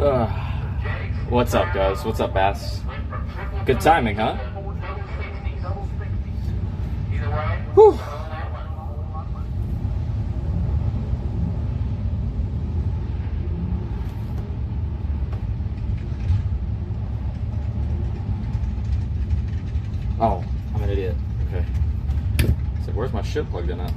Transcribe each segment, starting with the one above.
What's up, guys? What's up, Bass? Good timing, huh? Whew. Oh, I'm an idiot. Okay. So where's my shit plugged in at?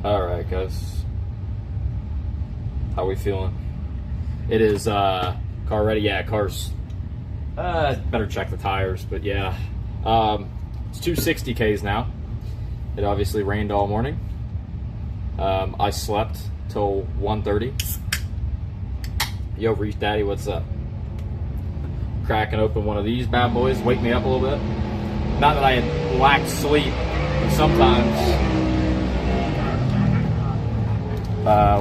Alright, guys. How we feeling? It is car ready. Yeah, car's better check the tires, but yeah. It's 260 Ks now. It obviously rained all morning. I slept till 1:30. Yo, Reese Daddy, what's up? Cracking open one of these bad boys, wake me up a little bit. Not that I lacked sleep, but sometimes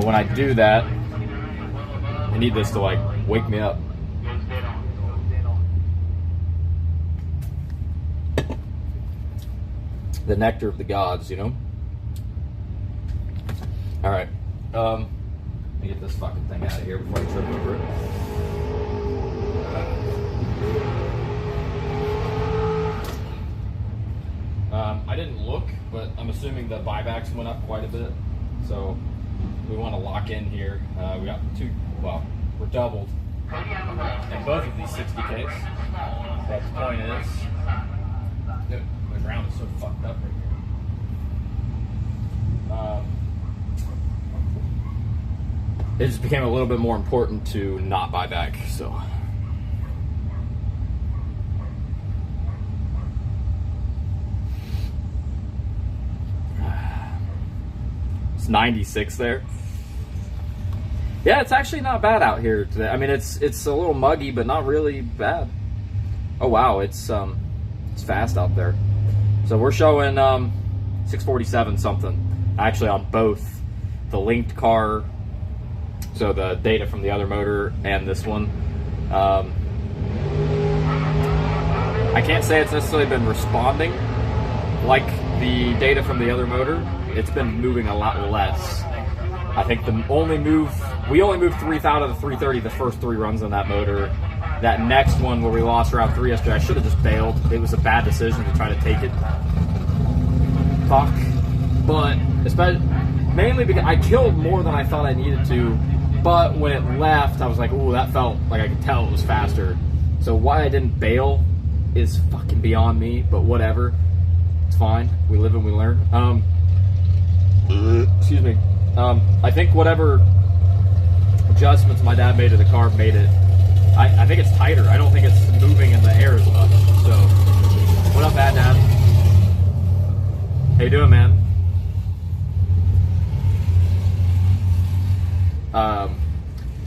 when I do that, I need this to like wake me up. The nectar of the gods, you know? Alright, let me get this fucking thing out of here before I trip over it. I didn't look, but I'm assuming the buybacks went up quite a bit, so we want to lock in here. We got we're doubled in both of these 60Ks. But the point is, dude, the ground is so fucked up right here. It just became a little bit more important to not buy back, so. It's 96 there. Yeah, it's actually not bad out here today. I mean, it's a little muggy, but not really bad. Oh wow, it's fast out there. So we're showing 647 something actually on both the linked car, so the data from the other motor, and this one. I can't say it's necessarily been responding like the data from the other motor. It's been moving a lot less. I think we only moved 3th out of the 330 the first 3 runs on that motor. That next one where we lost round 3 yesterday, I should have just bailed. It was a bad decision to try to take it. Fuck. But mainly because I killed more than I thought I needed to. But when it left, I was like, ooh, that felt like I could tell it was faster. So why I didn't bail is fucking beyond me, but whatever. It's fine. We live and we learn. Excuse me. I think whatever adjustments my dad made to the car made it. I think it's tighter. I don't think it's moving in the air as much. So, what up, Bad Dad? How you doing, man?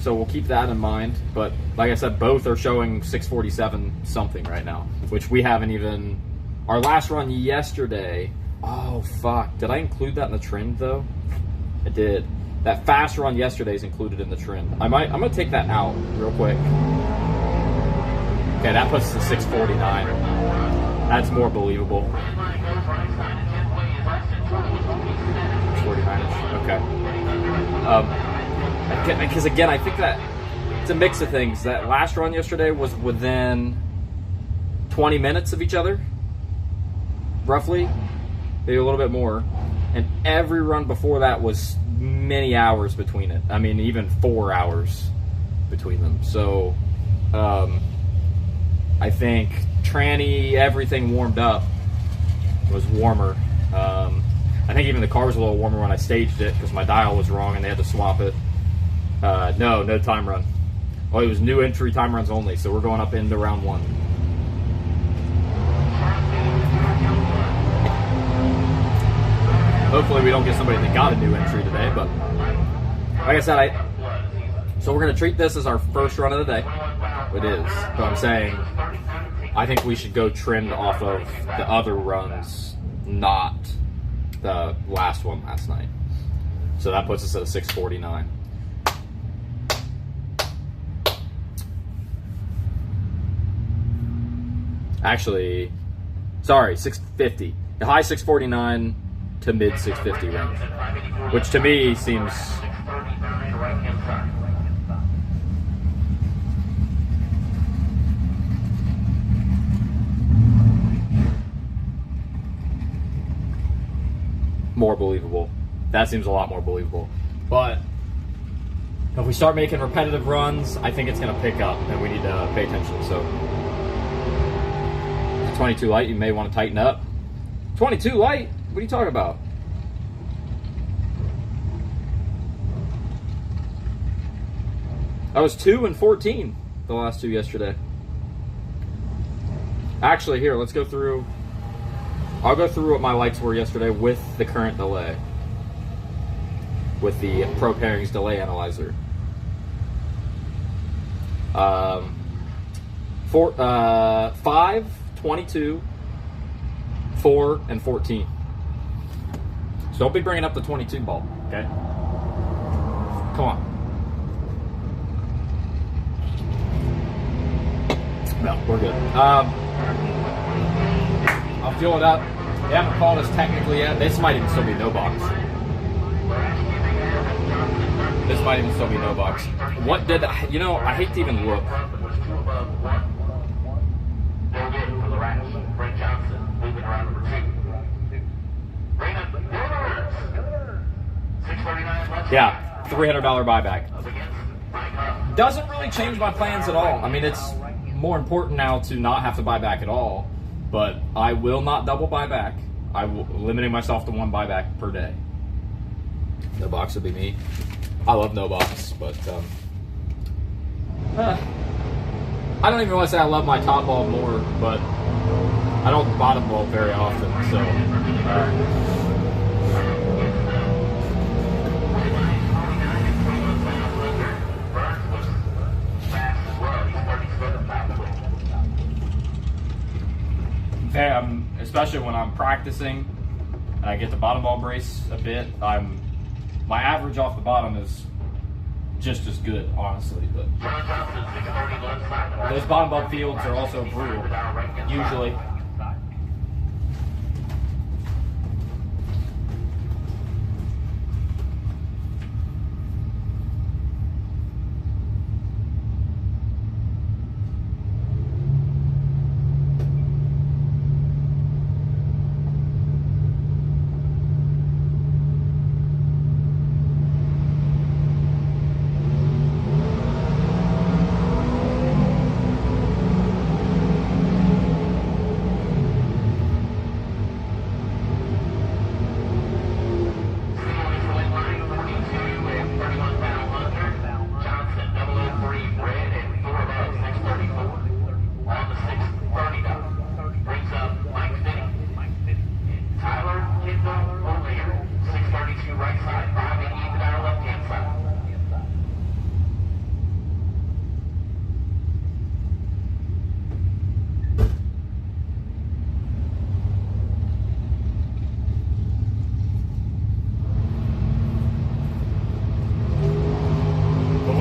So we'll keep that in mind. But like I said, both are showing 647 something right now, which we haven't even. Our last run yesterday. Oh fuck! Did I include that in the trend though? I did. That fast run yesterday is included in the trend. I'm gonna take that out real quick. Okay, that puts us at 649. That's more believable. 49ish. Okay. Because again, I think that it's a mix of things. That last run yesterday was within 20 minutes of each other, roughly, maybe a little bit more. And every run before that was many hours between it. I mean, even 4 hours between them. So, I think tranny, everything warmed up was warmer. I think even the car was a little warmer when I staged it because my dial was wrong and they had to swap it. No time run. Oh, it was new entry time runs only, so we're going up into round 1. Hopefully we don't get somebody that got a new entry today, but like I said, so we're going to treat this as our first run of the day. It is, but I'm saying I think we should go trend off of the other runs, not the last one last night. So that puts us at a 649. Actually, sorry, 650. The high 649 to mid 650 range, which to me seems more believable. That seems a lot more believable. But if we start making repetitive runs, I think it's going to pick up, and we need to pay attention. So 22 light, you may want to tighten up. 22 light? What are you talking about? I was 2 and 14 the last two yesterday. Actually, here, let's go through. I'll go through what my lights were yesterday with the current delay, with the Pro Pairings delay analyzer. 5, 22, 4, and 14. So don't be bringing up the 22 ball, okay? Come on. No, we're good. I'll fuel it up. They haven't called us technically yet. This might even still be no box. This might even still be no box. What did I, you know, I hate to even look. Yeah, $300 buyback. Doesn't really change my plans at all. I mean, it's more important now to not have to buy back at all, but I will not double buy back. I'm limiting myself to one buyback per day. No box would be me. I love no box, but I don't even want to say I love my top ball more, but I don't bottom ball very often, so especially when I'm practicing and I get the bottom ball brace a bit, my average off the bottom is just as good, honestly. But those bottom ball fields are also brutal, usually.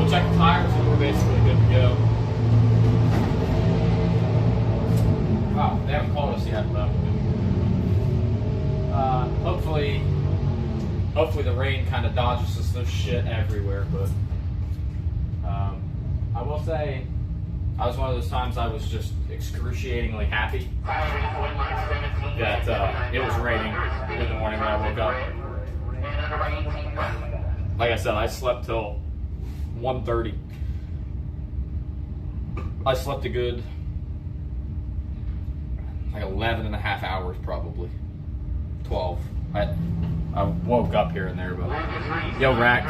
Check the tires and we're basically good to go. Wow, they haven't called us yet, but hopefully the rain kind of dodges us this shit everywhere. But I will say, I was one of those times I was just excruciatingly happy that it was raining in the morning when I woke up. Like I said, I slept till 1:30. I slept a good like 11 and a half hours, probably 12. I woke up here and there, but yo, rack,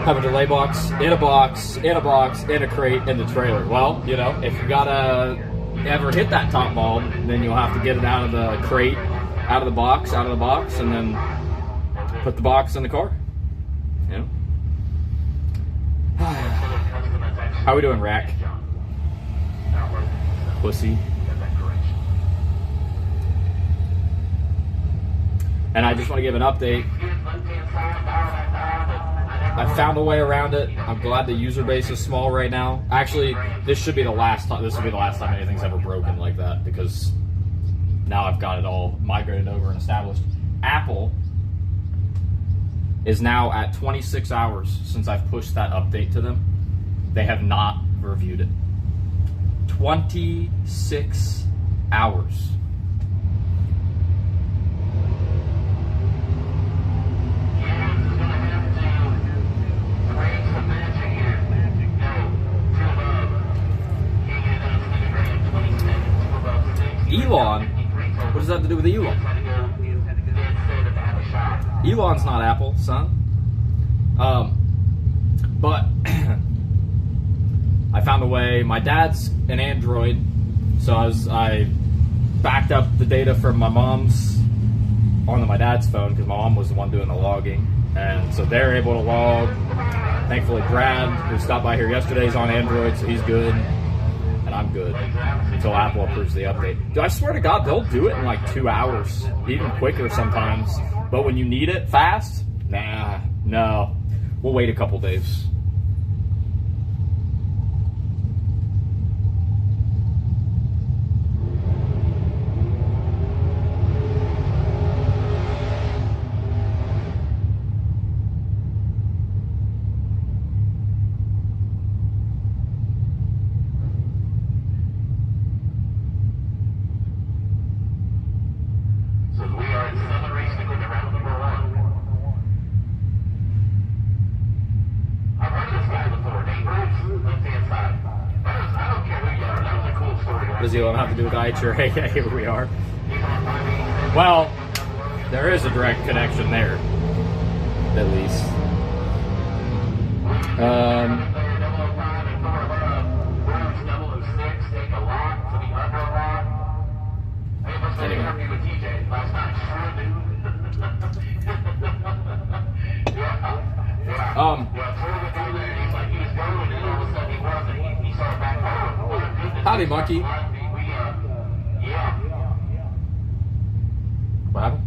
have a delay box, in a box, in a box, in a crate, in the trailer. Well, you know, if you got a ever hit that top bulb, then you'll have to get it out of the crate, out of the box, and then put the box in the car. You know? How we doing, Rack? Pussy. And I just want to give an update. I found a way around it. I'm glad the user base is small right now. Actually, this should be the last time. This will be the last time anything's ever broken like that, because now I've got it all migrated over and established. Apple is now at 26 hours since I've pushed that update to them. They have not reviewed it. 26 hours. Elon? What does that have to do with Elon? Elon's not Apple, son. But I found a way. My dad's an Android, so I backed up the data from my mom's onto my dad's phone, because my mom was the one doing the logging, and so they're able to log. Thankfully, Brad, who stopped by here yesterday, is on Android, so he's good, and I'm good until Apple approves the update. Dude, I swear to God, they'll do it in like 2 hours, even quicker sometimes. But when you need it fast, nah, no, we'll wait a couple days. Does Elon have to do with IHRA? Yeah, here we are. Well, there is a direct connection there, at least. Howdy, monkey. What happened?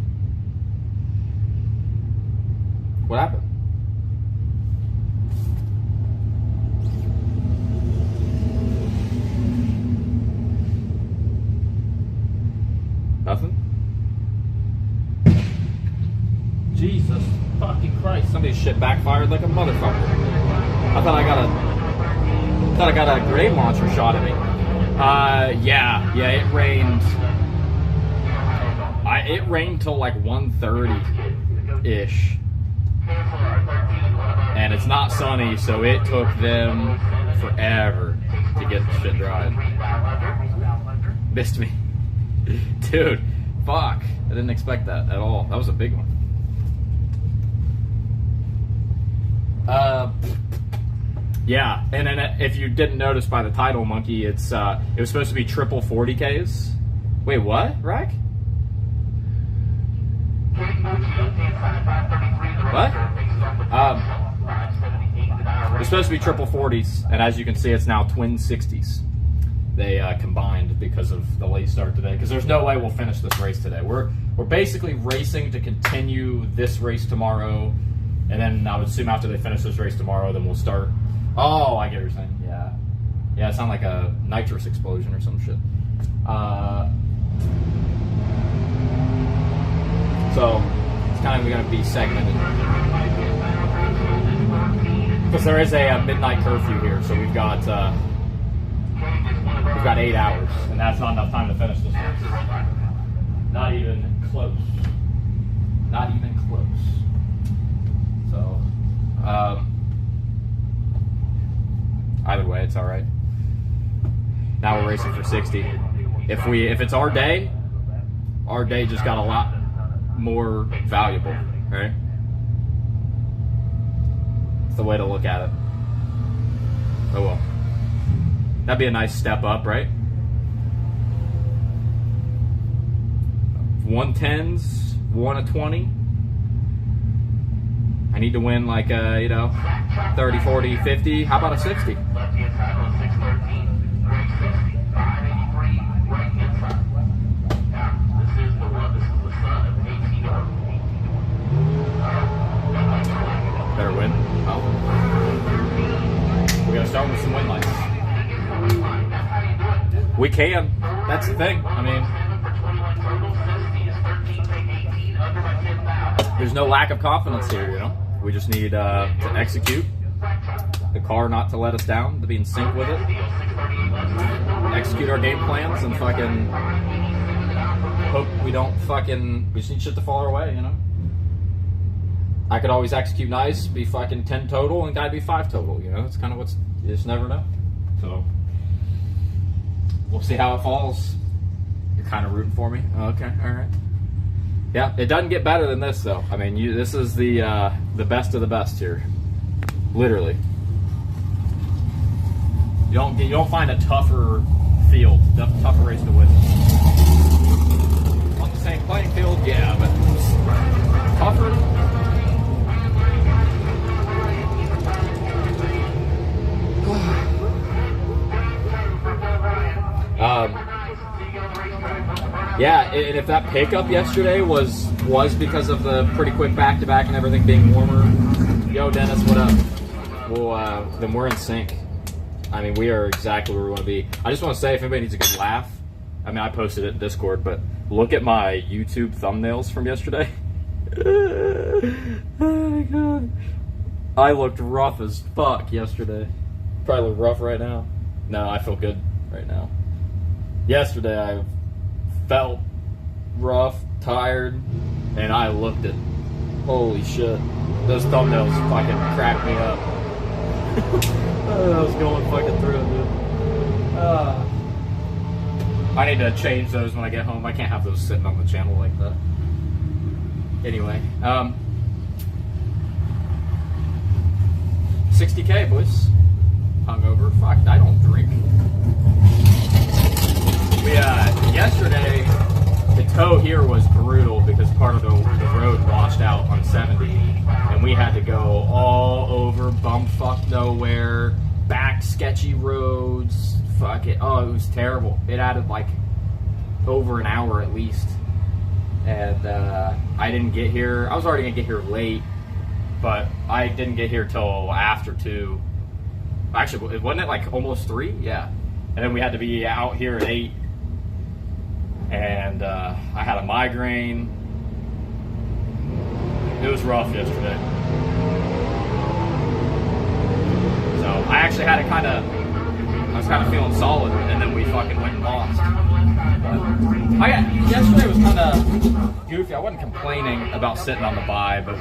What happened? Nothing? Jesus fucking Christ. Somebody's shit backfired like a motherfucker. I thought I got a grenade launcher shot at me. Yeah, it rained. It rained till like 1:30-ish. And it's not sunny, so it took them forever to get the shit dried. Missed me. Dude, fuck. I didn't expect that at all. That was a big one. Yeah, and then if you didn't notice by the title, Monkey, it was supposed to be triple 40Ks. Wait, what, Rack? What? It's supposed to be triple 40s, and as you can see, it's now twin 60s. They combined because of the late start today, because there's no way we'll finish this race today. We're basically racing to continue this race tomorrow, and then I would assume after they finish this race tomorrow, then we'll start. Oh, I get what you're saying. Yeah. Yeah, it sounded like a nitrous explosion or some shit. So, it's kind of going to be segmented. Because there is a midnight curfew here, so we've got 8 hours, and that's not enough time to finish this race. Not even close. Not even close. So, either way, it's all right. Now we're racing for 60. If it's our day just got a lot more valuable, right? It's the way to look at it. Oh well. That'd be a nice step up, right? 110s, 1 of 20. I need to win like, 30, 40, 50. How about a 60? Better win. Oh. We gotta start with some win lights. We can. That's the thing. I mean, there's no lack of confidence here, you know? We just need to execute. The car not to let us down, to be in sync with it. Execute our game plans and fucking hope we don't fucking... We just need shit to fall our way, you know? I could always execute nice, be fucking 10 total, and gotta be 5 total, you know? It's kind of what's... You just never know. So... We'll see how it falls. You're kind of rooting for me? Okay, alright. Yeah, it doesn't get better than this, though. I mean, this is the best of the best here. Literally. You don't find a tougher field, tougher race to win. On the same playing field, yeah, but tougher. Yeah, and if that pickup yesterday was because of the pretty quick back-to-back and everything being warmer, yo, Dennis, what up? Well, then we're in sync. I mean, we are exactly where we want to be. I just want to say, if anybody needs a good laugh, I mean, I posted it in Discord, but look at my YouTube thumbnails from yesterday. Oh my god. I looked rough as fuck yesterday. Probably look rough right now. No, I feel good right now. Yesterday, I felt rough, tired, and I looked at, holy shit, those thumbnails fucking cracked me up. I was going fucking through it, dude. I need to change those when I get home. I can't have those sitting on the channel like that. Anyway, 60K, boys. Hungover. Fuck, I don't drink. We, yesterday, the tow here was brutal because part of the road washed out on 70, and we had to go all over bumfuck nowhere, back sketchy roads, fuck it. Oh, it was terrible. It added like over an hour at least. And I didn't get here. I was already gonna get here late, but I didn't get here till after 2. Actually, wasn't it like almost 3? Yeah. And then we had to be out here at 8. And I had a migraine. It was rough yesterday. So I actually had it I was kind of feeling solid, and then we fucking went and lost. Yesterday was kind of goofy. I wasn't complaining about sitting on the bye, but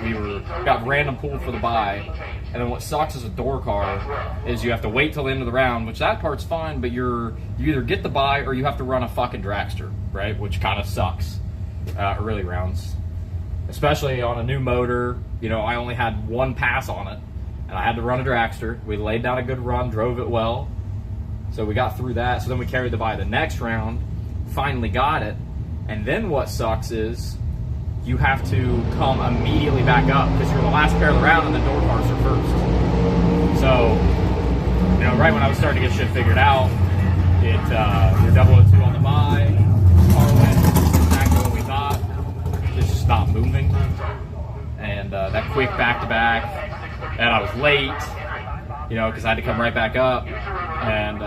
got random pulled for the bye. And then what sucks as a door car is you have to wait till the end of the round, which that part's fine, but you either get the bye or you have to run a fucking dragster, right? Which kind of sucks early rounds. Especially on a new motor. You know, I only had 1 pass on it, and I had to run a dragster. We laid down a good run, drove it well. So we got through that. So then we carried the bye the next round, finally got it. And then what sucks is you have to come immediately back up because you're the last pair of the round and the door cars are first. So, you know, right when I was starting to get shit figured out, you're 002 on the bye, car went exactly what we thought, it just stopped moving. And that quick back-to-back, and I was late, you know, because I had to come right back up. And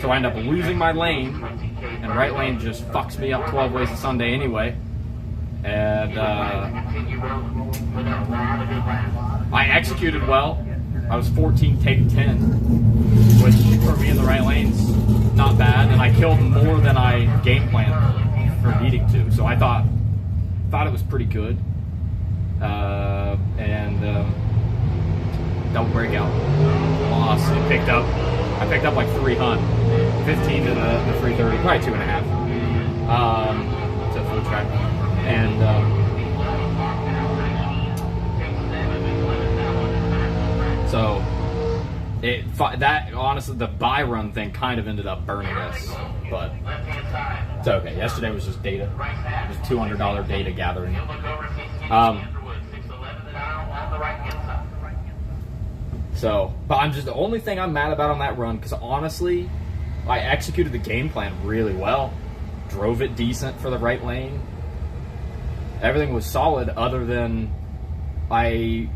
so I ended up losing my lane, and right lane just fucks me up 12 ways to Sunday anyway. And I executed well. I was 14 take 10, which for me in the right lane's not bad. And I killed more than I game planned for needing to. So I thought it was pretty good. Double breakout loss. I picked up like 300, 15 to the 330, probably 2.5 to full track. And so That honestly, the buy run thing kind of ended up burning us, but it's okay. Yesterday was just data, just $200 data gathering. But I'm just the only thing I'm mad about on that run because honestly, I executed the game plan really well, drove it decent for the right lane. Everything was solid, other than I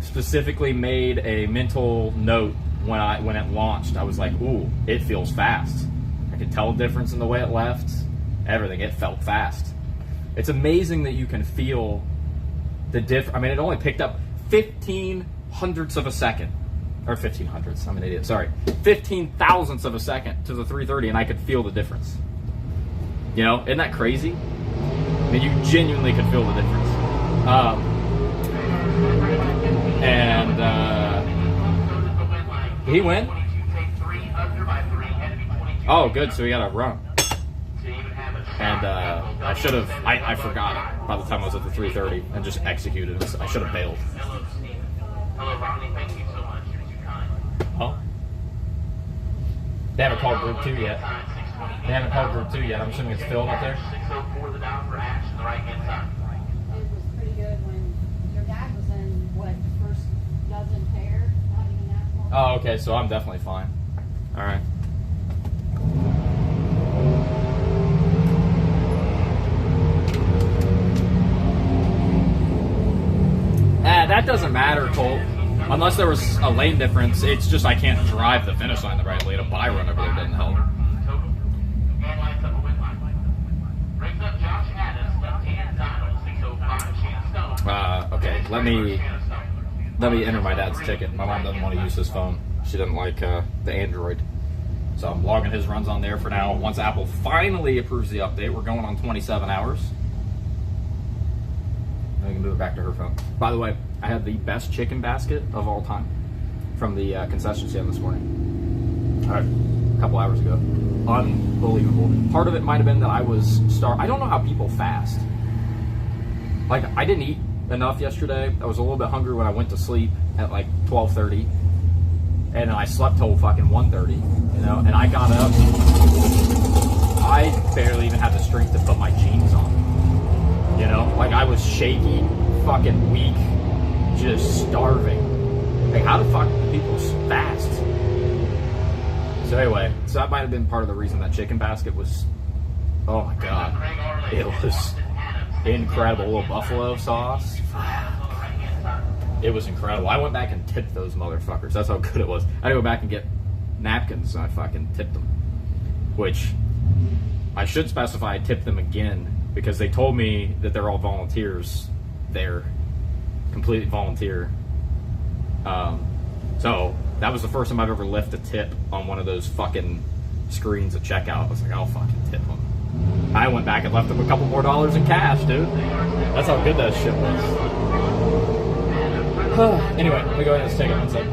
specifically made a mental note when it launched. I was like, ooh, it feels fast. I could tell a difference in the way it left. Everything, it felt fast. It's amazing that you can feel the I mean, it only picked up 15 hundredths of a second. Or 15 hundredths, I'm an idiot, sorry. 15 thousandths of a second to the 330, and I could feel the difference. You know, isn't that crazy? I mean, you genuinely could feel the difference. Did he win? Oh, good. So he got a run. And I should have. I forgot by the time I was at the 330 and just executed. I should have bailed. Hello, Rodney. Thank you so much. You're too kind. Oh. They haven't called Group 2 yet. They haven't called Group 2 yet. I'm assuming it's filled up there. 604 the down for Ash on the right hand side. It was pretty good when your dad was in, what, first dozen pair, not even that far. Oh, okay, so I'm definitely fine. All right. That doesn't matter, Colt. Unless there was a lane difference, it's just I can't drive the finish line the right way. To buy run over there didn't help. Okay, let me enter my dad's ticket. My mom doesn't want to use his phone. She doesn't like the Android. So I'm logging his runs on there for now. Once Apple finally approves the update, we're going on 27 hours. Then we can move it back to her phone. By the way, I had the best chicken basket of all time from the concession stand this morning. All right, a couple hours ago. Unbelievable. Part of it might have been that I was I don't know how people fast. Like, I didn't eat enough yesterday. I was a little bit hungry when I went to sleep at like 12:30. And then I slept till fucking 1:30, you know, and I got up. I barely even had the strength to put my jeans on. You know, like I was shaky, fucking weak, just starving. Like, how the fuck do people fast? So anyway, so that might have been part of the reason that chicken basket was, oh my god, it was incredible. A little buffalo sauce. It was incredible. I went back and tipped those motherfuckers. That's how good it was. I had to go back and get napkins, and I fucking tipped them. Which, I should specify I tipped them again, because they told me that they're all volunteers. They're completely volunteer. So, that was the first time I've ever left a tip on one of those fucking screens at checkout. I was like, I'll fucking tip them. I went back and left them a couple more dollars in cash, dude. That's how good that shit was. Anyway, let me go ahead and take it one second.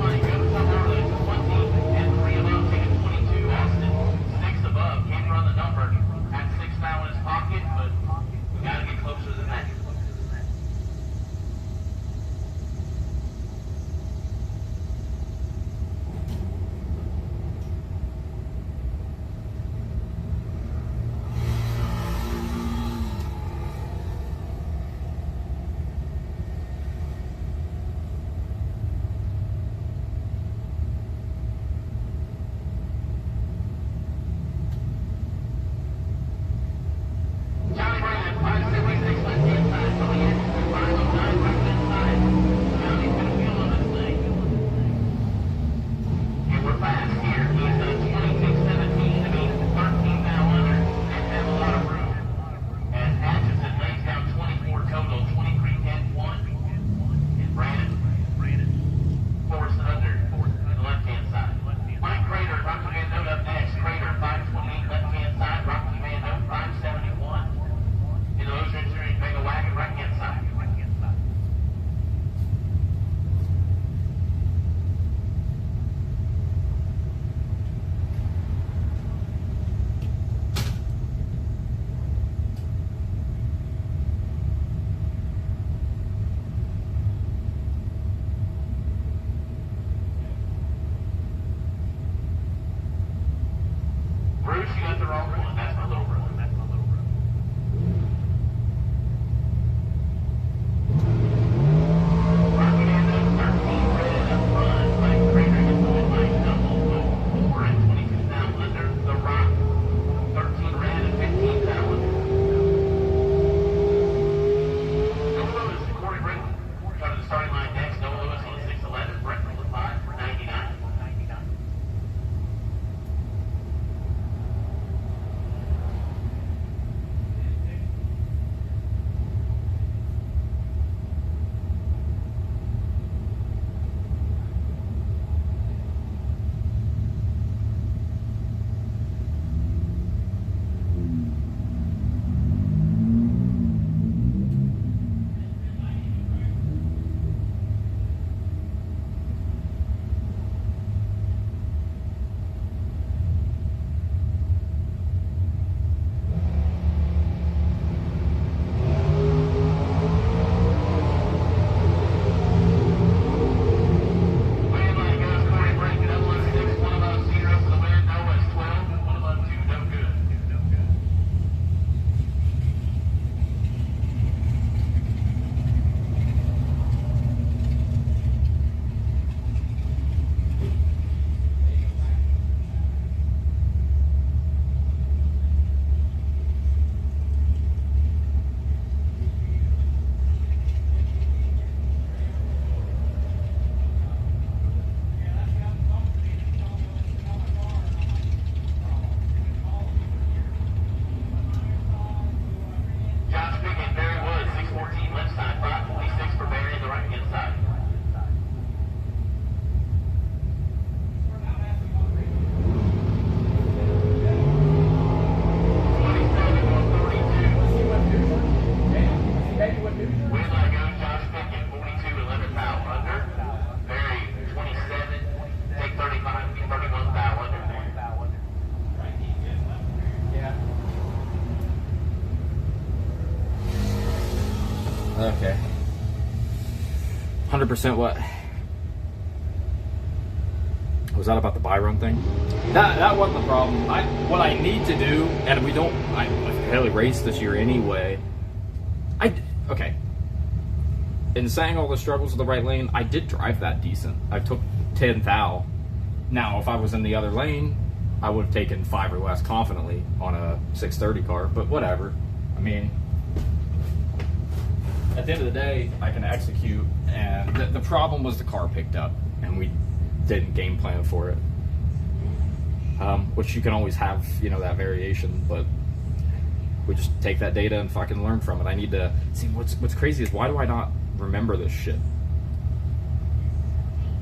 100% what was that about the Byron thing? That wasn't the problem. What I need to do, and I barely raced this year anyway. Okay. In saying all the struggles of the right lane, I did drive that decent. I took 10th thou. Now, if I was in the other lane, I would have taken 5 or less confidently on a 630 car, but whatever. I mean, at the end of the day, I can execute, and the problem was the car picked up, and we didn't game plan for it. Which you can always have, that variation, but we just take that data and fucking learn from it. I need to see what's crazy is why do I not remember this shit?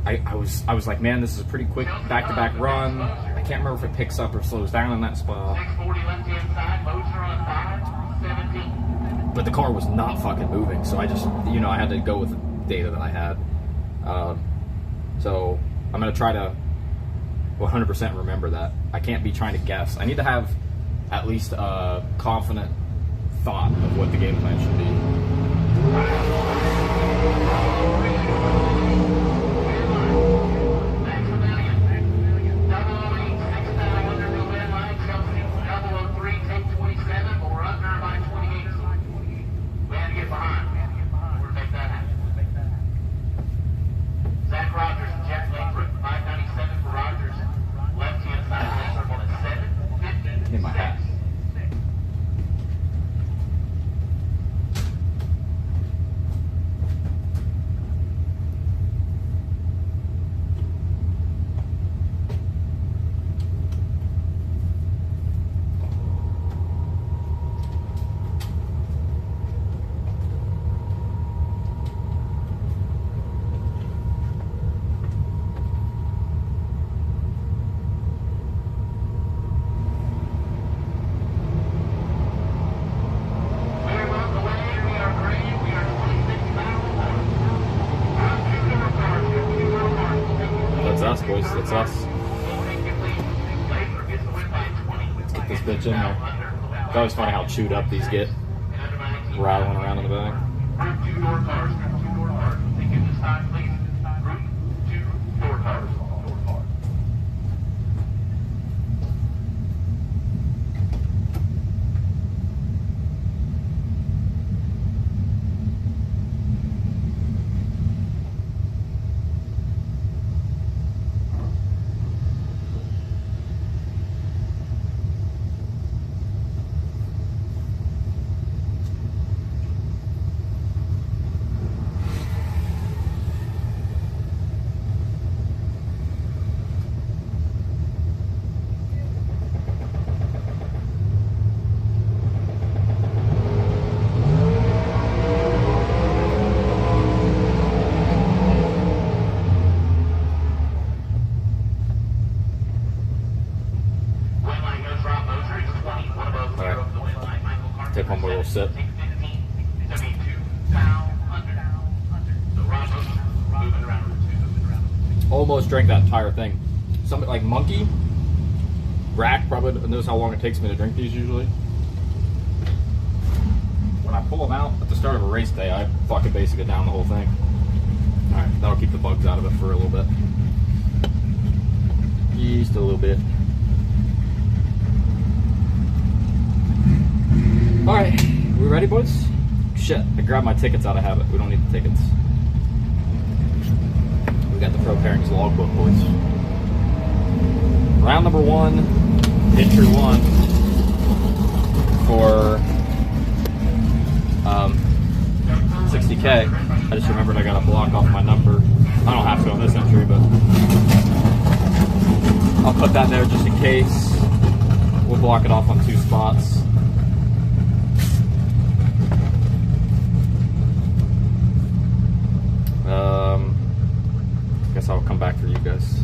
I was like, man, this is a pretty quick back-to-back run. I can't remember if it picks up or slows down in that spot. 640 left-hand side, motor on 5, 17. But the car was not fucking moving, so I just, I had to go with the data that I had. So I'm going to try to 100% remember that. I can't be trying to guess. I need to have at least a confident thought of what the game plan should be. In my hat. That's us, boys. That's us. Let's get this bitch in there. It's always funny how chewed up these get. Rattling around in the back. Group 2 door cars. Group 2 door cars. Take it this time, please. Group 2 door cars. Take one more little sip. Almost drank that entire thing. Something like Monkey, Rack probably knows how long it takes me to drink these usually. When I pull them out at the start of a race day, I fucking basically down the whole thing. Alright, that'll keep the bugs out of it for a little bit. Just a little bit. Alright, we ready, boys? Shit, I grabbed my tickets out of habit. We don't need the tickets. We got the Pro Pairings logbook, boys. Round number 1, entry 1 for 60K. I just remembered I got to block off my number. I don't have to on this entry, but I'll put that there just in case. We'll block it off on 2 spots. Guess I'll come back for you guys.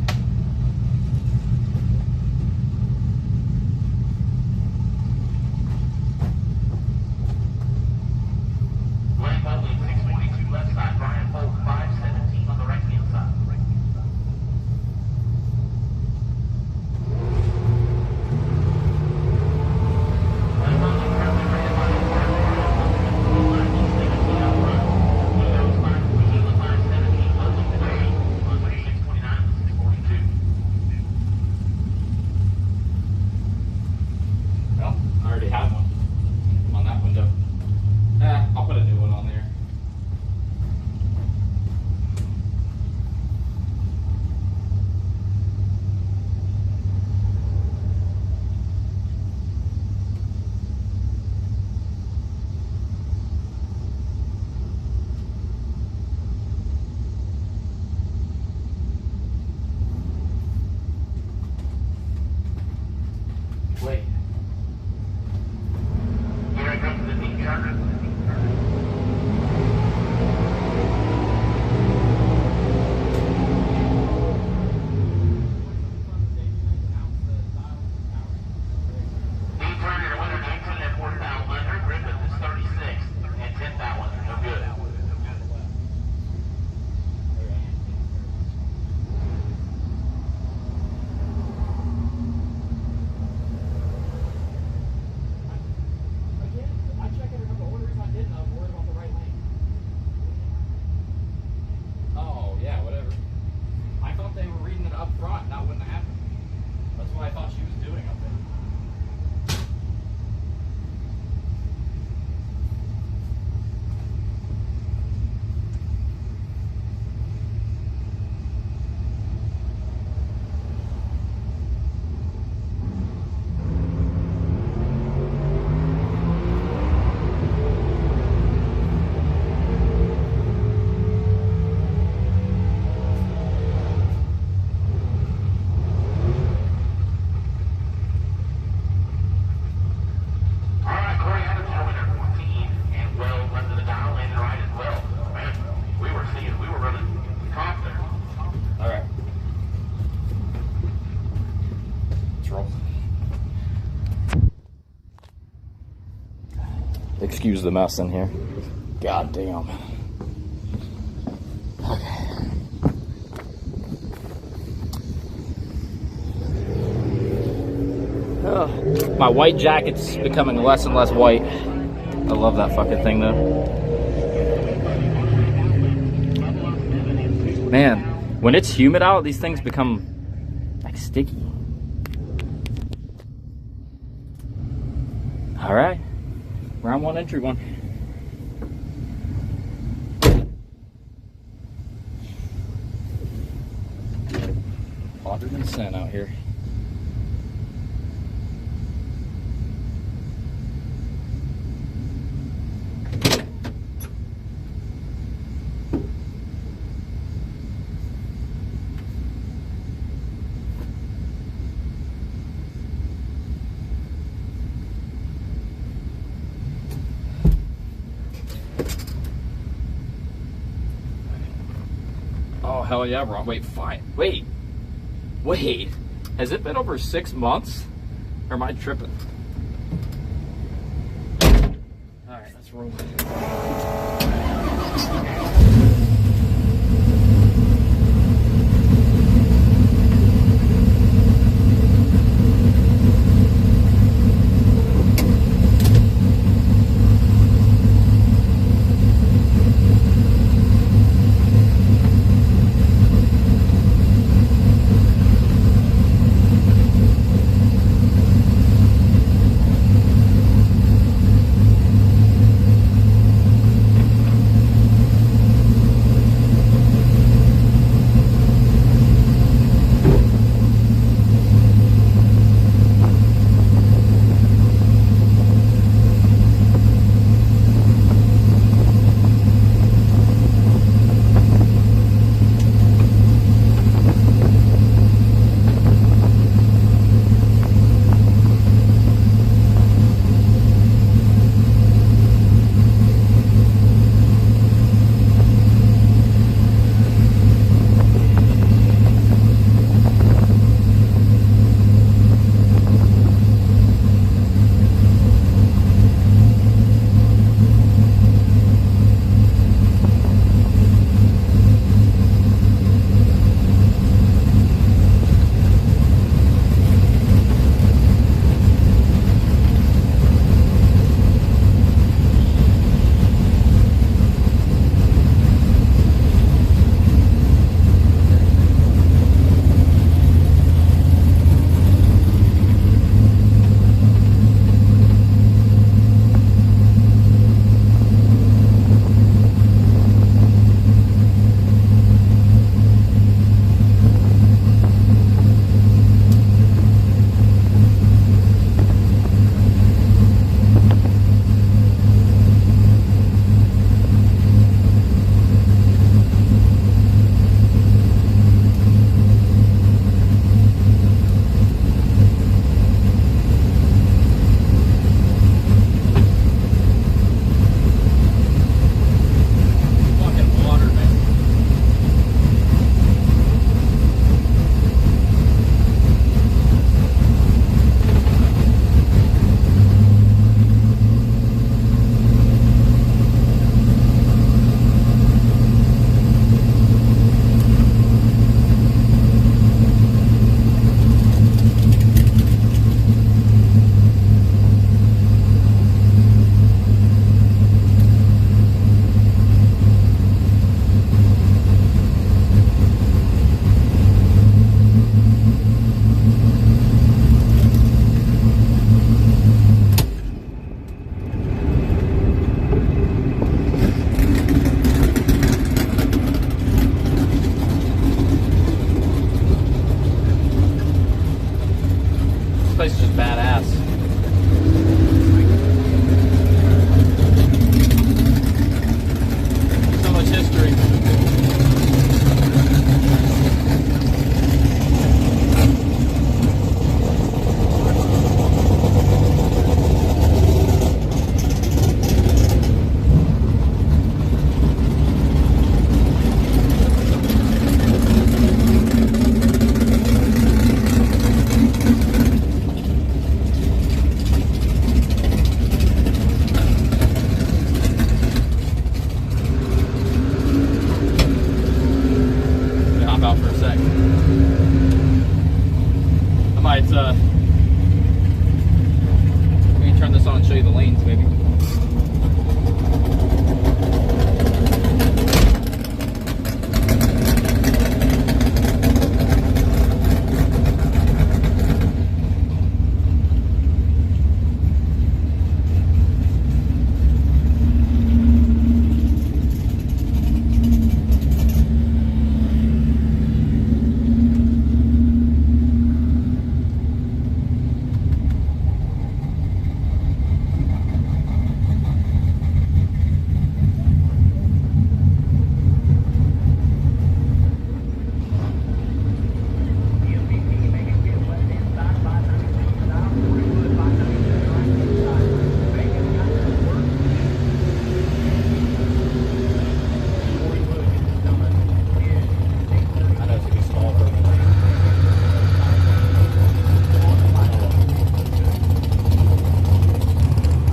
Excuse the mess in here. God damn. Okay. Oh, my white jacket's becoming less and less white. I love that fucking thing though. Man, when it's humid out, these things become like sticky. All right, round one, entry one. Hotter than sin out here. Oh, hell yeah, Ron. Wait, fine. Wait. Has it been over 6 months? Or am I tripping? Alright, let's roll. sec. I might let me turn this on and show you the lanes, maybe.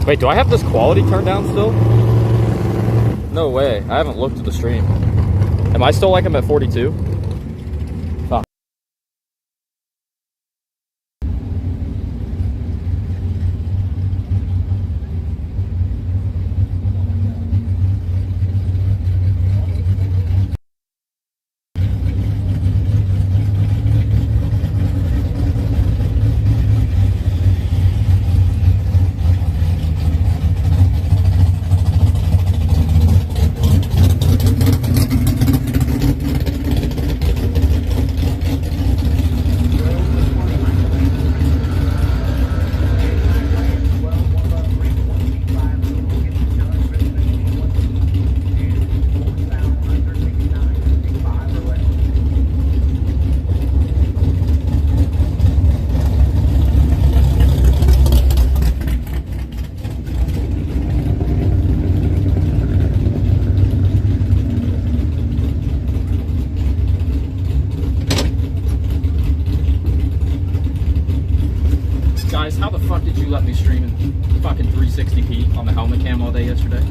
Wait, do I have this quality turned down still? No way. I haven't looked at the stream. Am I still like I'm at 42? Fuck. Guys, how the fuck did you let me stream in fucking 360p on the helmet cam all day yesterday?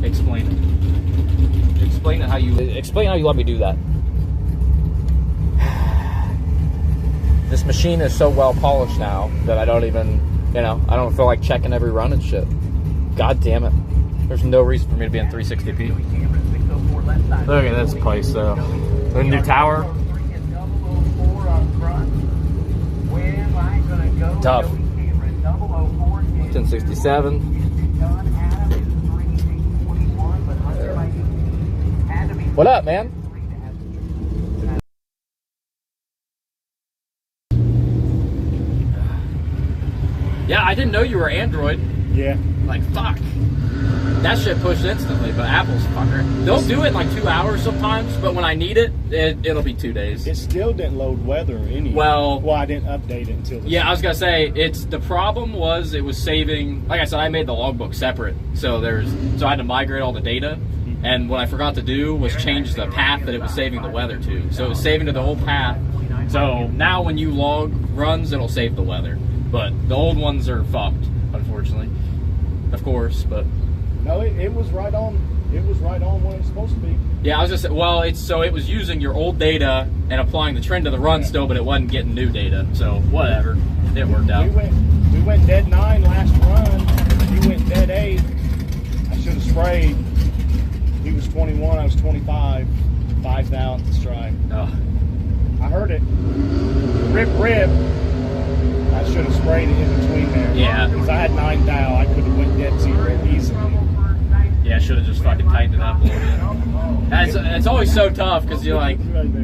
Explain it. Explain how you let me do that. This machine is so well polished now that I don't even, I don't feel like checking every run and shit. God damn it. There's no reason for me to be in 360p. Look at this place though. The new tower. Tough. 1067. What up, man? Yeah, I didn't know you were Android. Yeah. Like, fuck. That shit pushed instantly, but Apple's fucker. They'll do it in like 2 hours sometimes, but when I need it, it'll be 2 days. It still didn't load weather anyway. Well, I didn't update it until yeah, I was gonna say the problem was it was saving. Like I said, I made the logbook separate, so I had to migrate all the data. And what I forgot to do was change the path that it was saving the weather to. So it was saving to the old path. So now when you log runs, it'll save the weather. But the old ones are fucked, unfortunately. Of course, but no, it was right on. It was right on when it was supposed to be. yeah, I was just well, it was using your old data and applying the trend to the run still, but it wasn't getting new data. So whatever, it worked out. We went dead 9 last run. You went dead 8. I should have sprayed. He was 21. I was 25. 5 thou at the strike. Oh. I heard it. Rip. I should have sprayed it in between there. Yeah. Because I had 9 thou. I could have went dead 0 easily. Yeah, I should have just fucking tightened it up a little bit. It's always so tough because you're like,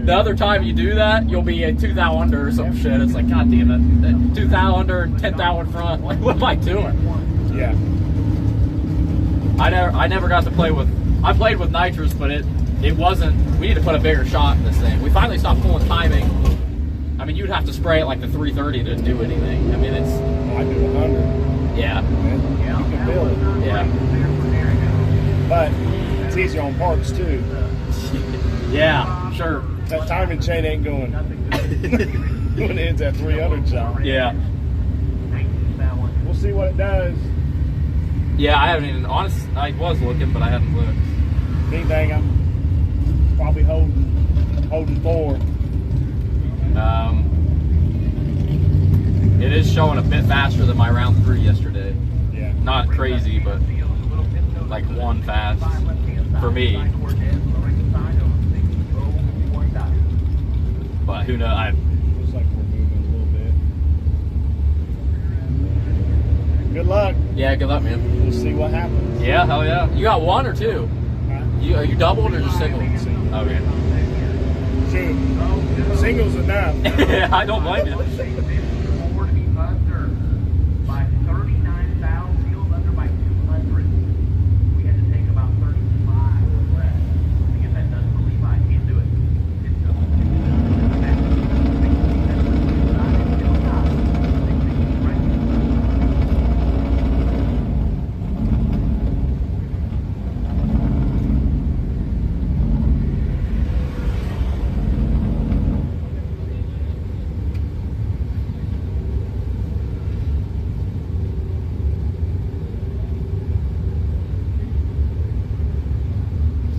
the other time you do that, you'll be at 2 thou under or some shit. It's like, god damn it, 2 thou under and 10 thou in front. Like, what am I doing? Yeah. I never got to play with. I played with nitrous, but it wasn't. We need to put a bigger shot in this thing. We finally stopped pulling timing. I mean, you'd have to spray it like the 330 to do anything. I mean, it's. I do 100. Yeah. You can feel it. Yeah. But it's easier on parts too. Yeah, sure. That timing chain ain't going when it hits that 300 shot. Yeah. We'll see what it does. Yeah, I haven't even. Honest, I was looking, but I haven't looked. Anything, I'm probably holding 4. showing a bit faster than my round 3 yesterday. Yeah. Not crazy, but like 1 fast for me. But who knows? Looks like we're moving a little bit. Good luck. Yeah, good luck, man. We'll see what happens. Yeah, hell yeah. You got 1 or 2? Are you doubled or just single? Okay. Shoot. Singles enough. Yeah, I don't blame you.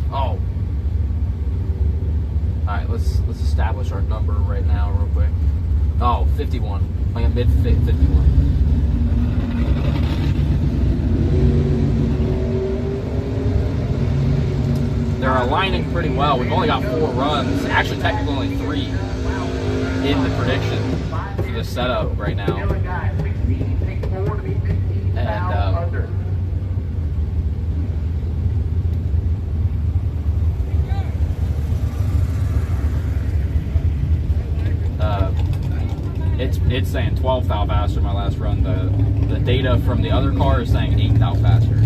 Oh. Alright, let's establish our number right now real quick. Oh, 51. Like a mid 51. They're aligning pretty well. We've only got 4 runs. Actually, technically only 3 in the prediction for the setup right now. And it's saying 12 thou faster my last run. The data from the other car is saying 8 thou faster.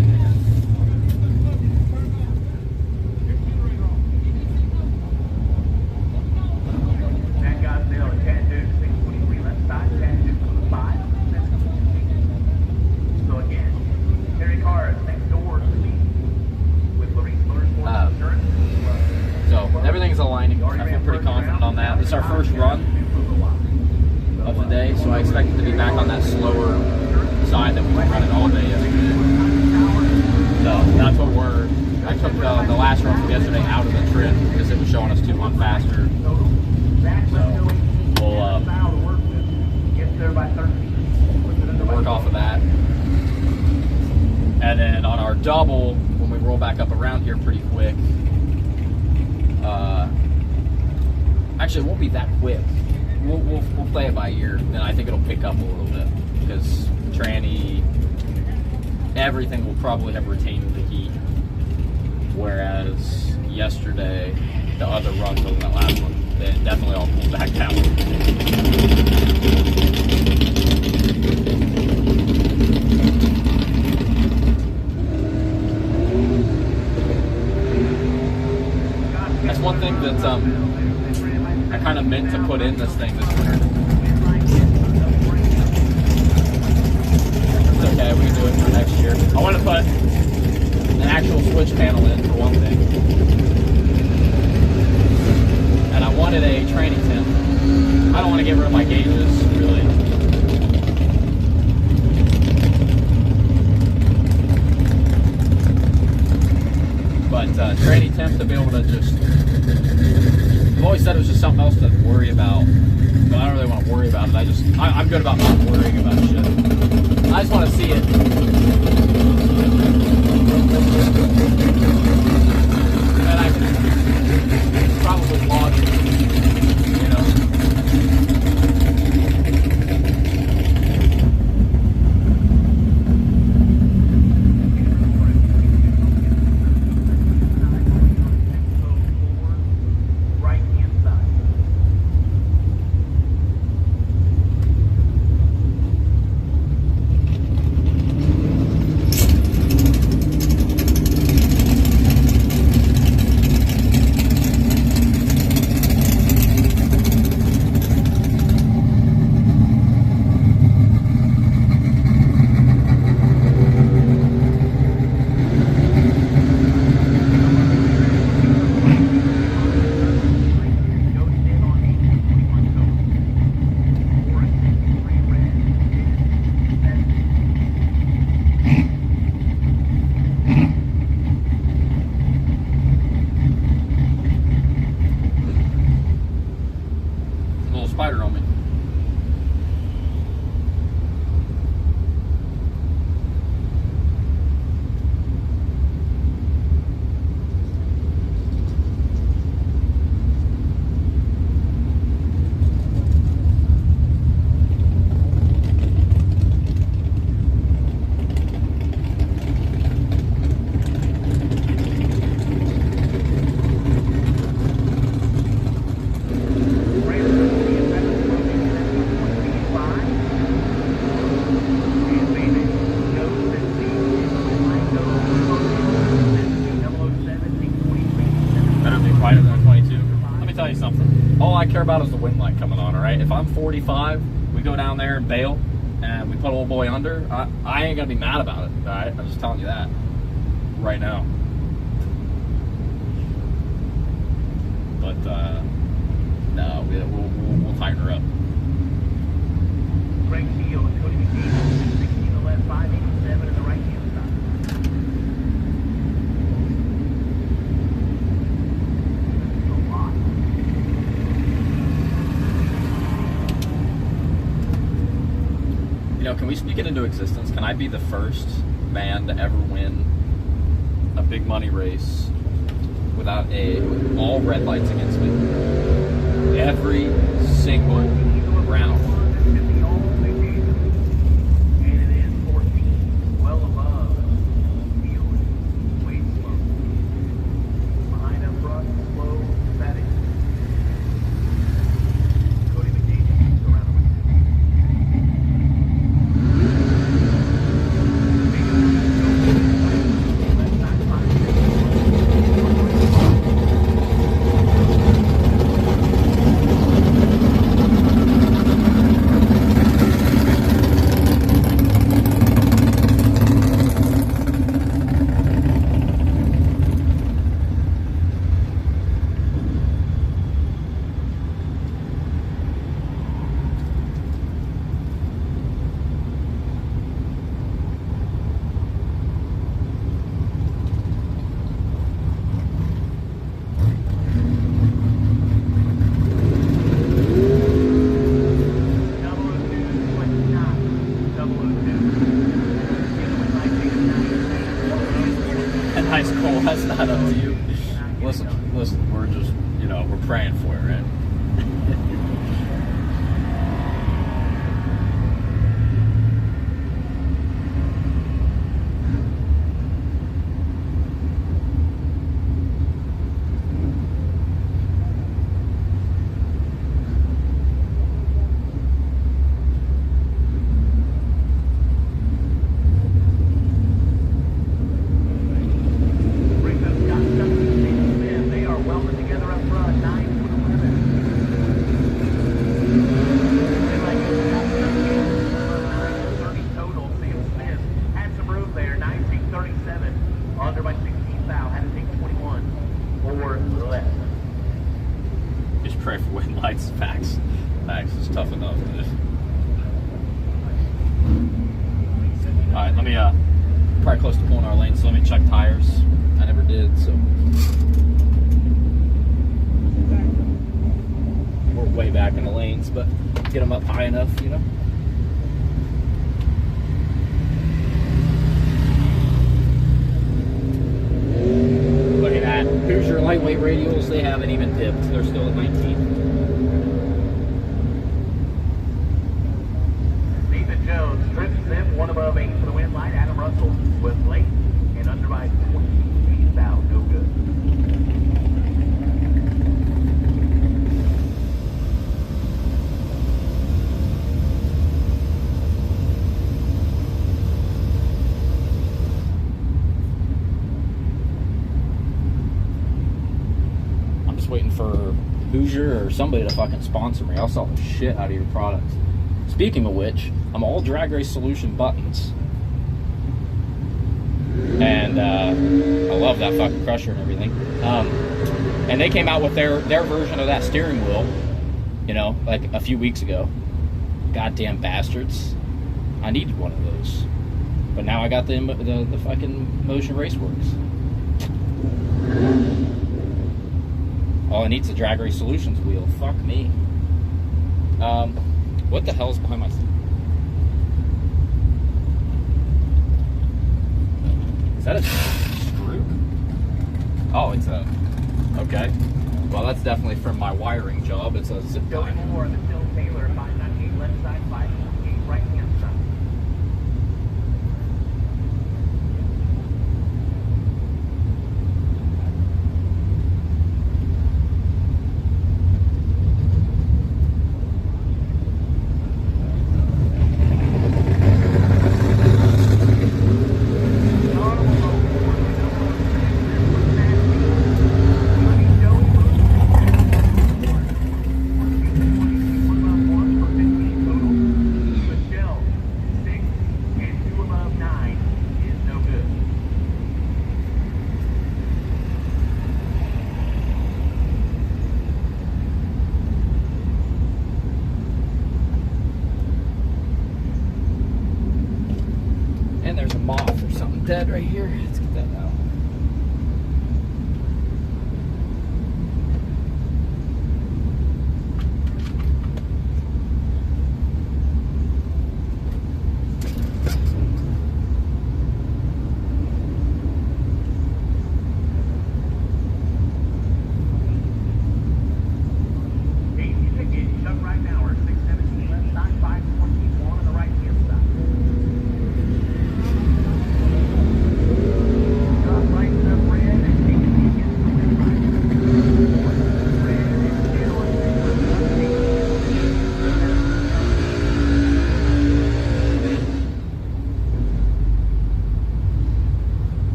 So everything's aligning. I feel pretty confident on that. This is our first run of the day, so I expect it to be back on that slower side that we were running all day yesterday. So that's what I took the last run from yesterday out of the trim because it was showing us 2 on faster. So we'll work off of that. And then on our double, when we roll back up around here pretty quick, actually it won't be that quick. We'll play it by ear, and I think it'll pick up a little bit because tranny, everything will probably have retained the heat, whereas yesterday the other runs on that last one, they definitely all pulled back down. That's one thing that I kind of meant to put in this thing this winter. It's okay, we can do it for next year. I want to put an actual switch panel in for one thing. And I wanted a tranny temp. I don't want to get rid of my gauges, really. But tranny temp to be able to just... I've always said it was just something else to worry about, but I don't really want to worry about it. I'm good about not worrying about shit. I just want to see it. And I can probably log it, you know. Spider on me. right? If I'm 45, we go down there and bail, and we put old boy under, I ain't gonna be mad about it, all right? I'm just telling you that right now. But no, we'll tighten her up. Greg Steele and Cody McDaniel, 16 to the left, 587 in the right hand side. A lot. You know, can we speak it into existence? Can I be the first man to ever win a big money race without with all red lights against me? Every single round. And it is 14, well above Steele. Wait slow. Behind up front, slow, static. Cody McDaniel around the way. Nice, Cole. That's not up to you. Listen. We're just, we're praying for it, right? They are welded together up front, 9 to 11. Total. Sam Smith had some room there, 1937. Under by 16 foul, had to take 21 or less. Just pray for win lights. Facts. It's tough enough. Alright, let me, probably close to pulling our lane, so let me check tires. I never did, so. We're way back in the lanes, but get them up high enough, Look at that. Here's your lightweight radials. They haven't even dipped. They're still at 19. Nathan Jones, Trip Smith, one above 8 for the win light. Adam Russell was late and under by 28 foul, no good. I'm just waiting for Hoosier or somebody to fucking sponsor me. I'll sell the shit out of your products. Speaking of which, I'm all Drag Race Solution buttons. And I love that fucking crusher and everything. And they came out with their version of that steering wheel, like a few weeks ago. Goddamn bastards. I needed one of those. But now I got the fucking Motion Raceworks. All I need is a Drag Race Solutions wheel. Fuck me. What the hell is behind my seat? Is that a screw? Oh, it's a... Okay. Well, that's definitely from my wiring job. It's a zip Joey line. Moore, the Phil Taylor, 598 left side, 548 right hand side. moth or something dead right here. Let's get that out. Easy ticket, shut right now, or 617 left side, 514 on the right hand side. Stop right up red and take it against the wind right. Red and still on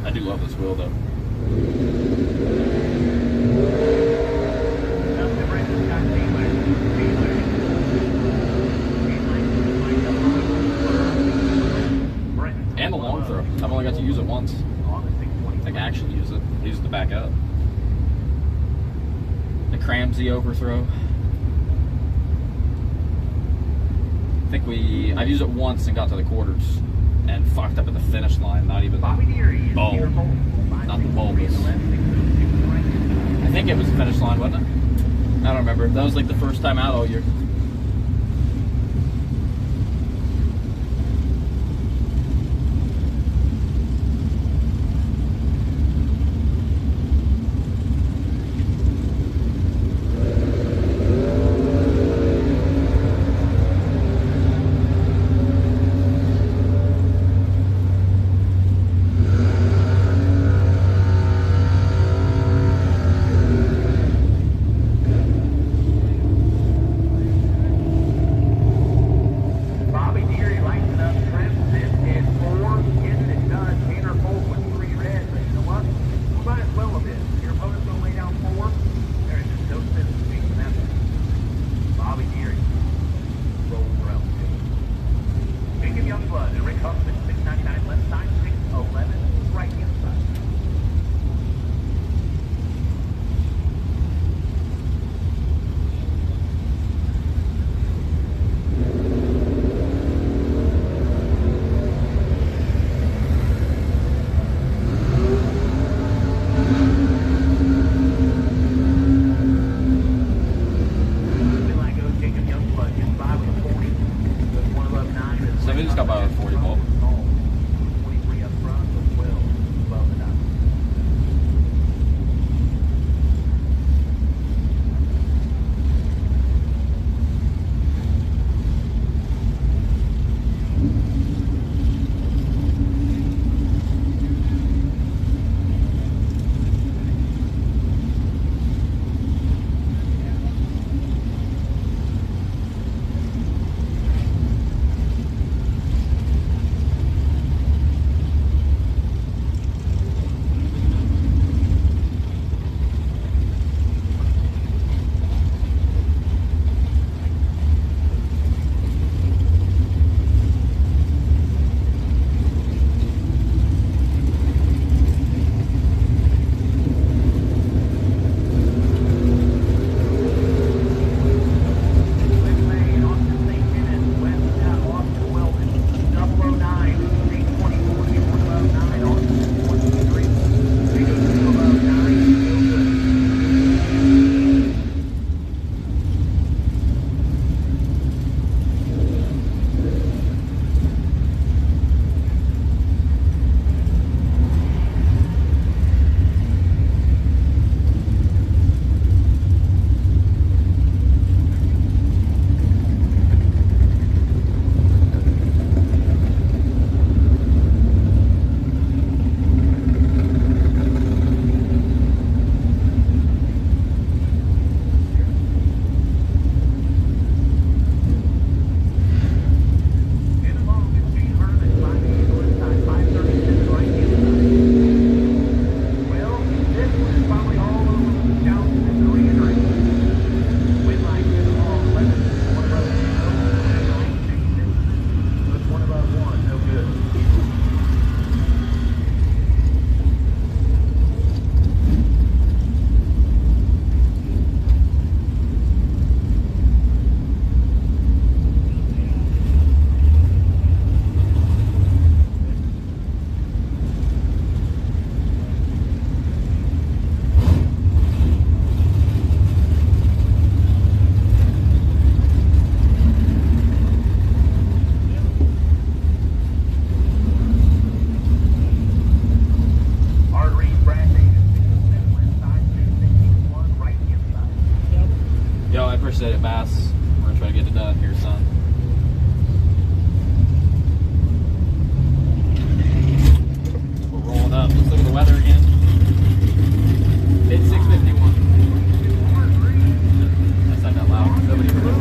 I do love this wheel though. And the long throw. I've only got to use it once. Like actually use it. Use it to back up. The Cramsey overthrow. I think I've used it once and got to the quarters and fucked up at the finish line. Not even Bobby Deary is bulb. here. Not the bulbous. I think it was the finish line, wasn't it? I don't remember. That was like the first time out all year. Bobby Deary lights it up, trims it, and 4, getting it done. Tanner Folk with 3 reds. But you know what? We might as well have been. Your opponent's going to lay down 4. There is just no sense in chasing that one. Bobby Deary rolls around. Jacob Youngblood and Rick Huffman, 699 left side, 611 right hand side. Midline goes Jacob Youngblood, gets by with a 40. Goes 1 above 9. So we just got by with a 40 ball. 23 up front with 12 above the 9. Day at Bass. We're gonna try to get it done here, son. We're rolling up. Let's look at the weather again. It's 6:51. I said that loud. Nobody heard it.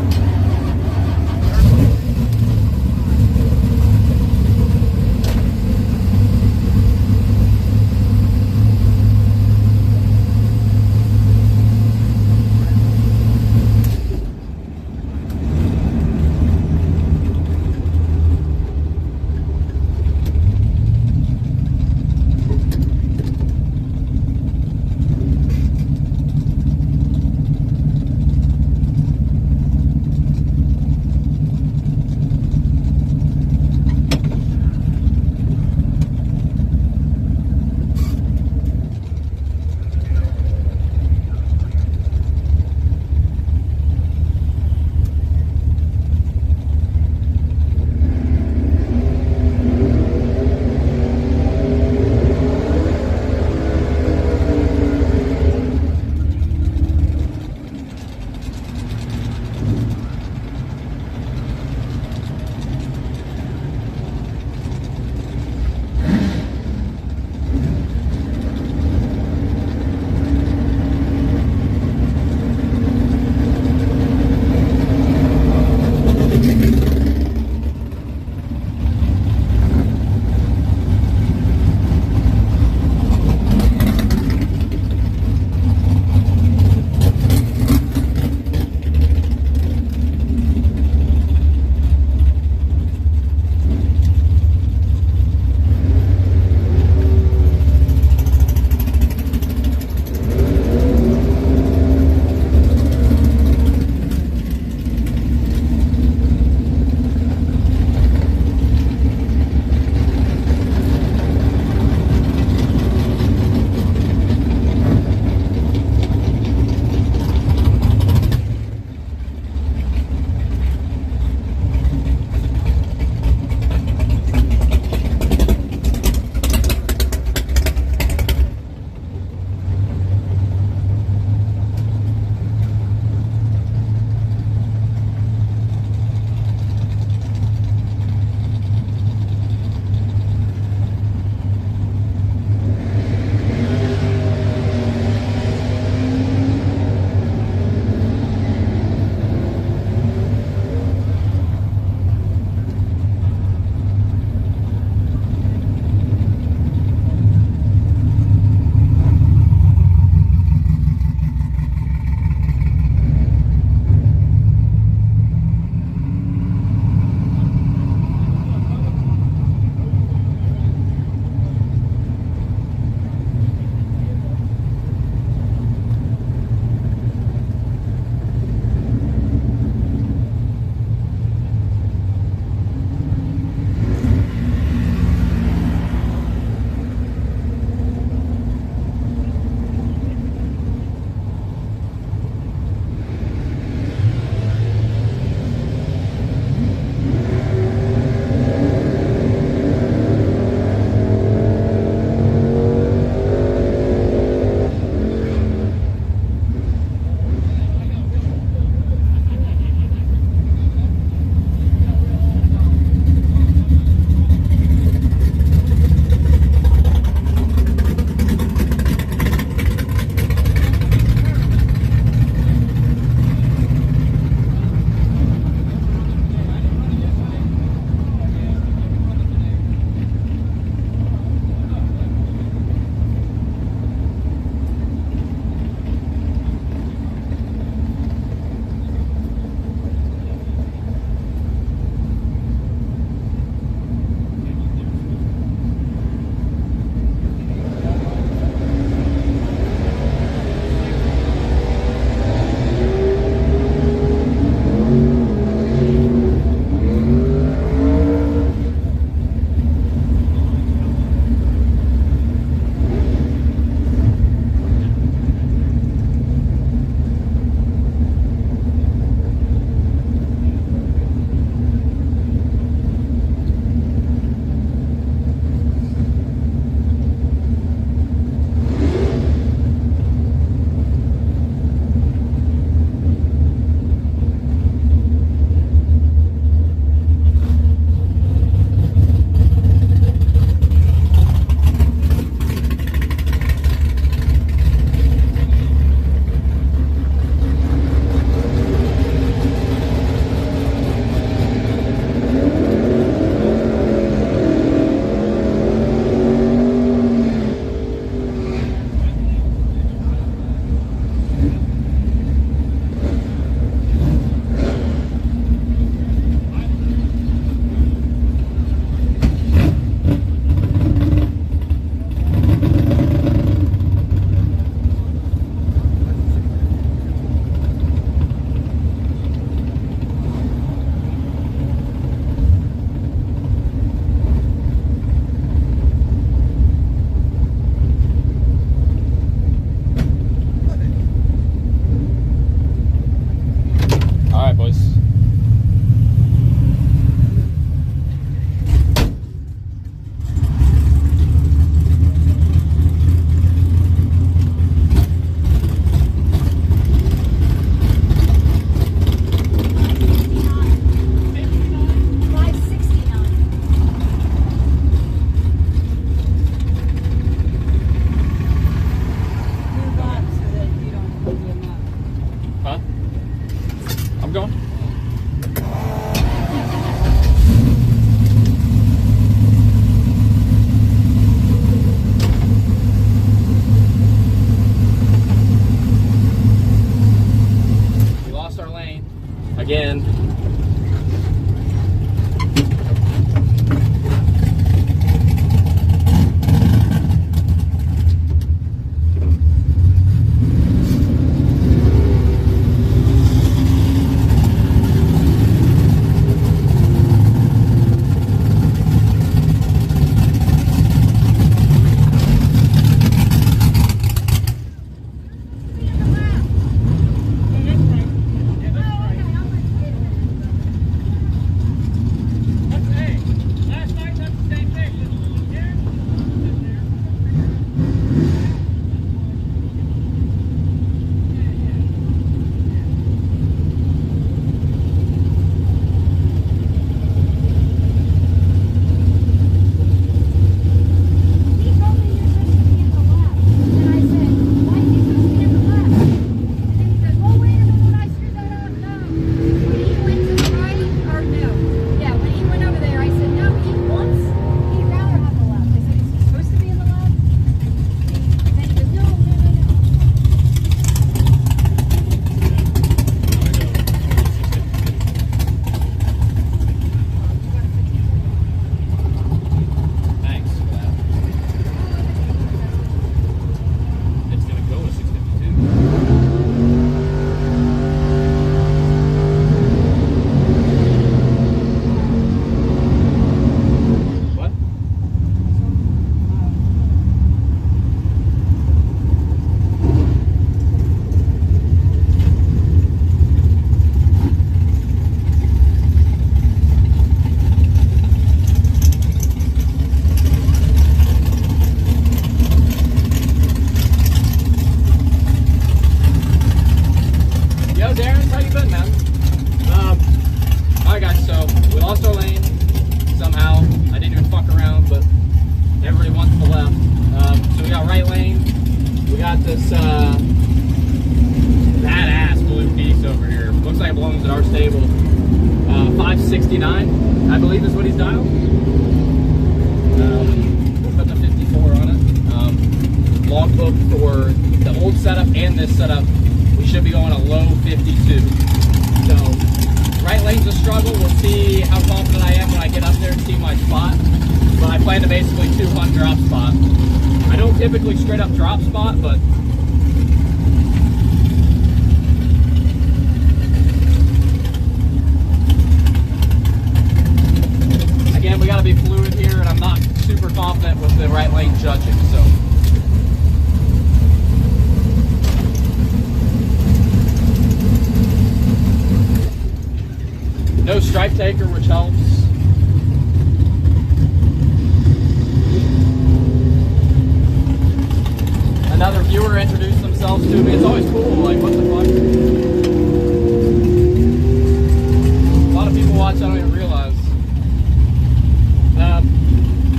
569, I believe is what he's dialed. We'll put the 54 on it. Logbook for the old setup and this setup, we should be going a low 52. So right lane's a struggle. We'll see how confident I am when I get up there and see my spot. But I plan to basically 200 drop spot. I don't typically straight up drop spot, but again, we got to be fluid here, and I'm not super confident with the right lane judging. So. No stripe taker, which helps. Another viewer introduced themselves to me. It's always cool, like, what the fuck? A lot of people watch, I don't even realize.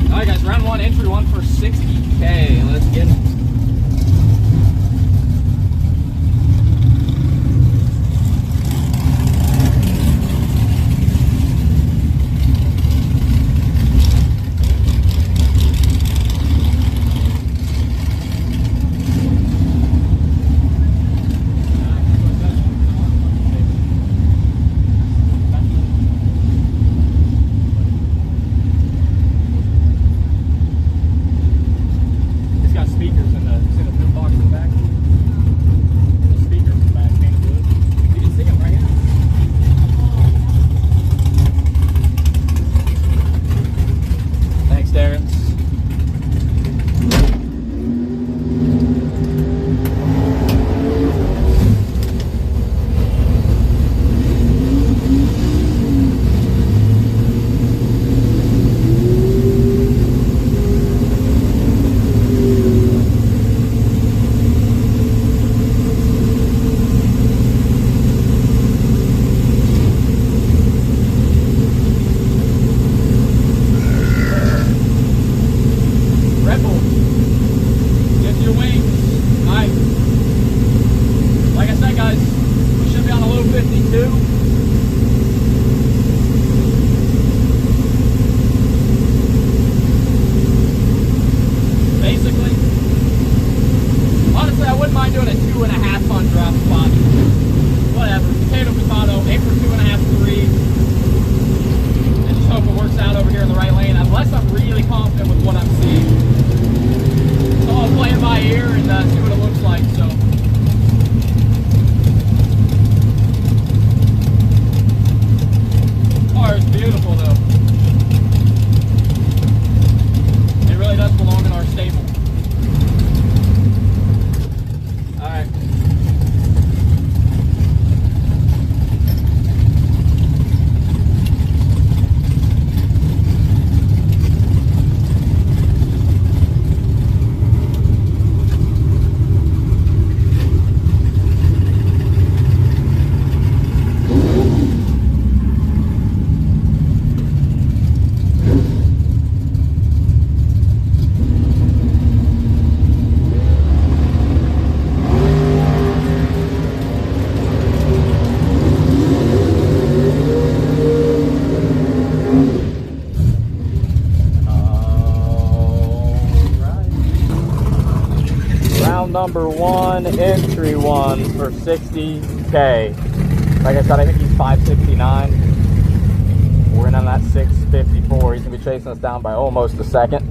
Alright guys, round one, entry one for 60K. Let's get it. Number one, entry one for 60K. Like I said, I think he's 569. We're in on that 654. He's gonna be chasing us down by almost a second.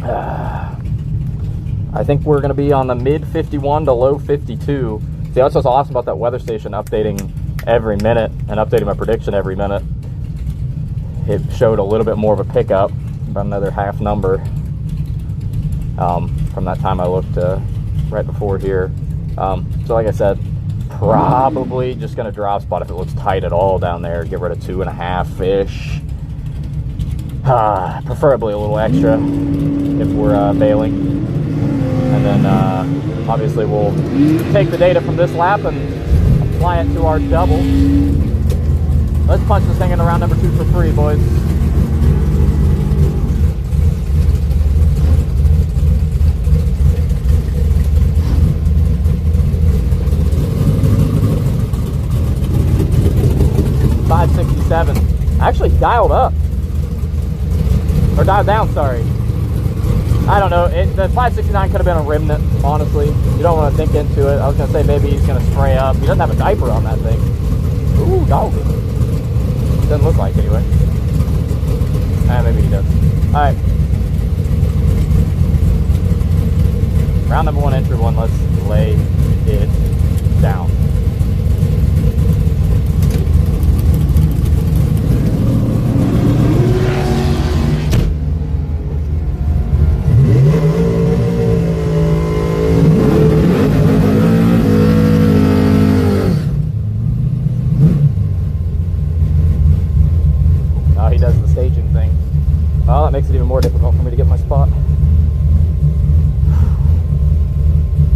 I think we're gonna be on the mid 51 to low 52. See, that's what's awesome about that weather station updating every minute and updating my prediction every minute. It showed a little bit more of a pickup, about another half number. From that time I looked right before here. So like I said, probably just going to drop spot if it looks tight at all down there. Get rid of 2.5-ish. Preferably a little extra if we're bailing. And then obviously we'll take the data from this lap and apply it to our double. Let's punch this thing in around number 2 for free, boys. actually dialed up. Or dialed down, sorry. I don't know. The 569 could have been a remnant, honestly. You don't want to think into it. I was going to say maybe he's going to spray up. He doesn't have a diaper on that thing. Ooh, dog. Doesn't look like anyway. Maybe he does. Alright. Round number 1, entry 1. Let's lay it down. Oh, he does the staging thing. Well, that makes it even more difficult for me to get my spot.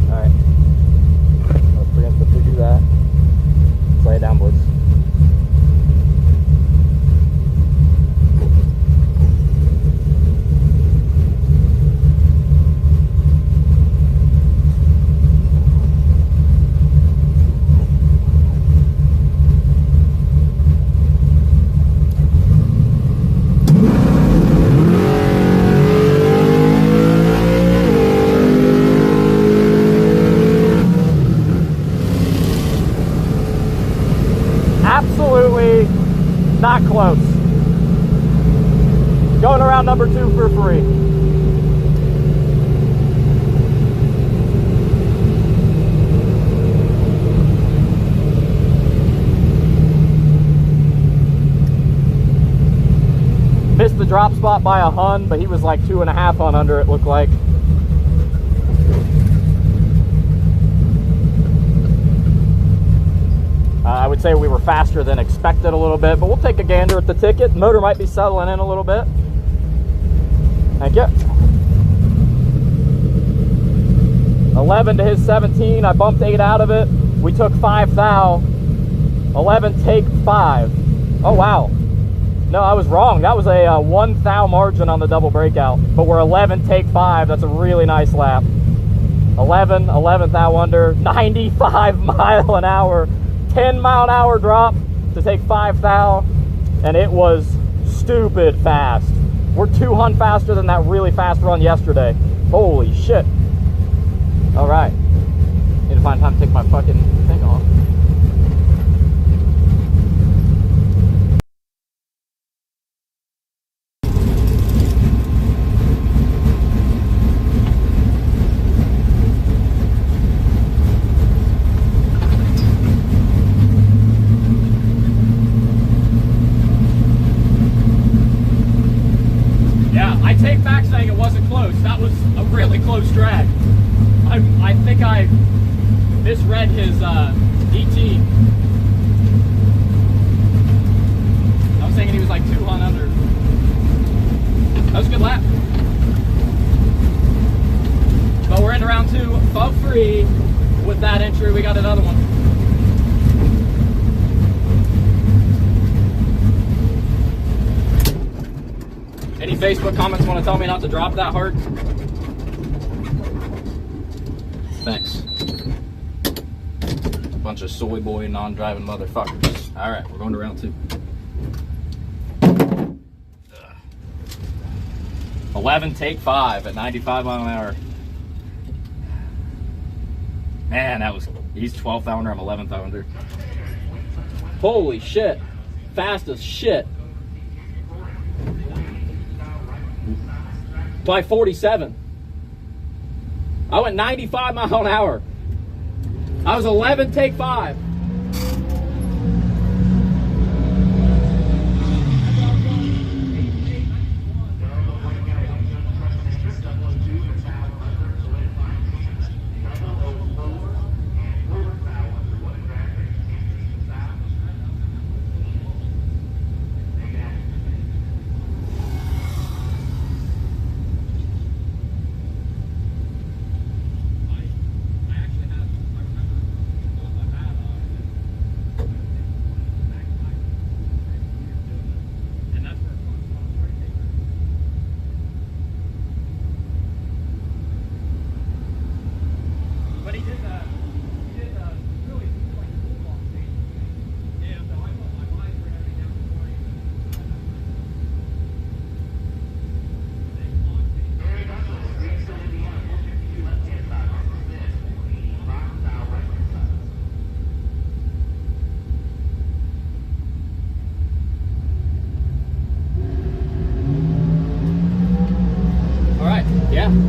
Alright. Let's preemptively do that. Let's lay it down, boys. Absolutely not close. Going around number 2 for free. Missed the drop spot by a hun, but he was like 2.5 hun under, it looked like. I would say we were faster than expected a little bit, but we'll take a gander at the ticket. Motor might be settling in a little bit. Thank you. 11 to his 17. I bumped 8 out of it. We took 5 thou. 11 take 5. Oh, wow. No, I was wrong. That was a 1 thou margin on the double breakout. But we're 11 take 5. That's a really nice lap. 11 thou under. 95 mile an hour. 10 mile an hour drop to take 5 thou, and it was stupid fast. We're 2 hun faster than that really fast run yesterday. Holy shit. All right, need to find time to take my fucking thing off. I take back saying it wasn't close. That was a really close drag. I think I misread his DT. I was thinking he was like 2 hun under. That was a good lap. But we're into round 2 for free. With that entry, we got another one. Any Facebook comments want to tell me not to drop that hard? Thanks. Bunch of soy boy non-driving motherfuckers. All right, we're going to round 2. 11 take 5 at 95 mile an hour. Man, he's 12th under, I'm 11th under. Holy shit. Fast as shit. By 47. I went 95 mile an hour. I was 11 take 5.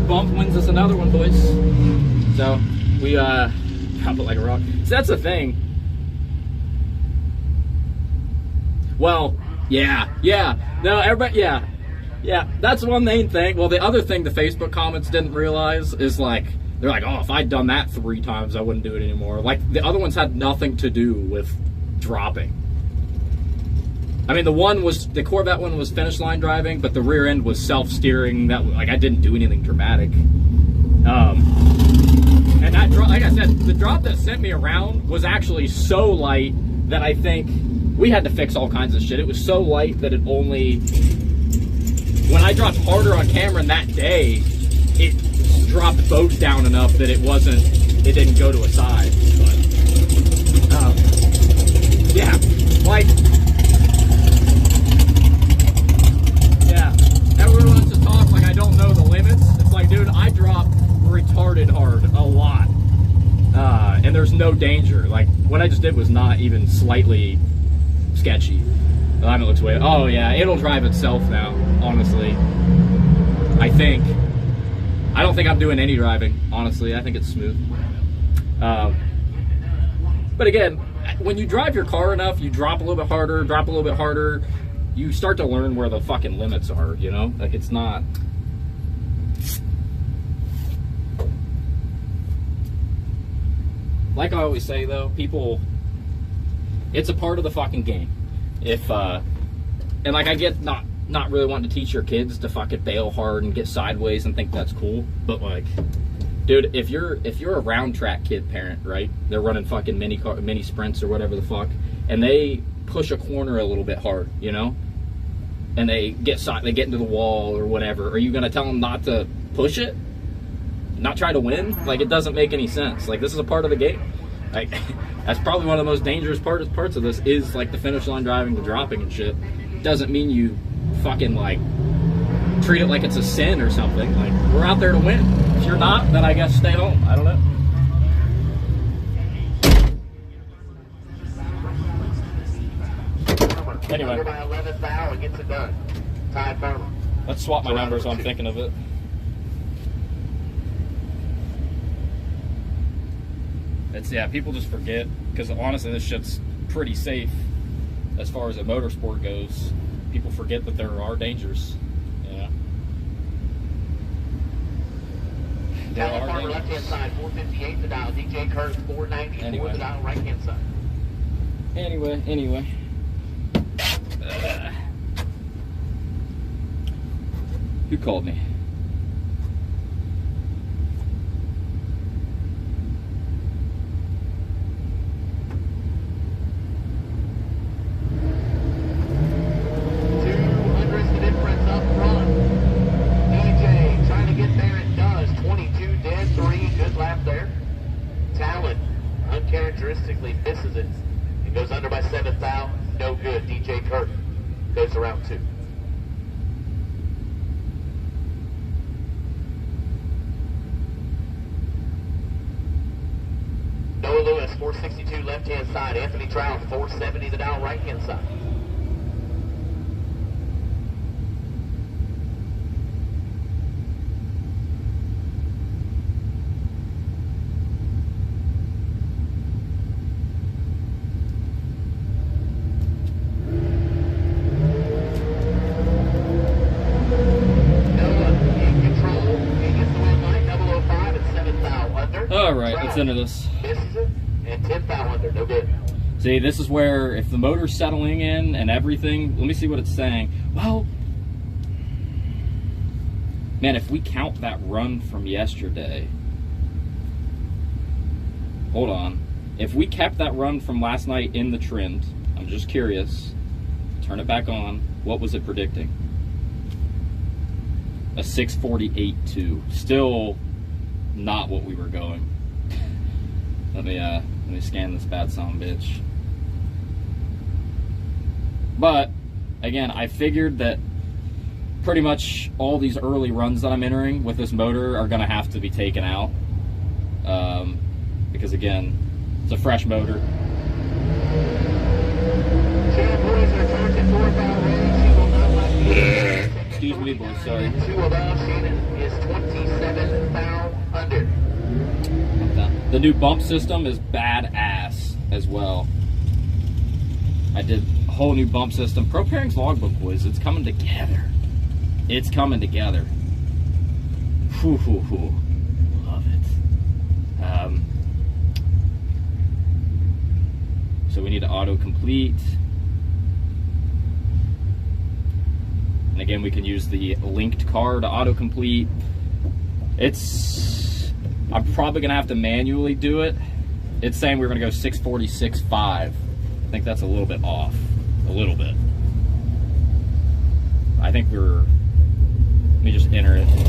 bump wins us another one, boys. So we drop it like a rock. So that's the thing. Well, yeah. No, everybody, yeah. That's one main thing. Well, the other thing the Facebook comments didn't realize is like, they're like, oh, if I'd done that 3 times, I wouldn't do it anymore. Like, the other ones had nothing to do with dropping. I mean, the Corvette one was finish line driving, but the rear end was self-steering. That, like, I didn't do anything dramatic. And that drop, like I said, the drop that sent me around was actually so light that I think we had to fix all kinds of shit. It was so light that it only, when I dropped harder on Cameron that day, it dropped both down enough that it didn't go to a side. But, yeah, like, yeah, everyone wants to talk like I don't know the limits. It's like, dude, I drop retarded hard a lot, and there's no danger. Like, what I just did was not even slightly sketchy. The alignment looks way. Oh yeah, it'll drive itself now. Honestly, I think. I don't think I'm doing any driving. Honestly, I think it's smooth. But again, when you drive your car enough, you drop a little bit harder, you start to learn where the fucking limits are. You know, like it's not. Like I always say though, people, it's a part of the fucking game. If, and like I get not really wanting to teach your kids to fucking bail hard and get sideways and think that's cool, but like, dude, if you're a round track kid parent, right? They're running fucking mini sprints or whatever the fuck, and they push a corner a little bit hard, you know? And they get into the wall or whatever. Are you gonna tell them not to push it? Not try to win? Like, it doesn't make any sense. Like, this is a part of the game. Like, that's probably one of the most dangerous parts of this is like the finish line driving, the dropping and shit. Doesn't mean you fucking like treat it like it's a sin or something. Like, we're out there to win. If you're not, then I guess stay home. I don't know. Anyway, by 11th hour gets it done. Ty Farmer. let's swap my numbers while I'm thinking of it. Yeah, people just forget, because honestly this shit's pretty safe as far as a motorsport goes. People forget that there are dangers, you know. There are Farmer dangers. left hand side, 458 the dial. DJ Curtis 494 Anyway. the dial, right hand side. Anyway. Who called me? Uncharacteristically misses it. It goes under by 7th thou. No good. DJ Kirk goes to round 2. Noah Lewis, 462 left hand side. Anthony Trout, 470 the dial right hand side. Let's enter this. Misses it, and 10th thou under, no good. See, this is where if the motor's settling in and everything, let me see what it's saying. Well, man, if we count that run from yesterday, hold on. If we kept that run from last night in the trend, I'm just curious, turn it back on, what was it predicting? A 648.2. Still not what we were going. Let me scan this bad son of a bitch. But again, I figured that pretty much all these early runs that I'm entering with this motor are gonna have to be taken out, because again, it's a fresh motor. Excuse me, boys. Sorry. 2 above. Shannon is 27 thou under. The new bump system is badass as well. I did a whole new bump system. Pro Pairings Logbook, boys. It's coming together. It's coming together. Whew, whew, whew. Love it. So we need to autocomplete. And again, we can use the linked car to autocomplete. I'm probably gonna have to manually do it. It's saying we're gonna go 646.5. I think that's a little bit off. A little bit. I think let me just enter it so we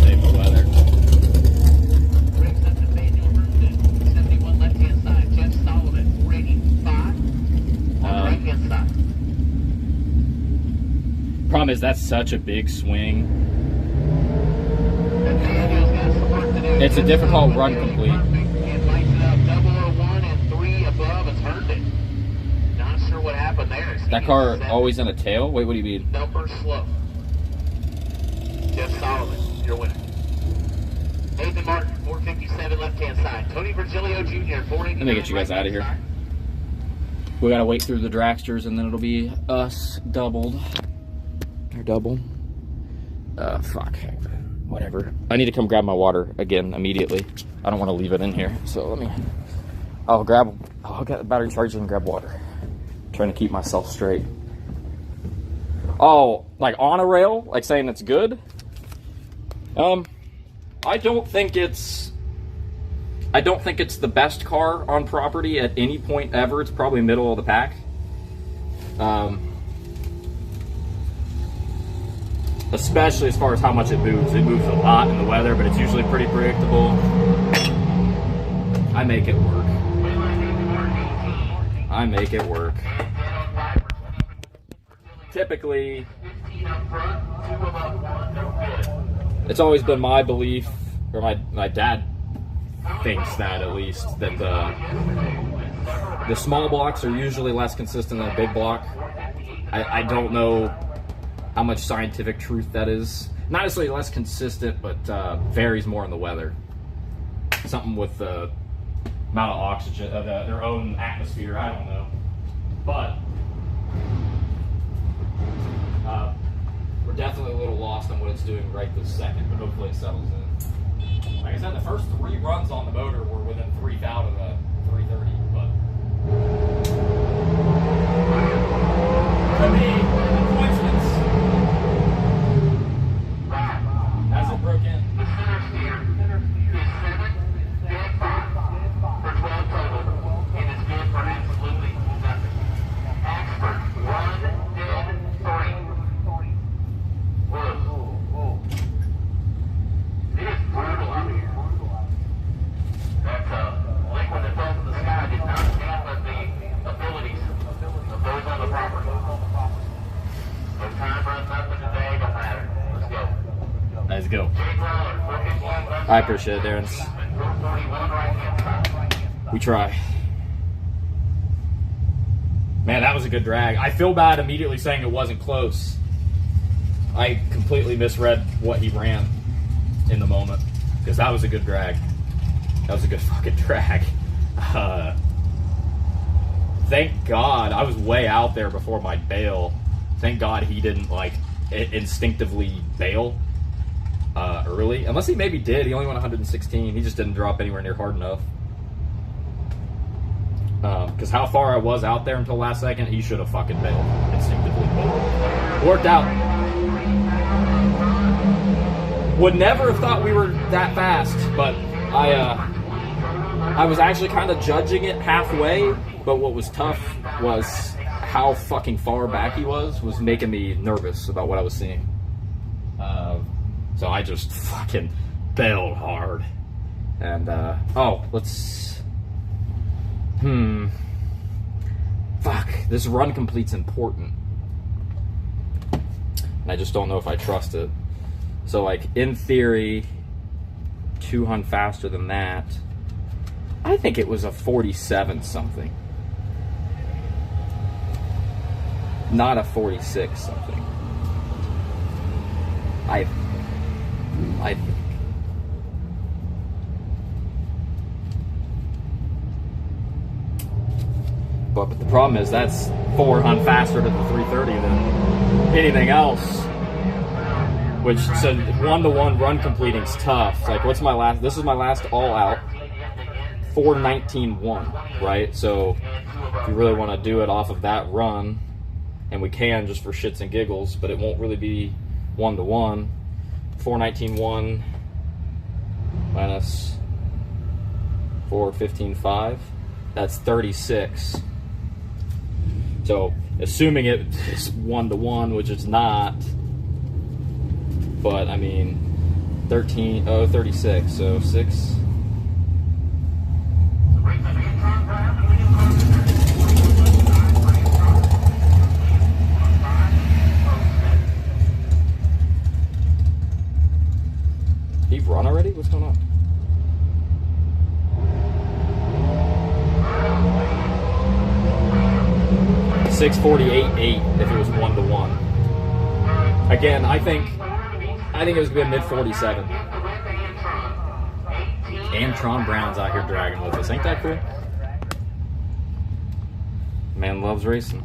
save the weather. Brakes up to manual Herndon. 71 left-hand side. Jeff Solomon. Rating 5 on the right-hand side. Problem is that's such a big swing. It's a difficult run complete. It lights it up. 001 and 3 above. It's Herndon. Not sure what happened there. That car always in a tail? Wait, what do you mean? Number slow. Jeff Solomon, your winner. Nathan Martin, 457 left-hand side. Tony Virgilio Jr., 489. Let me get you guys out of here. We gotta wait through the dragsters and then it'll be us doubled. Or double. Fuck. Whatever. I need to come grab my water again immediately. I don't want to leave it in here. So I'll get the battery charged and grab water. I'm trying to keep myself straight. Oh, like on a rail? Like saying it's good? I don't think it's the best car on property at any point ever. It's probably middle of the pack. Especially as far as how much it moves. It moves a lot in the weather, but it's usually pretty predictable. I make it work. I make it work. Typically, it's always been my belief, or my dad thinks that at least, that the small blocks are usually less consistent than a big block. I don't know how much scientific truth that is. Not necessarily less consistent, but varies more in the weather. Something with the amount of oxygen, their own atmosphere, I don't know. But we're definitely a little lost on what it's doing right this second, but hopefully it settles in. Like I said, the first 3 runs on the motor were within 3 out of the 330, but could be coincidence. As it broke in. The center steer is 7, dead 5 for 12 total. It is good for absolutely nothing. Axford, 1, dead 3. Whoa. It is brutal out here. That liquid that fell from the sky did not dampen the abilities of those on the property. No time runs nothing today, don't matter. Let's go. Let's go. Jake Lawler, 451 left. I appreciate it, Darren. 441 right-hand side. We try. Man, that was a good drag. I feel bad immediately saying it wasn't close. I completely misread what he ran in the moment, because that was a good drag. That was a good fucking drag. Thank God I was way out there before my bail. Thank God he didn't instinctively bail early, unless he maybe did. He only went 116. He just didn't drop anywhere near hard enough. Because how far I was out there until last second, he should have fucking bailed. Instinctively bailed. Worked out. Would never have thought we were that fast, but I was actually kind of judging it halfway, but what was tough was how fucking far back he was making me nervous about what I was seeing. So I just fucking bailed hard. And, fuck, this run complete's important. And I just don't know if I trust it. So, like, in theory, 200 faster than that. I think it was a 47 something. Not a 46 something. I but the problem is that's 400 faster to the 330 than anything else. Which, so 1-to-1 run completing's tough. Like, what's my last? This is my last all out. 4:19.1, right? So if you really want to do it off of that run, and we can just for shits and giggles, but it won't really be 1-to-1. 4:19.1 minus 4:15.5, that's 36. So assuming it is 1-to-1, which it's not, but I mean 36, so 6. He've run already? What's going on? $648.8 if it was 1-to-1. Again, I think it was gonna be a mid-47. And Tron Brown's out here dragging with us. Ain't that cool? Man loves racing.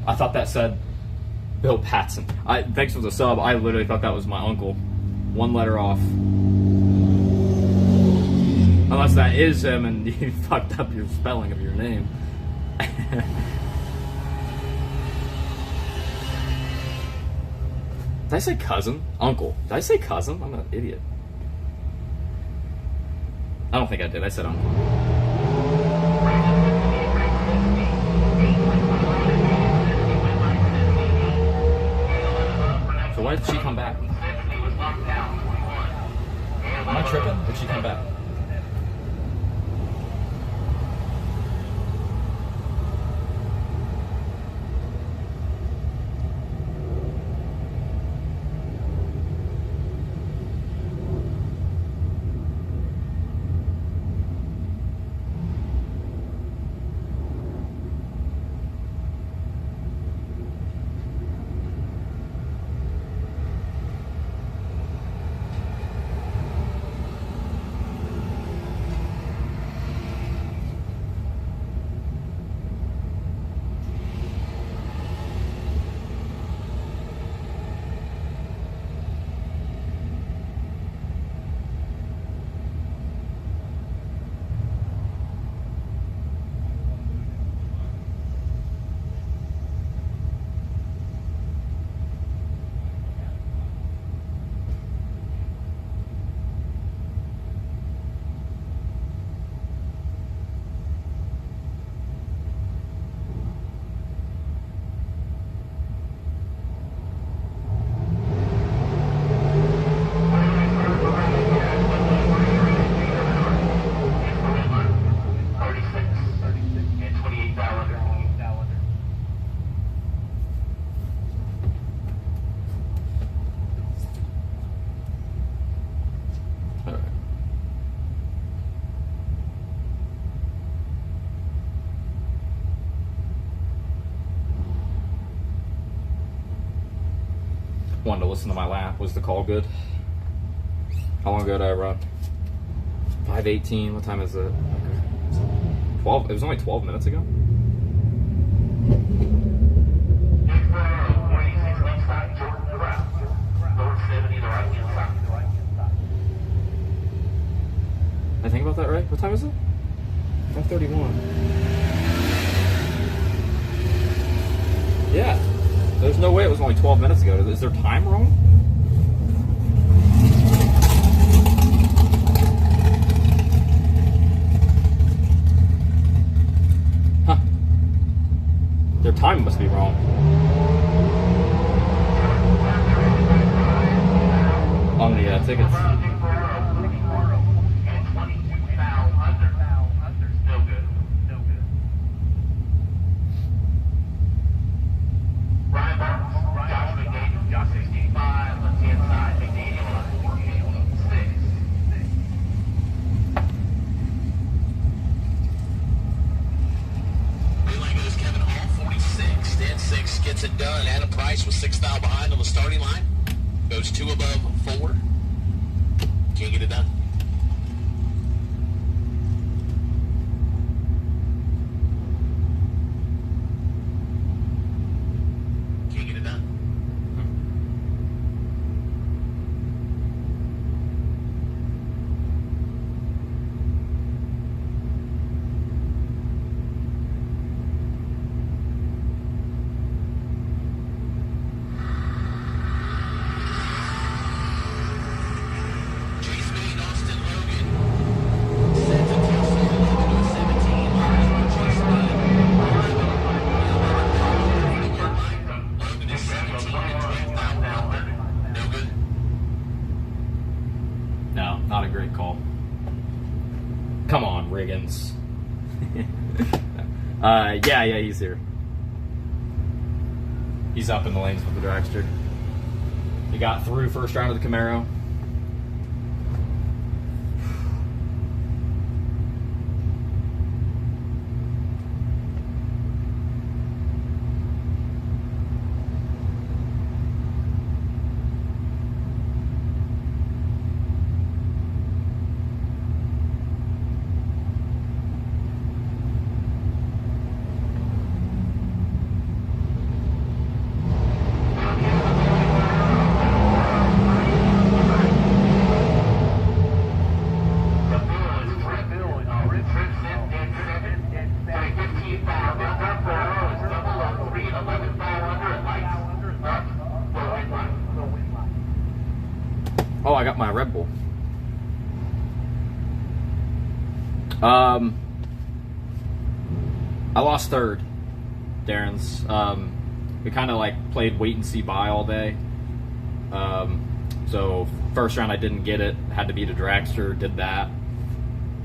I thought that said Bill Patson. Thanks for the sub. I literally thought that was my uncle. One letter off. Unless that is him and you fucked up your spelling of your name. Did I say cousin? Uncle. Did I say cousin? I'm an idiot. I don't think I did. I said uncle. So why did she come back? Am I tripping? Did she come back? Wanted to listen to my lap. Was the call good? How long ago did I run? 5:18. What time is it? 12. It was only 12 minutes ago. I think about that right? What time is it? 5:31. Yeah. There's no way it was only 12 minutes ago. Is their time wrong? Huh. Their time must be wrong. On the tickets. gets it done. Adam Price was 6 thou behind on the starting line. Goes 2 above 4. Can't get it done. Can't get it done. No, not a great call. Come on, Riggins. Yeah, he's here. He's up in the lanes with the dragster. He got through first round of the Camaro. Oh, I got my Red Bull. I lost third, Darren's. We kind of like played wait and see buy all day. So first round I didn't get it, had to beat a dragster, did that,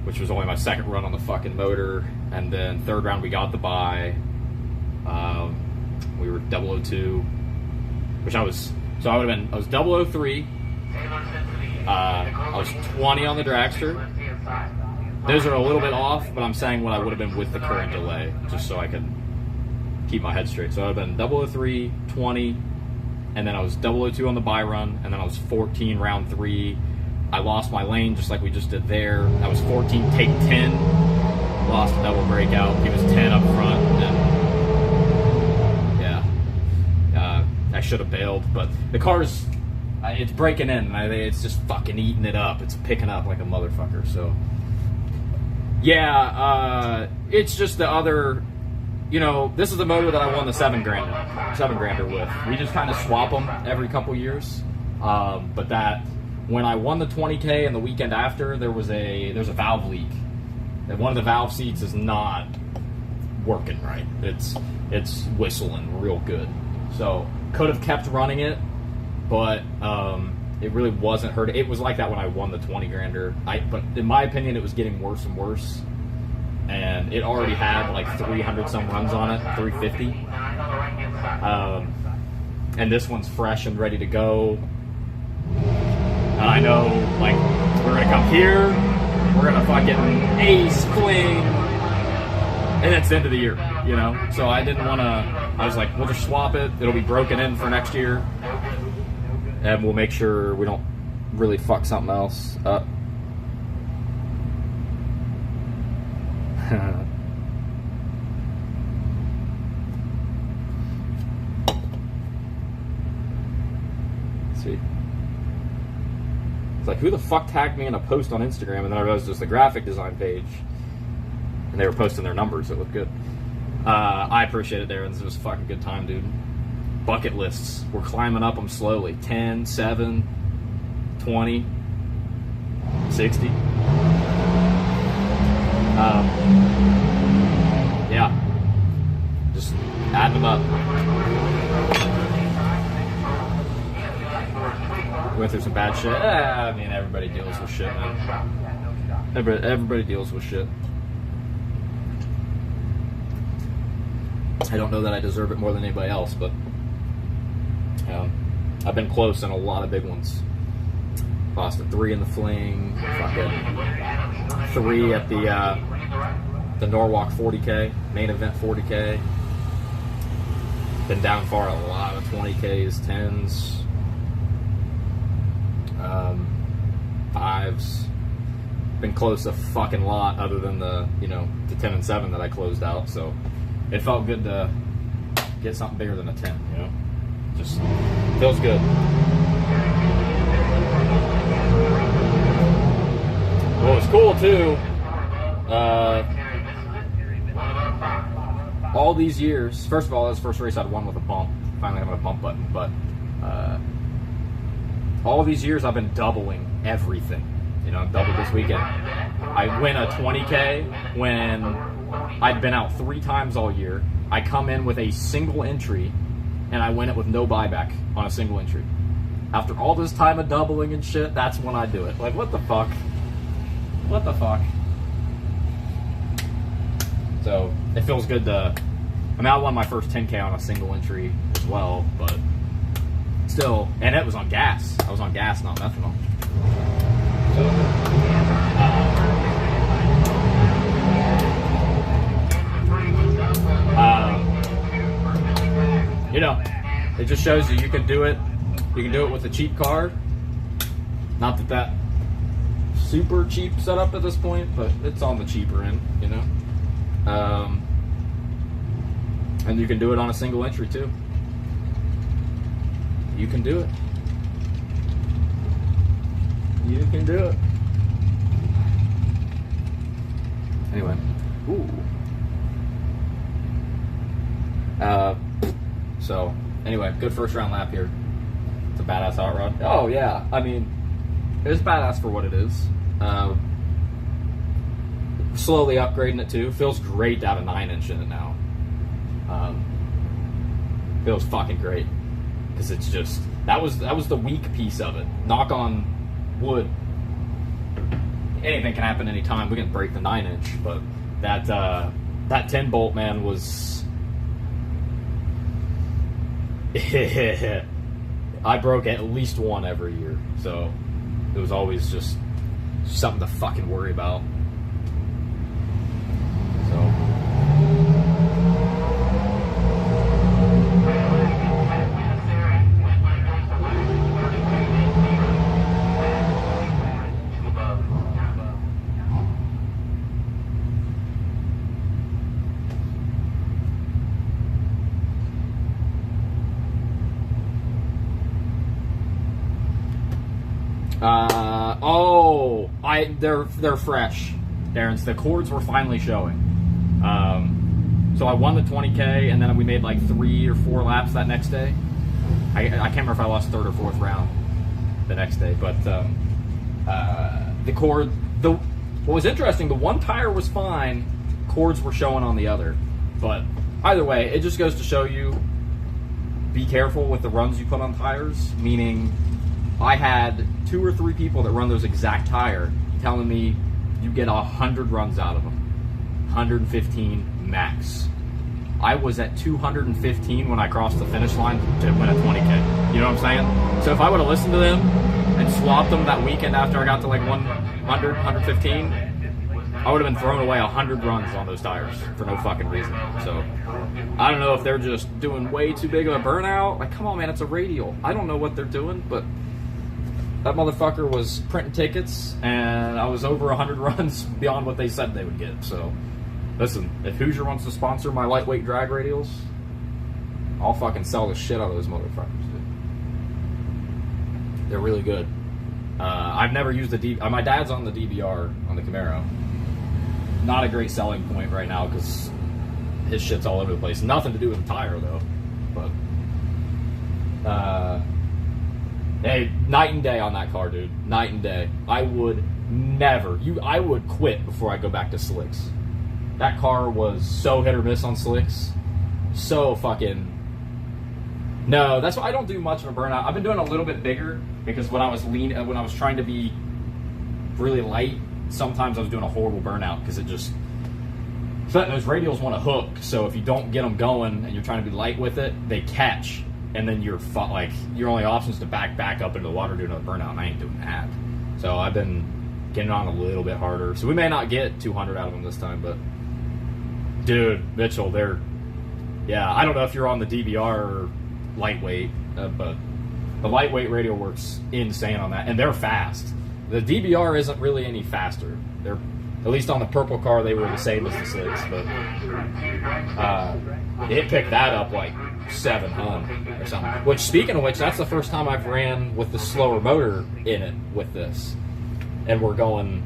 which was only my second run on the fucking motor. And then third round we got the buy. We were 002, which I was 003. I was 20 on the dragster. Those are a little bit off, but I'm saying what I would have been with the current delay, just so I could keep my head straight. So I would have been 003, 20, and then I was 002 on the buy run, and then I was 14 round 3. I lost my lane just like we just did there. I was 14, take 10, lost a double breakout. He was 10 up front, and yeah, I should have bailed, but the car's it's breaking in, and it's just fucking eating it up. It's picking up like a motherfucker. So yeah, it's just the other, you know, this is the motor that I won the 7 grander with. We just kind of swap them every couple years. But that, when I won the 20K and the weekend after, there's a valve leak. And one of the valve seats is not working right. It's whistling real good. So could have kept running it, but it really wasn't hurt. It was like that when I won the 20 grander. But in my opinion, it was getting worse and worse. And it already had like 300 some runs on it, 350. And this one's fresh and ready to go. And I know, like, we're gonna come here, we're gonna fucking ace, fling, and it's the end of the year, you know? So I didn't wanna, I was like, we'll just swap it, it'll be broken in for next year, and we'll make sure we don't really fuck something else up. Let's see. It's like, who the fuck tagged me in a post on Instagram? And then I realized it was the graphic design page, and they were posting their numbers. It looked good. I appreciate it, Darren. This was a fucking good time, dude. Bucket lists. We're climbing up them slowly. 10, 7, 20, 60. Yeah. Just adding them up. Went through some bad shit. I mean, everybody deals with shit, man. Everybody deals with shit. I don't know that I deserve it more than anybody else, but I've been close in a lot of big ones. Lost a 3 in the fling, fucking 3 at the Norwalk 40K, main event 40K. Been down far a lot of 20Ks, 10s, 5s. Been close a fucking lot other than the, you know, the 10 and 7 that I closed out. So it felt good to get something bigger than a 10, you know? Just feels good. What was cool too, all these years, first of all, this first race I'd won with a bump, finally having a bump button, but all these years I've been doubling everything. You know, I've doubled this weekend. I win a 20K when I'd been out 3 times all year. I come in with a single entry, and I win it with no buyback on a single entry. After all this time of doubling and shit, that's when I do it. Like, what the fuck? What the fuck? So, it feels good to... I mean, I won my first 10K on a single entry as well, but still... And it was on gas. I was on gas, not methanol. So... you know, it just shows you can do it. You can do it with a cheap car. Not that super cheap setup at this point, but it's on the cheaper end, you know. And you can do it on a single entry too. You can do it. You can do it. Anyway, ooh. So anyway, good first round lap here. It's a badass hot rod. Oh yeah, I mean, it's badass for what it is. Slowly upgrading it too. Feels great to have a 9-inch in it now. Feels fucking great because it's just that was the weak piece of it. Knock on wood. Anything can happen anytime. We can break the 9-inch, but that 10 bolt, man, was. I broke at least one every year, so it was always just something to fucking worry about. So. They're fresh, Darren's. The cords were finally showing. So I won the 20K, and then we made like 3 or 4 laps that next day. I can't remember if I lost 3rd or 4th round the next day, but the cord. What was interesting, the one tire was fine, cords were showing on the other. But either way, it just goes to show you, be careful with the runs you put on tires. Meaning, I had 2 or 3 people that run those exact tire telling me you get 100 runs out of them. 115 max. I was at 215 when I crossed the finish line to win a 20K. You know what I'm saying? So if I would have listened to them and swapped them that weekend after I got to like 100, 115, I would have been throwing away 100 runs on those tires for no fucking reason. So I don't know if they're just doing way too big of a burnout. Like, come on, man, it's a radial. I don't know what they're doing, but that motherfucker was printing tickets, and I was over 100 runs beyond what they said they would get. So, listen, if Hoosier wants to sponsor my lightweight drag radials, I'll fucking sell the shit out of those motherfuckers, dude. They're really good. I've never used the my dad's on the DBR on the Camaro. Not a great selling point right now because his shit's all over the place. Nothing to do with the tire, though. But, hey, night and day on that car, dude. Night and day. I would never. I would quit before I go back to slicks. That car was so hit or miss on slicks. So fucking. No, that's why I don't do much of a burnout. I've been doing a little bit bigger because when I was trying to be really light, sometimes I was doing a horrible burnout because it just. Those radials want to hook, so if you don't get them going and you're trying to be light with it, they catch. And then your only option is to back up into the water, do another burnout, and I ain't doing that. So I've been getting on a little bit harder. So we may not get 200 out of them this time, but dude, Mitchell, Yeah, I don't know if you're on the DBR or lightweight, but the lightweight radial works insane on that, and they're fast. The DBR isn't really any faster. They're, at least on the purple car, they were the same as the slicks, but it picked that up like 700 or something. Which, speaking of which, that's the first time I've ran with the slower motor in it with this, and we're going,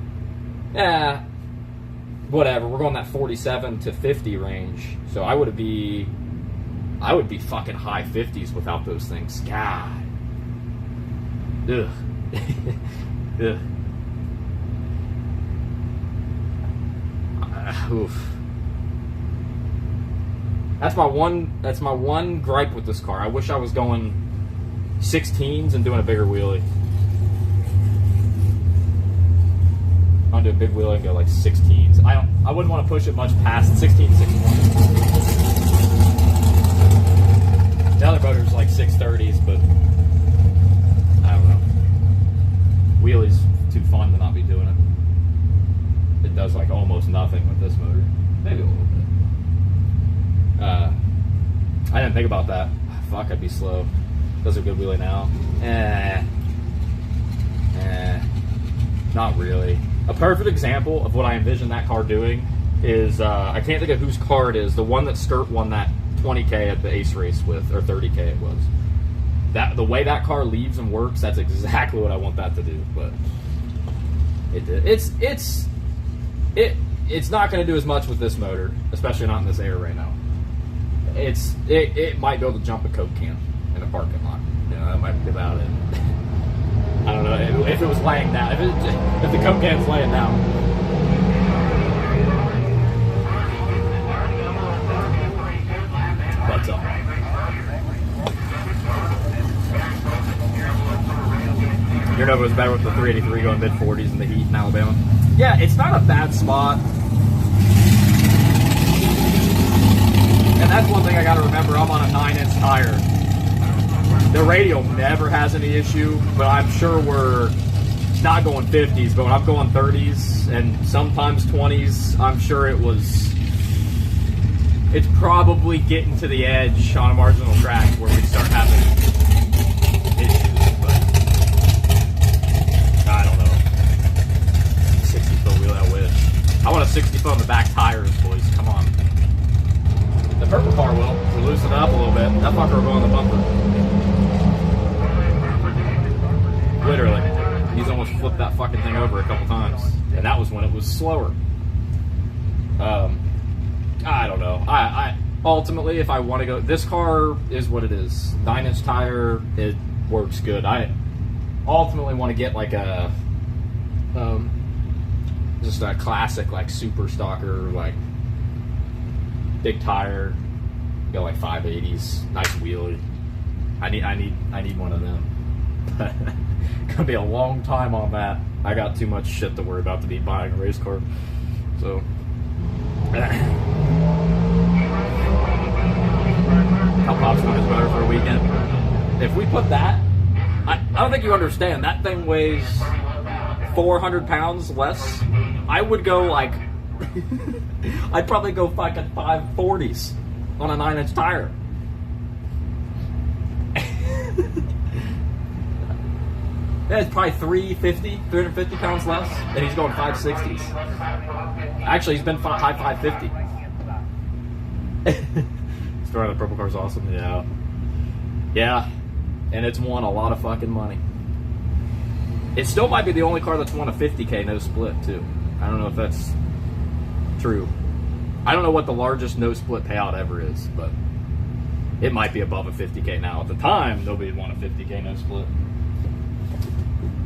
whatever. We're going that 47 to 50 range, so I would be fucking high 50s without those things. God. Ugh. Ugh. Oof. That's my one gripe with this car. I wish I was going 16s and doing a bigger wheelie. I'll do a big wheelie and go like 16s. I wouldn't want to push it much past 16, 620. The other motor's like 630s, but I don't know. Wheelie's too fun to not be doing it. It does like almost nothing with this motor. Maybe a little bit. I didn't think about that. Fuck, I'd be slow. Does a good wheelie now? Not really. A perfect example of what I envision that car doing is, I can't think of whose car it is, the one that Skirt won that 20K at the Ace race with, or 30K it was. The way that car leaves and works, that's exactly what I want that to do, but it did. It's not going to do as much with this motor, especially not in this air right now. It might be able to jump a Coke can in a parking lot. You know, that might be about it. I don't know if it was laying down. If the Coke can's laying down. But your Nova was better with the 383 going mid 40s in the heat in Alabama. Yeah, it's not a bad spot. And that's one thing I got to remember. I'm on a 9-inch tire. The radial never has any issue, but I'm sure we're not going 50s, but when I'm going 30s and sometimes 20s, I'm sure it's probably getting to the edge on a marginal track where we start having issues, but I don't know. 60-foot wheel, I wish. I want a 60-foot on the back tires, boys. Come on. The purple car will. We loosen it up a little bit. That fucker will go on the bumper. Literally. He's almost flipped that fucking thing over a couple times. And that was when it was slower. I don't know. I ultimately, if I want to go, this car is what it is. 9-inch tire, it works good. I ultimately want to get like a, just a classic like super stocker, like big tire, go like 580s, nice wheelie. I need one of them. Gonna be a long time on that. I got too much shit to worry about to be buying a race car. So How Pop's not better for a weekend. If we put that, I don't think you understand. That thing weighs 400 pounds less. I would go like, I'd probably go fucking 540s on a 9-inch tire. Yeah, it's probably 350 pounds less, and he's going 560s. Actually, he's been high 550. Story of the purple car is awesome. Yeah. Yeah, and it's won a lot of fucking money. It still might be the only car that's won a 50K no split, too. I don't know if that's true. I don't know what the largest no split payout ever is, but it might be above a 50K now. At the time, nobody had won a 50K no split.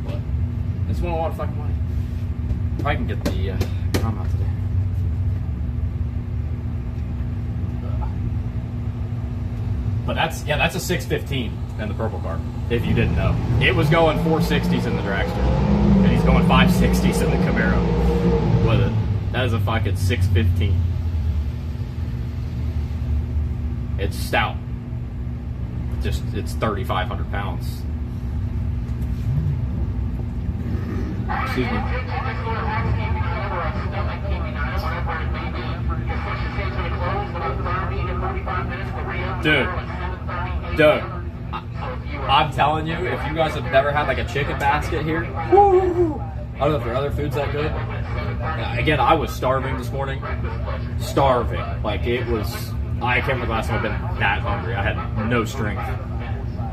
But it's won a lot of fucking money. If I can get the drum out today. But that's a 615 in the purple car, if you didn't know. It was going 460s in the dragster, and he's going 560s in the Camaro with it. That is a fucking 615. It's stout. Just, it's 3,500 pounds. Excuse me. Dude, I'm telling you, if you guys have never had like a chicken basket here, woo, I don't know if there are other foods that good. Again, I was starving this morning. Starving. Like, it was, I can't remember the last time I've been that hungry. I had no strength.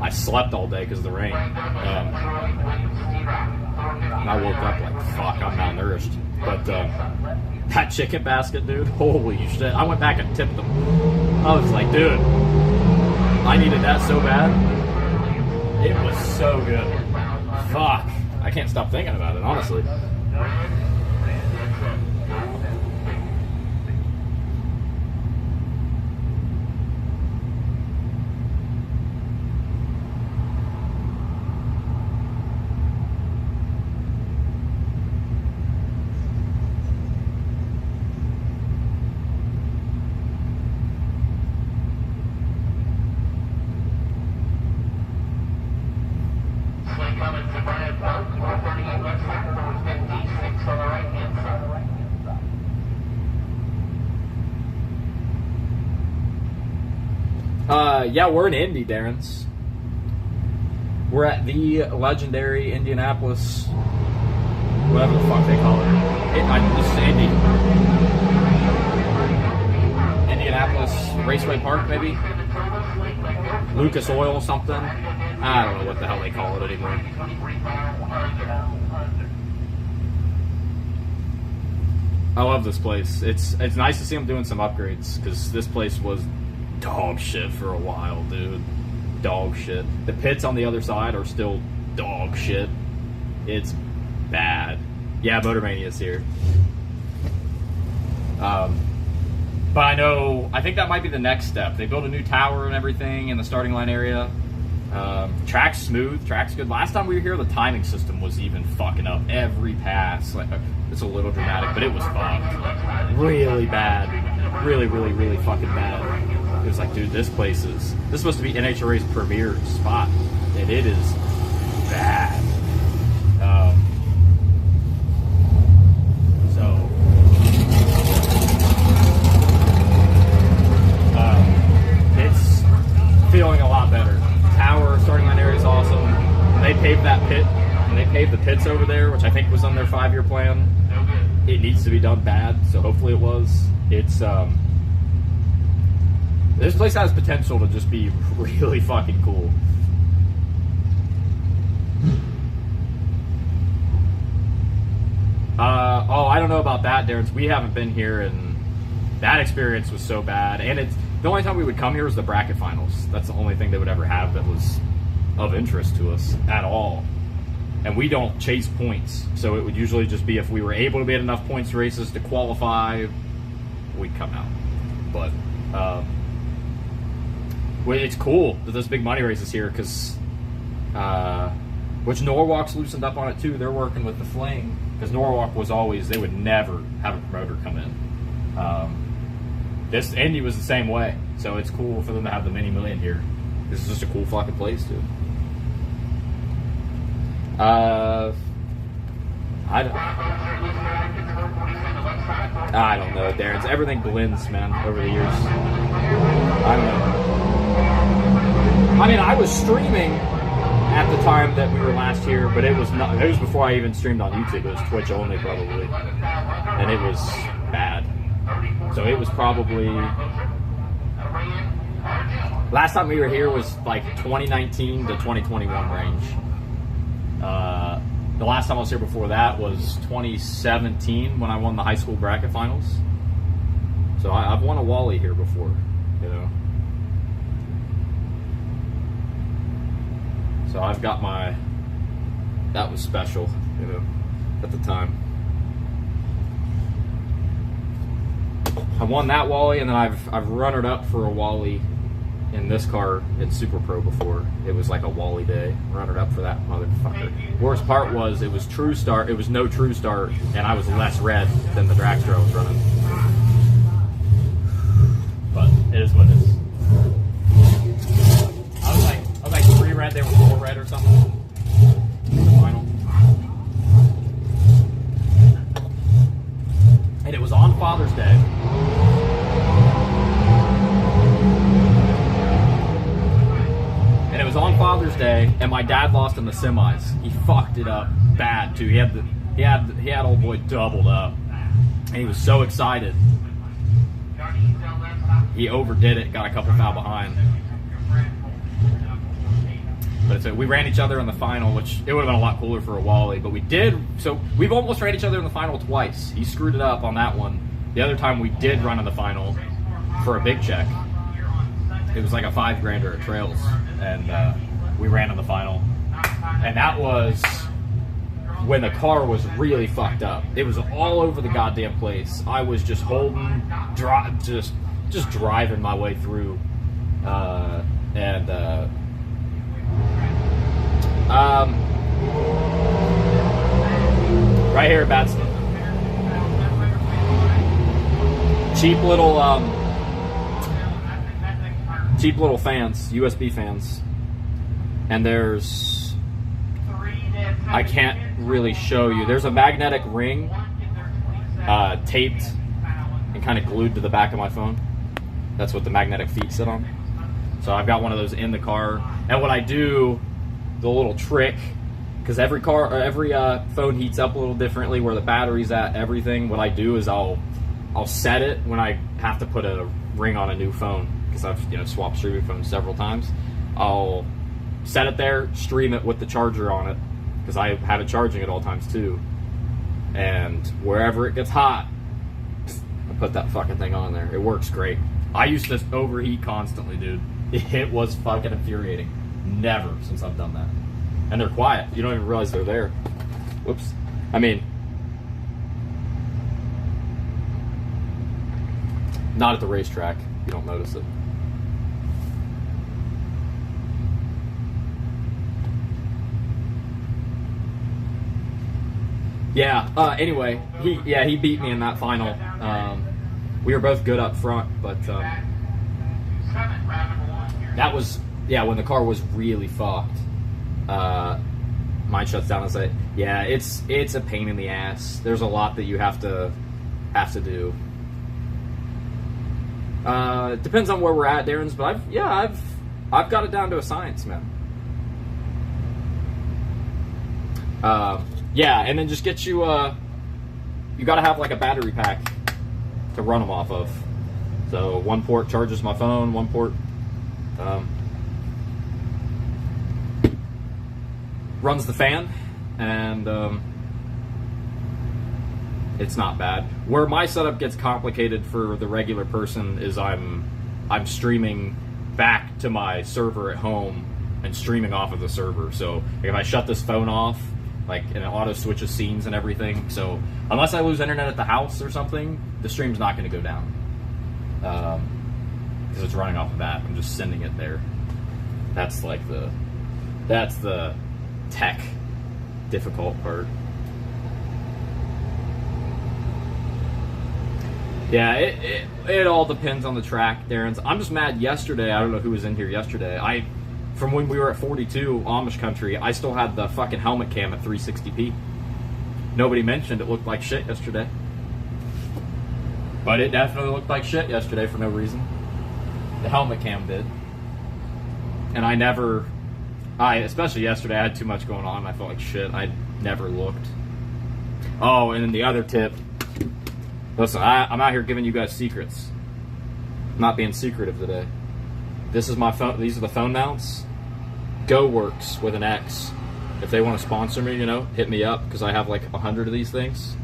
I slept all day because of the rain. And I woke up like, fuck, I'm malnourished. But that chicken basket, dude, holy shit. I went back and tipped them. I was like, dude, I needed that so bad. It was so good. Fuck. I can't stop thinking about it, honestly. Yeah, we're in Indy, Darren's. We're at the legendary Indianapolis, whatever the fuck they call it. This is Indy. Indianapolis Raceway Park, maybe? Lucas Oil something. I don't know what the hell they call it anymore. I love this place. It's nice to see them doing some upgrades, because this place was dog shit for a while, dude. Dog shit. The pits on the other side are still dog shit. It's bad. Yeah, Motor Mania's here. But I think that might be the next step. They built a new tower and everything in the starting line area. Track's smooth, track's good. Last time we were here, the timing system was even fucking up every pass. Like, it's a little dramatic, but it was fucked. Really bad. Really, really, really fucking bad. It was like, dude, this is supposed to be NHRA's premier spot, and it is bad. It's feeling a lot better. Tower, starting line area is awesome. They paved that pit, and they paved the pits over there, which I think was on their 5-year plan. It needs to be done bad, so hopefully it was. It's, this place has potential to just be really fucking cool. Oh, I don't know about that, Darren's. We haven't been here, and that experience was so bad. And it's the only time we would come here was the bracket finals. That's the only thing they would ever have that was of interest to us at all. And we don't chase points, so it would usually just be if we were able to get enough points races to qualify, we'd come out. But it's cool that there's big money races here, because which Norwalk's loosened up on it too. They're working with the Fling, because Norwalk was always, they would never have a promoter come in. This Indy was the same way, so it's cool for them to have the mini million here. This is just a cool fucking place, dude. I don't know, Darren's. Everything blends, man, over the years. I don't know. I mean, I was streaming at the time that we were last here, but it was not. It was before I even streamed on YouTube. It was Twitch only, probably, and it was bad. So it was probably last time we were here was like 2019 to 2021 range. The last time I was here before that was 2017 when I won the high school bracket finals. So I've won a Wally here before, you know. So I've got my, that was special, you know, at the time. I won that Wally, and then I've runnered up for a Wally in this car in Super Pro before. It was like a Wally day. Runnered up for that motherfucker. Worst part was it was True Start. It was no True Start, and I was less red than the dragster I was running. But it is what it is. I was like 3 red. They were 4 red or something. The final. And it was on Father's Day. Father's Day, and my dad lost in the semis. He fucked it up bad too. He had old boy doubled up, and he was so excited. He overdid it, got a couple foul behind. But we ran each other in the final, which it would have been a lot cooler for a Wally, but we did. So we've almost ran each other in the final twice. He screwed it up on that one. The other time we did run in the final for a big check. It was like a $5,000 at Trails, and we ran in the final. And that was when the car was really fucked up. It was all over the goddamn place. I was just holding, just driving my way through, right here at Batson. Cheap little fans, USB fans. And there's, I can't really show you. There's a magnetic ring taped and kind of glued to the back of my phone. That's what the magnetic feet sit on. So I've got one of those in the car. And what I do, the little trick, because every phone heats up a little differently, where the battery's at, everything. What I do is I'll set it when I have to put a ring on a new phone, because I've swapped streaming phones several times. I'll set it there, stream it with the charger on it, because I have it charging at all times too. And wherever it gets hot, I put that fucking thing on there. It works great. I used to overheat constantly, dude. It was fucking infuriating. Never since I've done that. And they're quiet. You don't even realize they're there. Whoops. I mean, not at the racetrack. You don't notice it. Yeah. Anyway, he beat me in that final. We were both good up front, but that was when the car was really fucked. Mine shuts down and say, yeah, it's a pain in the ass. There's a lot that you have to do. It depends on where we're at, Darren's, but I've got it down to a science, man. Yeah, and then just get you got to have like a battery pack to run them off of. So one port charges my phone, one port runs the fan, and it's not bad. Where my setup gets complicated for the regular person is I'm streaming back to my server at home and streaming off of the server. So like, if I shut this phone off, and it auto switches scenes and everything. So unless I lose internet at the house or something, the stream's not going to go down, because it's running off of that. I'm just sending it there. That's the tech difficult part. Yeah, it all depends on the track, Darren's. I'm just mad yesterday. I don't know who was in here yesterday. From when we were at 42 Amish country, I still had the fucking helmet cam at 360p. Nobody mentioned it looked like shit yesterday. But it definitely looked like shit yesterday for no reason. The helmet cam did. And especially yesterday, I had too much going on. I felt like shit. I never looked. Oh, and then the other tip. Listen, I'm out here giving you guys secrets. I'm not being secretive today. This is my phone. These are the phone mounts. GoWorks with an X. If they want to sponsor me, hit me up, because I have like 100 of these things.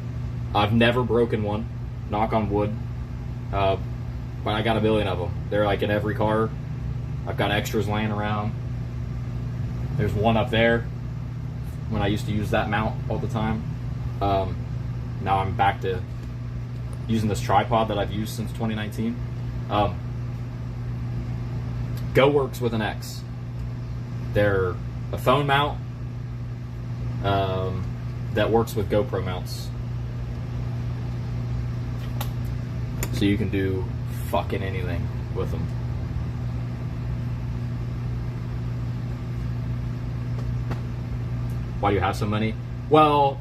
I've never broken one. Knock on wood. But I got a million of them. They're like in every car. I've got extras laying around. There's one up there when I used to use that mount all the time. Now I'm back to using this tripod that I've used since 2019. GoWorks with an X. They're a phone mount that works with GoPro mounts. So you can do fucking anything with them. Why do you have so many? Well,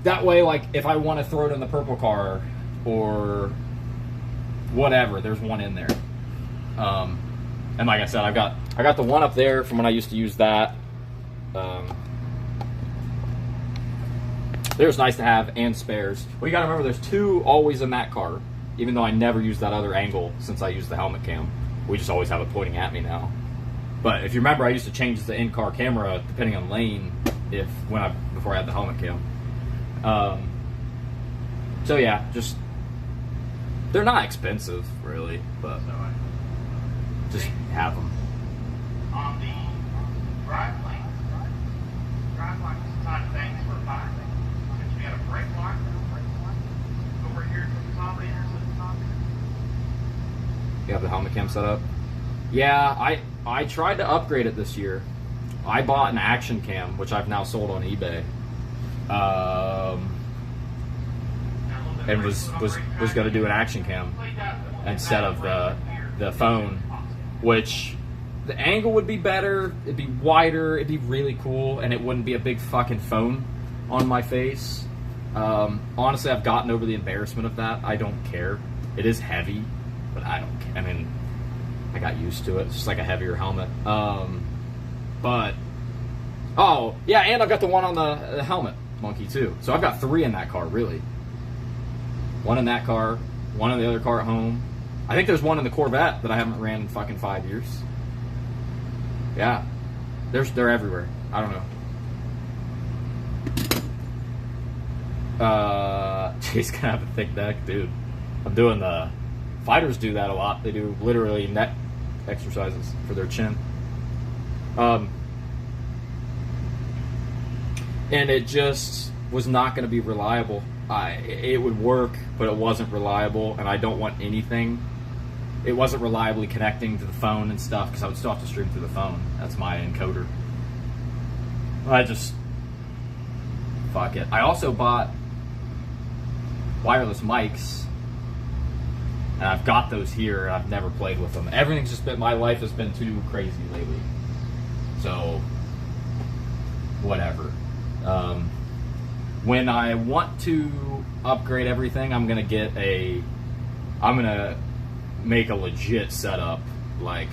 that way, like, if I want to throw it in the purple car or whatever, there's one in there. And like I said, I got the one up there from when I used to use that. There's nice to have and spares. Well, you gotta remember there's two always in that car, even though I never use that other angle since I use the helmet cam. We just always have it pointing at me now. But if you remember, I used to change the in-car camera depending on lane before I had the helmet cam. So yeah, just they're not expensive really, but just have them. On the drive lane side of things for fire, since we had a brake light over here to the top of You have the helmet cam set up? Yeah, I tried to upgrade it this year. I bought an action cam, which I've now sold on eBay. And was going to do an action cam instead of the phone, which the angle would be better, it'd be wider, it'd be really cool, and it wouldn't be a big fucking phone on my face. Honestly, I've gotten over the embarrassment of that. I don't care. It is heavy, but I don't care. I mean, I got used to it. It's just like a heavier helmet. But, oh, yeah, and I've got the one on the helmet monkey too. So I've got 3 in that car, really. One in that car, one in the other car at home. I think there's one in the Corvette that I haven't ran in fucking 5 years. Yeah, they're everywhere. I don't know. He's gonna have a thick neck, dude. I'm doing the fighters do that a lot. They do literally neck exercises for their chin. And it just was not going to be reliable. It would work, but it wasn't reliable, and I don't want anything. It wasn't reliably connecting to the phone and stuff because I would still have to stream through the phone. That's my encoder. I just fuck it. I also bought wireless mics, and I've got those here. And I've never played with them. Everything's just been, my life has been too crazy lately. So whatever. When I want to upgrade everything, I'm gonna make a legit setup. Like,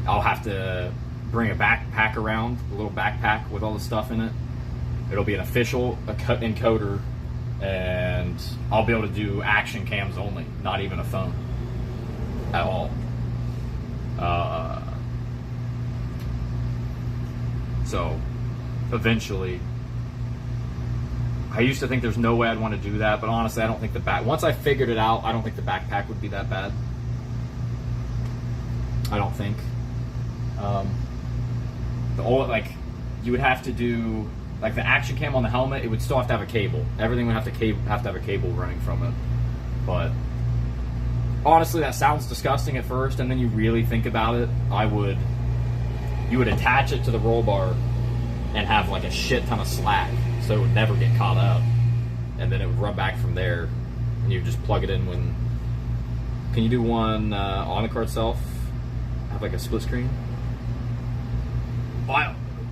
I'll have to bring a backpack around, a little backpack with all the stuff in it. It'll be an official encoder, and I'll be able to do action cams only, not even a phone at all. So eventually, I used to think there's no way I'd want to do that, but honestly, I don't think once I figured it out, I don't think the backpack would be that bad. I don't think. You would have to do, like, the action cam on the helmet, it would still have to have a cable. Everything would have to have a cable running from it. But honestly, that sounds disgusting at first, and then you really think about it, you would attach it to the roll bar and have like a shit ton of slack, so it would never get caught up, and then it would run back from there, and you just plug it in when. Can you do one on the car itself? Have like a split screen?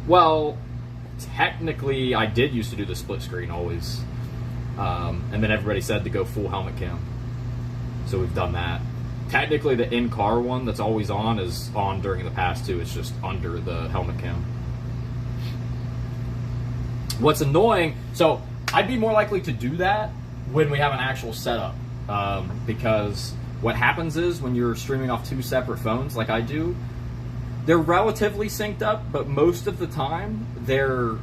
Well, technically, I did used to do the split screen always, and then everybody said to go full helmet cam, so we've done that. Technically, the in-car one that's always on is on during the pass too. It's just under the helmet cam. What's annoying, so I'd be more likely to do that when we have an actual setup, because what happens is when you're streaming off 2 separate phones like I do, they're relatively synced up, but most of the time they're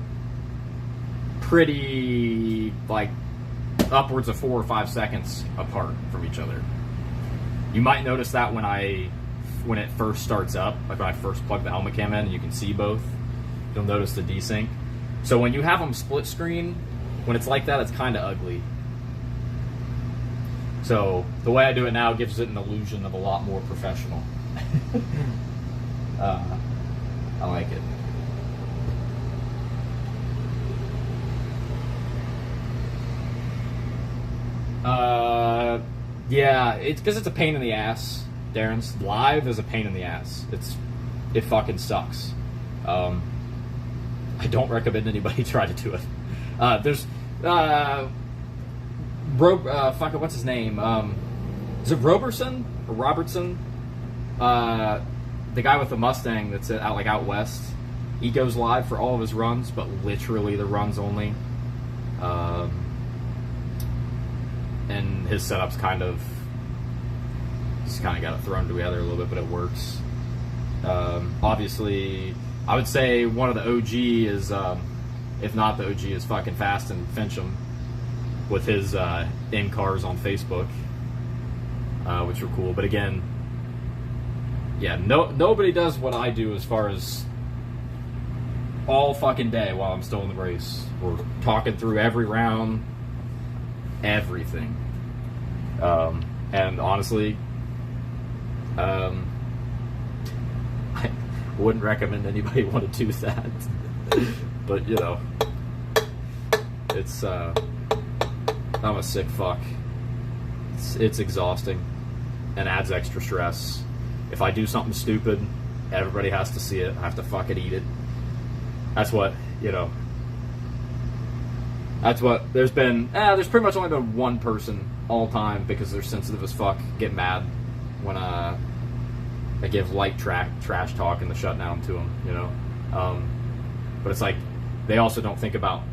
pretty, like, upwards of 4 or 5 seconds apart from each other. You might notice that when it first starts up, like when I first plug the helmet cam in and you can see both, you'll notice the desync. So when you have them split screen, when it's like that, it's kind of ugly. So the way I do it now gives it an illusion of a lot more professional. I like it. Yeah, it's because it's a pain in the ass. Darren's live is a pain in the ass. It fucking sucks. I don't recommend anybody try to do it. There's what's his name? Is it Robertson or Robertson? the guy with the Mustang that's out west, he goes live for all of his runs, but literally the runs only. And his setup's he's kind of got it thrown together a little bit, but it works. Obviously, I would say one of the OG is, if not the OG, is fucking Fast and Fincham with his in-cars on Facebook, which are cool. But again, yeah, nobody does what I do as far as all fucking day while I'm still in the race. We're talking through every round, everything. And honestly, I wouldn't recommend anybody want to do that. But, you know, it's, I'm a sick fuck. It's exhausting and adds extra stress. If I do something stupid, everybody has to see it. I have to fucking eat it. That's what, you know, that's what, there's pretty much only been one person all time, because they're sensitive as fuck, get mad when I give light trash talk in the shutdown to them, you know. But it's like, they also don't think about,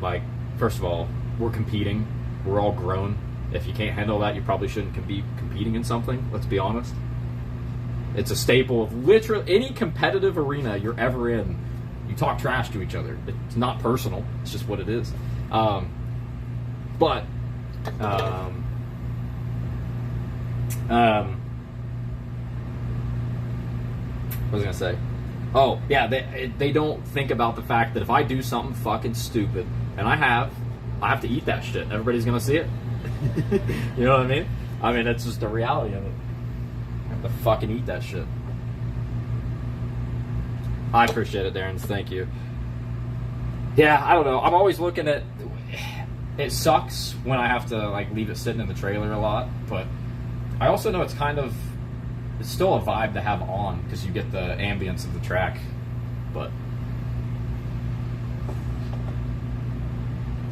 like, first of all, we're competing, we're all grown. If you can't handle that, you probably shouldn't be competing in something, let's be honest. It's a staple of literally any competitive arena you're ever in. You talk trash to each other. It's not personal, it's just what it is. What was I gonna say? Oh, yeah, they don't think about the fact that if I do something fucking stupid, and I have to eat that shit. Everybody's gonna see it. You know what I mean? I mean, that's just the reality of it. I have to fucking eat that shit. I appreciate it, Darren. Thank you. Yeah, I don't know. I'm always looking at... It sucks when I have to, like, leave it sitting in the trailer a lot, but I also know it's still a vibe to have on, because you get the ambience of the track. But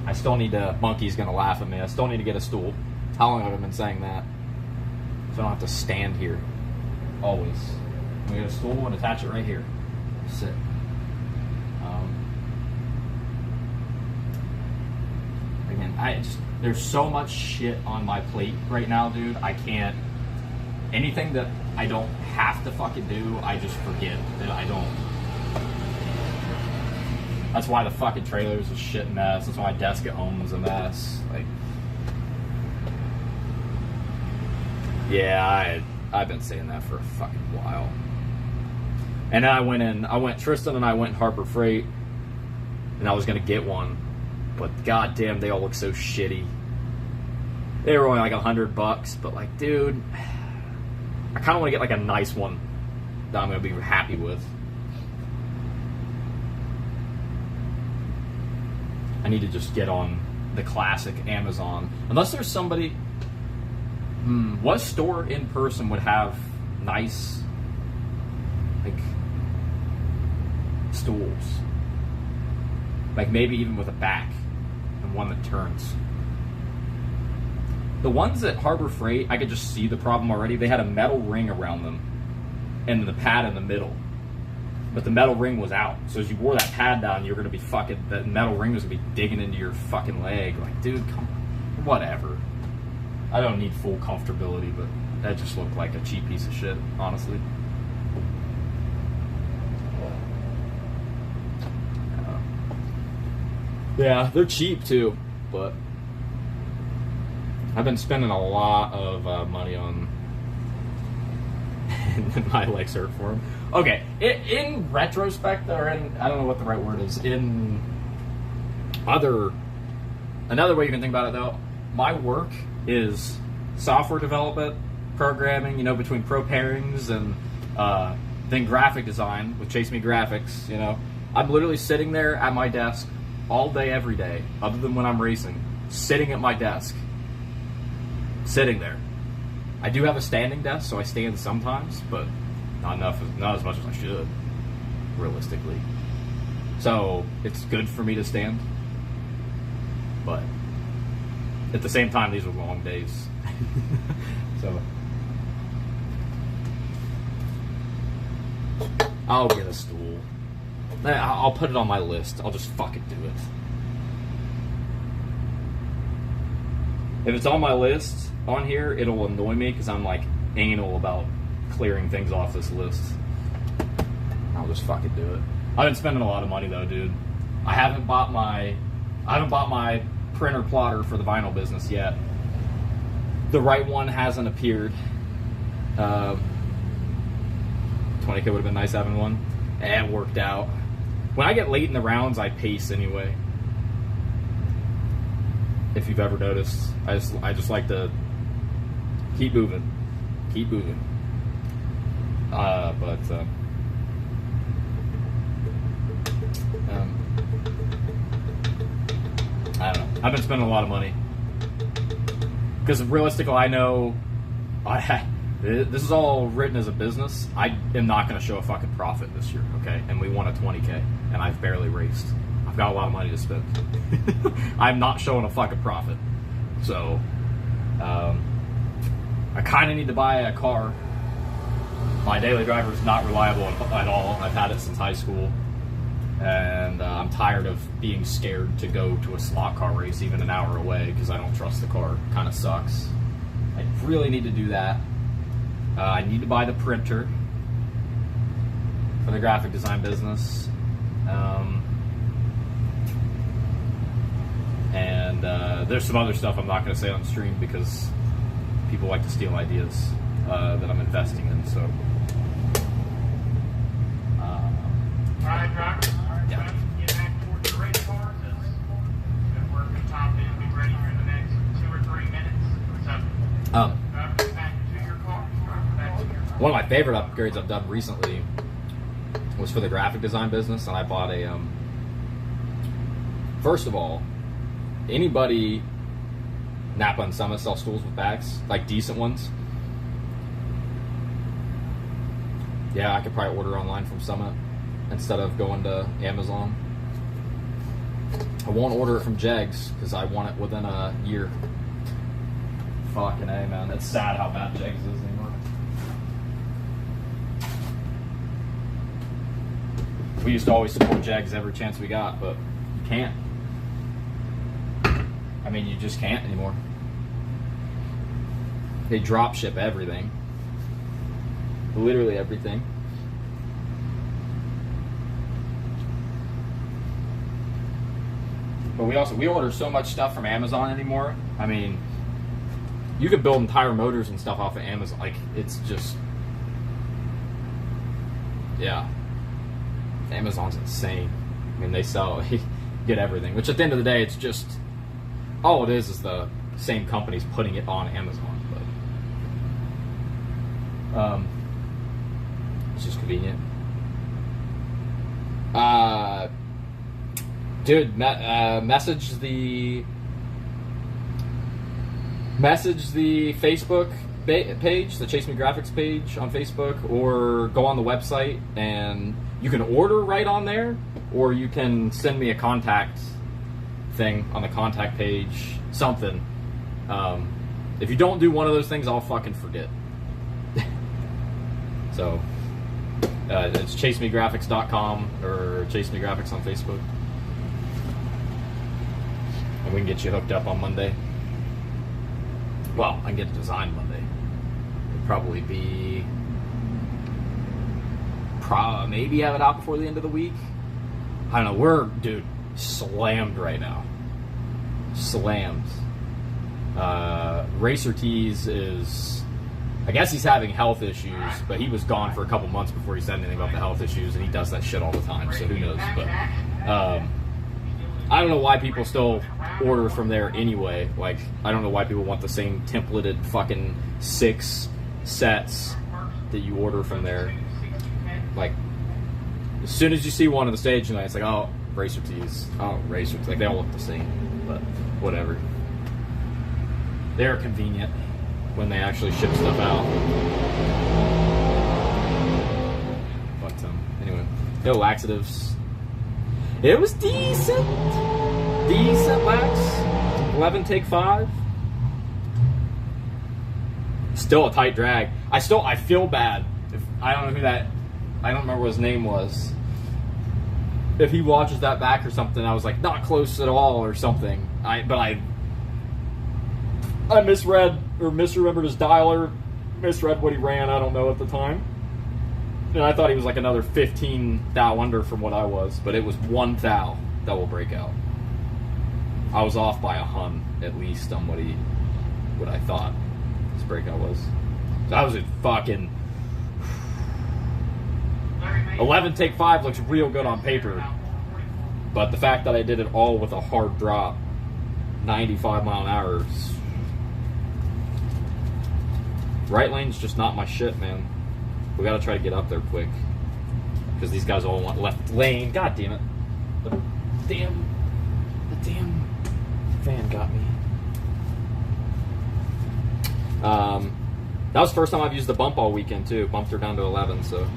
I still need to... Monkey's gonna laugh at me. I still need to get a stool. How long have I been saying that? So I don't have to stand here. Always. I'm gonna get a stool and attach it right here. Sit. Again, there's so much shit on my plate right now, dude. I can't... Anything that I don't have to fucking do, I just forget that I don't. That's why the fucking trailer's a shit mess. That's why my desk at home is a mess. Like, yeah, I've been saying that for a fucking while. And then Tristan and I went Harbor Freight, and I was gonna get one, but goddamn, they all look so shitty. They were only like $100, but like, dude, I kind of want to get like a nice one that I'm gonna be happy with. I need to just get on the classic Amazon, unless there's somebody. What store in person would have nice, like, stools? Like maybe even with a back and one that turns. The ones at Harbor Freight, I could just see the problem already. They had a metal ring around them and the pad in the middle. But the metal ring was out. So as you wore that pad down, you were going to be that metal ring was going to be digging into your fucking leg. Like, dude, come on. Whatever. I don't need full comfortability, but that just looked like a cheap piece of shit, honestly. Yeah, they're cheap too, but I've been spending a lot of money on my legs hurt for them. Okay, in retrospect, or I don't know what the right word is, another way you can think about it though, my work is software development, programming, between Pro Pairings and then graphic design with Chase Me Graphics, I'm literally sitting there at my desk all day, every day, other than when I'm racing, sitting at my desk. Sitting there. I do have a standing desk, so I stand sometimes, but not as much as I should, realistically. So it's good for me to stand, but at the same time, these were long days. So I'll get a stool. I'll put it on my list. I'll just fucking do it. If it's on my list on here, it'll annoy me because I'm like anal about clearing things off this list. I'll just fucking do it. I've been spending a lot of money though, dude. I haven't bought my printer plotter for the vinyl business yet. The right one hasn't appeared. 20K would have been nice having one. It worked out. When I get late in the rounds, I pace anyway. If you've ever noticed, I just like to keep moving. I don't know. I've been spending a lot of money because realistically, I know this is all written as a business. I am not going to show a fucking profit this year, okay? And we won a 20K, and I've barely raced. I've got a lot of money to spend. I'm not showing a fucking profit. So, I kind of need to buy a car. My daily driver is not reliable at all. I've had it since high school. And I'm tired of being scared to go to a slot car race even an hour away because I don't trust the car. It kind of sucks. I really need to do that. I need to buy the printer for the graphic design business. And there's some other stuff I'm not going to say on the stream because people like to steal ideas that I'm investing in. So, All right, driver. Yeah. Get back towards the race cars. We're going to top in, be ready here in the next 2 or 3 minutes. So, driver, back to your car. Back to your car. one of my favorite upgrades I've done recently was for the graphic design business, and I bought a. First of all, anybody Napa and Summit sell stools with backs, like decent ones. Yeah, I could probably order online from Summit instead of going to Amazon. I won't order it from Jegs because I want it within a year. Fucking A, man. It's sad how bad Jegs is anymore. We used to always support Jegs every chance we got, but you can't. I mean, you just can't anymore. They drop ship everything. Literally everything. But we order so much stuff from Amazon anymore. I mean, you could build entire motors and stuff off of Amazon. Like, it's just, yeah. Amazon's insane. I mean, they sell, you get everything. Which at the end of the day, it's just, all it is the same companies putting it on Amazon. But it's just convenient. Dude, message the Facebook page, the Chase Me Graphics page on Facebook, or go on the website and you can order right on there, or you can send me a contact thing on the contact page, something. If you don't do one of those things, I'll fucking forget. So, it's chasemegraphics.com or Chase Me Graphics on Facebook. And we can get you hooked up on Monday. Well, I can get it designed Monday. It'll probably be... maybe have it out before the end of the week. I don't know. We're, dude, slammed right now. Slammed. Racer Tees is... I guess he's having health issues, but he was gone for a couple months before he said anything about the health issues, and he does that shit all the time, so who knows. But I don't know why people still order from there anyway. Like, I don't know why people want the same templated fucking 6 sets that you order from there. Like, as soon as you see one on the stage tonight, it's like, oh, Racer Tees. Oh, Racer Tees. Like, they all look the same, but whatever. They're convenient when they actually ship stuff out. But anyway, no laxatives. It was decent lax. 11 take 5. Still a tight drag. I feel bad. I don't know who that. I don't remember what his name was. If he watches that back or something, I was like, not close at all or something. I misread or misremembered his dialer, misread what he ran, I don't know at the time. And I thought he was like another 15 thou under from what I was, but it was 1 thou double breakout. I was off by a hun at least on what I thought his breakout was. So I was a fucking 11 take 5 looks real good on paper, but the fact that I did it all with a hard drop, 95 mile an hour, right lane's just not my shit, man. We gotta try to get up there quick, because these guys all want left lane. God damn it! The damn fan got me. That was the first time I've used the bump all weekend too. Bumped her down to 11, so.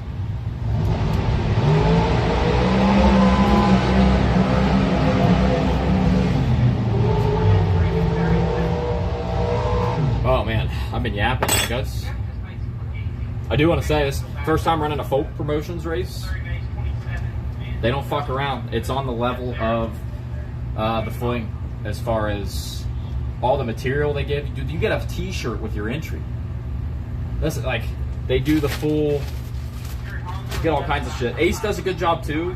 Oh man, I've been yapping, I guess. I do want to say this, first time running a folk promotions race, they don't fuck around. It's on the level of the fling as far as all the material they give. Dude, you get a t-shirt with your entry. This is like, they do the full, get all kinds of shit. Ace does a good job too,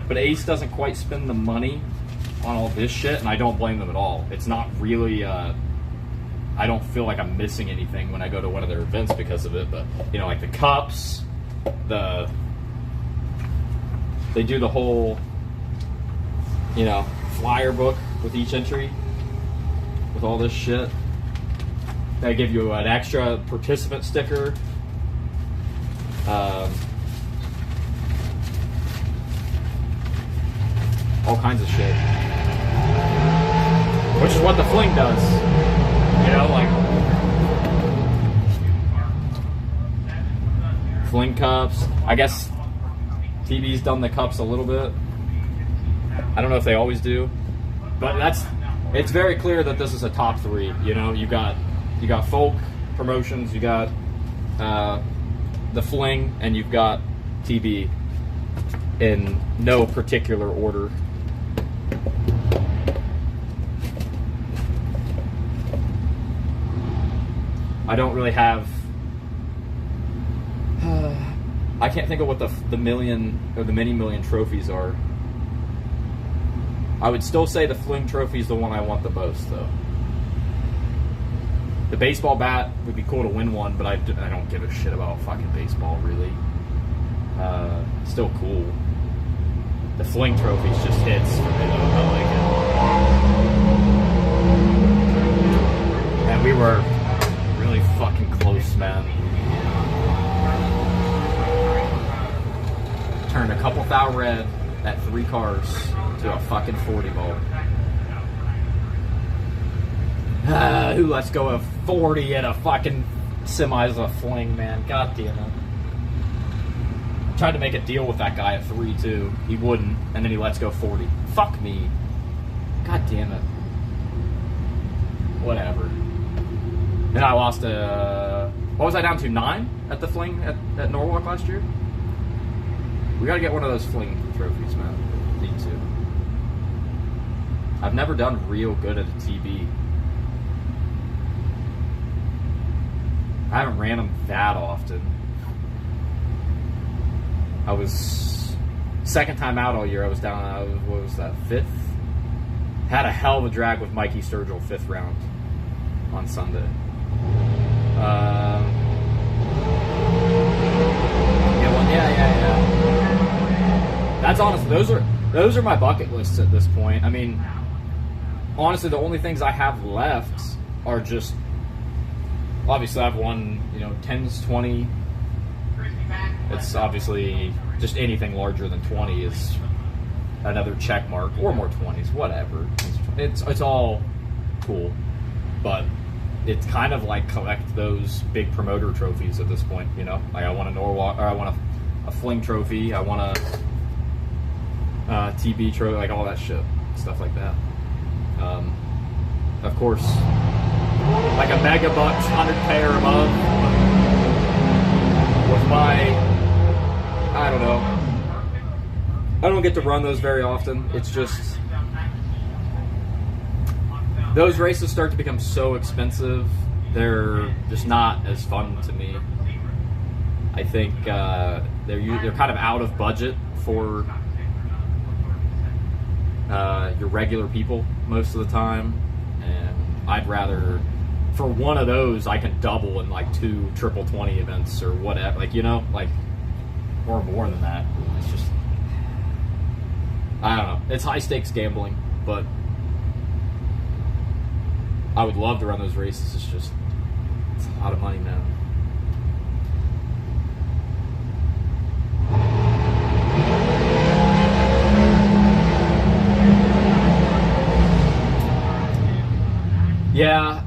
but Ace doesn't quite spend the money on all this shit, and I don't blame them at all. It's not really, I don't feel like I'm missing anything when I go to one of their events because of it, but, you know, like the cups, they do the whole, you know, flyer book with each entry, with all this shit. They give you an extra participant sticker. All kinds of shit. Which is what the fling does. You know, like fling cups. I guess TB's done the cups a little bit. I don't know if they always do, but it's very clear that this is a top 3. You know, you got folk promotions, you got the fling, and you've got TB in no particular order. I don't really have. I can't think of what the million or the mini million trophies are. I would still say the fling trophy is the one I want the most, though. The baseball bat would be cool to win one, but I don't give a shit about fucking baseball, really. Still cool. The fling trophies just hits for me, though. I like it. And we were really fucking close, man. Turned a couple thou red at 3 cars to a fucking 40 ball. Who lets go of 40 at a fucking semi's a fling, man? God damn it. Tried to make a deal with that guy at 3 too. He wouldn't, and then he lets go 40. Fuck me. God damn it. Whatever. Then I lost what was I down to? 9 at the fling at Norwalk last year? We gotta get one of those fling trophies, man. Need to. I've never done real good at a TB. I haven't ran them that often. I was second time out all year. I was down. What was that? 5th. Had a hell of a drag with Mikey Sturgill 5th round on Sunday. Yeah. That's honestly, those are my bucket lists at this point. I mean, honestly, the only things I have left are just, obviously I've won, 10s, 20. It's obviously just anything larger than 20 is another check mark, or more 20s, whatever. It's all cool, but it's kind of like collect those big promoter trophies at this point, Like I want a Norwalk, or I want a fling trophy, I want a TB trophy, like all that shit, stuff like that. Of course, like a Megabucks 100K or above with my I don't know. I don't get to run those very often. It's just those races start to become so expensive. They're just not as fun to me. I think they're kind of out of budget for your regular people most of the time, and I'd rather for one of those I can double in like 2 triple 20 events or whatever, like, you know, like, or more than that. It's just, I don't know, it's high stakes gambling, but I would love to run those races. It's just, it's a lot of money, man. Yeah,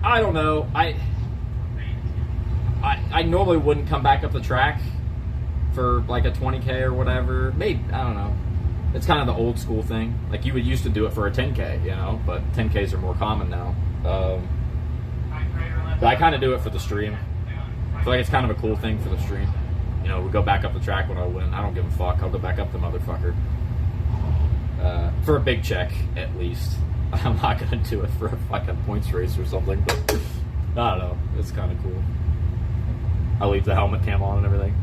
I don't know. I normally wouldn't come back up the track for like a 20K or whatever. Maybe, I don't know. It's kind of the old school thing. Like, you would used to do it for a 10K, you know, but 10Ks are more common now. But I kind of do it for the stream. I feel like it's kind of a cool thing for the stream. You know, we go back up the track when I win. I don't give a fuck. I'll go back up the motherfucker. For a big check, at least. I'm not going to do it for a fucking points race or something, but I don't know. It's kind of cool. I'll leave the helmet cam on and everything.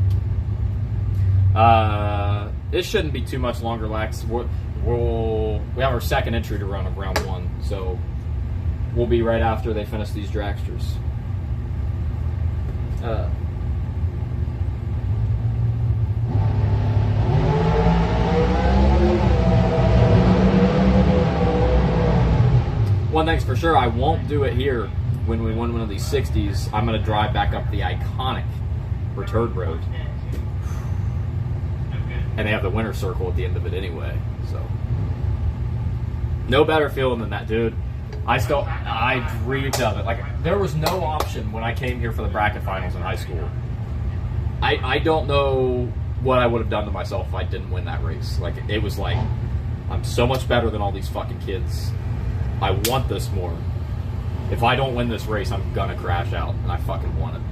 It shouldn't be too much longer, Lex. We have our second entry to run of round 1, so we'll be right after they finish these dragsters. One thing's for sure, I won't do it here when we win one of these 60s. I'm going to drive back up the iconic return road. And they have the winner's circle at the end of it anyway, so. No better feeling than that, dude. I dreamed of it. Like, there was no option when I came here for the bracket finals in high school. I don't know what I would have done to myself if I didn't win that race. Like, it was like, I'm so much better than all these fucking kids. I want this more. If I don't win this race, I'm gonna crash out, and I fucking want it.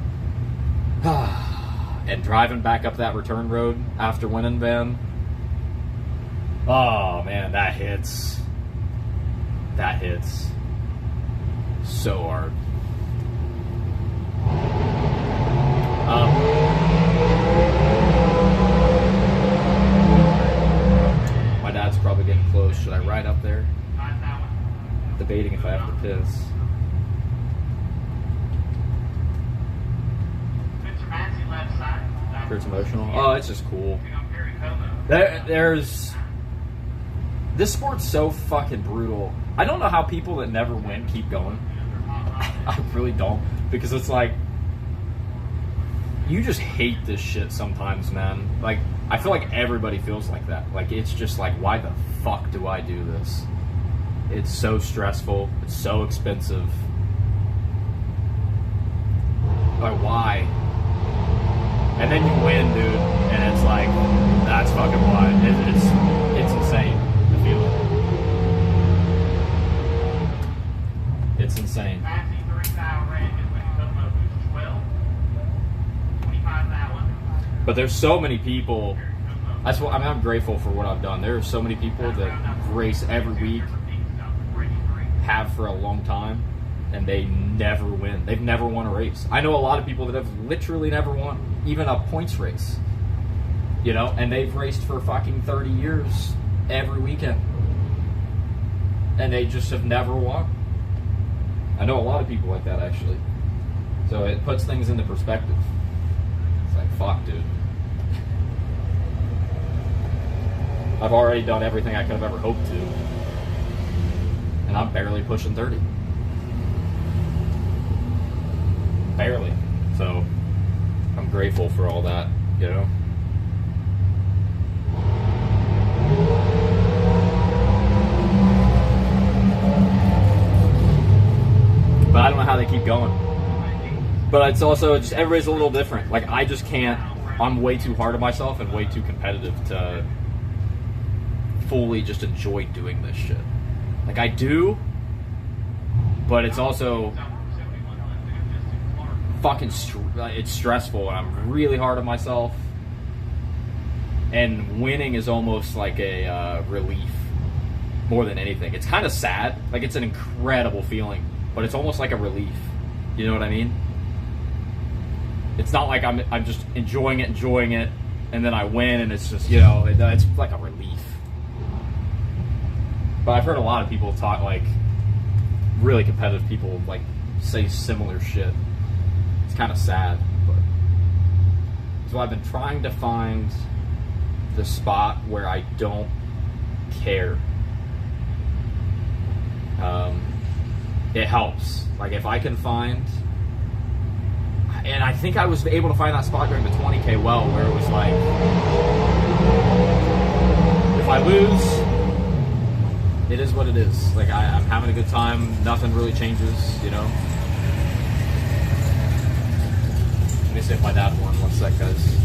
And driving back up that return road after winning, Van. Oh man, that hits. That hits so hard. My dad's probably getting close. Should I ride up there? Debating if I have to piss. Sure, it's emotional. Oh, it's just cool. There's this sport's so fucking brutal. I don't know how people that never win keep going. I really don't, because it's like you just hate this shit sometimes, man. Like, I feel like everybody feels like that. Like, it's just like, why the fuck do I do this? It's so stressful. It's so expensive. Like, why? And then you win, dude, and it's like, that's fucking why. It's insane, the feeling. It's insane. But there's so many people. That's what I'm grateful for what I've done. There are so many people that race every week, have for a long time, and they never win. They've never won a race. I know a lot of people that have literally never won even a points race, you know, and they've raced for fucking 30 years every weekend, and they just have never won. I know a lot of people like that, actually. So it puts things into perspective. It's like, fuck, dude. I've already done everything I could have ever hoped to, and I'm barely pushing 30. Barely. So I'm grateful for all that, you know. But I don't know how they keep going. But it's also just, everybody's a little different. Like, I just can't, I'm way too hard on myself and way too competitive to fully just enjoy doing this shit. Like, I do, but it's also fucking it's stressful, and I'm really hard on myself. and winning is almost like a relief more than anything. It's kind of sad. Like, it's an incredible feeling, but it's almost like a relief. You know what I mean? It's not like I'm just enjoying it, and then I win, and it's just, you know, it's like a relief. But I've heard a lot of people talk, like, really competitive people, like, say similar shit. It's kind of sad, but so I've been trying to find the spot where I don't care. It helps. Like, if I can find, and I think I was able to find that spot during the 20K well, where it was like, if I lose, it is what it is. Like, I'm having a good time. Nothing really changes, you know. Let me see if my dad won. 1 sec, guys.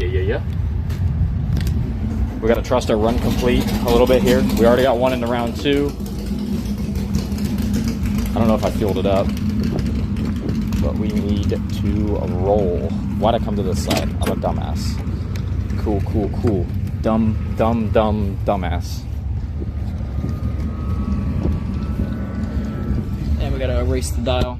Yeah. We got to trust our run complete a little bit here. We already got one into round 2. I don't know if I fueled it up, but we need to roll. Why'd I come to this side? I'm a dumbass. Cool. Dumbass. And we gotta erase the dial.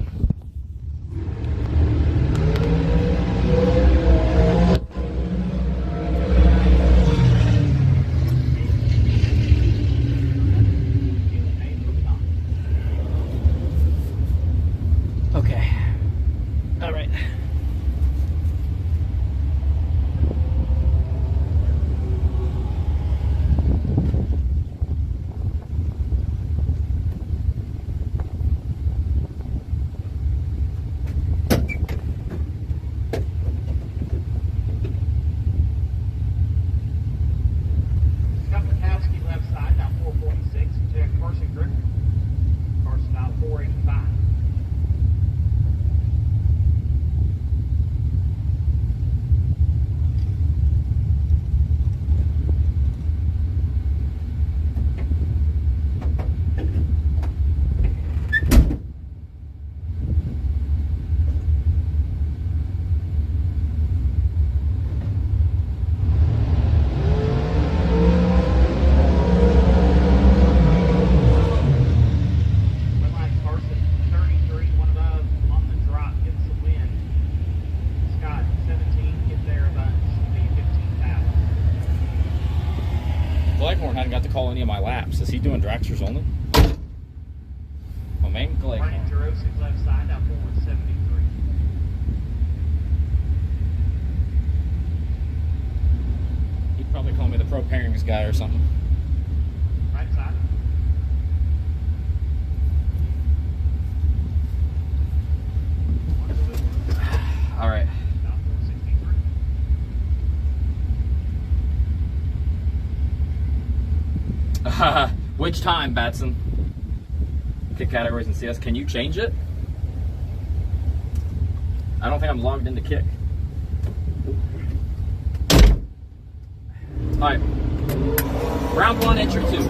Okay. All right. Scott Mikowski left side, now 446. Jack Carson Griffin. Carson now 485. Red line Carson 33, one above on the drop, gets the win. Scott 17, get there about 15,000. Gleghorn hadn't got to call any of my laps. Is he doing Dragsters only? Oh, man, Brian Gleghorn. Jurosic left side, now 473. He'd probably call me the pro pairings guy or something. Right side. All right. Now 463. Which time, Batson? Kick categories in CS. Can you change it? I don't think I'm logged into Kick. All right. Round 1, entry 2.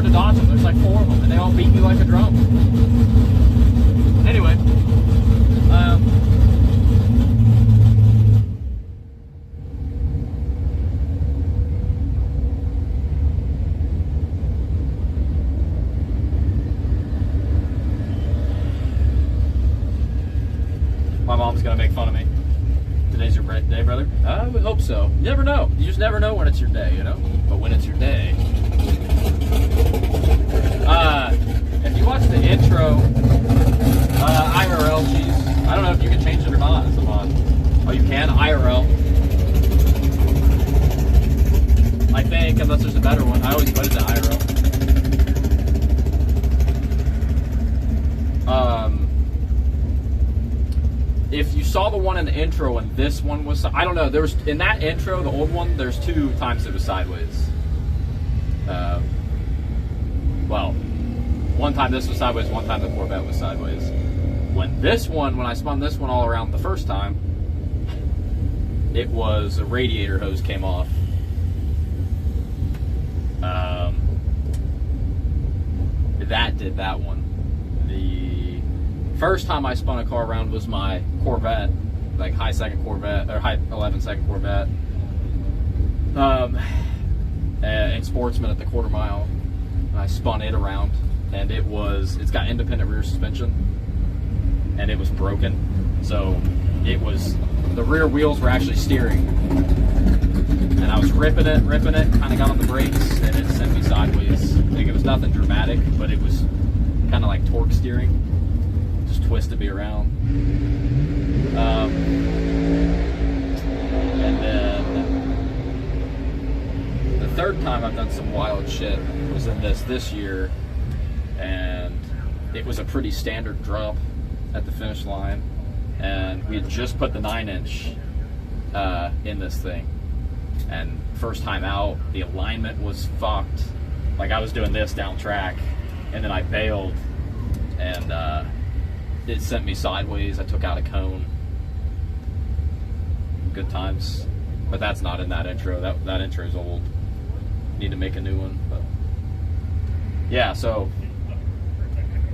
hard to dodge them. There's like 4 of them, and they all beat me like a drum. Anyway, my mom's gonna make fun of me. Today's your birthday, brother? I would hope so. You never know. You just never know when it's your day, you know? But when it's your day. If you watch the intro, IRL, geez. I don't know if you can change it or not. It's on. Oh, you can? IRL. I think, unless there's a better one. I always put it to IRL. If you saw the one in the intro and this one was, I don't know, there was, in that intro, the old one, there's 2 times it was sideways. Well, one time this was sideways, one time the Corvette was sideways. When I spun this one all around the first time, it was a radiator hose came off. That did that one. The first time I spun a car around was my Corvette, like high second Corvette, or high 11 second Corvette. In Sportsman at the quarter mile. And I spun it around, and it's got independent rear suspension, and it was broken. So the rear wheels were actually steering. And I was ripping it, kind of got on the brakes, and it sent me sideways. Like, it was nothing dramatic, but it was kind of like torque steering. Just twisted me around. And then the third time I've done some wild shit was in this year, and it was a pretty standard drop at the finish line, and we had just put the 9-inch in this thing, and first time out, the alignment was fucked. Like, I was doing this down track, and then I bailed, and it sent me sideways. I took out a cone. Good times. But that's not in that intro. That intro is old. Need to make a new one. But yeah, so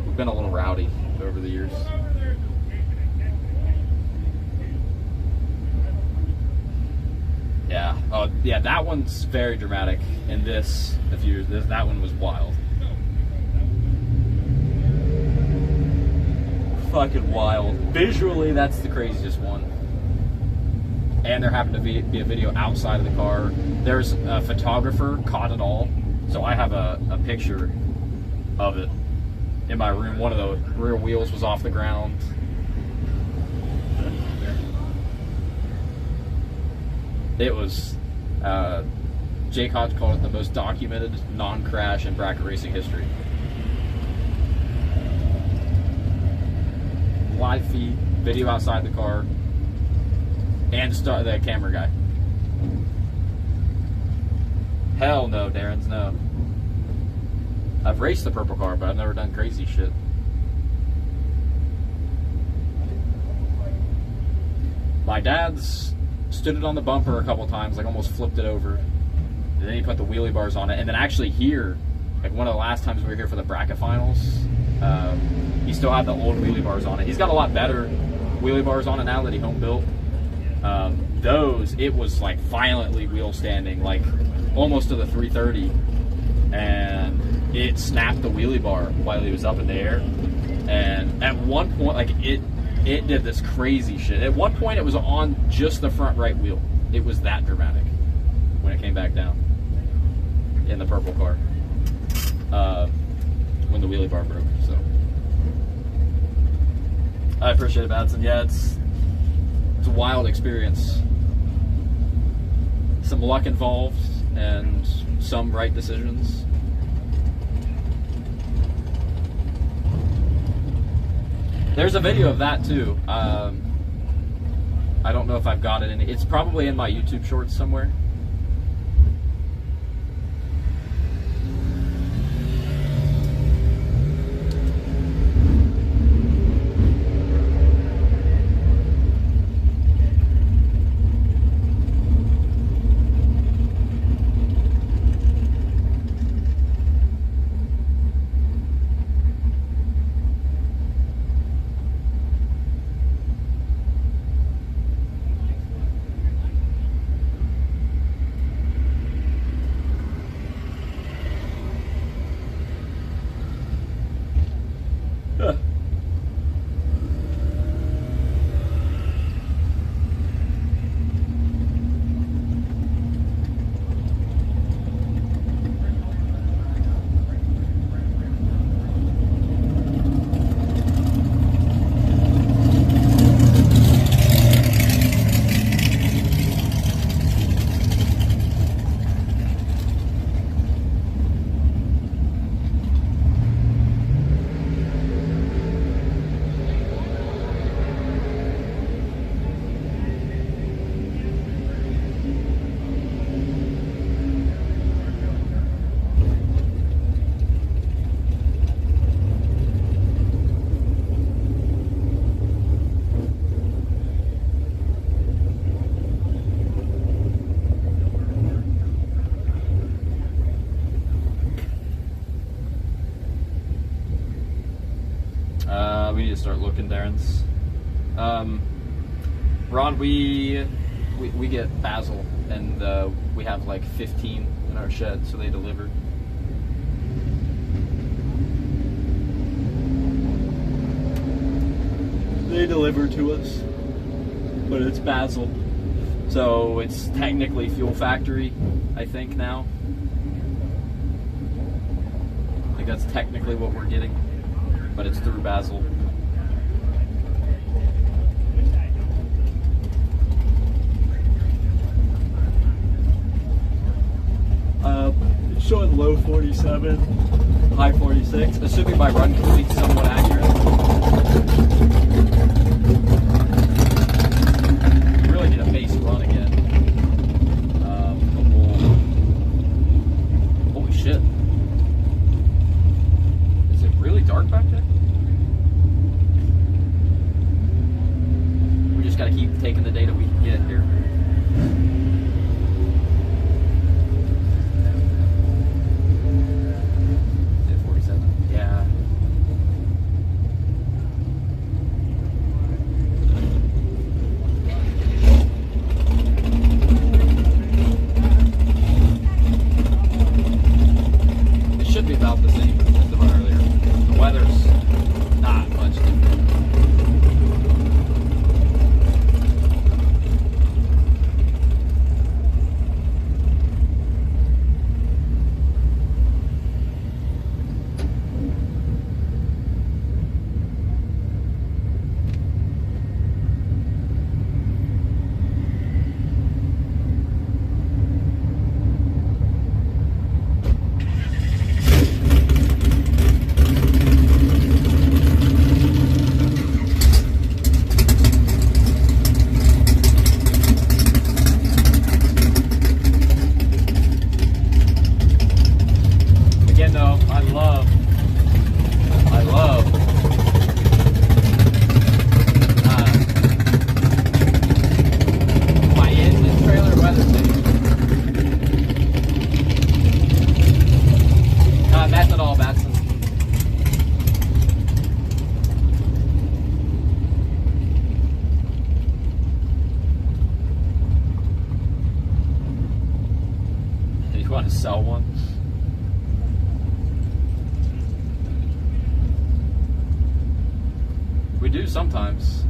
we've been a little rowdy over the years. Yeah. Oh, yeah. That one's very dramatic. And that one was wild. Fucking wild. Visually, that's the craziest one. And there happened to be a video outside of the car. There's a photographer caught it all. So I have a picture of it in my room. One of the rear wheels was off the ground. It was, Jake Hodge called it the most documented non-crash in bracket racing history. Live feed, video outside the car, and the camera guy. Hell no, Darren's no. I've raced the purple car, but I've never done crazy shit. My dad's stood it on the bumper a couple times, like almost flipped it over. And then he put the wheelie bars on it. And then actually here, like one of the last times we were here for the bracket finals, he still had the old wheelie bars on it. He's got a lot better wheelie bars on it now that he home built. It was like violently wheel standing, like almost to the 330. And it snapped the wheelie bar while he was up in the air. And at one point, like it did this crazy shit. At one point, it was on just the front right wheel. It was that dramatic when it came back down in the purple car when the wheelie bar broke. So I appreciate it, Madsen. Yeah, it's a wild experience. Some luck involved and some right decisions. There's a video of that too. I don't know if I've got it in. It's probably in my YouTube shorts somewhere. We need to start looking, Darren's. Ron, we get basil, and we have like 15 in our shed, so they deliver. They deliver to us, but it's basil, so it's technically Fuel Factory, I think now. I think that's technically what we're getting, but it's through basil. It's showing low 47, high 46, assuming my run complete's somewhat accurate. Really need a base run again. But holy shit. Is it really dark back there? We just gotta keep taking the data we can get here. Sell one. We do sometimes.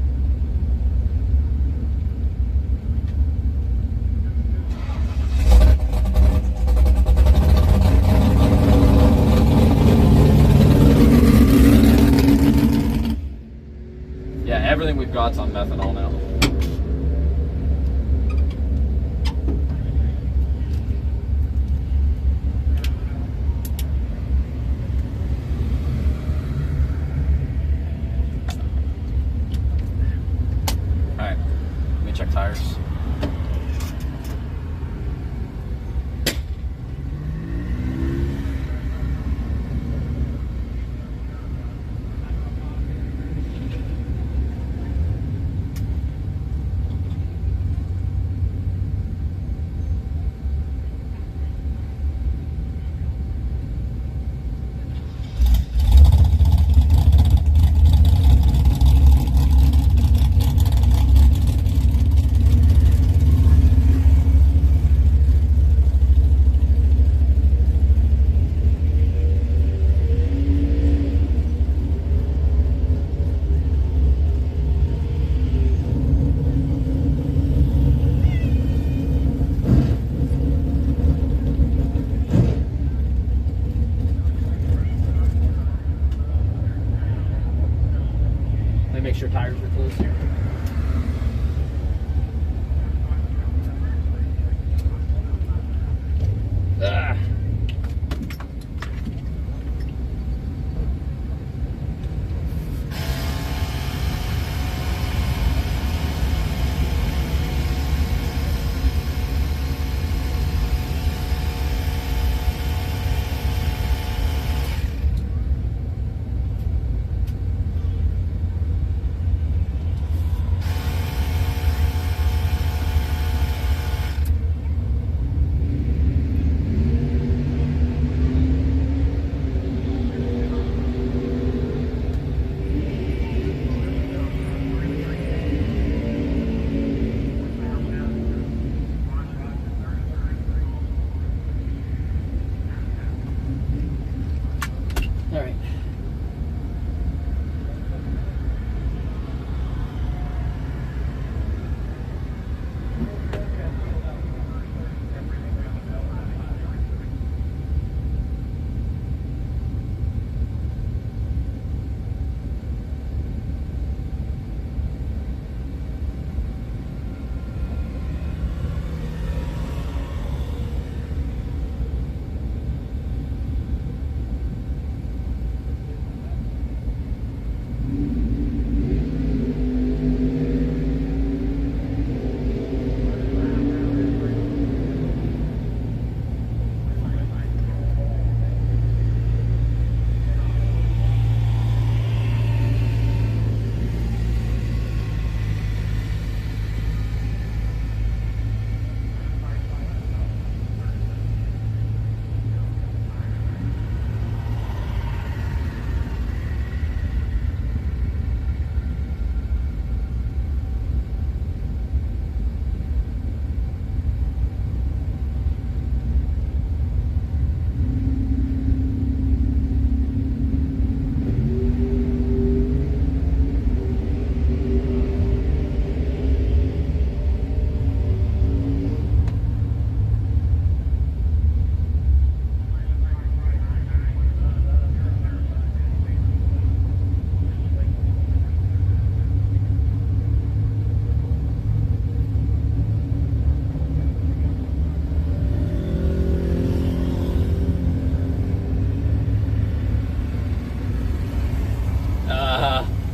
Yeah, everything we've got's on methanol now. Check tires. Make sure tires are closed here. All right.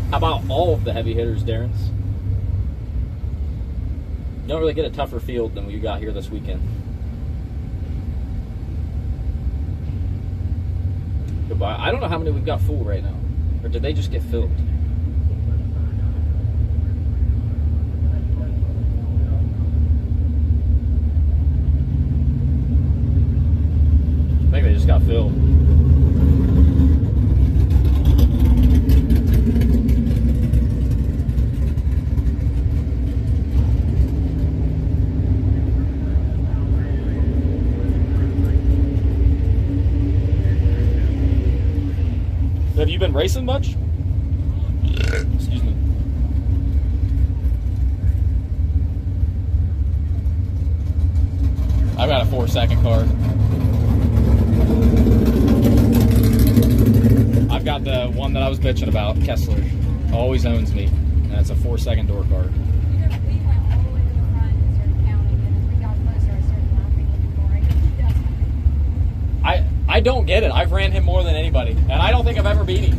How about all of the heavy hitters, Darren's? You don't really get a tougher field than we got here this weekend. Goodbye. I don't know how many we've got full right now. Or did they just get filled? I think they just got filled. Have you been racing much? Excuse me. I've got a 4-second car. I've got the one that I was bitching about, Kessler. Always owns me. And it's a 4-second door car. We went all the way to the front and started counting, and as we got closer, I started laughing even more. I don't get it. I've ran him more than anybody, and I don't think I've ever beat him.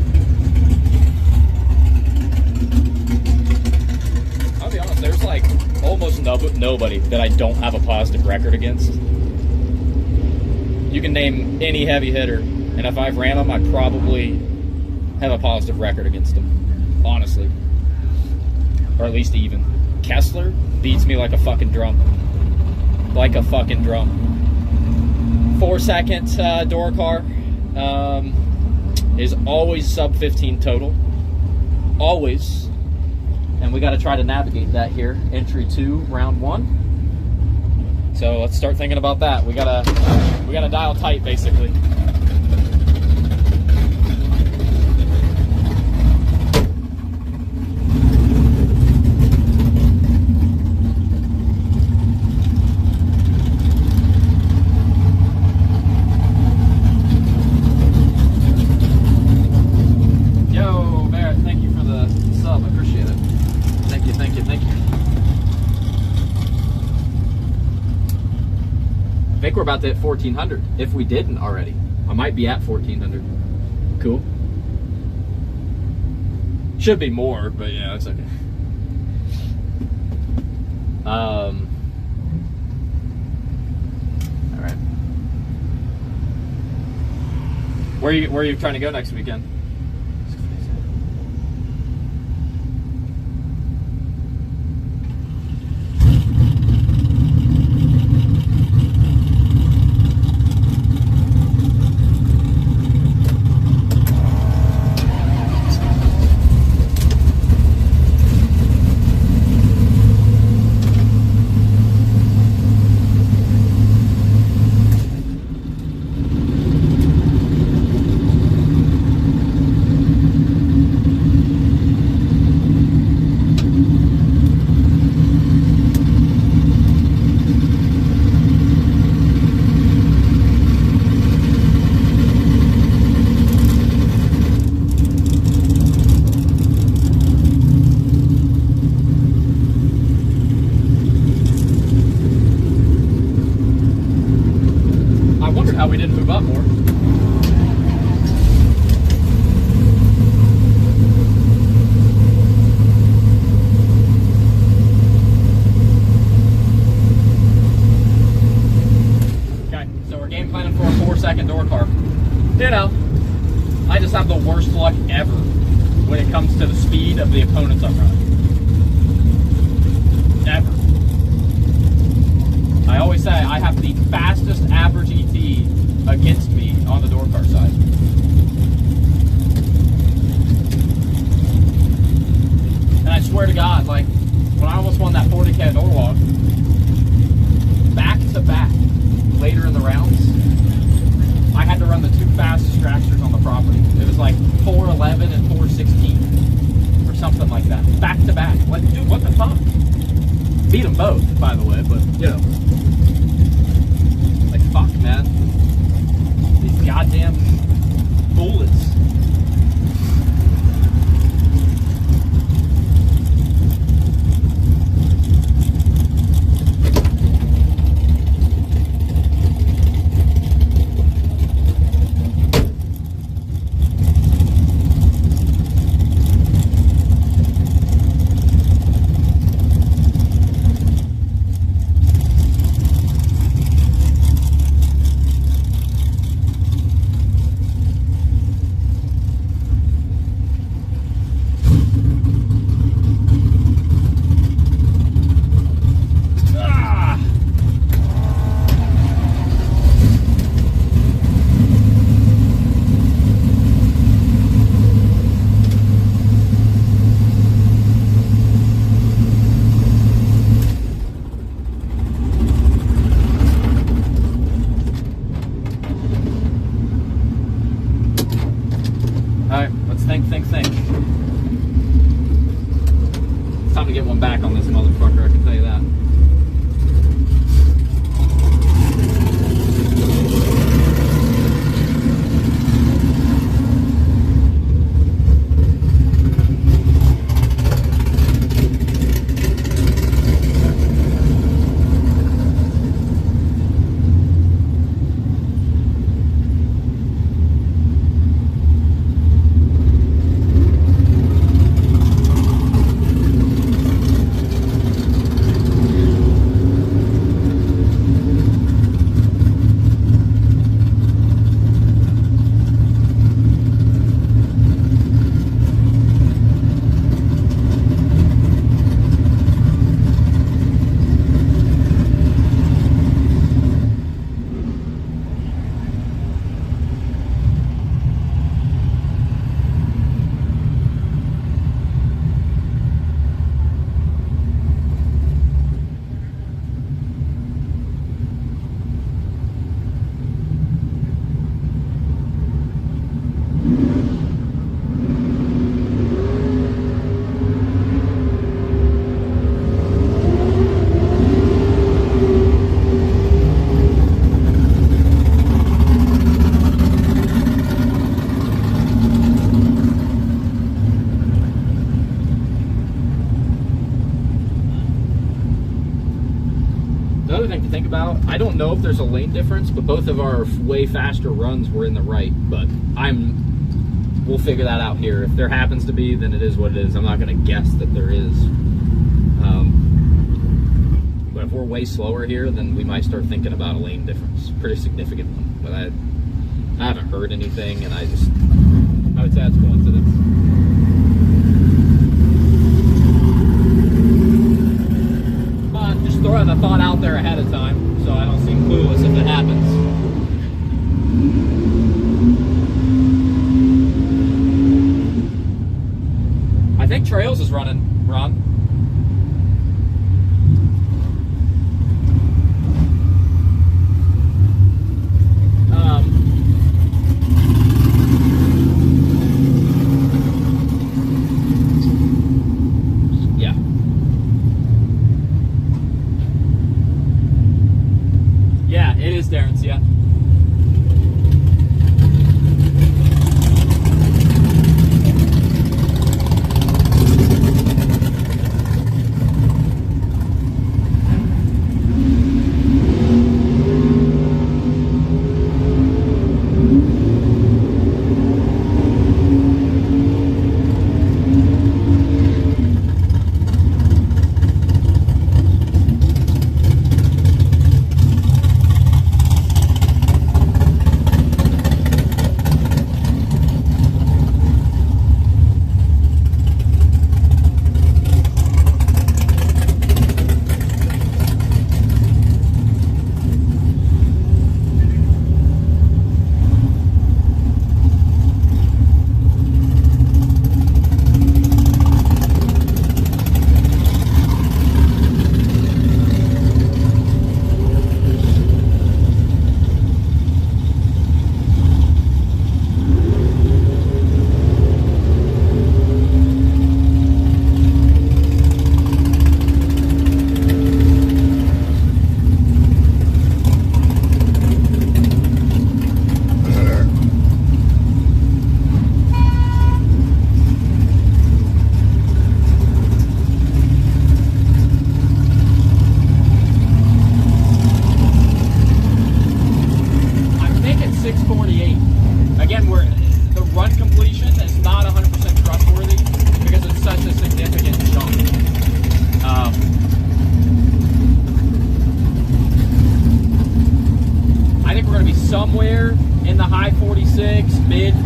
I'll be honest, there's like almost nobody that I don't have a positive record against. You can name any heavy hitter, and if I've ran them, I probably have a positive record against them, honestly. Or at least even. Kessler beats me like a fucking drum. Like a fucking drum. 4-second door car is always sub 15 total. Always. And we got to try to navigate that here. Entry 2, round 1. So let's start thinking about that. We gotta dial tight, basically. I think we're about to hit 1,400, if we didn't already. I might be at 1,400. Cool. Should be more, but yeah, it's okay. All right. Where are you trying to go next weekend? I just have the worst luck ever when it comes to the speed of the opponents I'm running. Ever. I always say I have the fastest average ET against me on the door car side. And I swear to God, like, when I almost won that 40K at Norwalk, back to back, later in the rounds, I had to run the 2 fastest dragsters on the property. It was like 411 and 416, or something like that. Back to back. Like, dude, what the fuck? Beat them both, by the way, but, you know. Like, fuck, man. These goddamn bullets. Alright, let's think. It's time to get one back on this motherfucker, I can tell you that. Another thing to think about, I don't know if there's a lane difference, but both of our way faster runs were in the right, but we'll figure that out here. If there happens to be, then it is what it is. I'm not going to guess that there is. But if we're way slower here, then we might start thinking about a lane difference. Pretty significant one. But I haven't heard anything, and I would say it's coincidence. But just throwing the thought out there ahead of time, so I don't seem clueless if it happens. I think Trails is running, Ron. Yeah. Yeah, it is Darren's, yeah.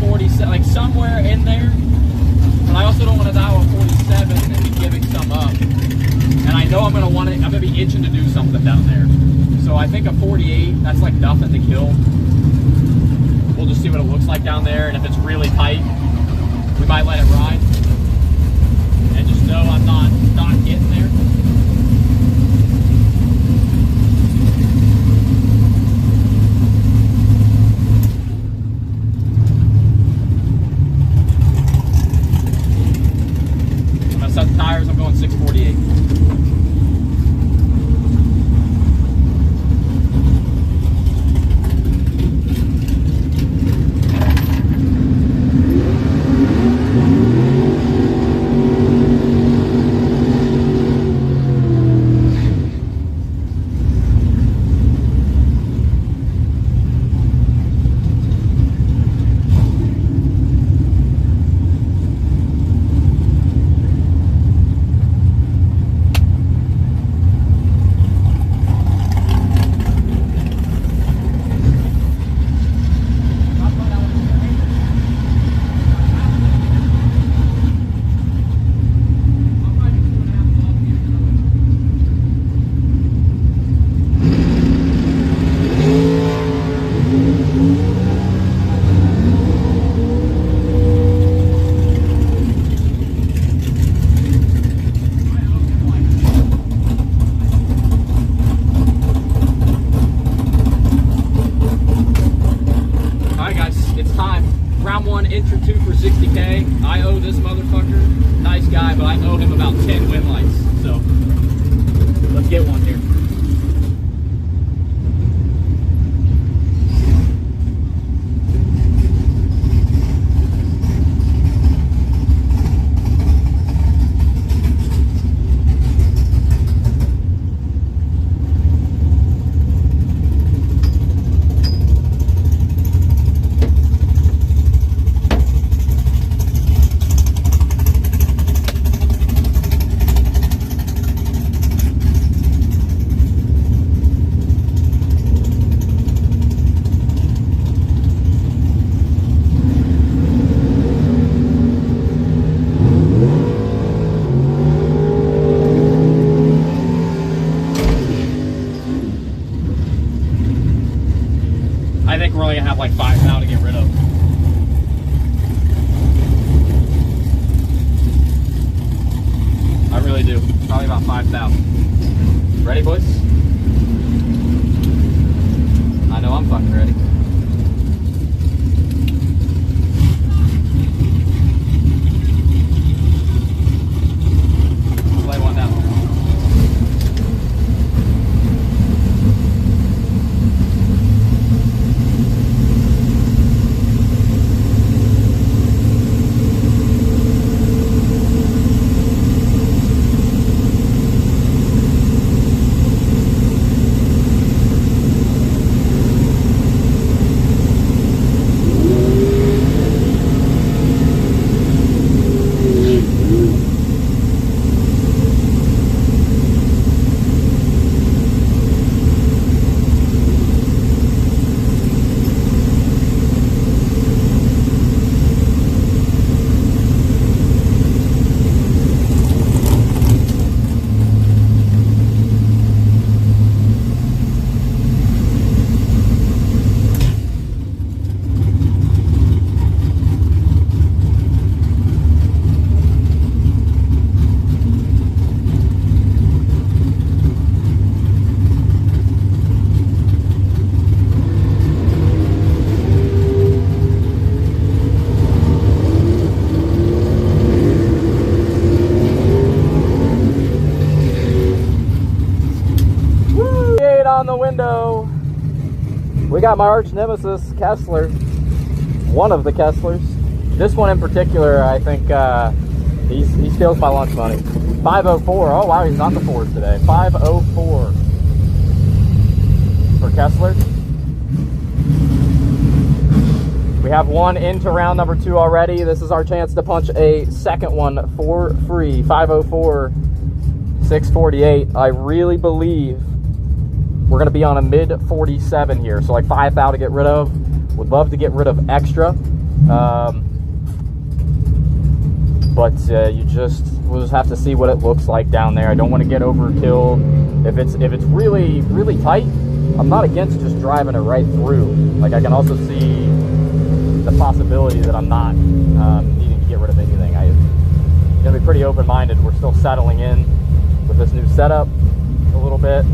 47, like somewhere in there. But I also don't want to dial a 47 and be giving some up. And I know I'm going to want it, I'm going to be itching to do something down there. So I think a 48, that's like nothing to kill. We'll just see what it looks like down there. And if it's really tight, we might let it ride. And just know I'm not getting there. Set the tires, I'm going 648. Intro 2 for 60K. I owe this motherfucker, nice guy, but I owe him about 10 win lights. So let's get one here. I think we're only gonna have like 5 now to get rid of. I really do. Probably about 5,000. Ready, boys? I know I'm fucking ready. Play one down. On the window, we got my arch nemesis Kessler, one of the Kesslers. This one in particular, I think he steals my lunch money. 504. Oh wow, he's on the fours today. 504 for Kessler. We have one into round number 2 already. This is our chance to punch a second one for free. 504, 648. I really believe we're going to be on a mid 47 here, so like 5 thou to get rid of. Would love to get rid of extra. But we'll just have to see what it looks like down there. I don't want to get overkill. If it's really, really tight, I'm not against just driving it right through. Like, I can also see the possibility that I'm not needing to get rid of anything. I'm gonna be pretty open-minded. We're still settling in with this new setup a little bit.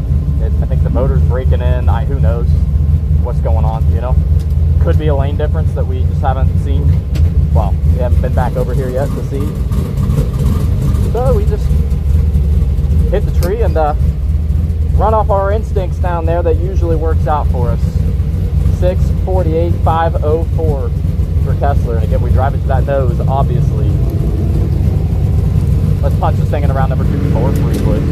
I think the motor's breaking in. Who knows what's going on, you know? Could be a lane difference that we just haven't seen. Well, we haven't been back over here yet to see. So we just hit the tree and run off our instincts down there. That usually works out for us. 648,504 for Kessler. And again, we drive it to that nose, obviously. Let's punch this thing in around number 2-4 briefly.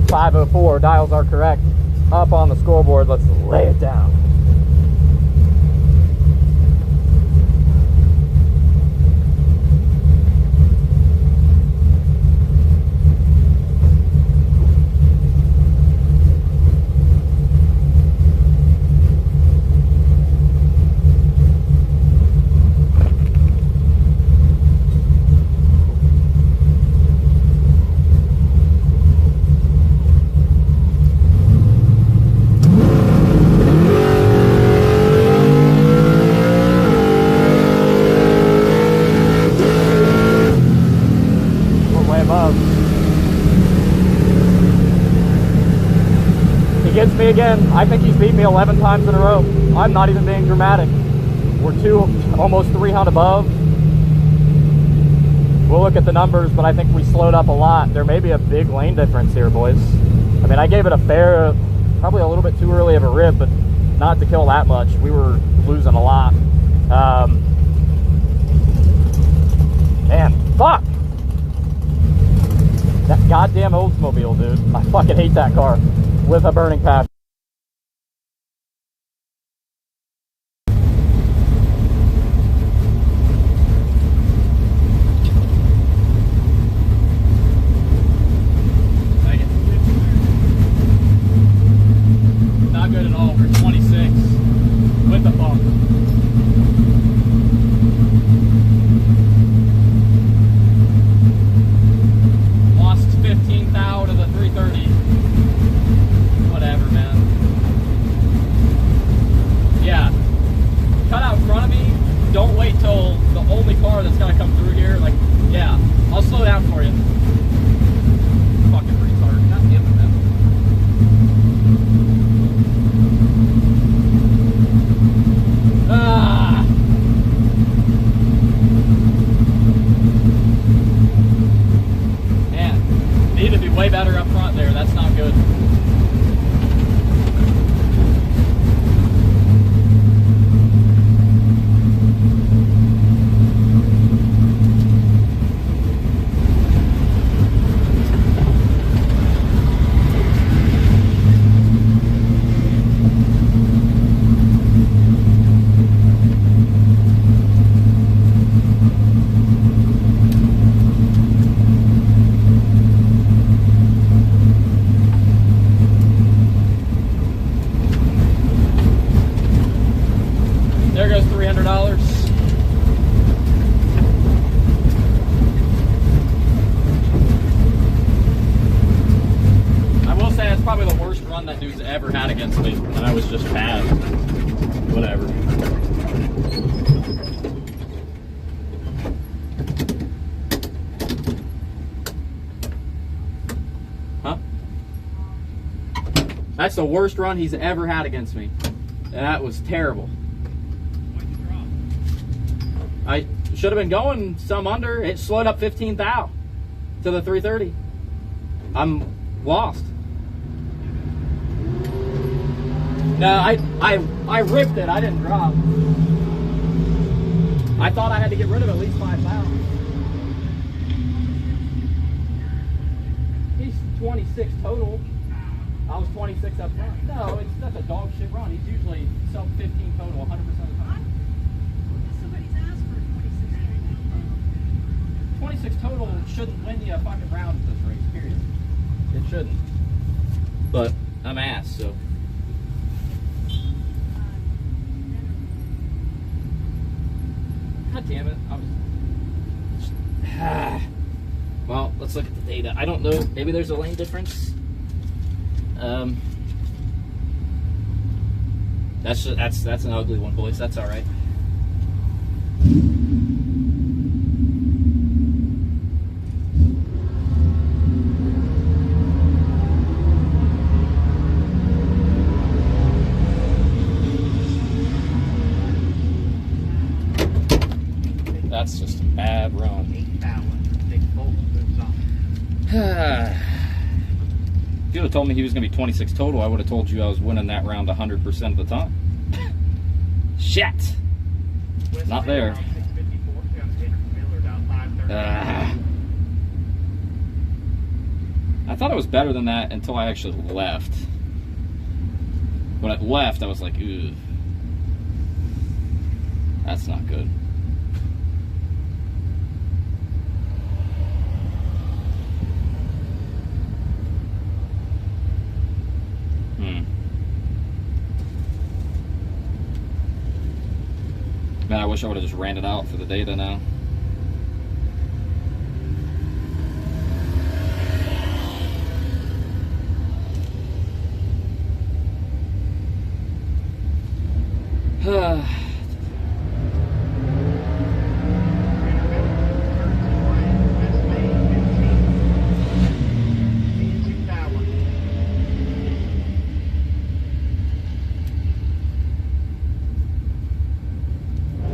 .504, dials are correct. Up on the scoreboard, let's lay it down. Me again. I think he's beat me 11 times in a row. I'm not even being dramatic. We're almost 300 above. We'll look at the numbers, but I think we slowed up a lot. There may be a big lane difference here, boys. I mean, I gave it a fair, probably a little bit too early of a rip, but not to kill that much. We were losing a lot. Man, fuck! That goddamn Oldsmobile, dude. I fucking hate that car with a burning passion. That's the worst run he's ever had against me. That was terrible. I should have been going some under. It slowed up 15 thou to the 330. I'm lost. No, I ripped it. I didn't drop. I thought I had to get rid of at least 5 thou. He's 26 total. I was 26 up front. No, that's a dog shit run. He's usually sub 15 total 100% of the time. shouldn't win you a fucking round at this race, period. It shouldn't. But I'm ass, so. God damn it. Well, let's look at the data. I don't know. Maybe there's a lane difference. That's an ugly one, boys. That's all right. That's just a bad run. 8,000. Big Bolt moves on. If you would have told me he was going to be 26 total, I would have told you I was winning that round 100% of the time. Shit! Not there. 654. Got Tanner Miller down 530. I thought it was better than that until I actually left. When I left, I was like, ooh. That's not good. Man, I wish I would have just ran it out for the data now.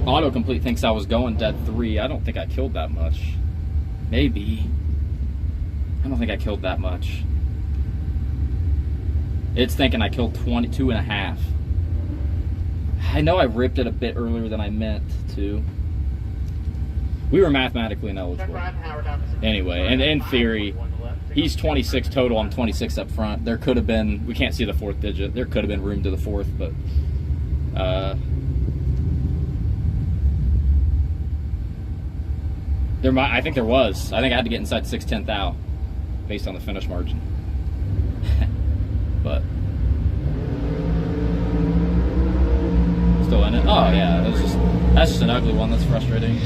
Autocomplete thinks I was going dead 3. I don't think I killed that much. Maybe. I don't think I killed that much. It's thinking I killed 22.5. I know I ripped it a bit earlier than I meant to. We were mathematically ineligible. Anyway, and in theory, he's 26 total. I'm 26 up front. There could have been, we can't see the 4th digit. There could have been room to the 4th, but I think there was. I think I had to get inside 6/10 thou based on the finish margin. But still in it. Oh yeah, that's just an ugly one. That's frustrating.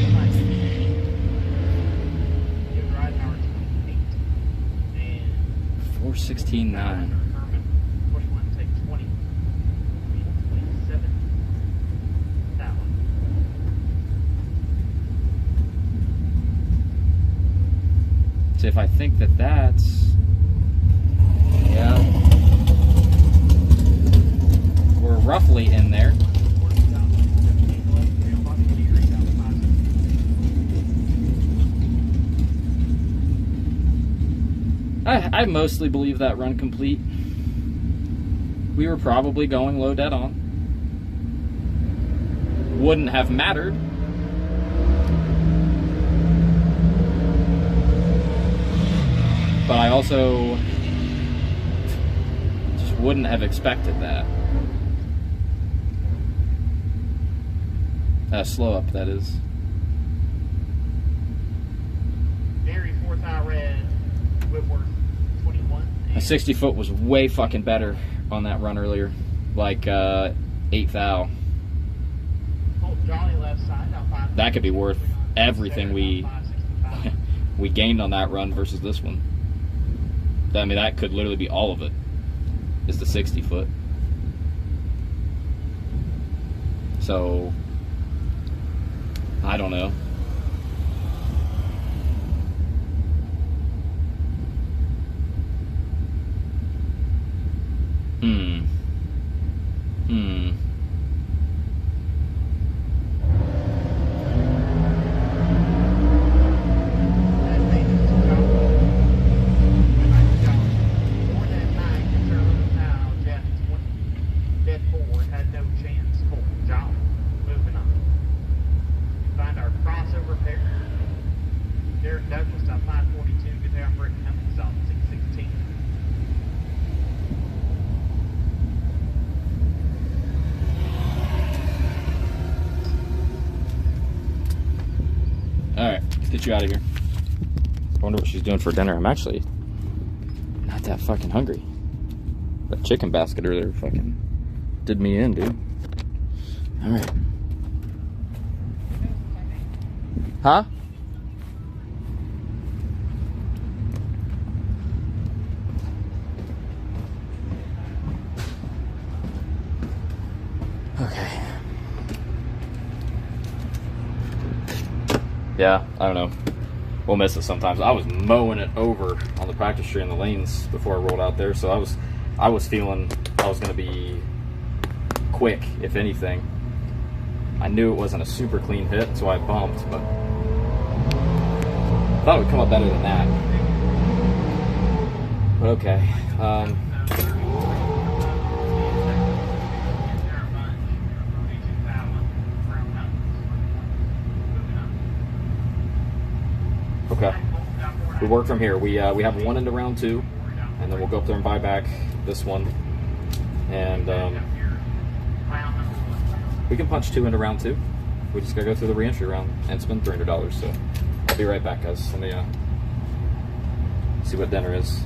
4:16.9. So if I think that that's, yeah, we're roughly in there. I mostly believe that run complete. We were probably going low dead on. Wouldn't have mattered. But I also just wouldn't have expected that. Slow up, that is. Dairy 4th thou red, Whitworth 21. A 60 foot was way fucking better on that run earlier. Like 8 thou. Jolly left side, now 5. That could be worth everything we gained on that run versus this one. I mean, that could literally be all of it. Is the 60 foot. So, I don't know. Get you out of here. wonder what she's doing for dinner. I'm actually not that fucking hungry. That chicken basket earlier fucking did me in, dude. All right. Huh? Okay. Yeah, I don't know. We'll miss it sometimes. I was mowing it over on the practice tree in the lanes before I rolled out there, so I was feeling I was going to be quick, if anything. I knew it wasn't a super clean hit, so I bumped, but I thought it would come up better than that. But okay. Okay. We work from here. We have one into round 2, and then we'll go up there and buy back this one, and we can punch 2 into round 2. We just gotta go through the re-entry round and spend $300. So I'll be right back, guys. Let me see what dinner is.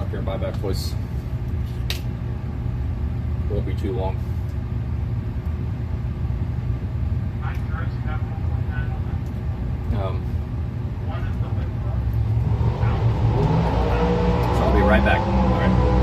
up here and buy back voice. Won't be too long. So I'll be right back. All right.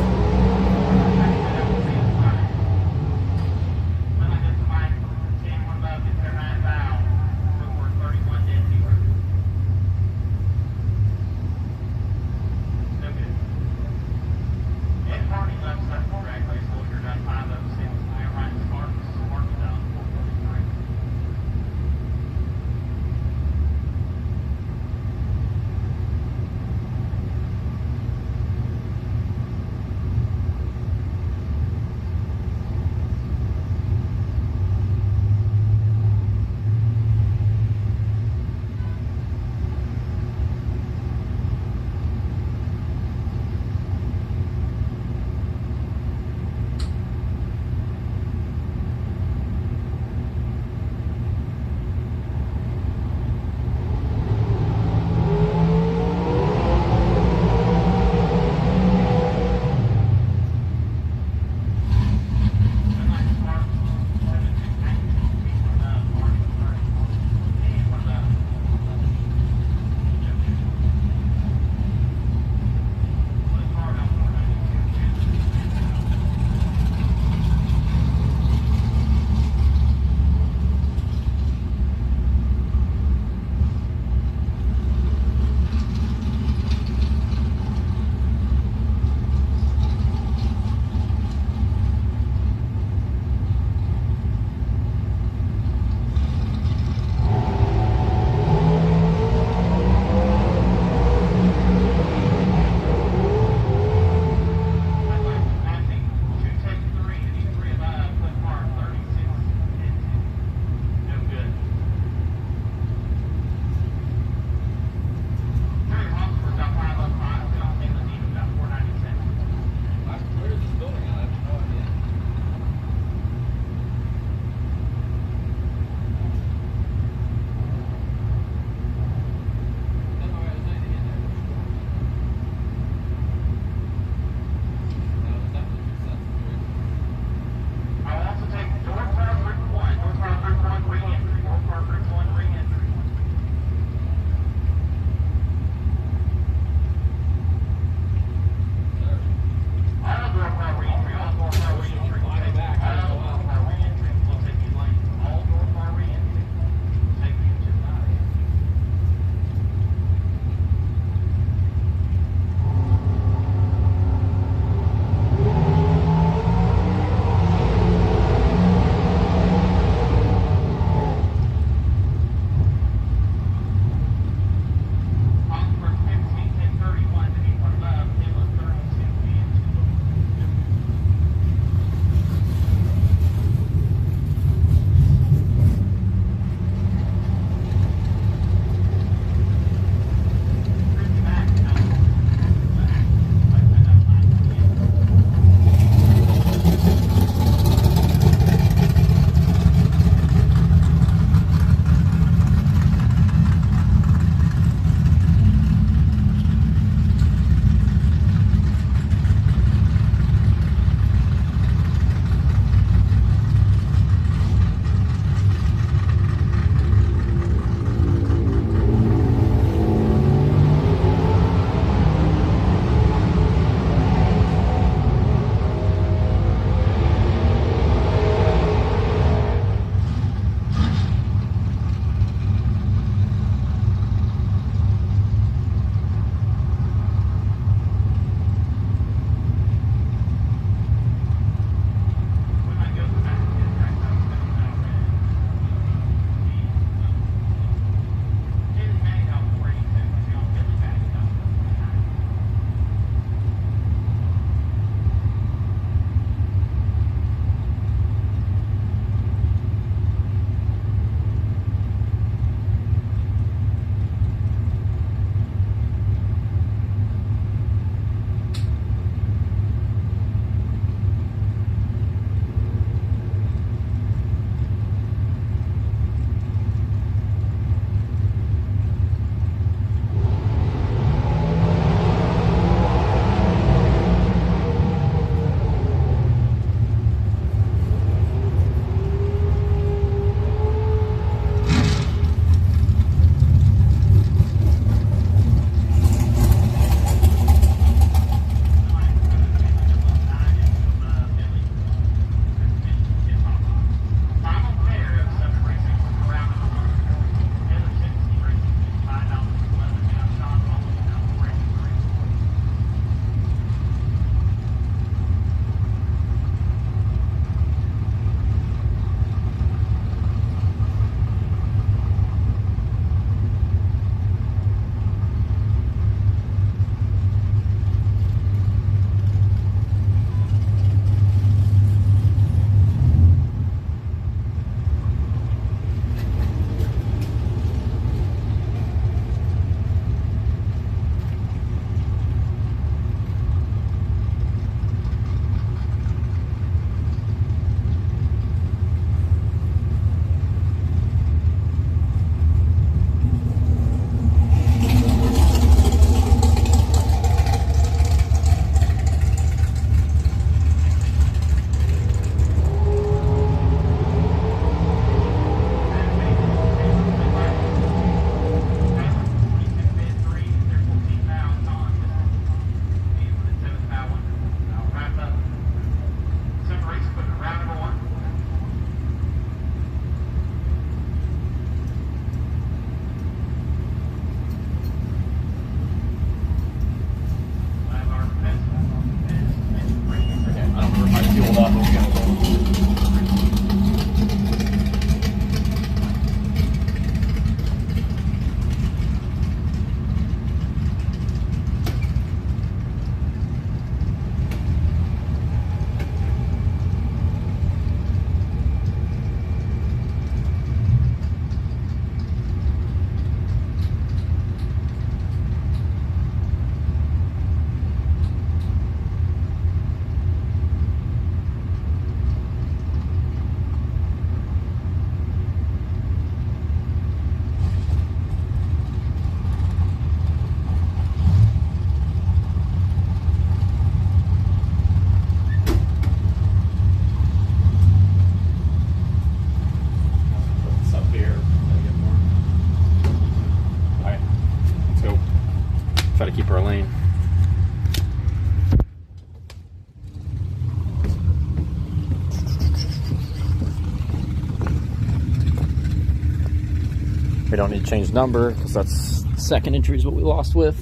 We don't need to change number because that's the second entry is what we lost with.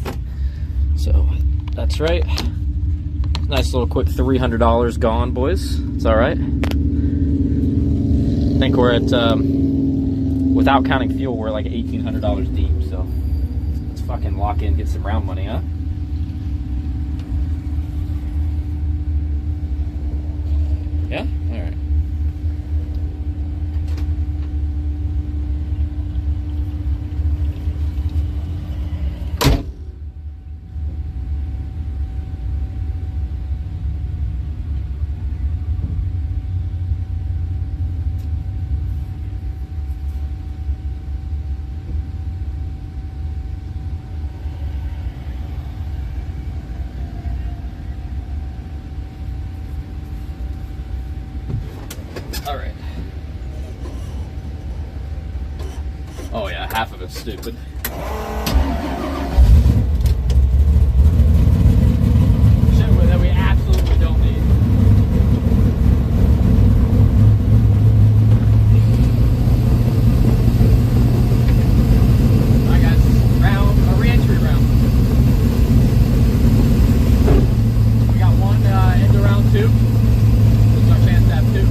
So that's right. Nice little quick $300 gone, boys. It's all right. I think we're at, without counting fuel, we're like $1,800 deep. So let's fucking lock in, get some round money, huh? Yeah? All right. All right. Oh yeah, half of it's stupid. Shit that we absolutely don't need. All right, guys, a re-entry round. We got one into round 2. This is our chance to have 2.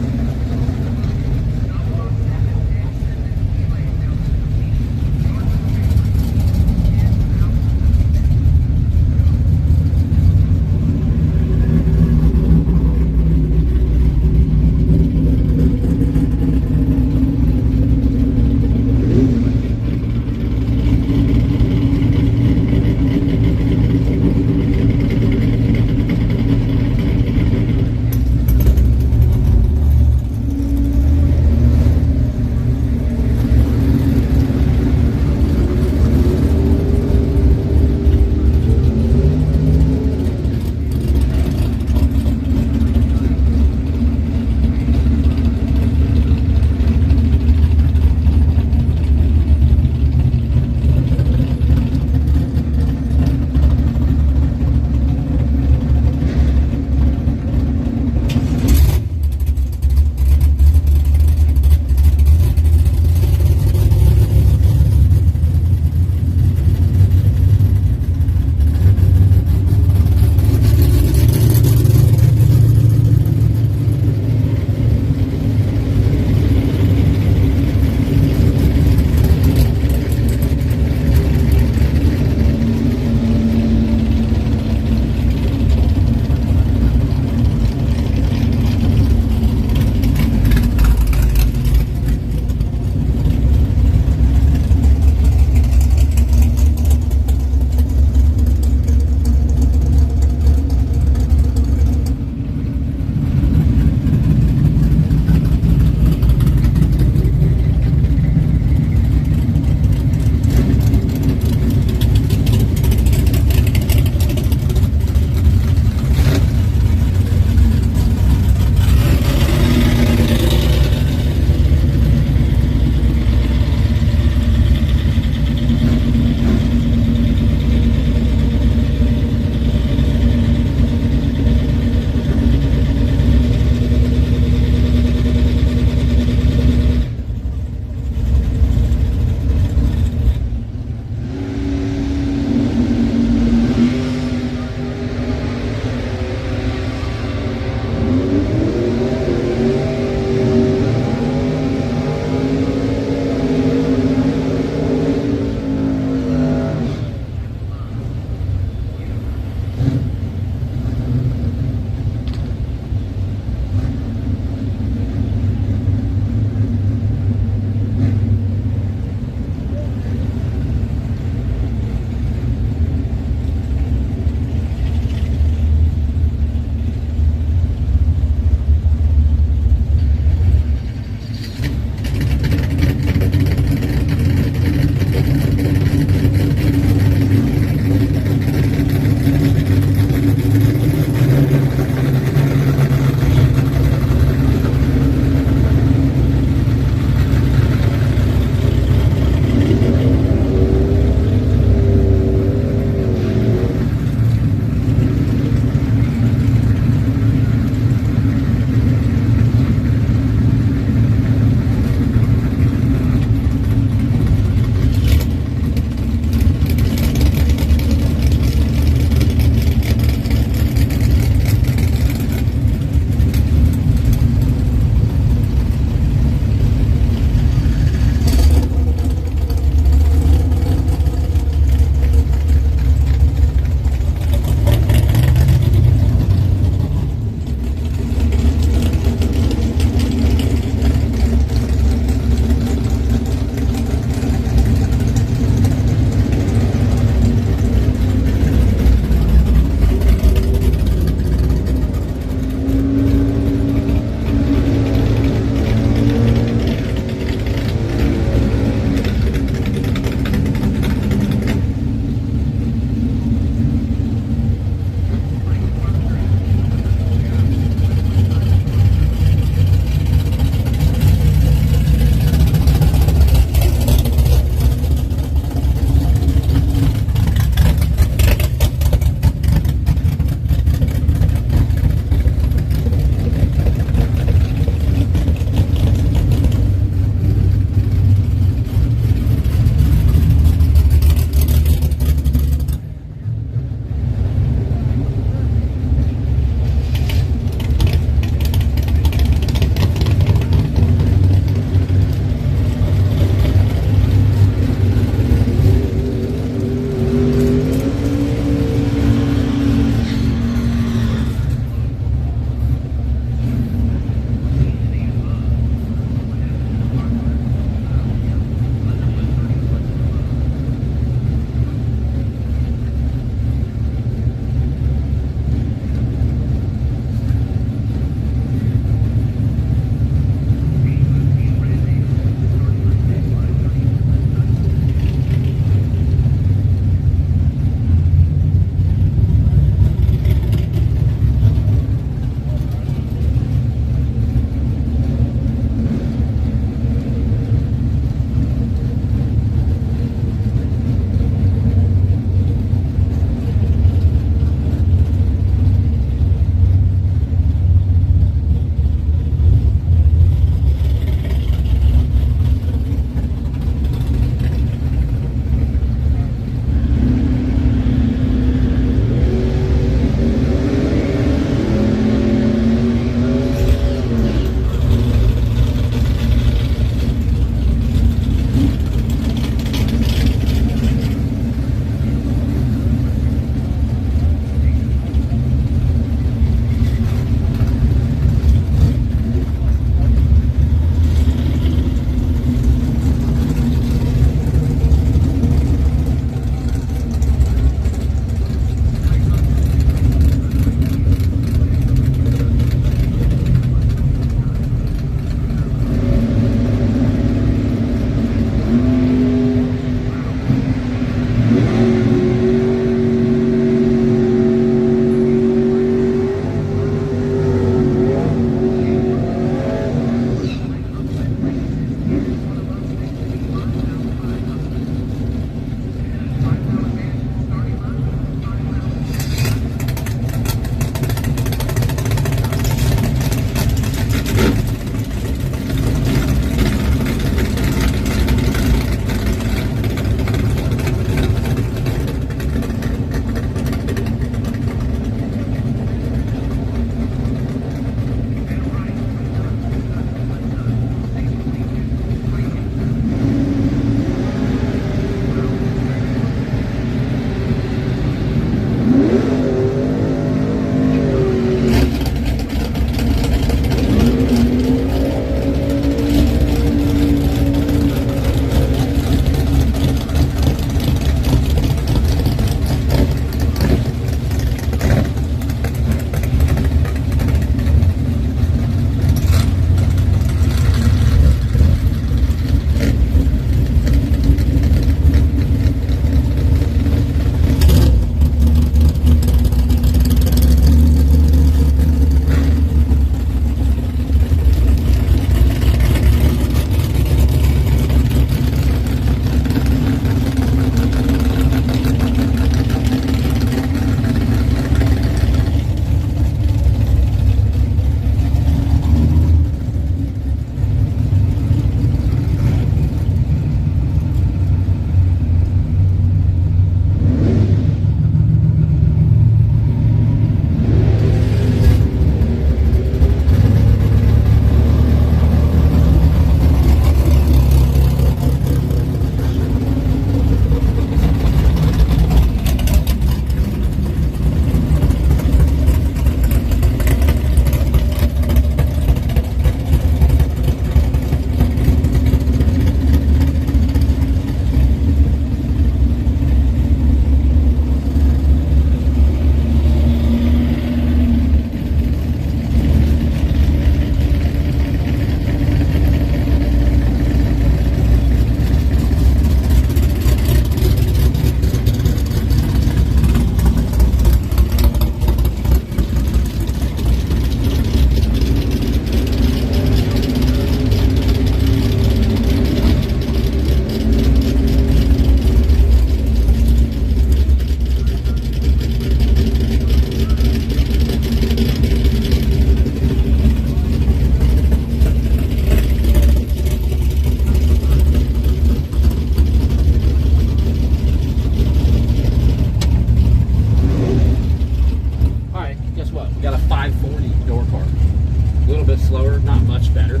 better.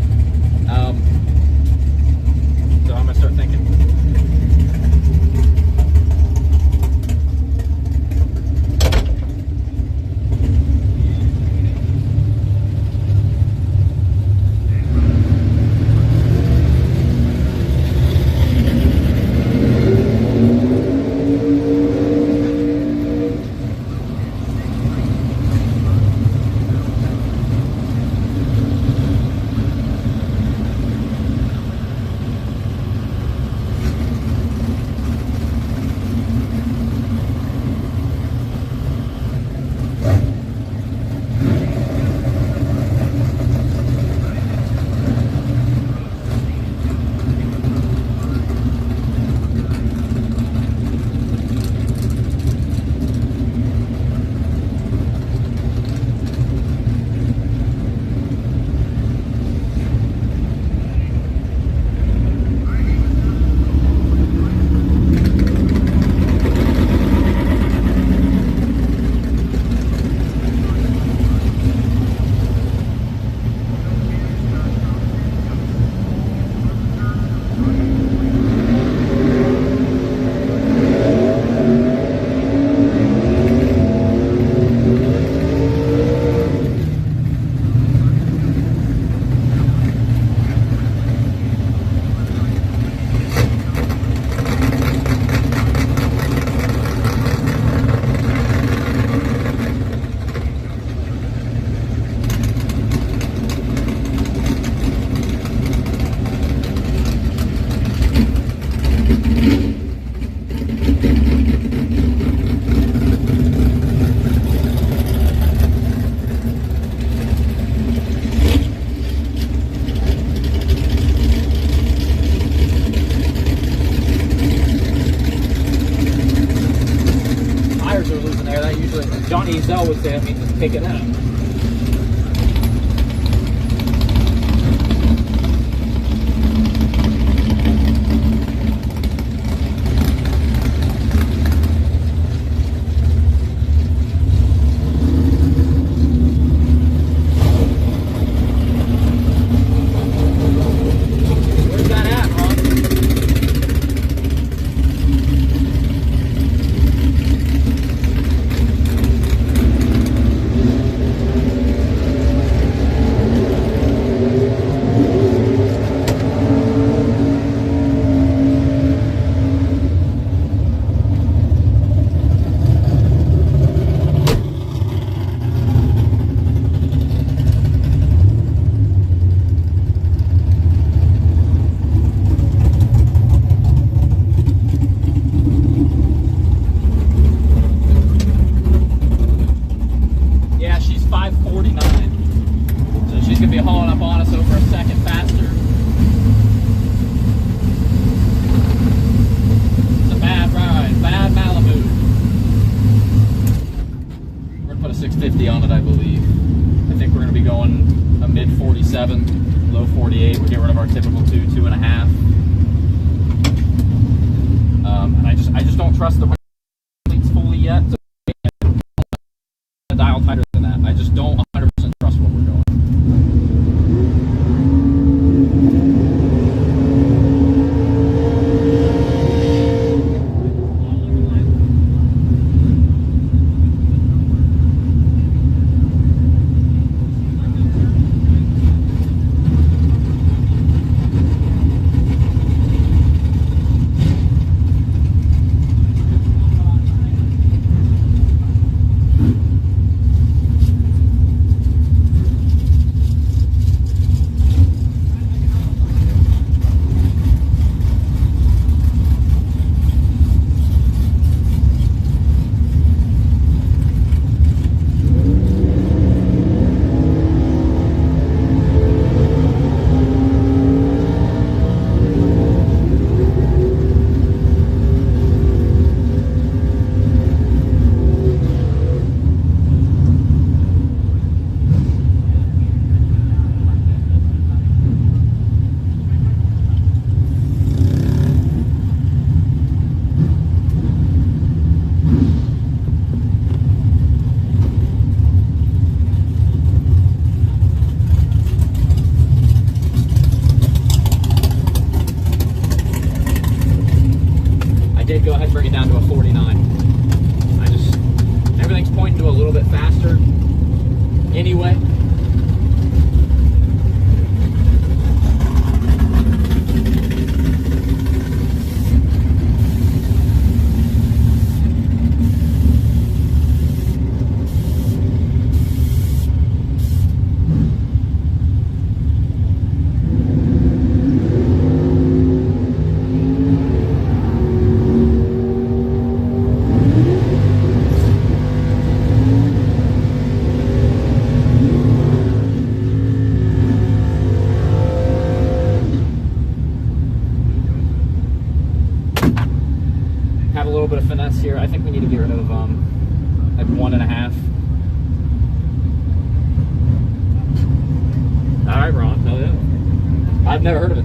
So I'm gonna start thinking. Johnny Zell would say that means just pick it up. Where's that at, Ron? Yeah, she's 549. So she's gonna be hauling up on us over a second faster. It's a bad ride, bad Malibu. We're gonna put a 650 on it, I believe. I think we're gonna be going a mid 47, low 48. We're getting rid of our typical 2.5. And I just don't trust the fleets fully yet. So dial tighter than that. I just don't 100% trust what we're doing. go ahead and bring it down to a 49. Everything's pointing to a little bit faster anyway. Have a little bit of finesse here. I think we need to get rid of like 1.5. All right, Ron. Hell yeah. I've never heard of it.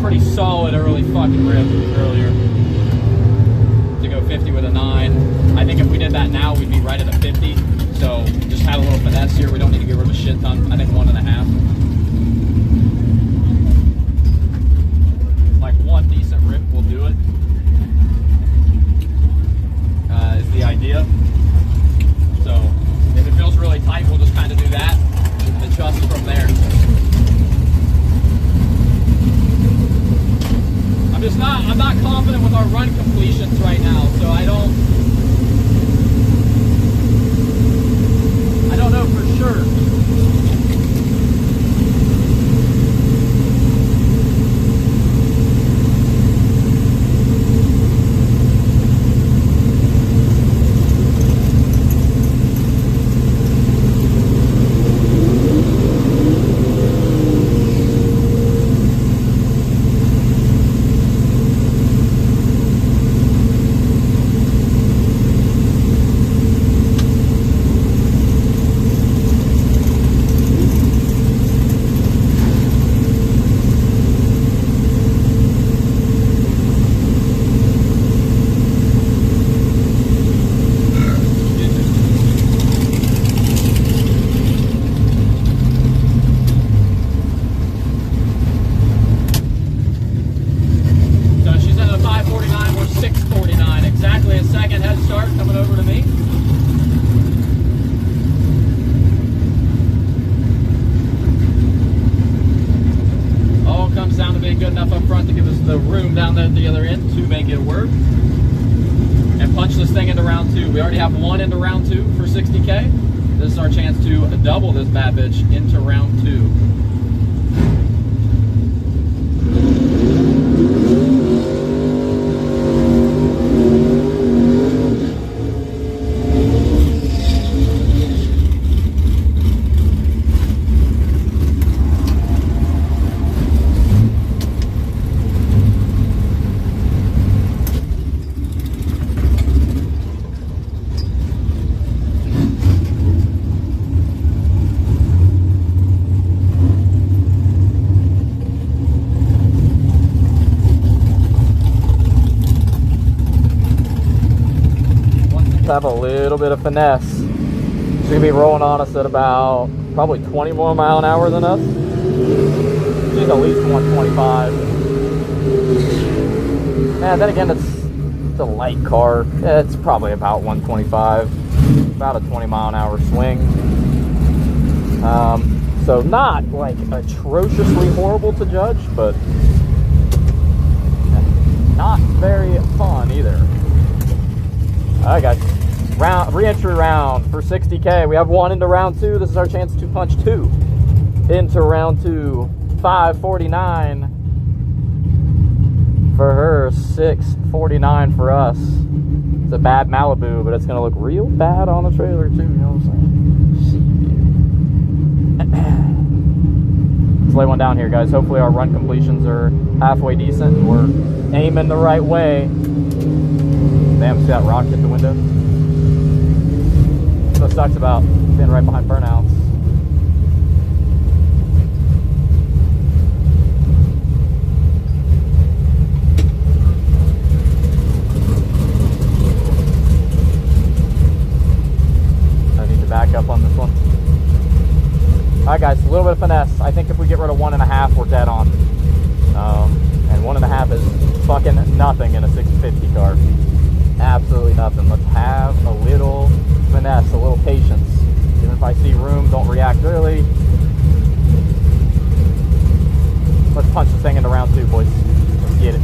Pretty solid early fucking rip earlier to go 50 with a 9. I think if we did that now, we'd be right at a 50. So just have a little finesse here. We don't need to get rid of a shit ton. I think 1.5. Like one decent rip will do it. Is the idea. So if it feels really tight, we'll just kind of do that and adjust from there. I'm not confident with our run completions right now, so I don't know for sure. Good enough up front to give us the room down there at the other end to make it work and punch this thing into round 2. We already have one into round 2 for 60K. This is our chance to double this bad bitch into round 2. Have a little bit of finesse. She's gonna be rolling on us at about probably 20 more mile an hour than us. She's at least 125. And then again, it's a light car. It's probably about 125, about a 20 mile an hour swing. So not like atrociously horrible to judge, but not very fun either. All right, guys. Re-entry round for 60K. We have one into round 2. This is our chance to punch 2 into round 2. 549 for her, 649 for us. It's a bad Malibu, but it's gonna look real bad on the trailer too. You know what I'm saying? Let's lay one down here, guys. Hopefully our run completions are halfway decent and we're aiming the right way. Damn, see that rock hit the window? That's what sucks about being right behind burnouts. I need to back up on this one. Alright guys, a little bit of finesse. I think if we get rid of 1.5, we're dead on. And 1.5 is fucking nothing in a 650 car. Absolutely nothing. Let's have a little finesse, a little patience. Even if I see room, don't react early. Let's punch this thing into round 2, boys. Let's get it.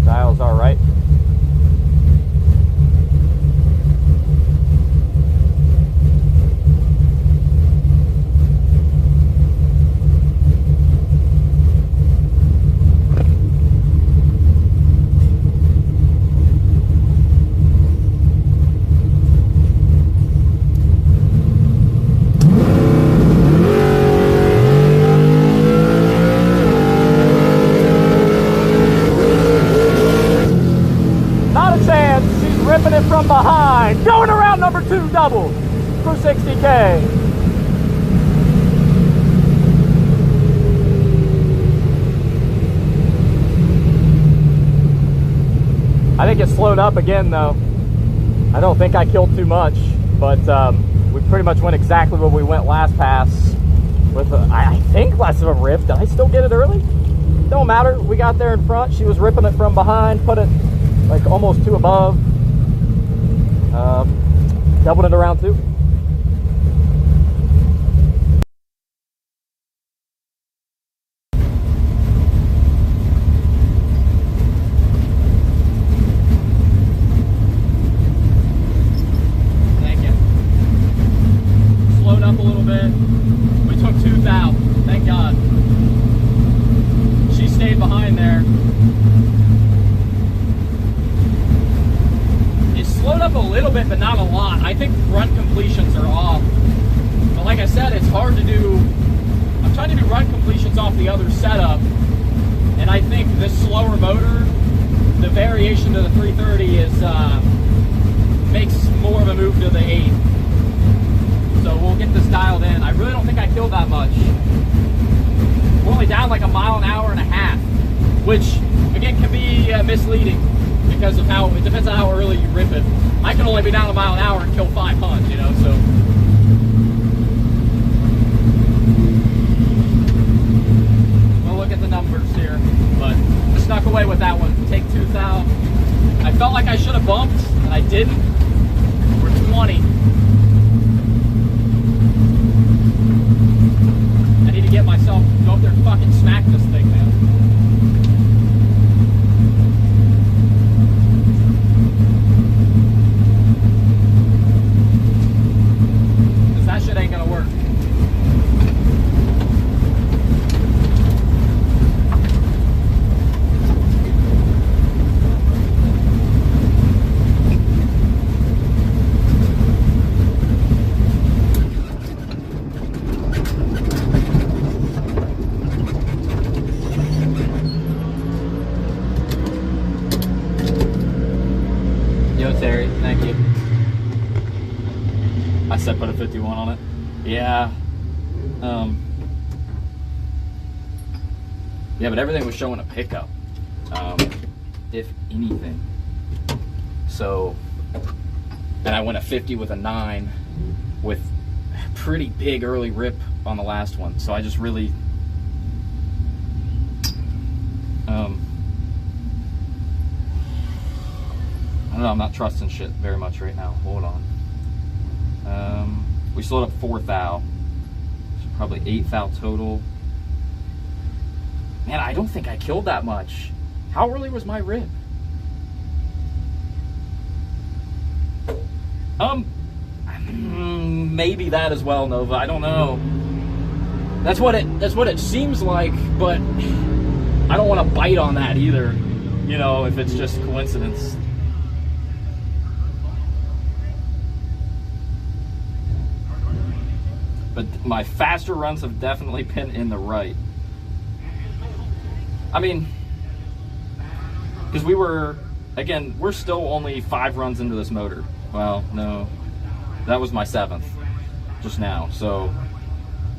Dials are right. Ripping it from behind, going around number 2 double for 60K. I think it slowed up again though. I don't think I killed too much, but we pretty much went exactly where we went last pass with I think less of a rip. Did I still get it early? Don't matter, we got there in front. She was ripping it from behind, put it like almost 2 above. Doubled it around 2. Thank you. Slowed up a little bit. We took 2 thou. Thank God. She stayed behind there. Slowed up a little bit, but not a lot. I think run completions are off. But like I said, it's hard to do. I'm trying to do run completions off the other setup, and I think this slower motor, the variation to the 330 is makes more of a move to the 8. So we'll get this dialed in. I really don't think I killed that much. We're only down like 1.5 miles, which again can be misleading. Because of how, it depends on how early you rip it. I can only be down 1 mile an hour and kill 5 hunts, you know, so. We'll look at the numbers here, but I snuck away with that one. Take 2 thou. I felt like I should have bumped, and I didn't. We're 20. I need to get myself, go up there and fucking smack this thing, man. That shit ain't gonna work. Yo, Terry, thank you. I said put a 51 on it. Yeah. Yeah, but everything was showing a pickup, if anything. So, then I went a 50 with a 9 with a pretty big early rip on the last one. So I just really, I don't know, I'm not trusting shit very much right now. Hold on. We slowed up 4 thou. So probably 8 thou total. Man, I don't think I killed that much. How early was my rib? Maybe that as well, Nova. I don't know. That's what it seems like, but I don't want to bite on that either. You know, if it's just coincidence. But my faster runs have definitely been in the right. I mean, because we're still only 5 runs into this motor. Well, no, that was my 7th just now. So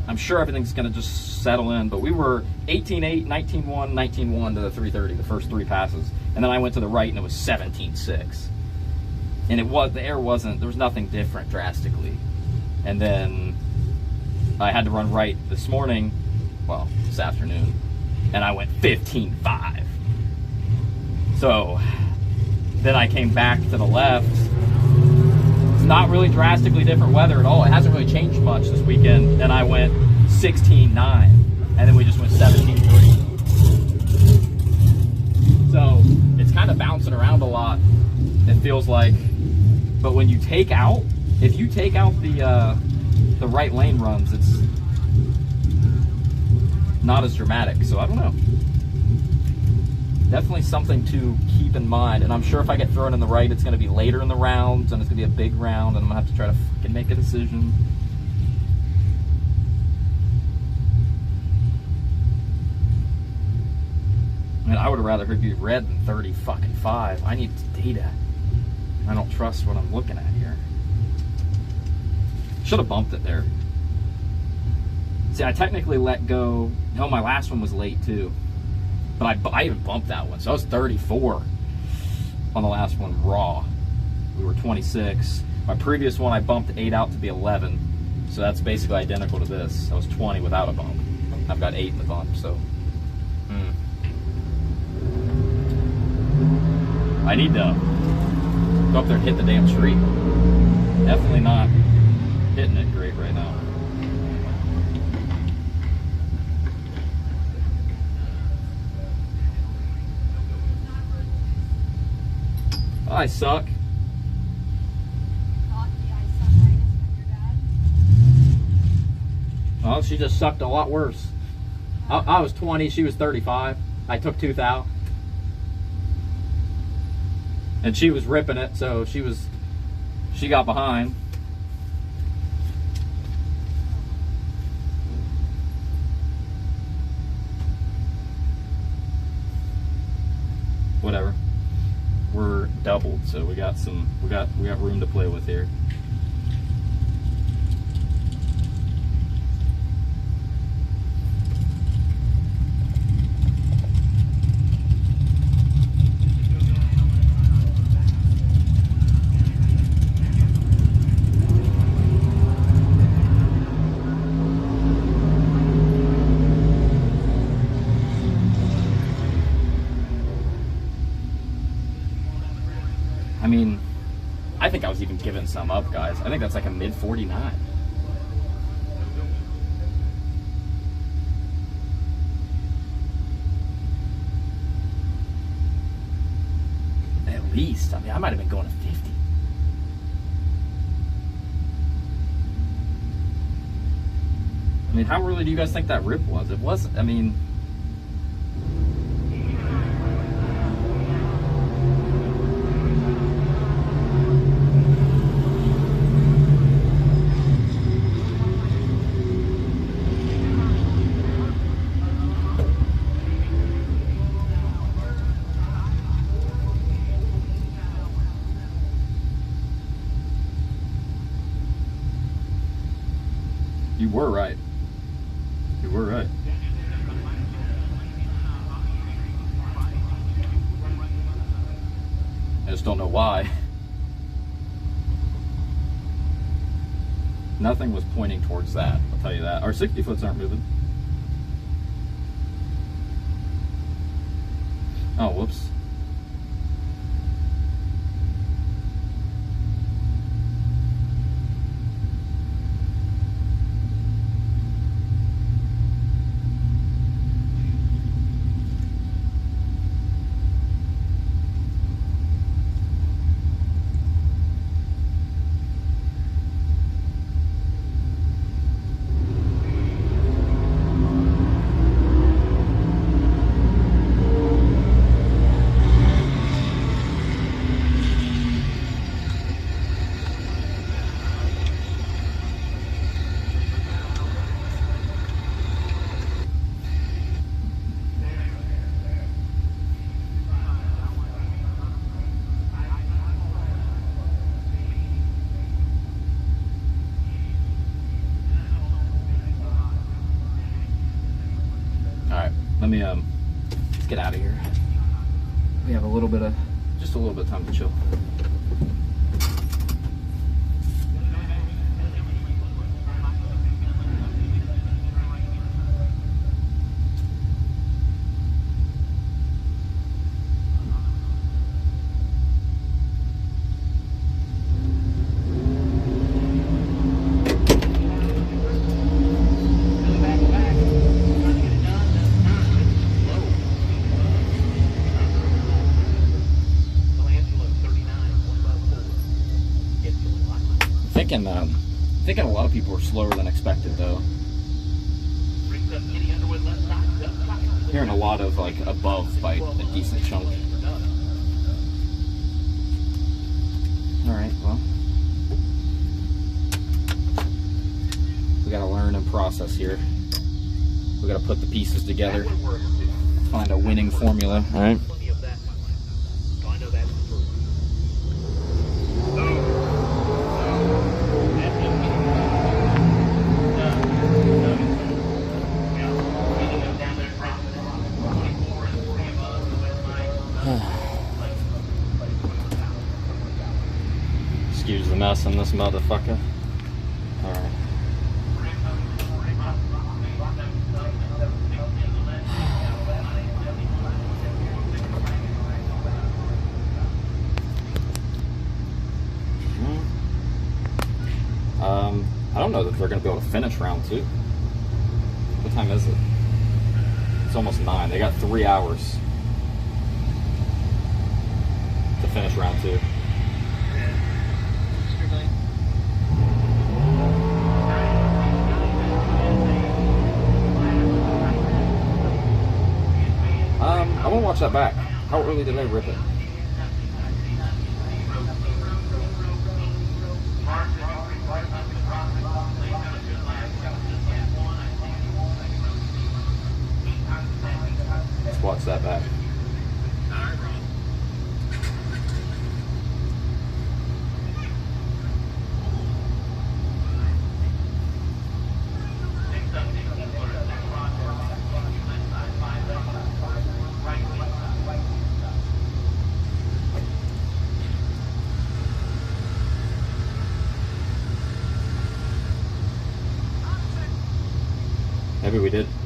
I'm sure everything's going to just settle in. But we were 18.8, 19.1, 19.1 to the 330, the first 3 passes. And then I went to the right and it was 17.6. And there was nothing different drastically. And then I had to run right this morning, well, this afternoon, and I went 15.5. So then I came back to the left. It's not really drastically different weather at all. It hasn't really changed much this weekend. And I went 16.9, and then we just went 17.3. So it's kind of bouncing around a lot, it feels like. But when you take out, if you take out the right lane runs, it's not as dramatic. So I don't know. Definitely something to keep in mind. And I'm sure if I get thrown in the right, it's going to be later in the rounds, and it's going to be a big round, and I'm going to have to try to fucking make a decision. I mean, I would have rather heard you red than 30.5. I need data. I don't trust what I'm looking at here. Should have bumped it there. See, I technically let go. No, my last one was late too. But I even bumped that one. So I was 34 on the last one raw. We were 26. My previous one, I bumped 8 out to be 11. So that's basically identical to this. I was 20 without a bump. I've got 8 in the bump, so. I need to go up there and hit the damn tree. Definitely not hitting it great right now. I suck. Well, she just sucked a lot worse. I was 20, she was 35. I took 2 thou. And she was ripping it, so she got behind. Whatever. We're doubled, so we got room to play with here. I mean, I think I was even giving some up, guys. I think that's like a mid 49. At least. I mean, I might have been going to 50. I mean, how early do you guys think that rip was? It wasn't, I mean... You were right. You were right. I just don't know why. Nothing was pointing towards that, I'll tell you that. Our 60 foots aren't moving. Oh, whoops. let me let's get out of here. We have just a little bit of time to chill. Thinking a lot of people are slower than expected though. Hearing a lot of like above by a decent chunk. Alright, well. We gotta learn and process here. We gotta put the pieces together. Find a winning formula. Alright. Excuse the mess on this motherfucker. Alright. I don't know that they're going to be able to finish round 2. What time is it? It's almost 9. They got 3 hours to finish round 2. I want to watch that back. How early did they rip it? Let's watch that back.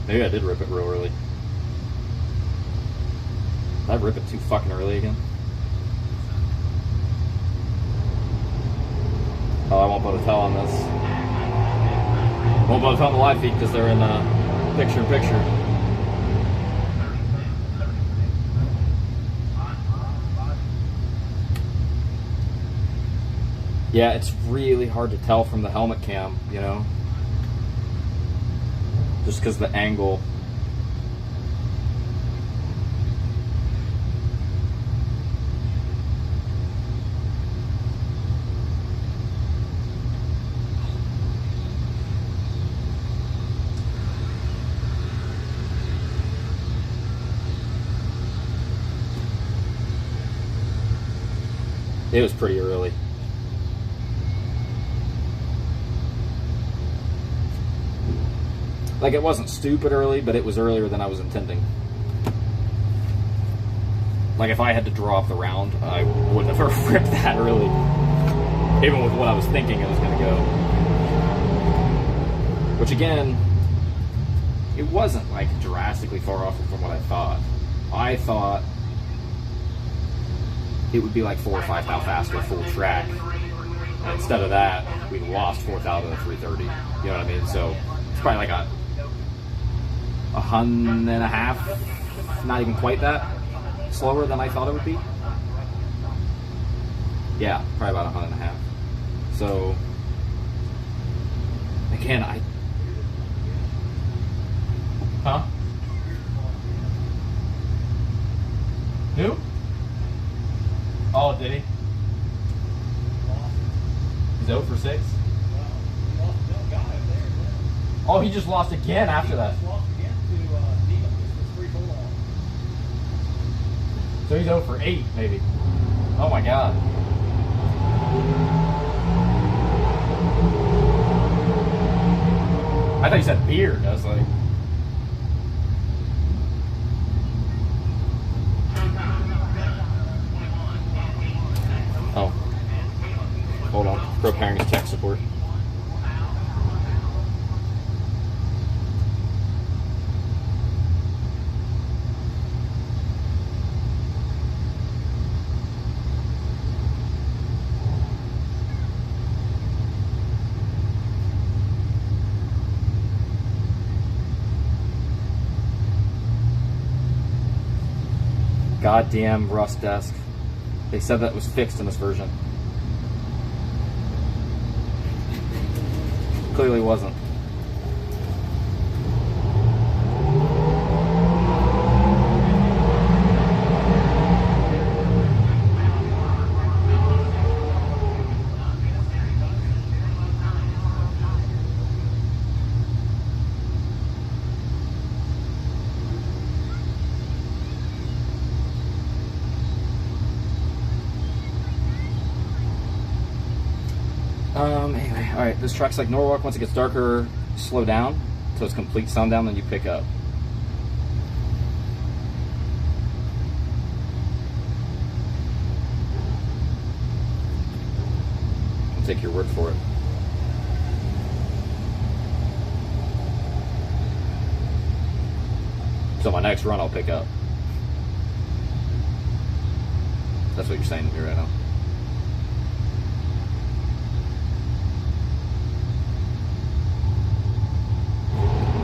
Maybe I did rip it real early. Did I rip it too fucking early again? Oh, I won't be able to tell on this. Won't be able to tell on the live feed because they're in picture-in-picture. Yeah, it's really hard to tell from the helmet cam, you know? Just because the angle. It was pretty early. Like, it wasn't stupid early, but it was earlier than I was intending. Like, if I had to draw up the round, I wouldn't have ripped that early. Even with what I was thinking it was going to go. Which, again, it wasn't, like, drastically far off from what I thought. I thought it would be like 4 or 5 thou faster, full track. And instead of that, we lost 4 thou to the 330. You know what I mean? So, it's probably like a 1.5, not even quite that, slower than I thought it would be. Yeah, probably about 1.5. So, again, Huh? Who? Oh, did he? He's 0 for 6? Oh, he just lost again after that. So he's 0 for 8, maybe. Oh my god. I thought you said beard. I was like... Hold on. Preparing tech support. Goddamn Rust desk. They said that was fixed in this version. Clearly wasn't. Anyway, alright, this track's like Norwalk. Once it gets darker, slow down till it's complete sundown, then you pick up. I'll take your word for it. So my next run I'll pick up. That's what you're saying to me right now.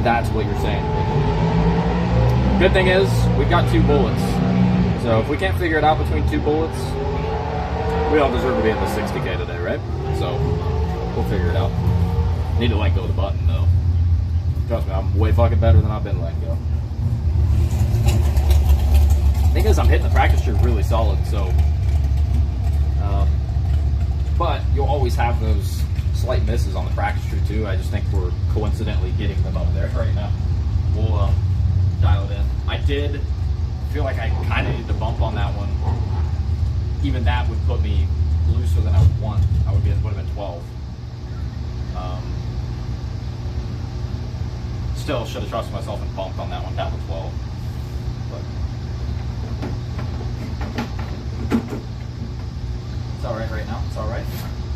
That's what you're saying. Good thing is, we've got 2 bullets. So if we can't figure it out between 2 bullets, we don't deserve to be in the 60K today, right? So, we'll figure it out. Need to let go of the button, though. Trust me, I'm way fucking better than I've been letting go. Thing is, I'm hitting the practice tree really solid, so... but you'll always have those slight misses on the practice tree too. I just think we're coincidentally getting them up there right now. We'll dial it in. I did feel like I kind of needed to bump on that one. Even that would put me looser than I would want. I would have been 12. Still should have trusted myself and bumped on that one down to 12. But it's all right now. It's all right.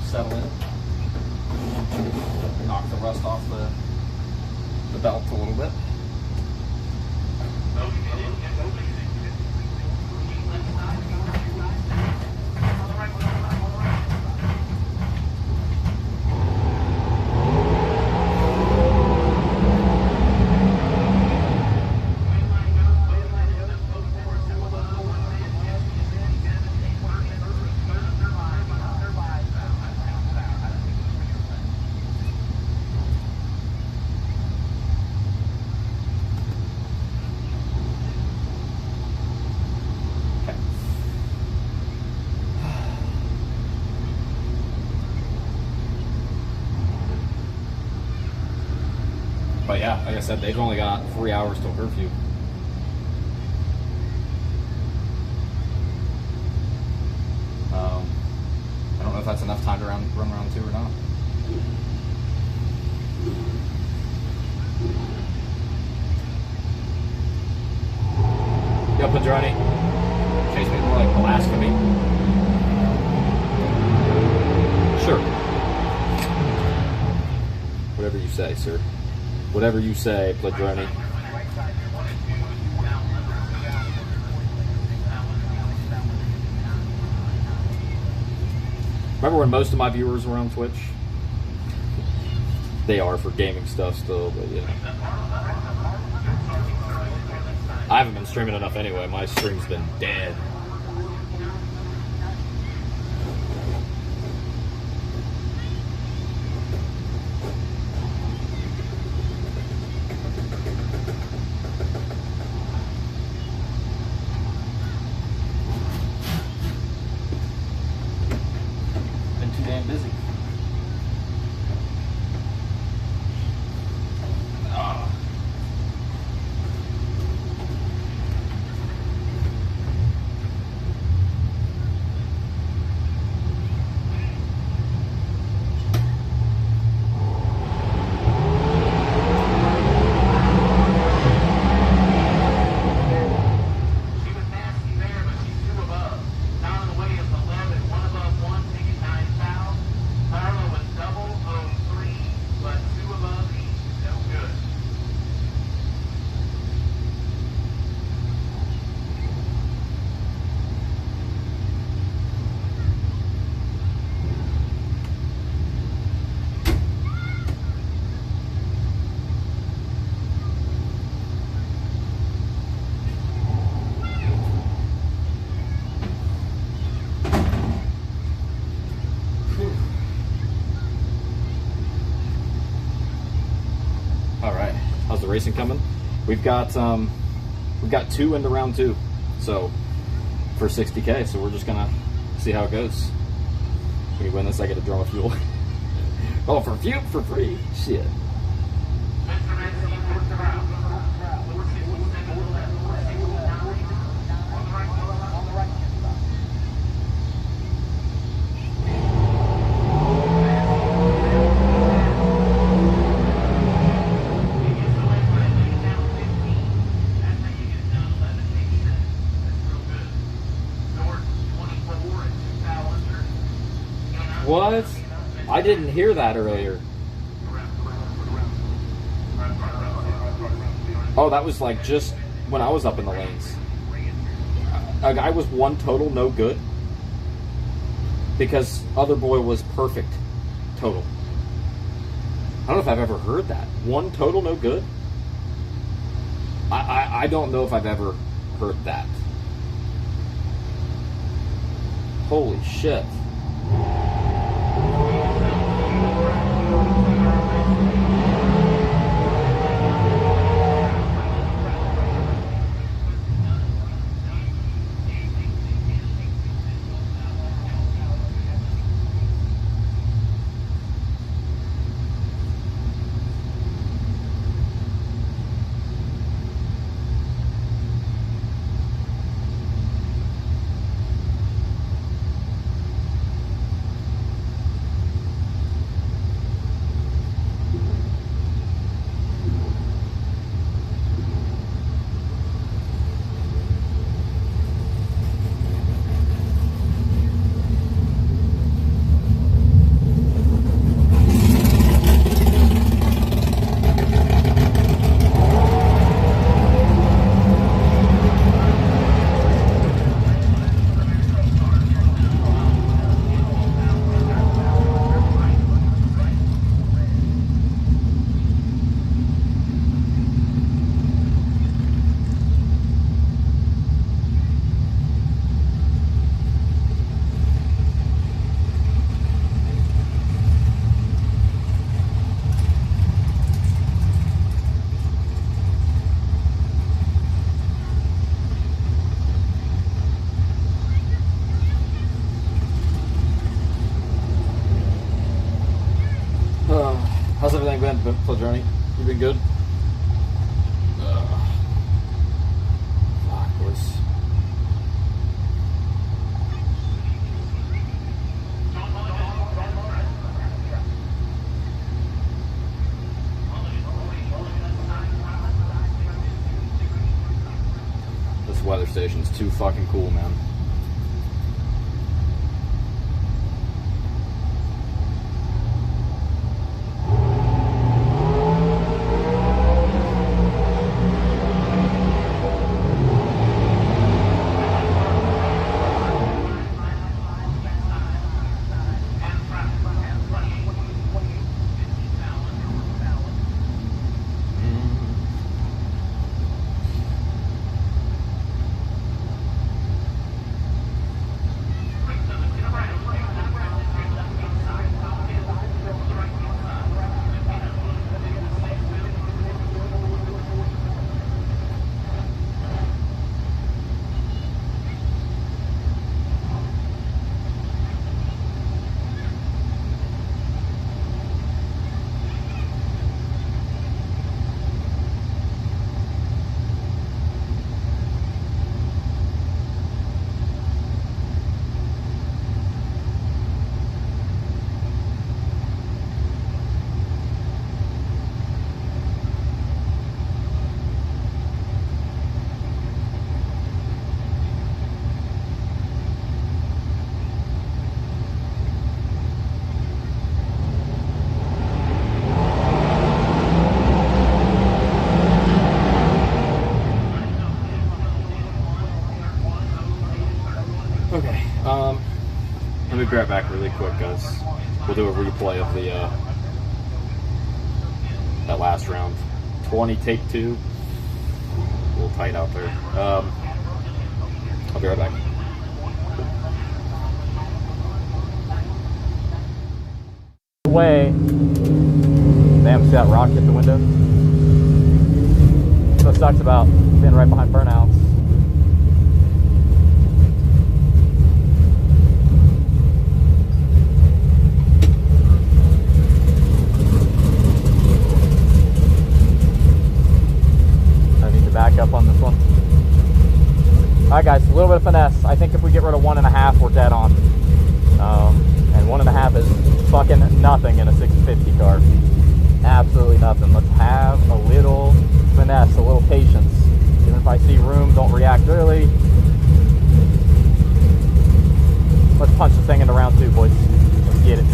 Settle in. Knock the rust off the belt a little bit. But yeah, like I said, they've only got 3 hours till curfew. I don't know if that's enough time to run round 2 or not. Yo, Padroni. Chase me more like blasphemy. Sure. Whatever you say, sir. Whatever you say, Padroni. Remember when most of my viewers were on Twitch? They are for gaming stuff still, but yeah. I haven't been streaming enough anyway. My stream's been dead. Busy. racing coming. We've got 2 into round 2, so for 60K. So we're just gonna see how it goes. When we win this, I get a drum of fuel. Oh, for fuel for free, shit. What? I didn't hear that earlier. Oh, that was like just when I was up in the lanes. A guy was 1 total, no good. Because other boy was perfect total. I don't know if I've ever heard that. 1 total, no good? I don't know if I've ever heard that. Holy shit. How's everything been, Journey? You been good? Fuck, boys. This weather station's too fucking cool, man. Okay, let me be right back really quick, guys. We'll do a replay of the that last round. 20, take 2. A little tight out there. I'll be right back. Way. Damn, see that rock hit the window? That's what sucks about being right behind burnouts. I need to back up on this one. Alright guys, a little bit of finesse. I think if we get rid of 1.5, we're dead on. And 1.5 is fucking nothing in a 650 car. Absolutely nothing. Let's have a little finesse, a little patience. Even if I see room, don't react early. Let's punch the thing into round 2, boys. Let's get it.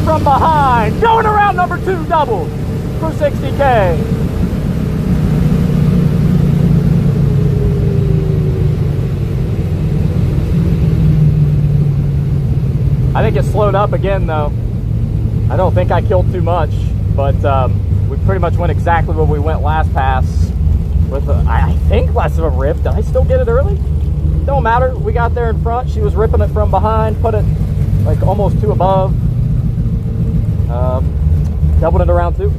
From behind, going around number 2 double for 60K. I think it slowed up again though. I don't think I killed too much, but we pretty much went exactly where we went last pass with I think less of a rip. Did I still get it early? Don't matter. We got there in front. She was ripping it from behind, put it like almost 2 above. Doubled it around 2.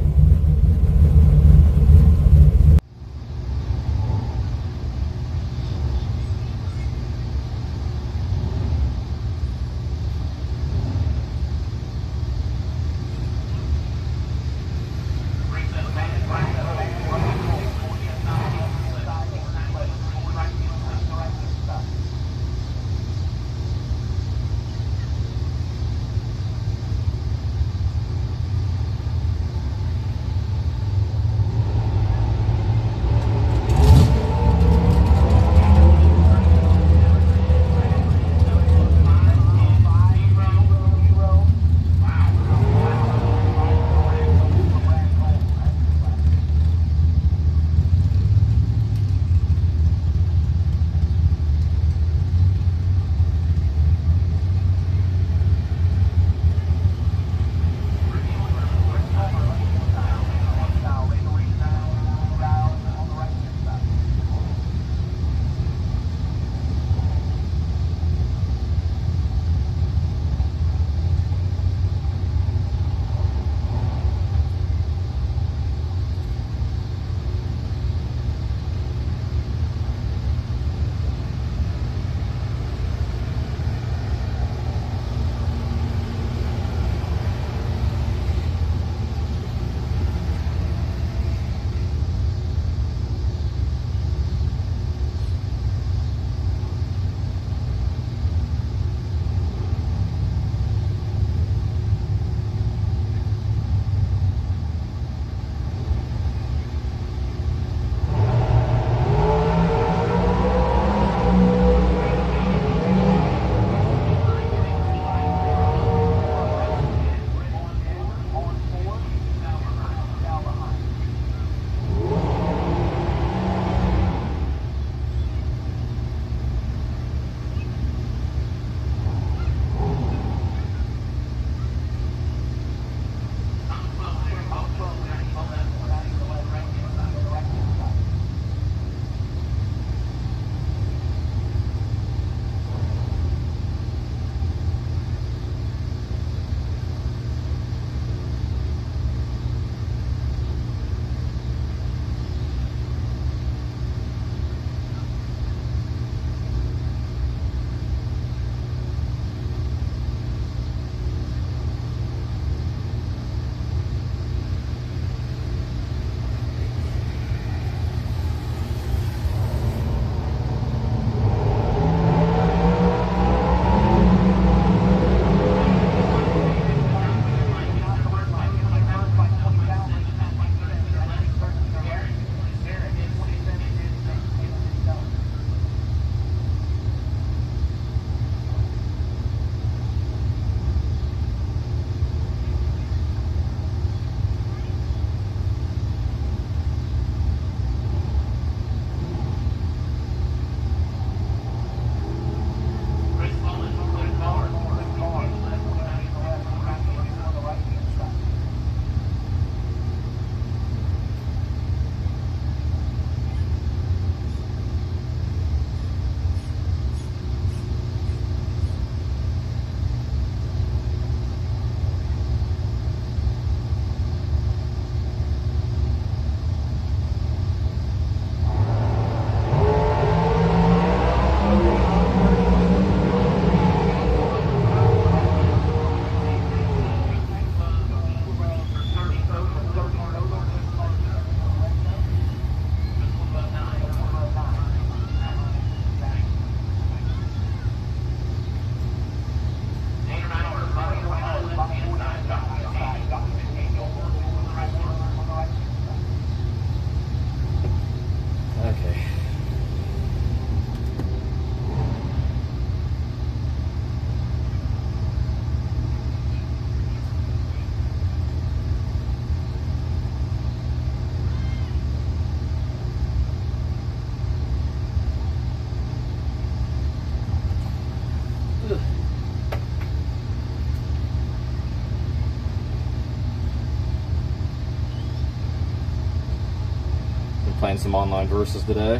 playing some online versus today.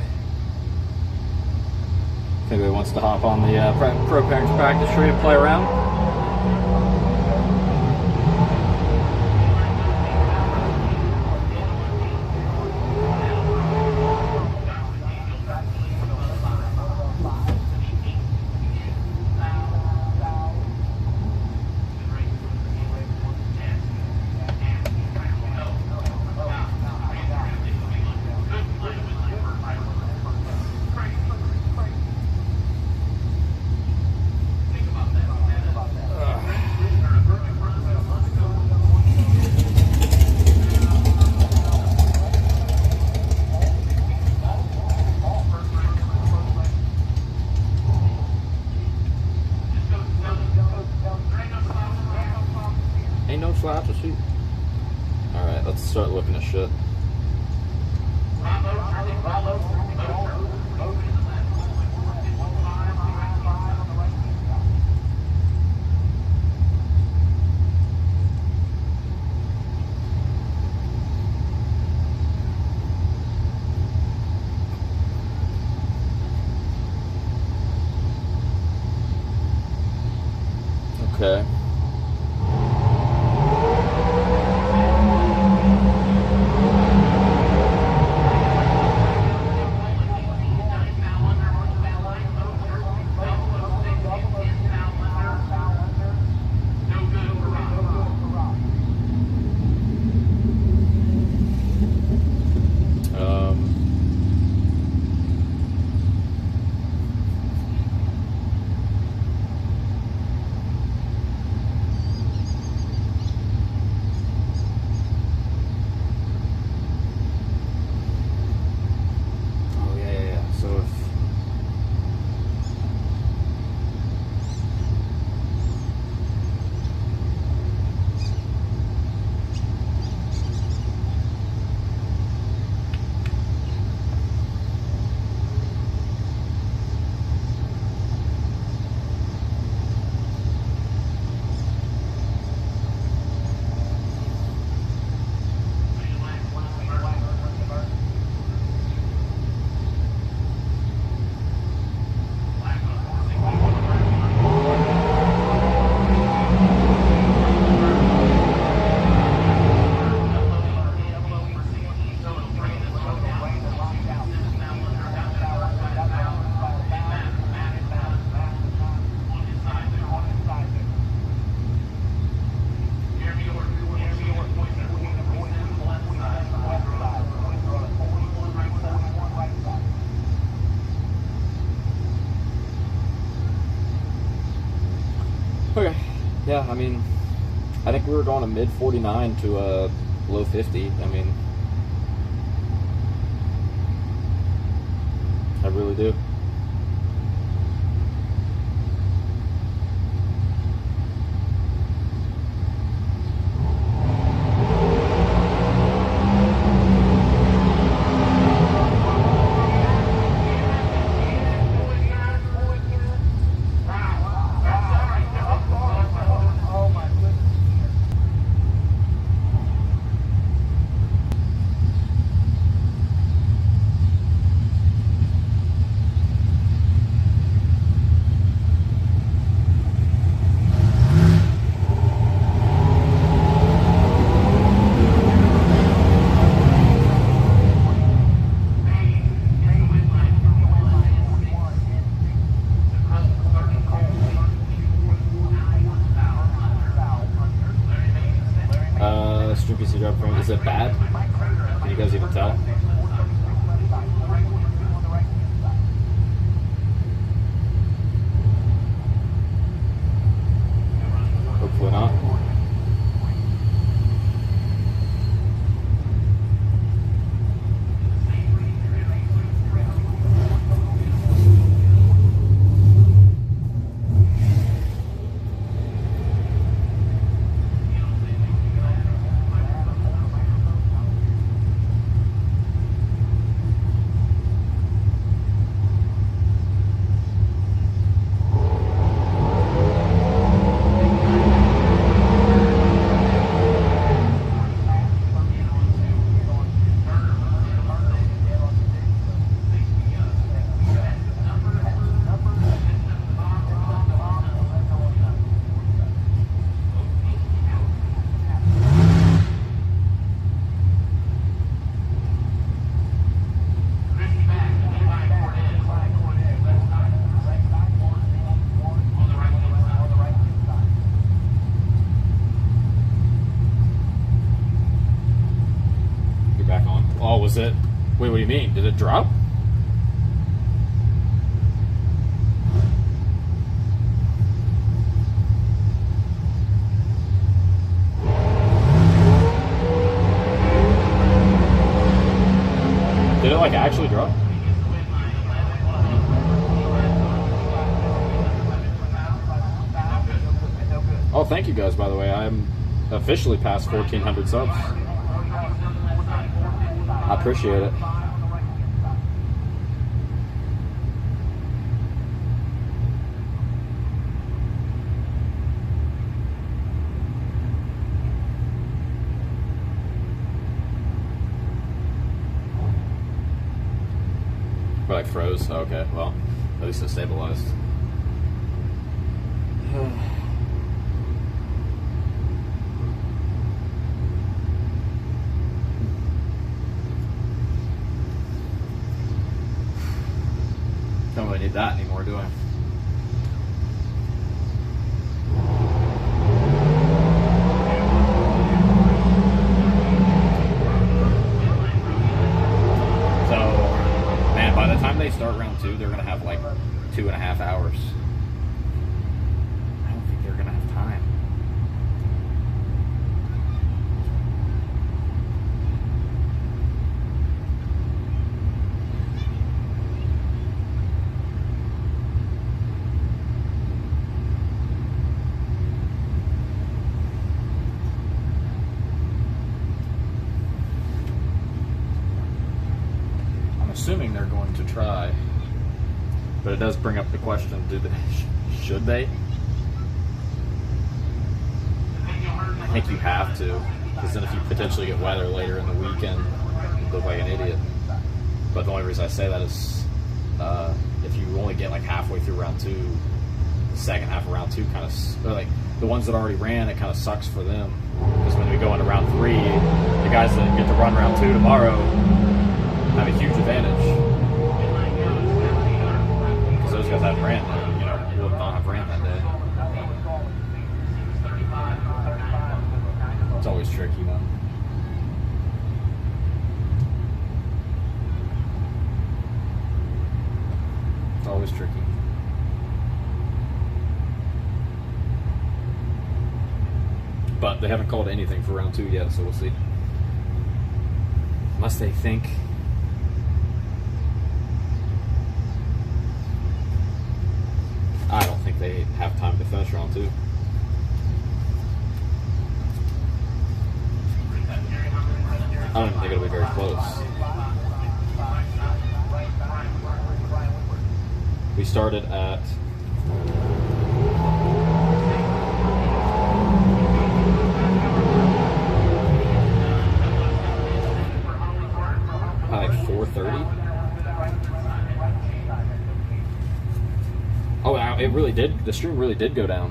If anybody wants to hop on the Pro Parents practice tree and play around. Ain't no slaps or shoot. Alright, let's start looking at shit. Okay. Okay. Yeah, I mean, I think we were going to mid 49 to low 50. I mean, I really do. mean? Did it drop? Did it like actually drop? Oh, thank you guys, by the way. I'm officially past 1,400 subs. I appreciate it. But like froze? Okay, well, at least it stabilized. Don't really need that anymore, do I? So, man, by the time they start round 2, they're going to have like 2.5 hours. I don't think they're going to have time. Assuming they're going to try, but it does bring up the question: do they? Should they? I think you have to, because then if you potentially get weather later in the weekend, you look like an idiot. But the only reason I say that is if you only get like halfway through round 2, the second half of round 2 kind of, or like the ones that already ran, it kind of sucks for them, because when we go into round 3, the guys that get to run round 2 tomorrow have a huge advantage, because those guys haven't ran that, will not have ran that day. It's always tricky, man. It's always tricky. But they haven't called anything for round 2 yet, so we'll see. Unless they think. I don't think they have time to finish round 2. I don't even think it'll be very close. We started at like 4:30. Oh, it really did. The stream really did go down.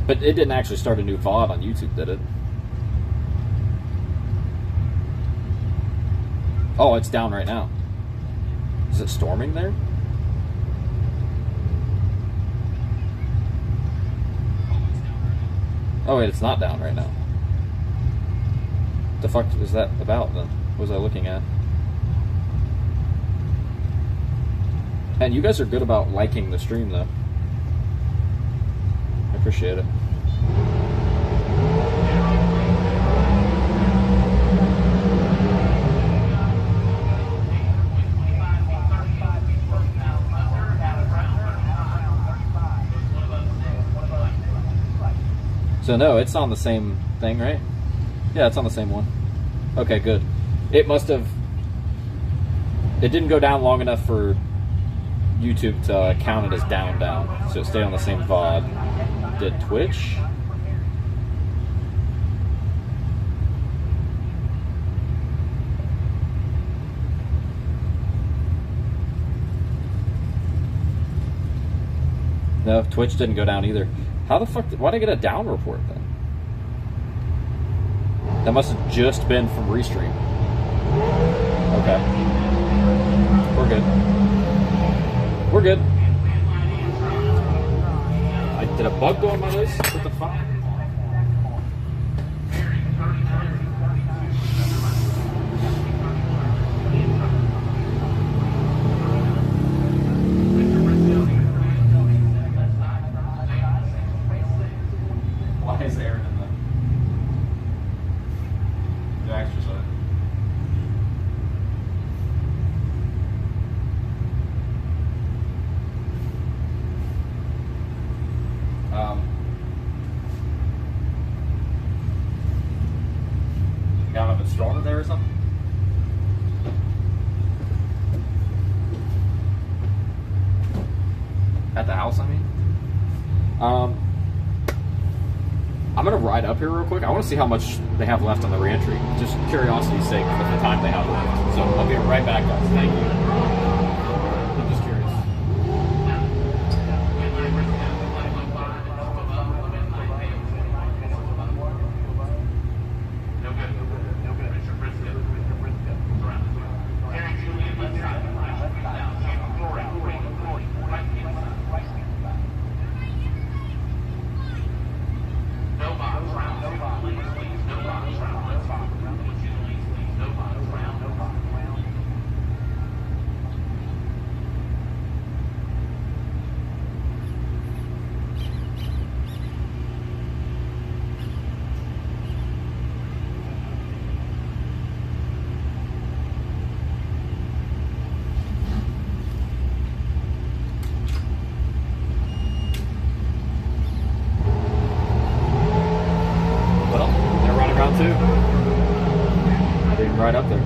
But it didn't actually start a new VOD on YouTube, did it? Oh, it's down right now. Is it storming there? Oh wait, it's not down right now. The fuck is that about then? What was I looking at? And you guys are good about liking the stream though. I appreciate it. So no, it's on the same thing, right? Yeah, it's on the same one. Okay, good. It must have... It didn't go down long enough for YouTube to count it as down. So it stayed on the same VOD. Did Twitch? No, Twitch didn't go down either. How the fuck why'd I get a down report then? That must have just been from Restream. Okay. We're good. We're good. Did a bug go on my list? What the fuck? Why is Aaron in the extra side? Got a bit stronger there or something? At the house, I mean. I'm gonna ride up here real quick. I want to see how much they have left on the reentry. Just curiosity's sake with the time they have left. So I'll be right back, guys. Thank you. I'm just curious. Too. Being right up there.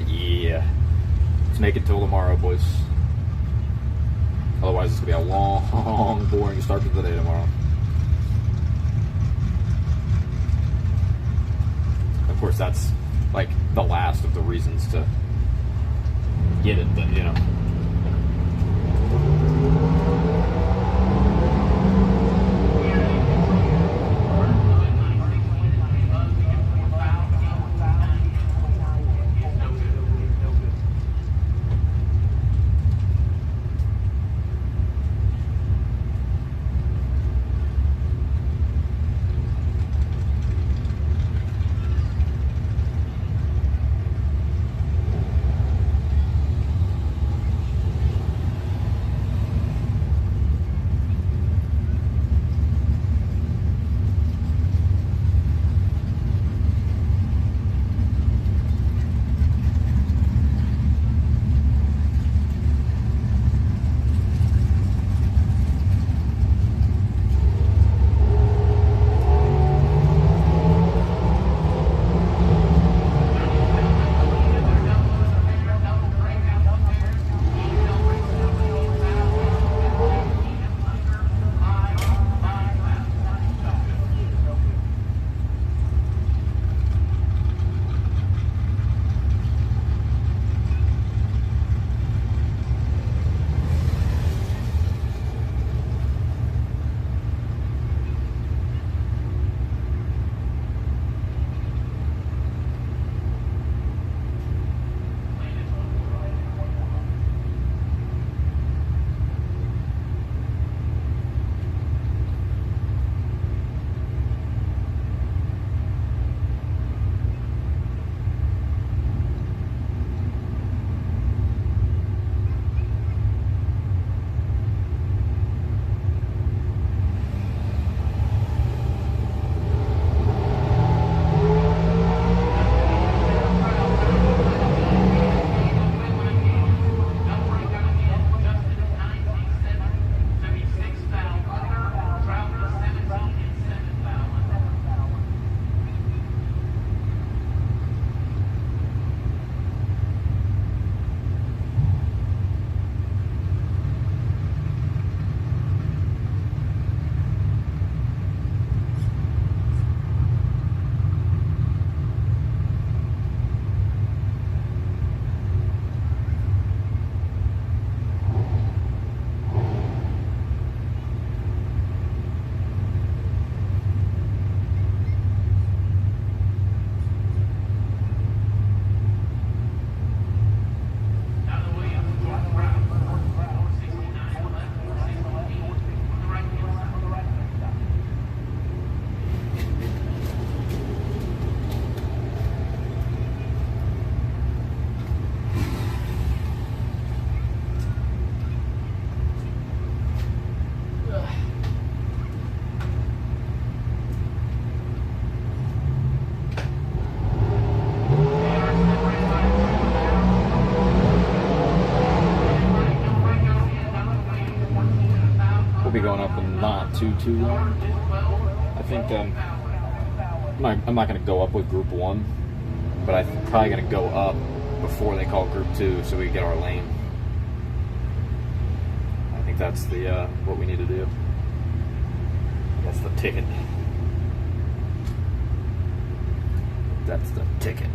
Yeah. Let's make it till tomorrow, boys. Otherwise, it's going to be a long, boring start to the day tomorrow. Of course, that's like the last of the reasons to get it, but, you know. we'll be going up in not too long. I think I'm not going to go up with Group 1, but I'm probably going to go up before they call Group 2 so we can get our lane. I think that's the what we need to do. That's the ticket. That's the ticket.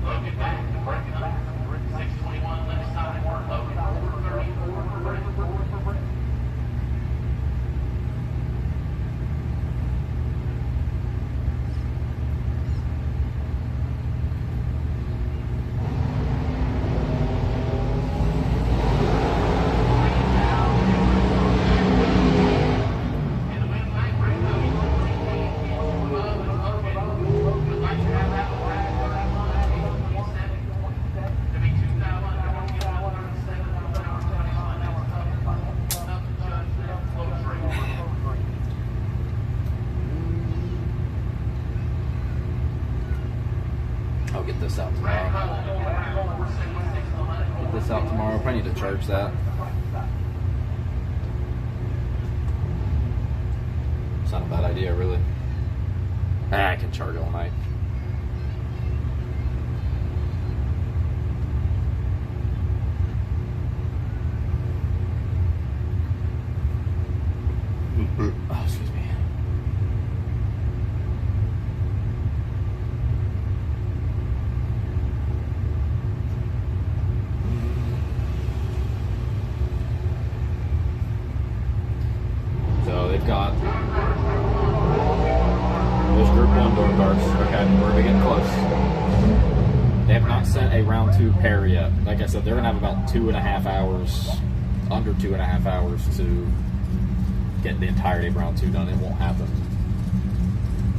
Logan back, breaking up. 621 left side. Logan 434 for break. I'll get this out tomorrow. Get this out tomorrow. Probably need to charge that. It's not a bad idea, really. I can charge all night. Oh, excuse me. So they've got those Group 1 door cars. Okay, we're getting close. They have not sent a round 2 pair yet. Like I said, they're gonna have about 2.5 hours, under 2.5 hours to get the entirety of round 2 done. It won't happen.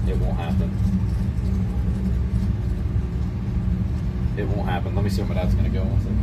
It won't happen. It won't happen. Let me see where my dad's gonna go. 1 second.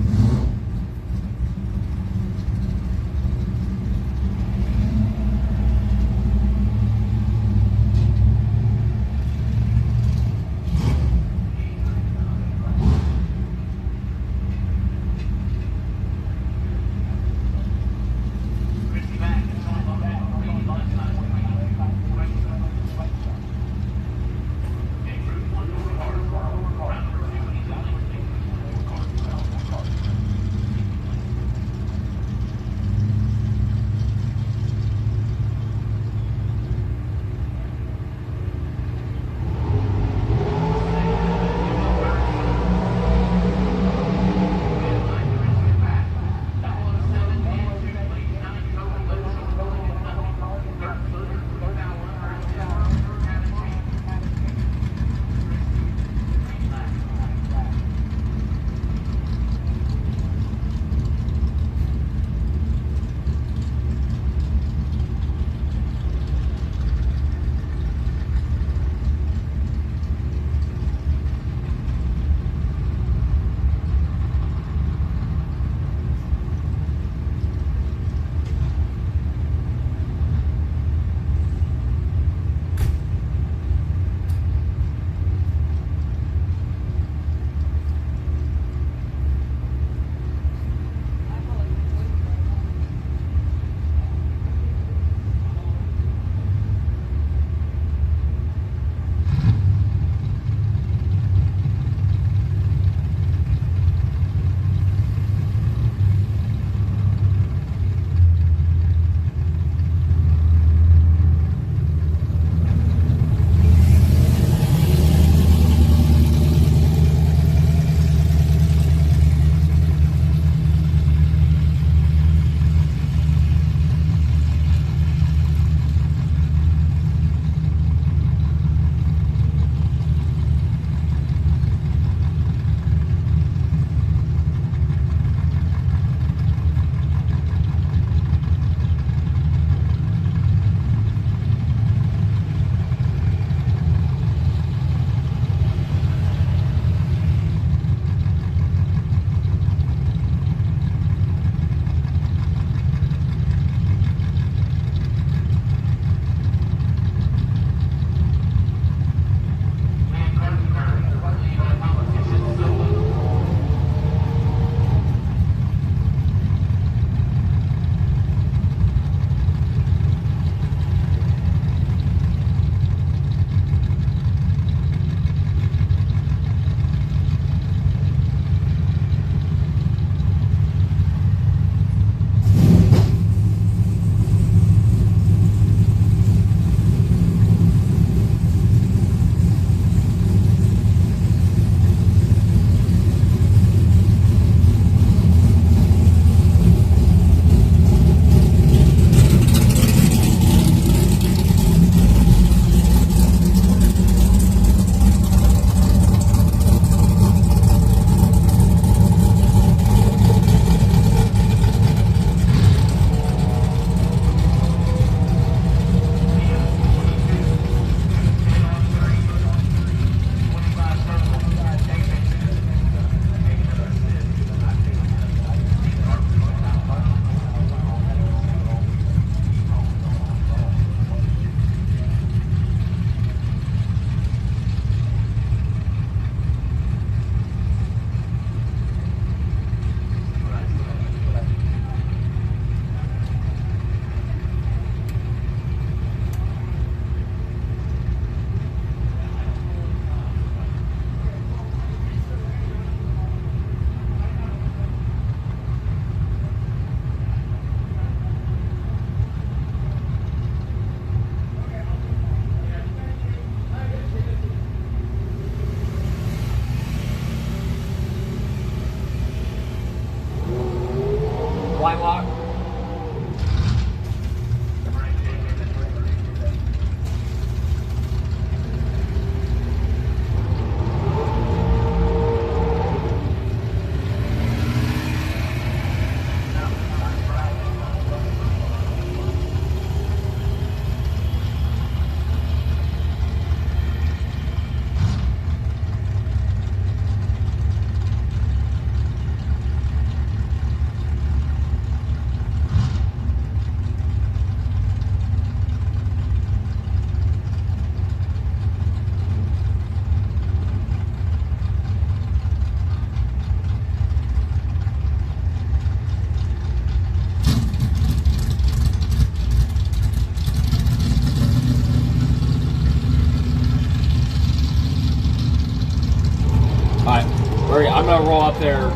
gonna roll up there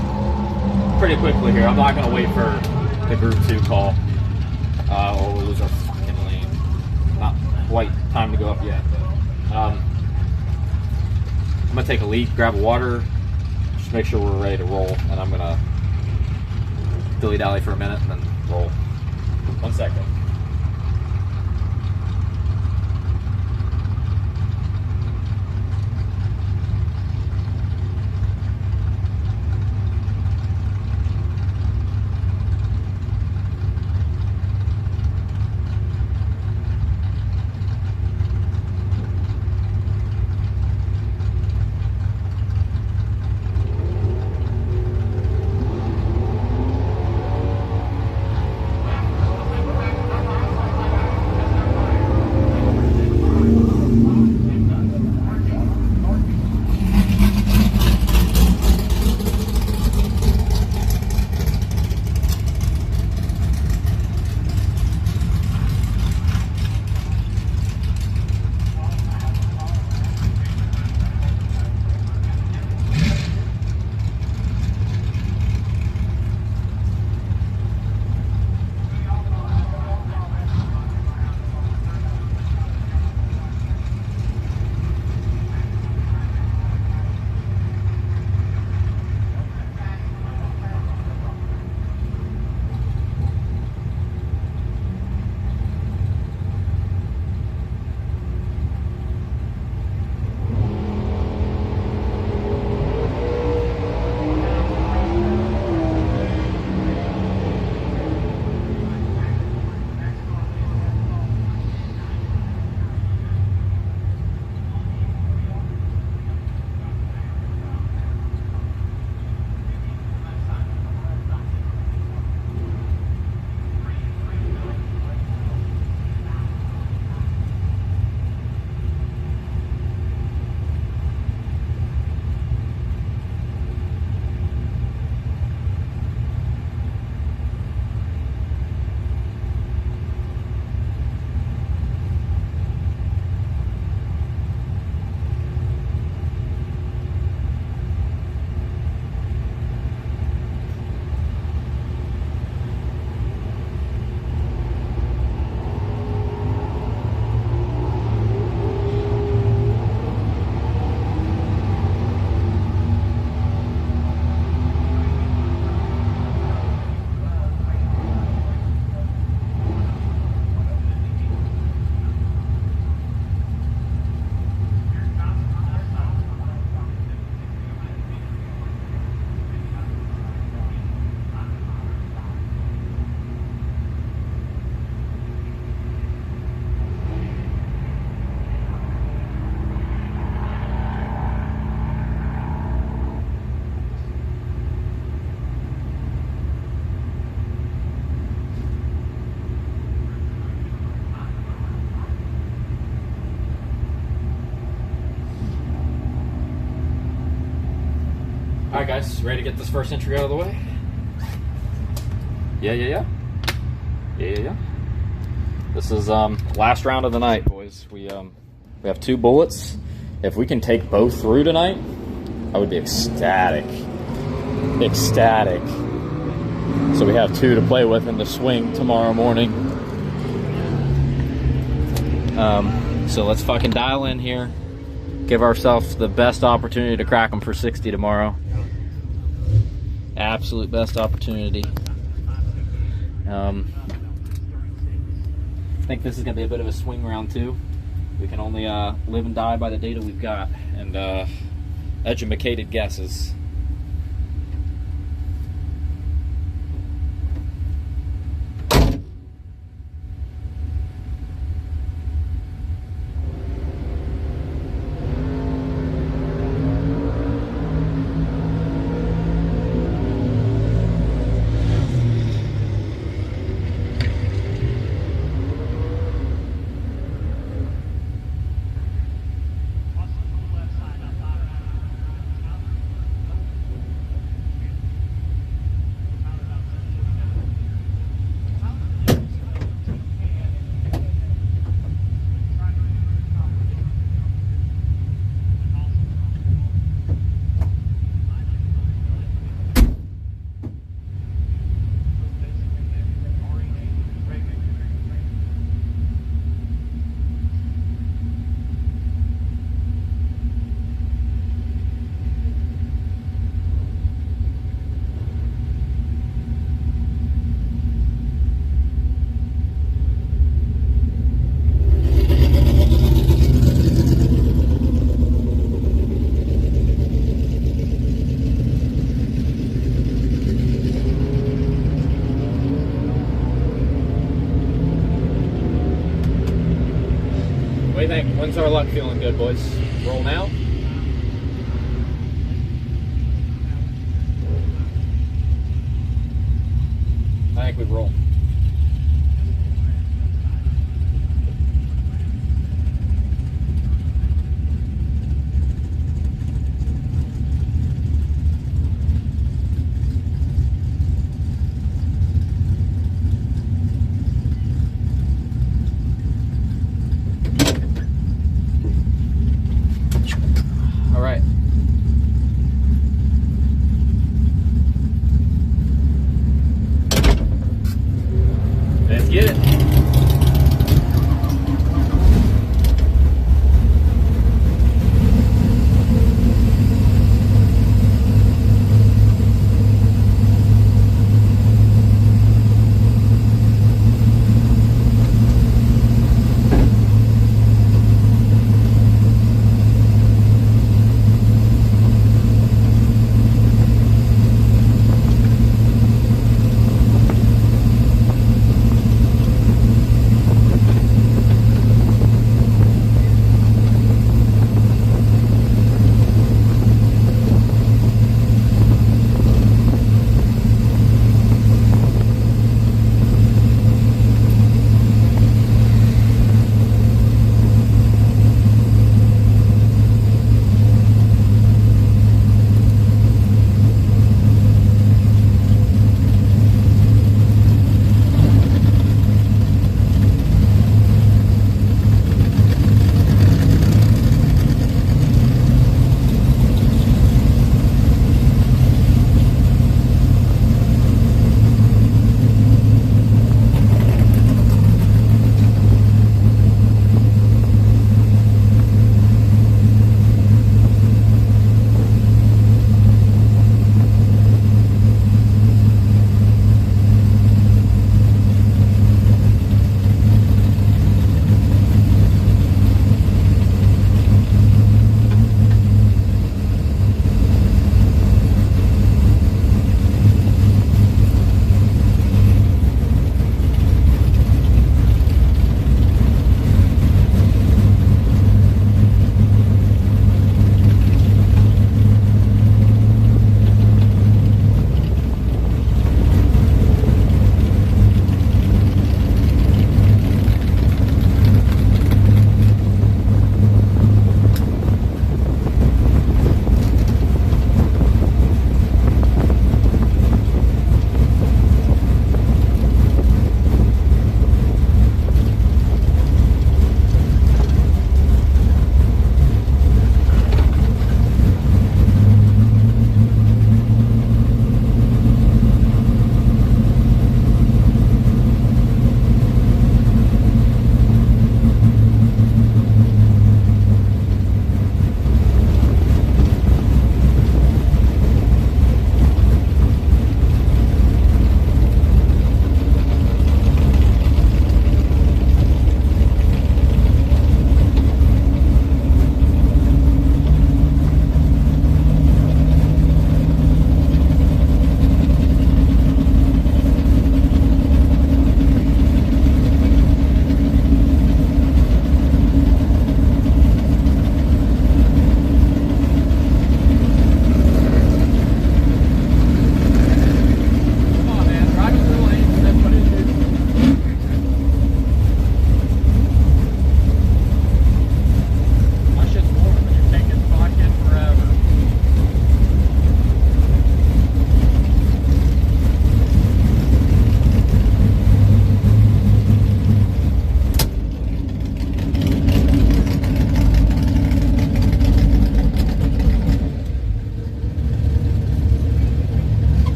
pretty quickly here. I'm not gonna wait for the group 2 call, or we'll lose our fucking lane. Not quite time to go up yet, but I'm gonna take a leak, grab a water, just make sure we're ready to roll, and I'm gonna dilly-dally for a minute and then roll. 1 second. Alright guys, ready to get this first entry out of the way? Yeah. This is last round of the night, boys. We have 2 bullets. If we can take both through tonight, I would be ecstatic. Ecstatic. So we have 2 to play with in the swing tomorrow morning. So let's fucking dial in here. Give ourselves the best opportunity to crack them for 60 tomorrow. Absolute best opportunity. I think this is going to be a bit of a swing round too. We can only live and die by the data we've got and educated guesses. do you think? When's our luck feeling good, boys? Roll now? I think we roll. All right. Let's get it.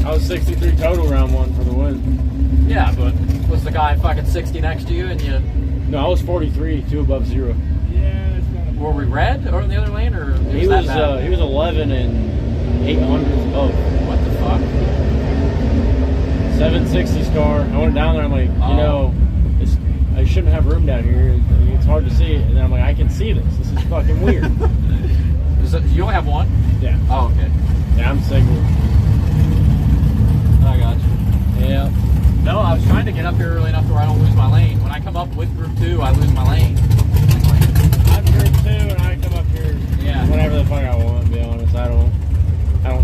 I was 63 total round one for the win. Yeah, but was the guy fucking 60 next to you and you... No, I was 43, 2 above 0. Were we red or in the other lane, or He was 11 and 800 both. What the fuck? 760s car. I went down there. I'm like, you know, I shouldn't have room down here. It's hard to see it. And then I'm like, I can see this. This is fucking weird. You have one? Yeah. Oh, okay. Yeah, I'm single. I got you. Yeah. No, I was trying to get up here early enough to where I don't lose my lane. When I come up with group 2, I lose my lane. I'm group 2 and I come up here Yeah. whenever the fuck I want, to be honest. I don't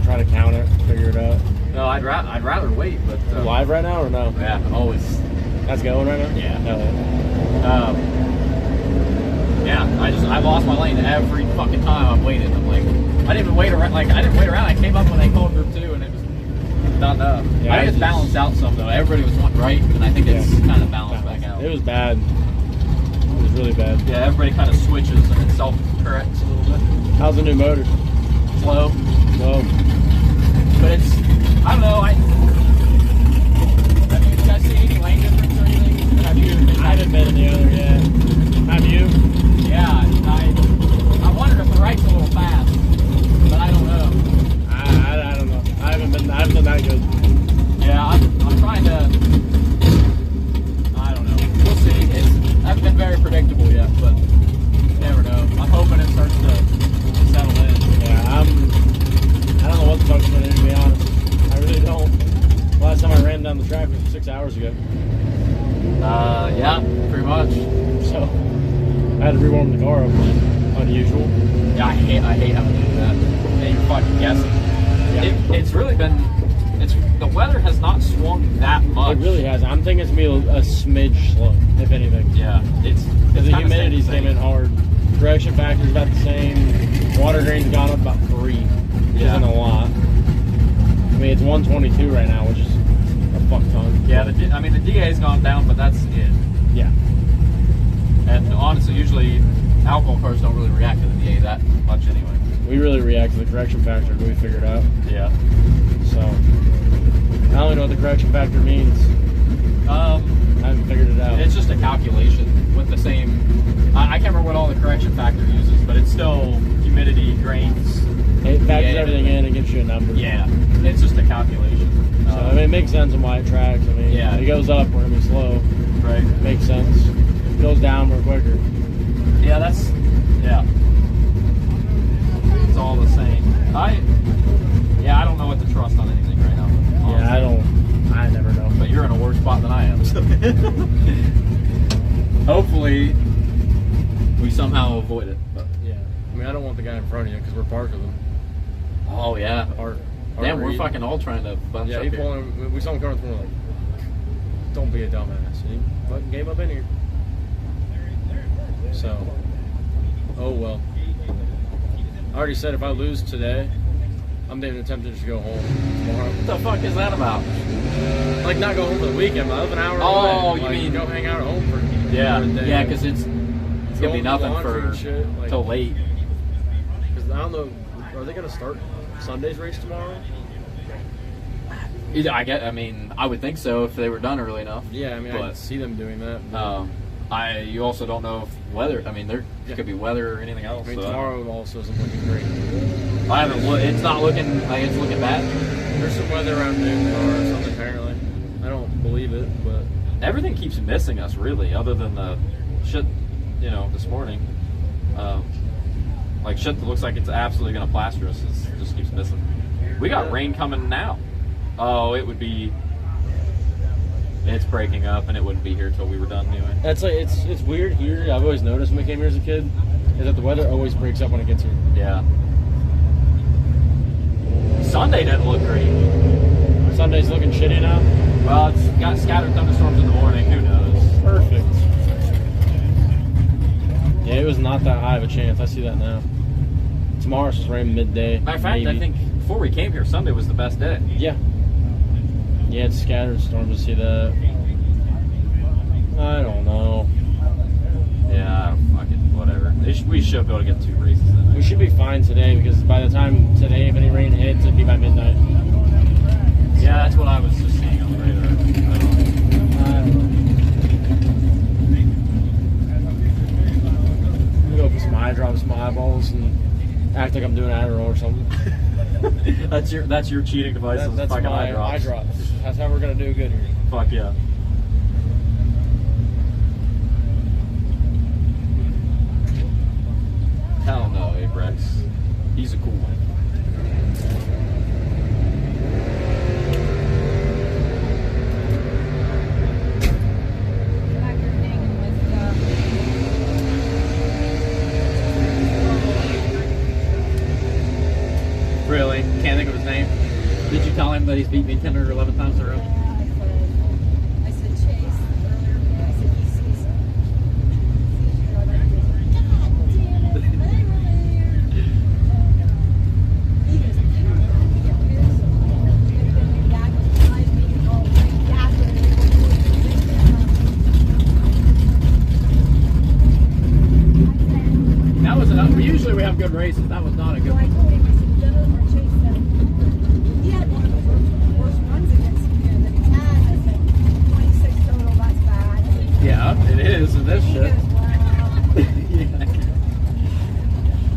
try to count it, figure it out. No, I'd rather wait, but Live right now or no? yeah, always. That's going right now? Yeah. No. Yeah, I lost my lane every fucking time I've waited. I'm like, I didn't even wait around. Like, I didn't wait around. I came up when they called group 2, and it was not enough. Yeah, I think it's balanced out some though. Everybody was wanting right, and I think it's kind of balanced back out. It was bad. It was really bad. Yeah, everybody kind of switches and it self-corrects a little bit. How's the new motor? Slow, Well, but it's, I don't know. I mean, you guys see any lane difference or anything? Have you? I haven't been in the other yet. Have you? Yeah, I wondered if the right's a little fast, but I don't know. I don't know. I haven't been that good. Yeah, I'm trying to. I don't know. We'll see. It hasn't been very predictable yet, but you never know. I'm hoping it starts to settle in. Yeah, I don't know what the fuck's gonna do, to be honest. I really don't. Last time I ran down the track was 6 hours ago. Yeah, pretty much. So I had to rewarm the car up, which is unusual. Yeah, I hate having to do that. And you're fucking guessing. Yeah. It's really been. The weather has not swung that much. It really has. I'm thinking it's gonna be a smidge slow, if anything. Yeah, it's Because the kinda humidity's staying came in hard. Correction factor's about the same. Water drain's gone up about 3, which Yeah. isn't a lot. I mean, it's 122 right now, which is a fuck ton. Yeah, the DA's gone down, but that's it. Yeah. And honestly, usually alcohol cars don't really react to the DA that much anyway. We really react to the correction factor that we figured out. Yeah. So, I don't even know what the correction factor means. I haven't figured it out. It's just a calculation with the same. I can't remember what all the correction factor uses, but it's still humidity, drains. It factors Yeah. everything in and gives you a number. Yeah, it's just a calculation. So, I mean, it makes sense on why it tracks. I mean, Yeah. if it goes up, we're going to be slow. Right. It makes sense. If it goes down, we're quicker. Yeah, yeah. It's all the same. I don't know what to trust on anything right now. Honestly. Yeah, I never know. But you're in a worse spot than I am. So. Hopefully, we somehow avoid it. But. Yeah. I mean, I don't want the guy in front of you because we're parking them. Oh yeah. Damn, we're Reed. fucking all trying to bunch Yeah, up he here. pulling. We saw him coming through. Like, don't be a dumbass. And he fucking gave up in here. So, oh well. I already said if I lose today, I'm even tempted to just go home tomorrow. What the fuck is that about? Like not go home for the weekend, but I live an hour Oh, away. you Like, mean- go hang out at home for Yeah, a day. yeah, because it's gonna be nothing laundry for and shit. Like, till late. Because I don't know, are they gonna start Sunday's race tomorrow? I mean, I would think so if they were done early enough. Yeah, I mean, I But- can see them doing that. but- You also don't know if weather. I mean, there could be weather or anything else. I mean, so tomorrow also isn't looking great. I haven't. It's not looking like it's looking bad. There's some weather around noon tomorrow or something, apparently. I don't believe it, but Everything keeps missing us, really, other than the shit. This morning, like shit that looks like it's absolutely gonna plaster us. Just keeps missing. We got rain coming now. Oh, it would be. It's breaking up, and it wouldn't be here till we were done anyway. that's like it's weird here. I've always noticed when I came here as a kid is that the weather always breaks up when it gets here. Yeah. Sunday doesn't look great. Sunday's looking shitty now. Well, it's got scattered thunderstorms in the morning. Who knows? Perfect. Yeah, it was not that high of a chance. I see that now. Tomorrow's just rain midday. Matter of fact, maybe. I think before we came here, Sunday was the best day. Yeah. Yeah, it's scattered storms. I see that. I don't know. Yeah, fuck it, whatever. We should be able to get 2 races then. We should be fine today because by the time today, if any rain hits, it'd be by midnight. Yeah, that's what I was just seeing on the radar. I'm gonna go put some eye drops, some eyeballs, and act like I'm doing Adderall or something. That's your cheating device. is That's fucking my eye drops. That's how we're gonna do good here. Fuck yeah. Hell no, Apex. He's a cool one. Back here hanging with Really? Can't think of his name. Did you tell him that he's beat me 10 or 11 times in a row? I said Chase earlier. I said he sees you. God damn it! He goes, I don't know. He got pissed. And then your dad was behind me and all like gasping. That was enough. Usually we have good races. That was not a good So I one. told him, I said, Dylan or Chase said, he had one of the worst runs against you that he's had. I said, 26 total, that's bad. Yeah, it is in this He shit. goes, wow. Yeah.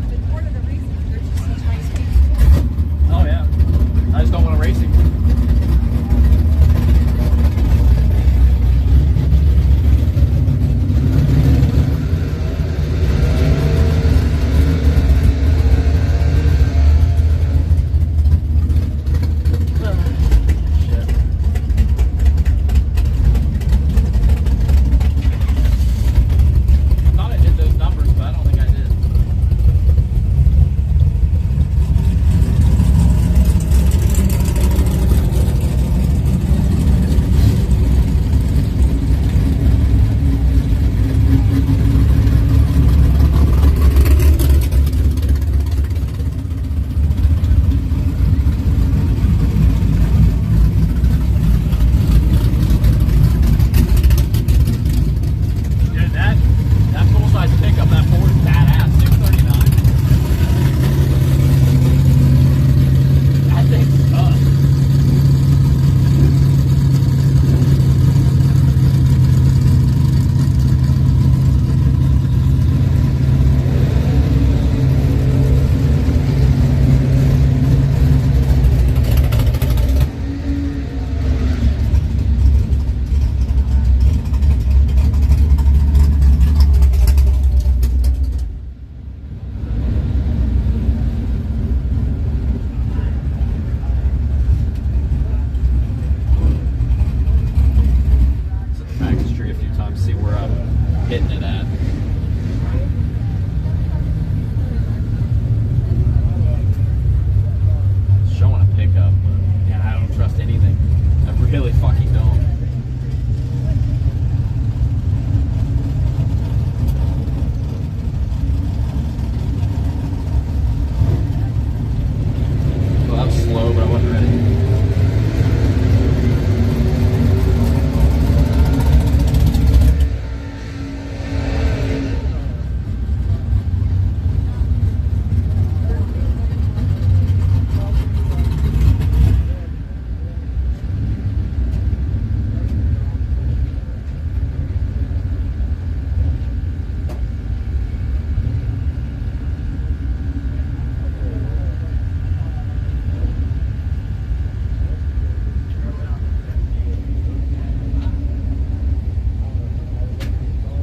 But part of the reason is they're just such high speed. Oh yeah. I just don't want to race him. I thought I did those numbers, but I don't think I did. Dude, that full size pickup, that Ford is badass. 639. That thing's tough. Sit the back of the tree a few times, see where I'm hitting it at. It's showing a pickup, but man, I don't trust anything. I really fucking don't. Well, that was slow, but I wasn't ready.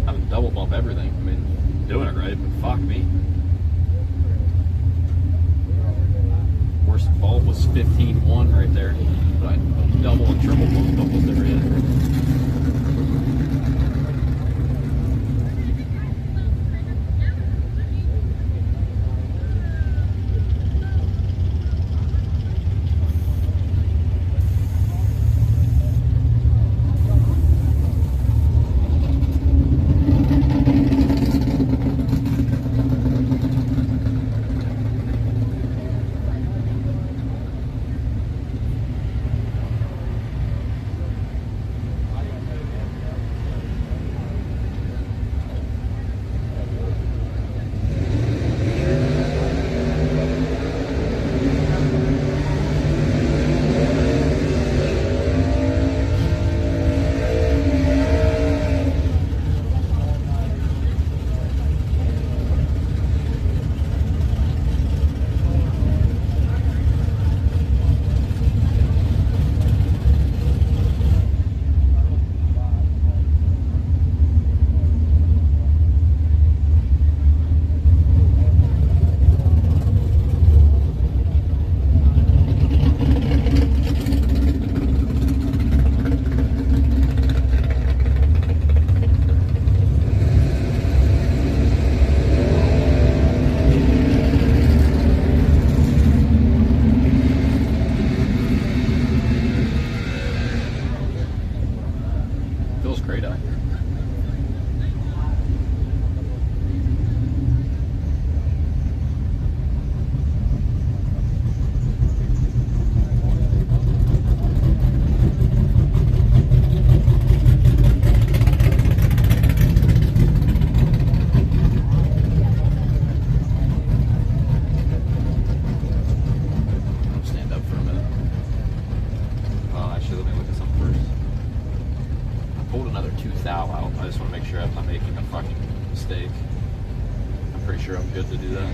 Having to double bump everything. I mean, doing it right, but fuck me. Worst fault was 15-1 right there. But I double and triple bumped almost every hit. mistake. I'm pretty sure I'm good to do that.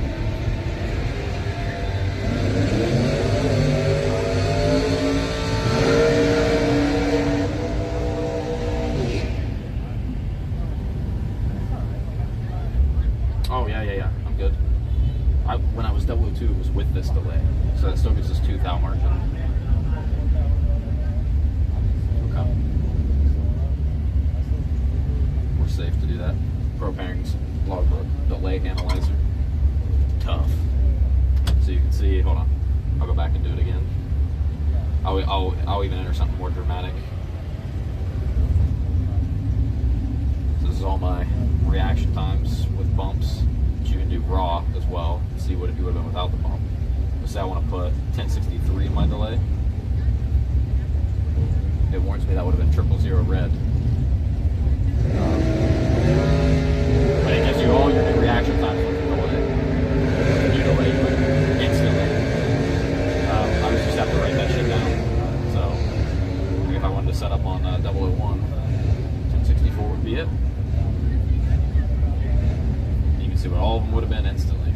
Oh yeah, I'm good. When I was 002, it was with this delay, so that still gives us 2 thou margin. Okay. We're safe to do that. Proparing's logbook, delay analyzer. Tough. So you can see, hold on, I'll go back and do it again. I'll even enter something more dramatic. So this is all my reaction times with bumps. You can do raw as well, see what it would have been without the bump. So say I want to put 1063 in my delay. It warns me that would have been 000 red. But it gives you all your new reaction times with the delay. You delay instantly. I would just have to write that shit down. So if I wanted to set up on 001, 1064 would be it. See what all of them would have been instantly.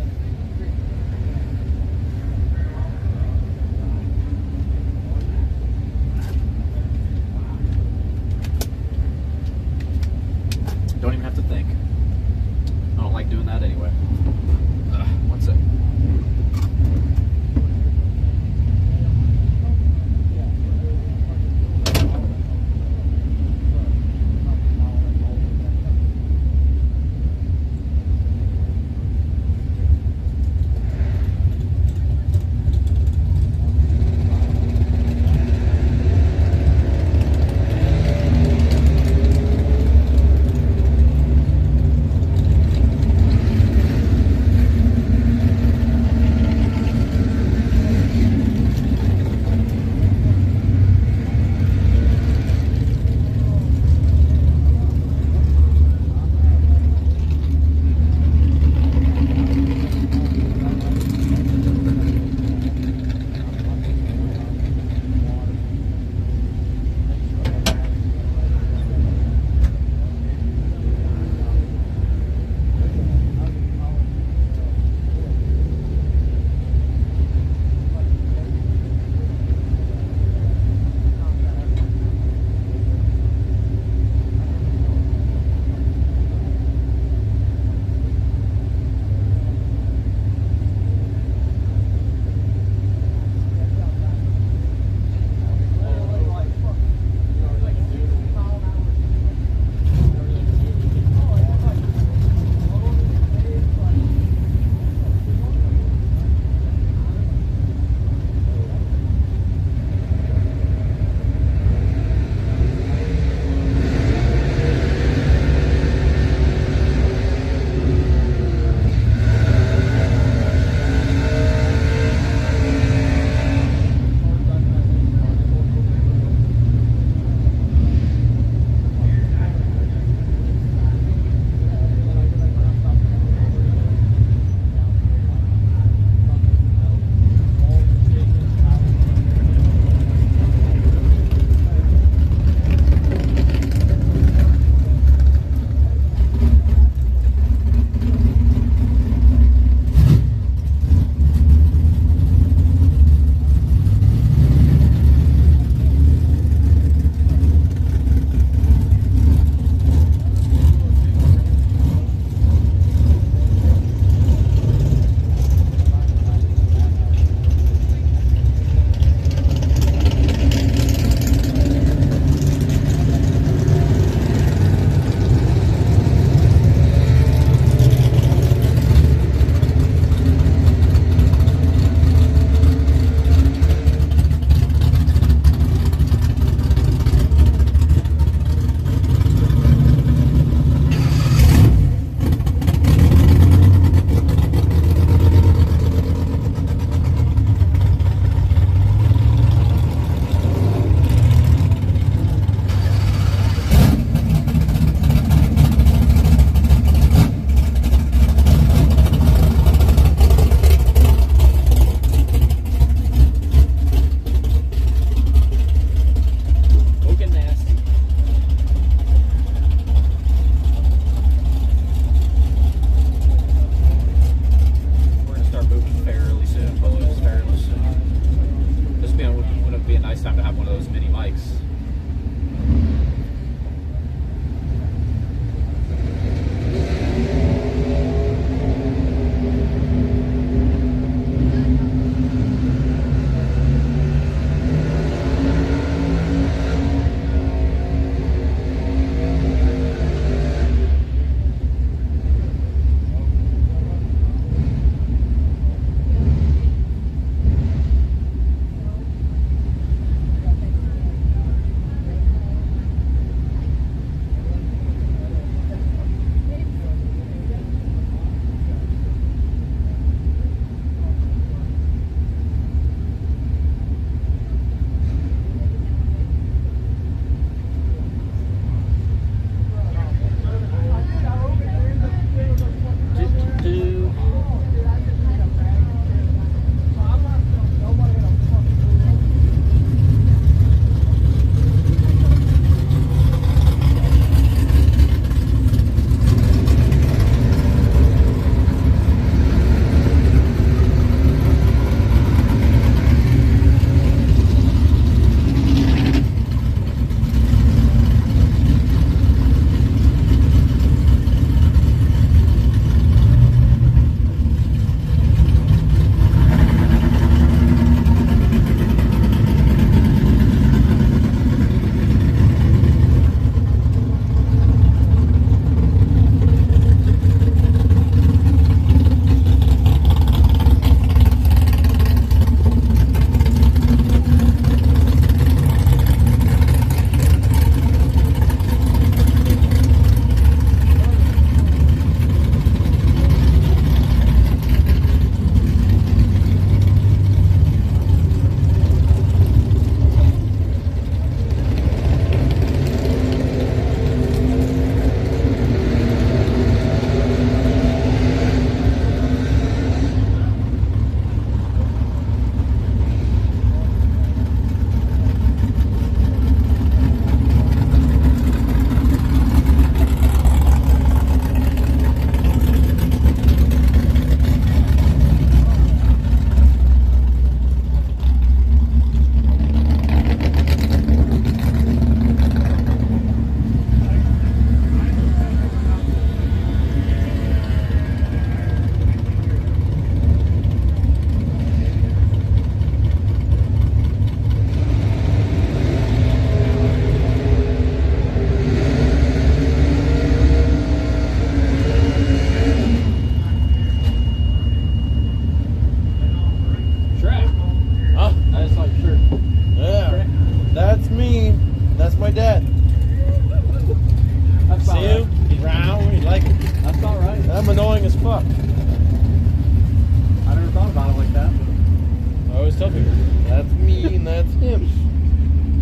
for them.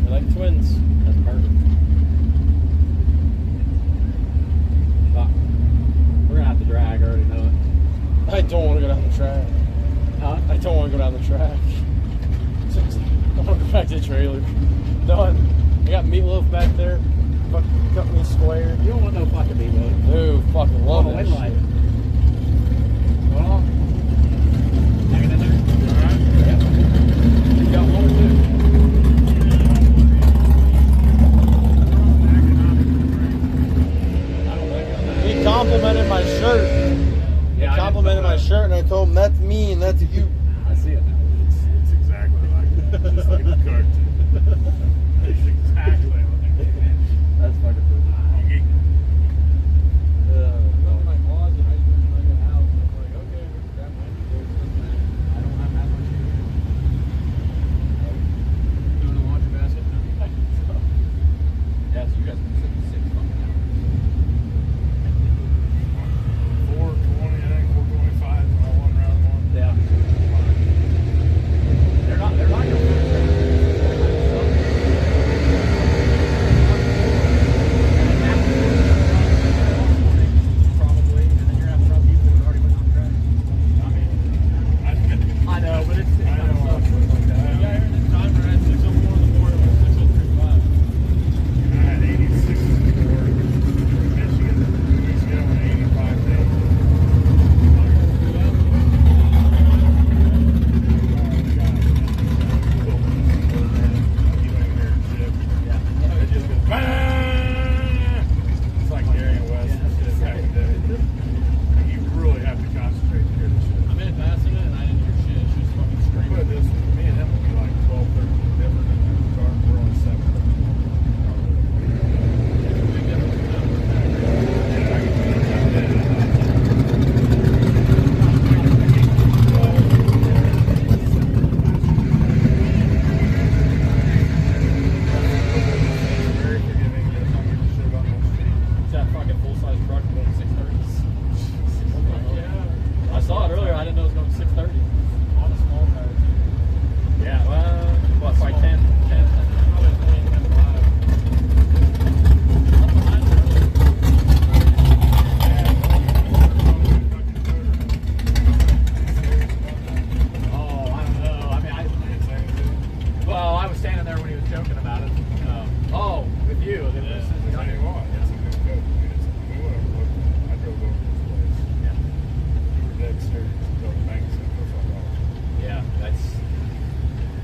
They're like twins. That's perfect. Fuck. We're gonna have to drag, I already know it. I don't want to go down the track. Huh? I don't want to go down the track. I want to go back to the trailer. Done. I got meatloaf back there. Fucking cut me square. You don't want no fucking meatloaf. Dude, fucking love Oh, that wait, shit. like. Well, hanging in there. Alright. Yeah. You got one or two? He complimented my shirt. Yeah, He complimented my shirt, and I told him that's me and that's you. I see it now. It's exactly like that. Just like a cartoon. It's exactly like that. That's fucking cool. My closet, I just bring it out. I'm like, okay, grab my underwear. I don't have that much here. Doing a laundry basket. Yeah, so you guys been sitting 6 fucking hours. 420, I think 425 is my one round one. Yeah. They're not your probably, and then you're gonna have to run people who already went on track. I know, but it's kind of sucks when it's like that. Yeah, I heard this timer at 6:04 in the morning was 6:35. I had 86 for Michigan. He's going 85 days. It just goes bang! It's like Gary and West shit back in the day. You really have to concentrate to hear this shit. I'm in passing it, and I didn't hear shit. She was fucking But screaming. this, me and him will be like 12, 13 different in the car. We're only 7. Very forgiving. Yes, I don't give a shit about no speed. It's that fucking full-size truck going 630s. I saw it earlier. I didn't know it was going 630 on a small tire. Yeah, well, what, it's like 10. Oh, I don't know. I mean, well, I was standing there when he was joking about it. Oh, with you. Then this is the I drove over this place. Yeah. You were dead serious. Go to Banks and go fuck off. Yeah, that's.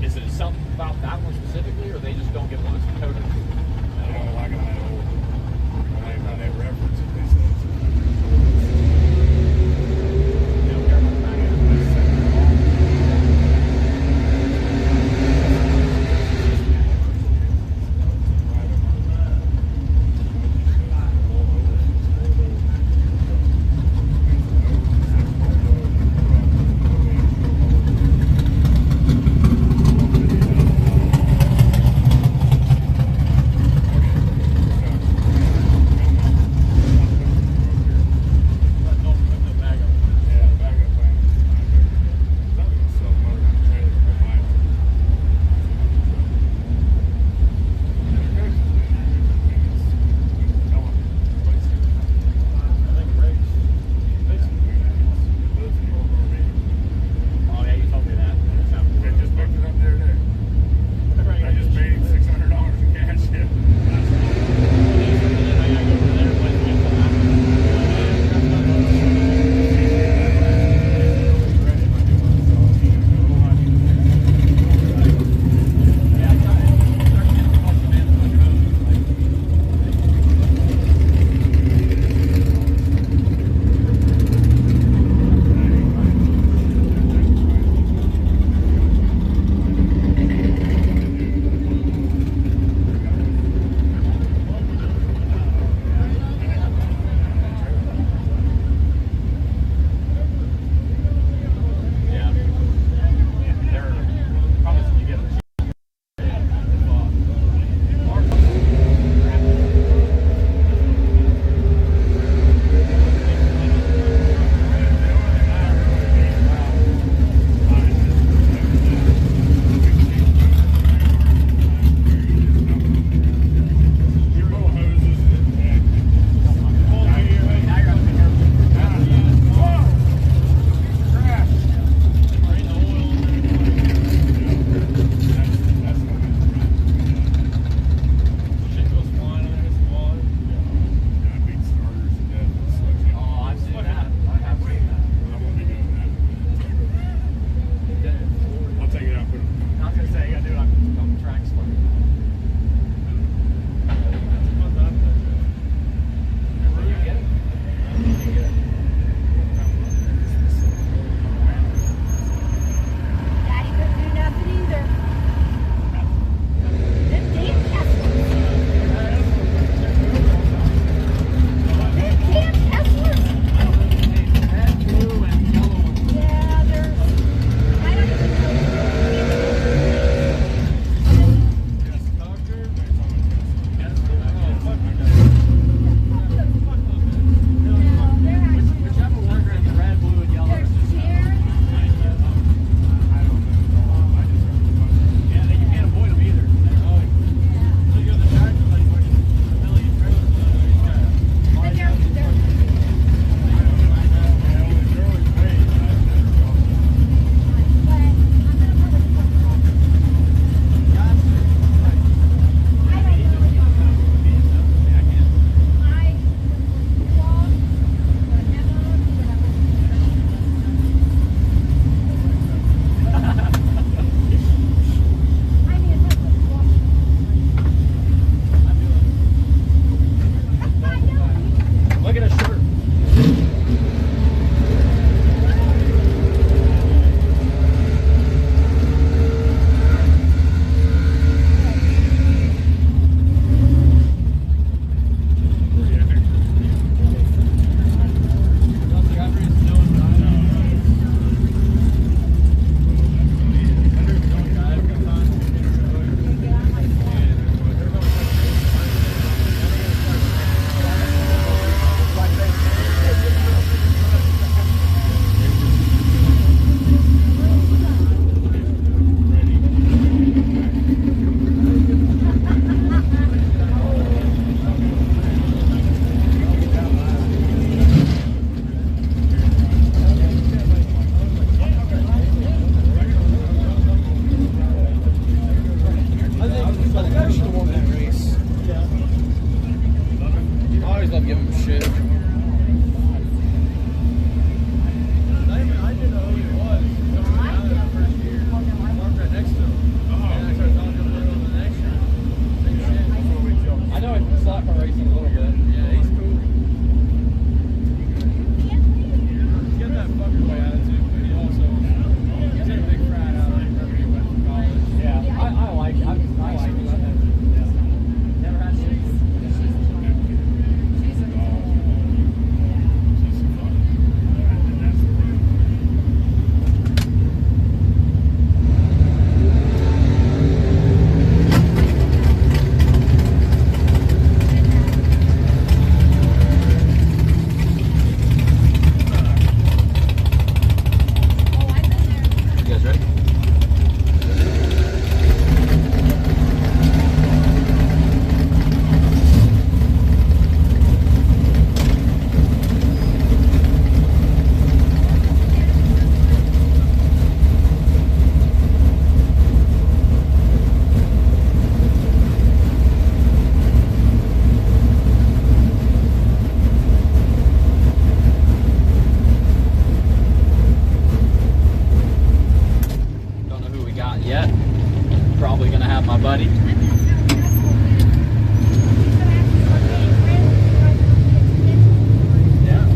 Is it something about that one specifically, or they just don't get one that's coded? I don't like them that old. When they reference it, they say it's They don't care about the back end. have my buddy. I'm gonna tell Russell that he's gonna have to start getting ready to Yeah.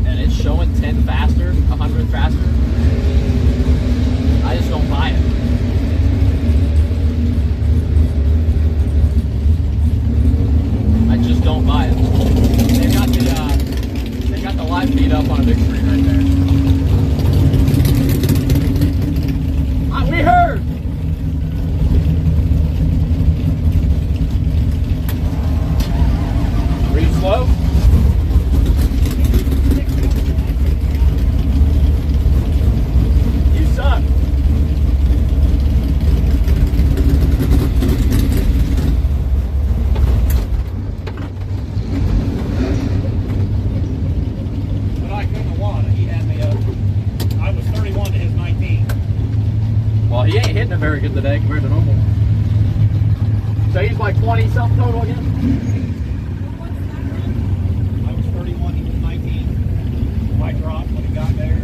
And it's showing 10 faster, 100 faster. I just don't buy it. I just don't buy it. They've got the live feed up on a big screen right there. We heard. Were you slow? You suck. But I couldn't have won. He had me up. I was 31 to his 19. Well, he ain't hitting it very good today compared to normal. So he's like 20 something total again? I was 31, he was 19. I dropped when he got there.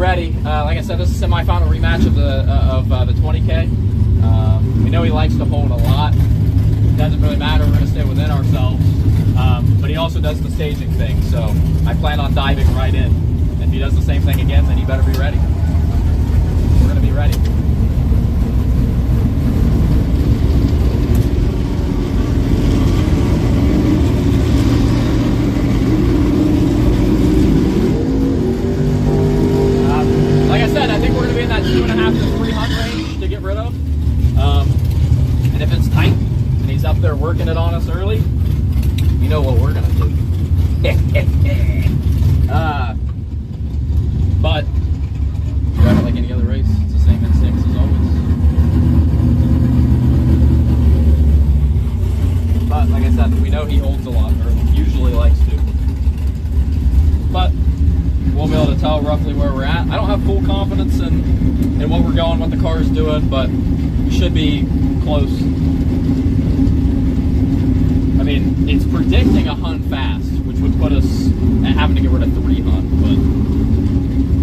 ready. Like I said, this is a semifinal rematch of the 20K. We know he likes to hold a lot. It doesn't really matter. We're going to stay within ourselves. But he also does the staging thing, so I plan on diving right in. If he does the same thing again, then he better be ready. We're going to be ready. Like I said, I think we're going to be in that 2.5 to 3 hunt range to get rid of. And if it's tight and he's up there working it on us early, you know what we're going to do. But drive it like any other race. It's the same instincts as always. But like I said, we know he holds a lot, or usually likes to. But we'll be able to tell roughly where we're at. I don't have full confidence in what we're going, what the car is doing, but we should be close. I mean, it's predicting a hunt fast, which would put us at having to get rid of 3 hunt, but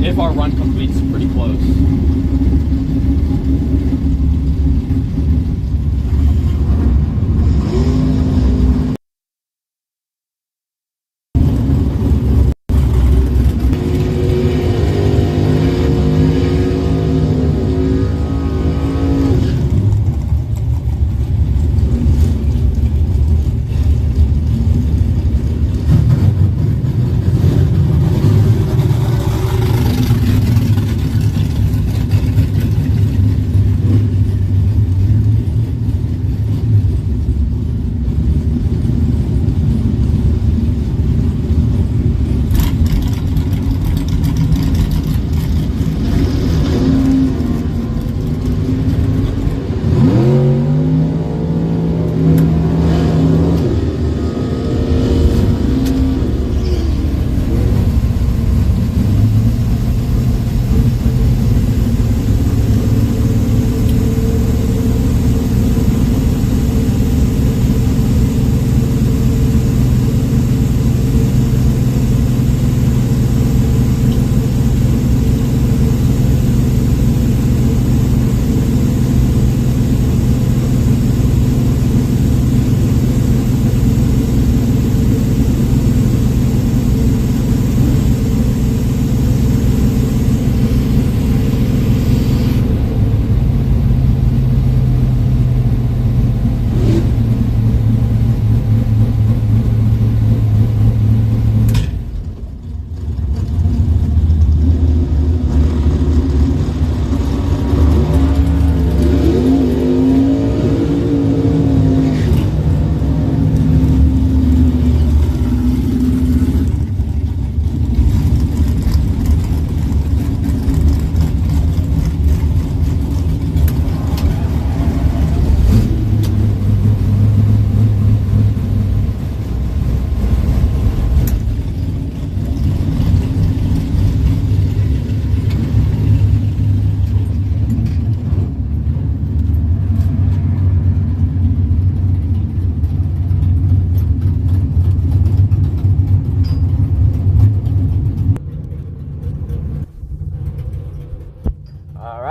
if our run completes, pretty close.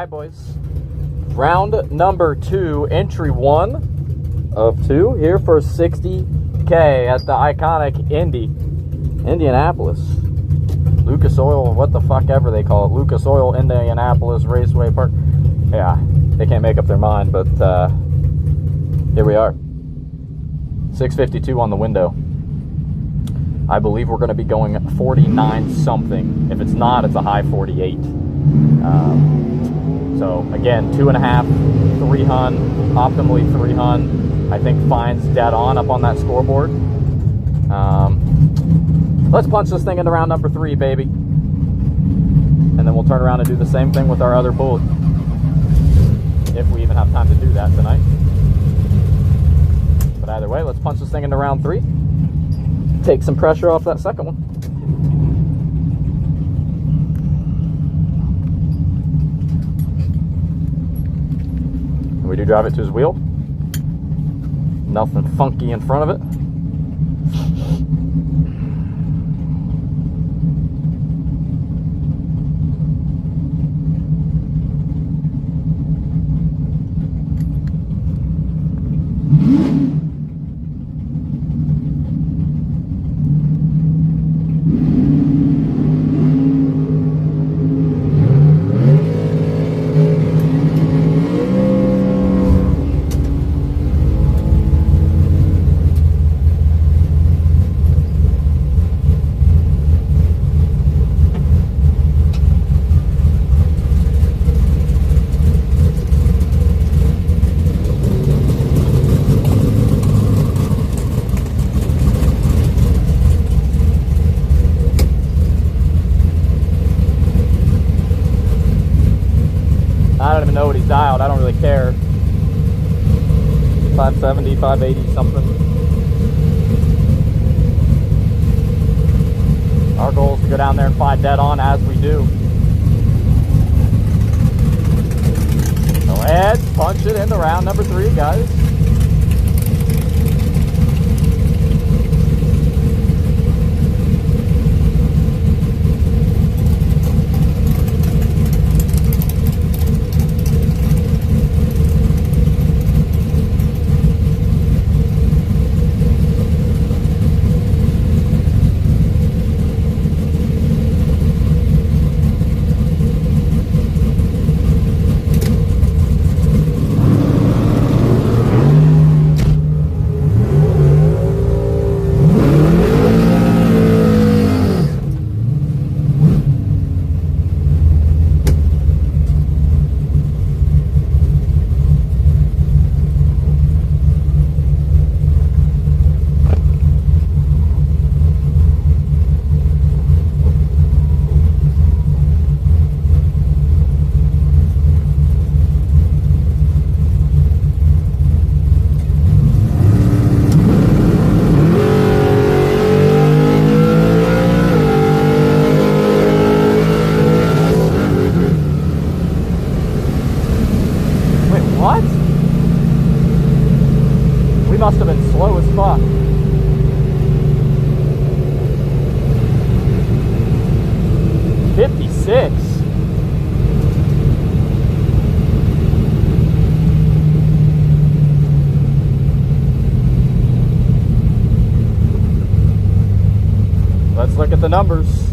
Boys, round number 2, entry 1 of 2 here for 60K at the iconic Indianapolis Lucas Oil, what the fuck ever they call it, Lucas Oil Indianapolis Raceway Park. Yeah, they can't make up their mind, but here we are. 652 on the window. I believe we're going to be going 49 something. If it's not, it's a high 48. So again, 2.5, 3 hun, optimally 3 hun. I think Fine's dead on up on that scoreboard. Let's punch this thing into round number 3, baby. And then we'll turn around and do the same thing with our other bullet. If we even have time to do that tonight. But either way, let's punch this thing into round 3. Take some pressure off that second one. We do drive it to his wheel. Nothing funky in front of it. 570, 580 something. Our goal is to go down there and find dead on as we do. Go ahead, punch it into round number 3, guys. What? We must have been slow as fuck. $56. Let's look at the numbers.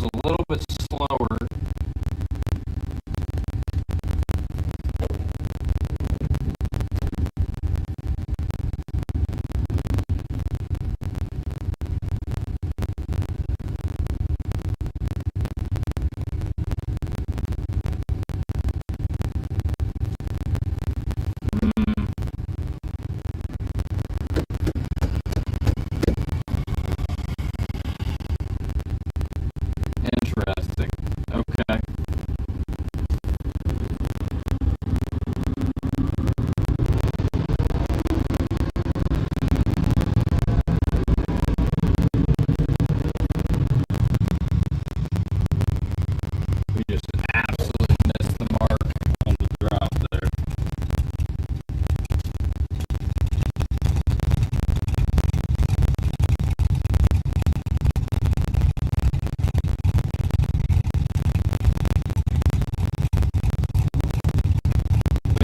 a little bit slower. Interesting. Okay. We just absolutely missed the mark on the drop there.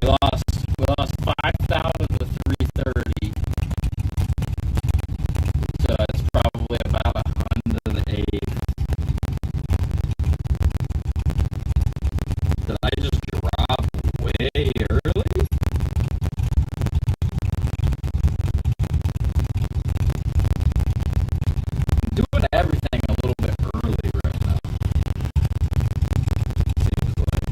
We lost 5,000 to 330. So it's probably about 108. Did I just drop way early? I'm doing everything a little bit early right now. Seems like.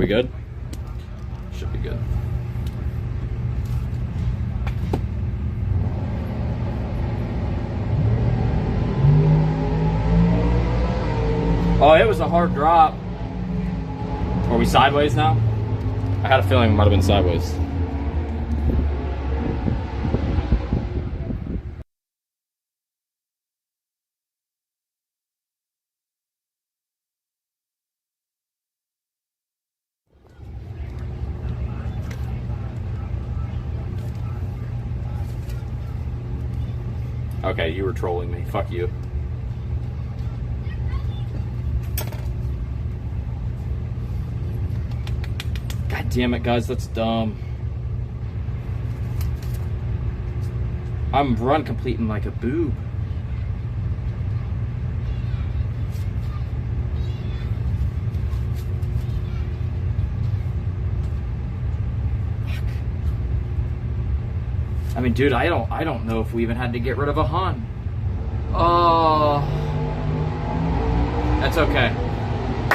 we good? Should be good. Oh, it was a hard drop. Are we sideways now? I had a feeling it might have been sideways. Okay, you were trolling me. Fuck you. God damn it, guys, that's dumb. I'm run completing like a boob. I mean, dude, I don't know if we even had to get rid of a Hun. Oh, that's okay.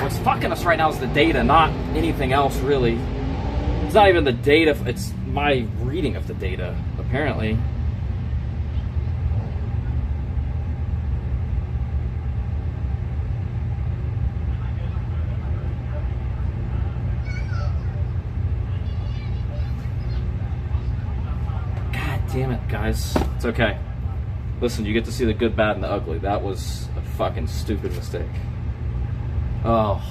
What's fucking us right now is the data, not anything else, really. It's not even the data, it's my reading of the data, apparently. God damn it, guys. It's okay. Listen, you get to see the good, bad, and the ugly. That was a fucking stupid mistake. Oh.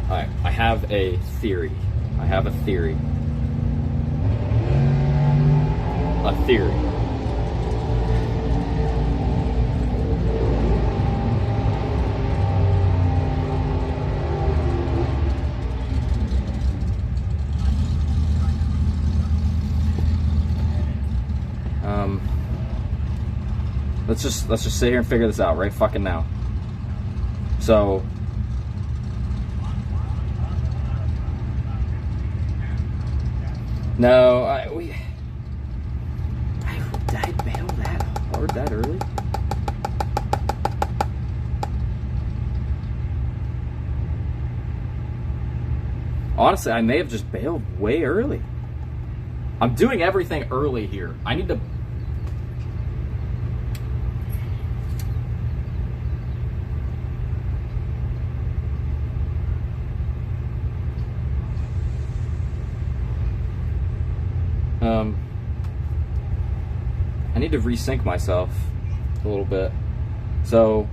Alright, I have a theory. I have a theory. A theory. Let's just sit here and figure this out right fucking now. So no, I bailed that hard that early. Honestly, I may have just bailed way early. I'm doing everything early here. I need to. I need to resync myself a little bit. So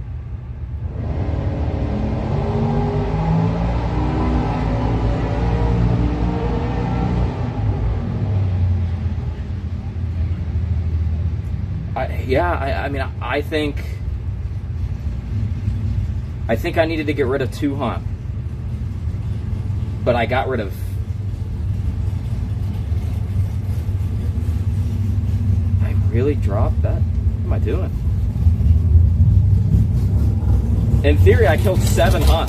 I mean, I think I needed to get rid of 2 Hun, but I got rid of. I really dropped that. What am I doing? In theory, I killed 7 Hun.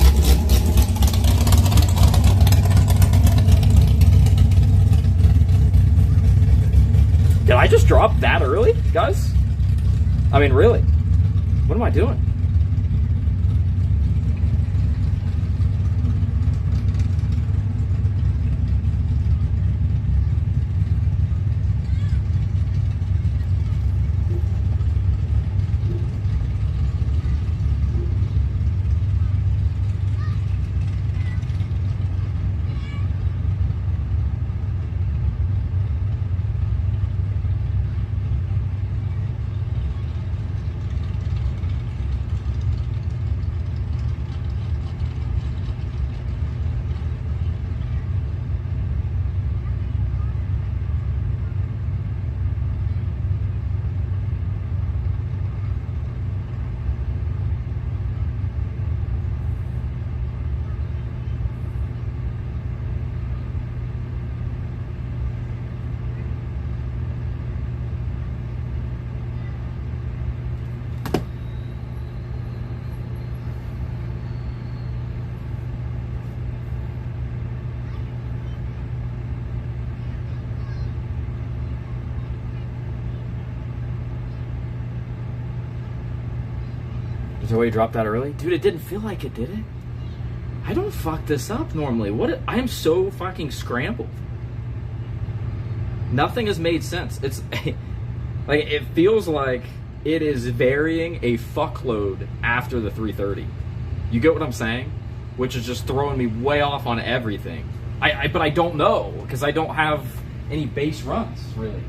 Did I just drop that early, guys? I mean, really? What am I doing? Is there a way to drop that early? Dude, it didn't feel like it, did it? I don't fuck this up normally. I am so fucking scrambled. Nothing has made sense. It's like, it feels like it is varying a fuckload after the 330. You get what I'm saying? Which is just throwing me way off on everything. But I don't know, because I don't have any base runs, really.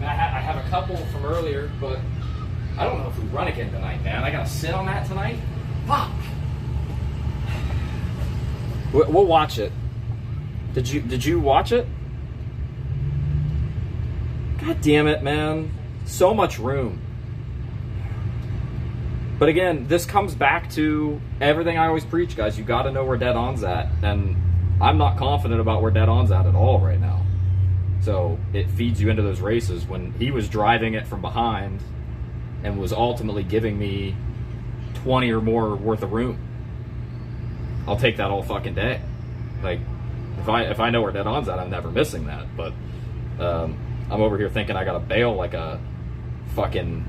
I have a couple from earlier, but I don't know if we run again tonight, man. I gotta sit on that tonight? Fuck! We'll watch it. Did you watch it? God damn it, man. So much room. But again, this comes back to everything I always preach, guys. You gotta know where dead on's at. And I'm not confident about where dead on's at all right now. So it feeds you into those races. When he was driving it from behind and was ultimately giving me 20 or more worth of room, I'll take that all fucking day. Like, if I know where dead on's at, I'm never missing that. But I'm over here thinking I gotta bail like a fucking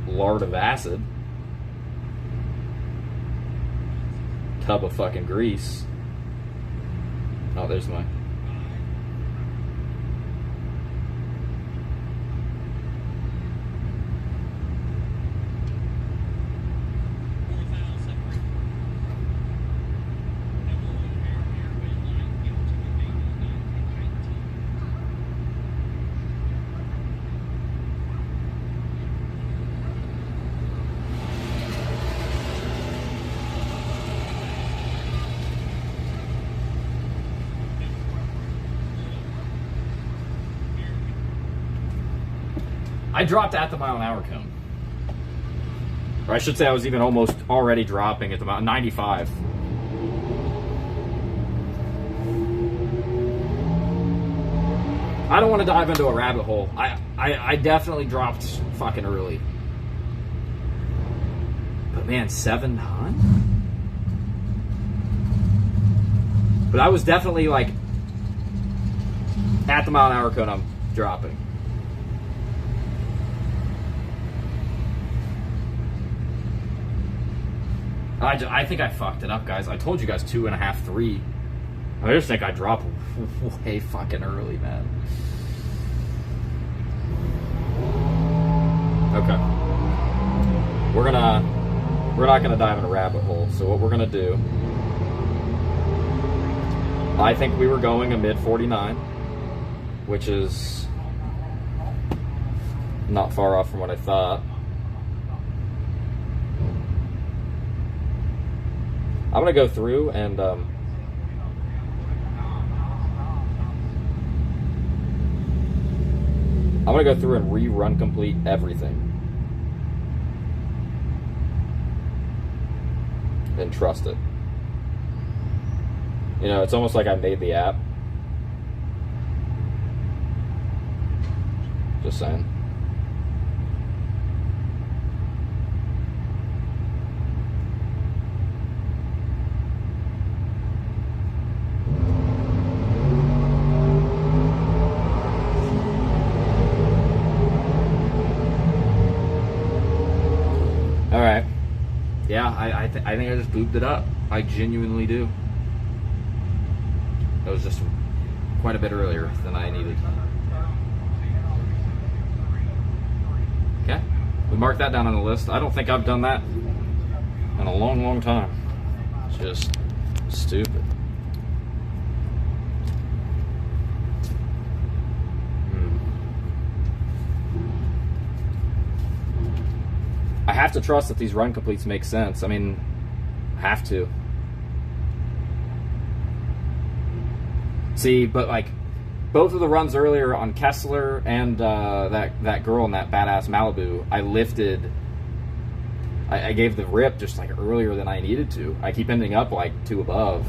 lard of acid. Tub of fucking grease. Oh, there's my... I dropped at the mile-an-hour cone. Or I should say I was even almost already dropping at the 95. I don't want to dive into a rabbit hole. I definitely dropped fucking early. But man, 700? But I was definitely like at the mile-an-hour cone, I'm dropping. I think I fucked it up, guys. I told you guys 2.5, 3. I just think I dropped way fucking early, man. Okay. We're not gonna dive in a rabbit hole. So what we're gonna do, I think we were going a mid 49, which is not far off from what I thought. I'm gonna go through and I'm gonna go through and rerun complete everything and trust it. You know, it's almost like I made the app. Just saying. Alright. Yeah, I think I just booped it up. I genuinely do. That was just quite a bit earlier than I needed. Okay. We marked that down on the list. I don't think I've done that in a long, long time. It's just stupid. I have to trust that these run completes make sense. I mean, I have to. See, but like, both of the runs earlier on Kessler and that girl in that badass Malibu, I lifted. I gave the rip just like earlier than I needed to. I keep ending up like 2 above.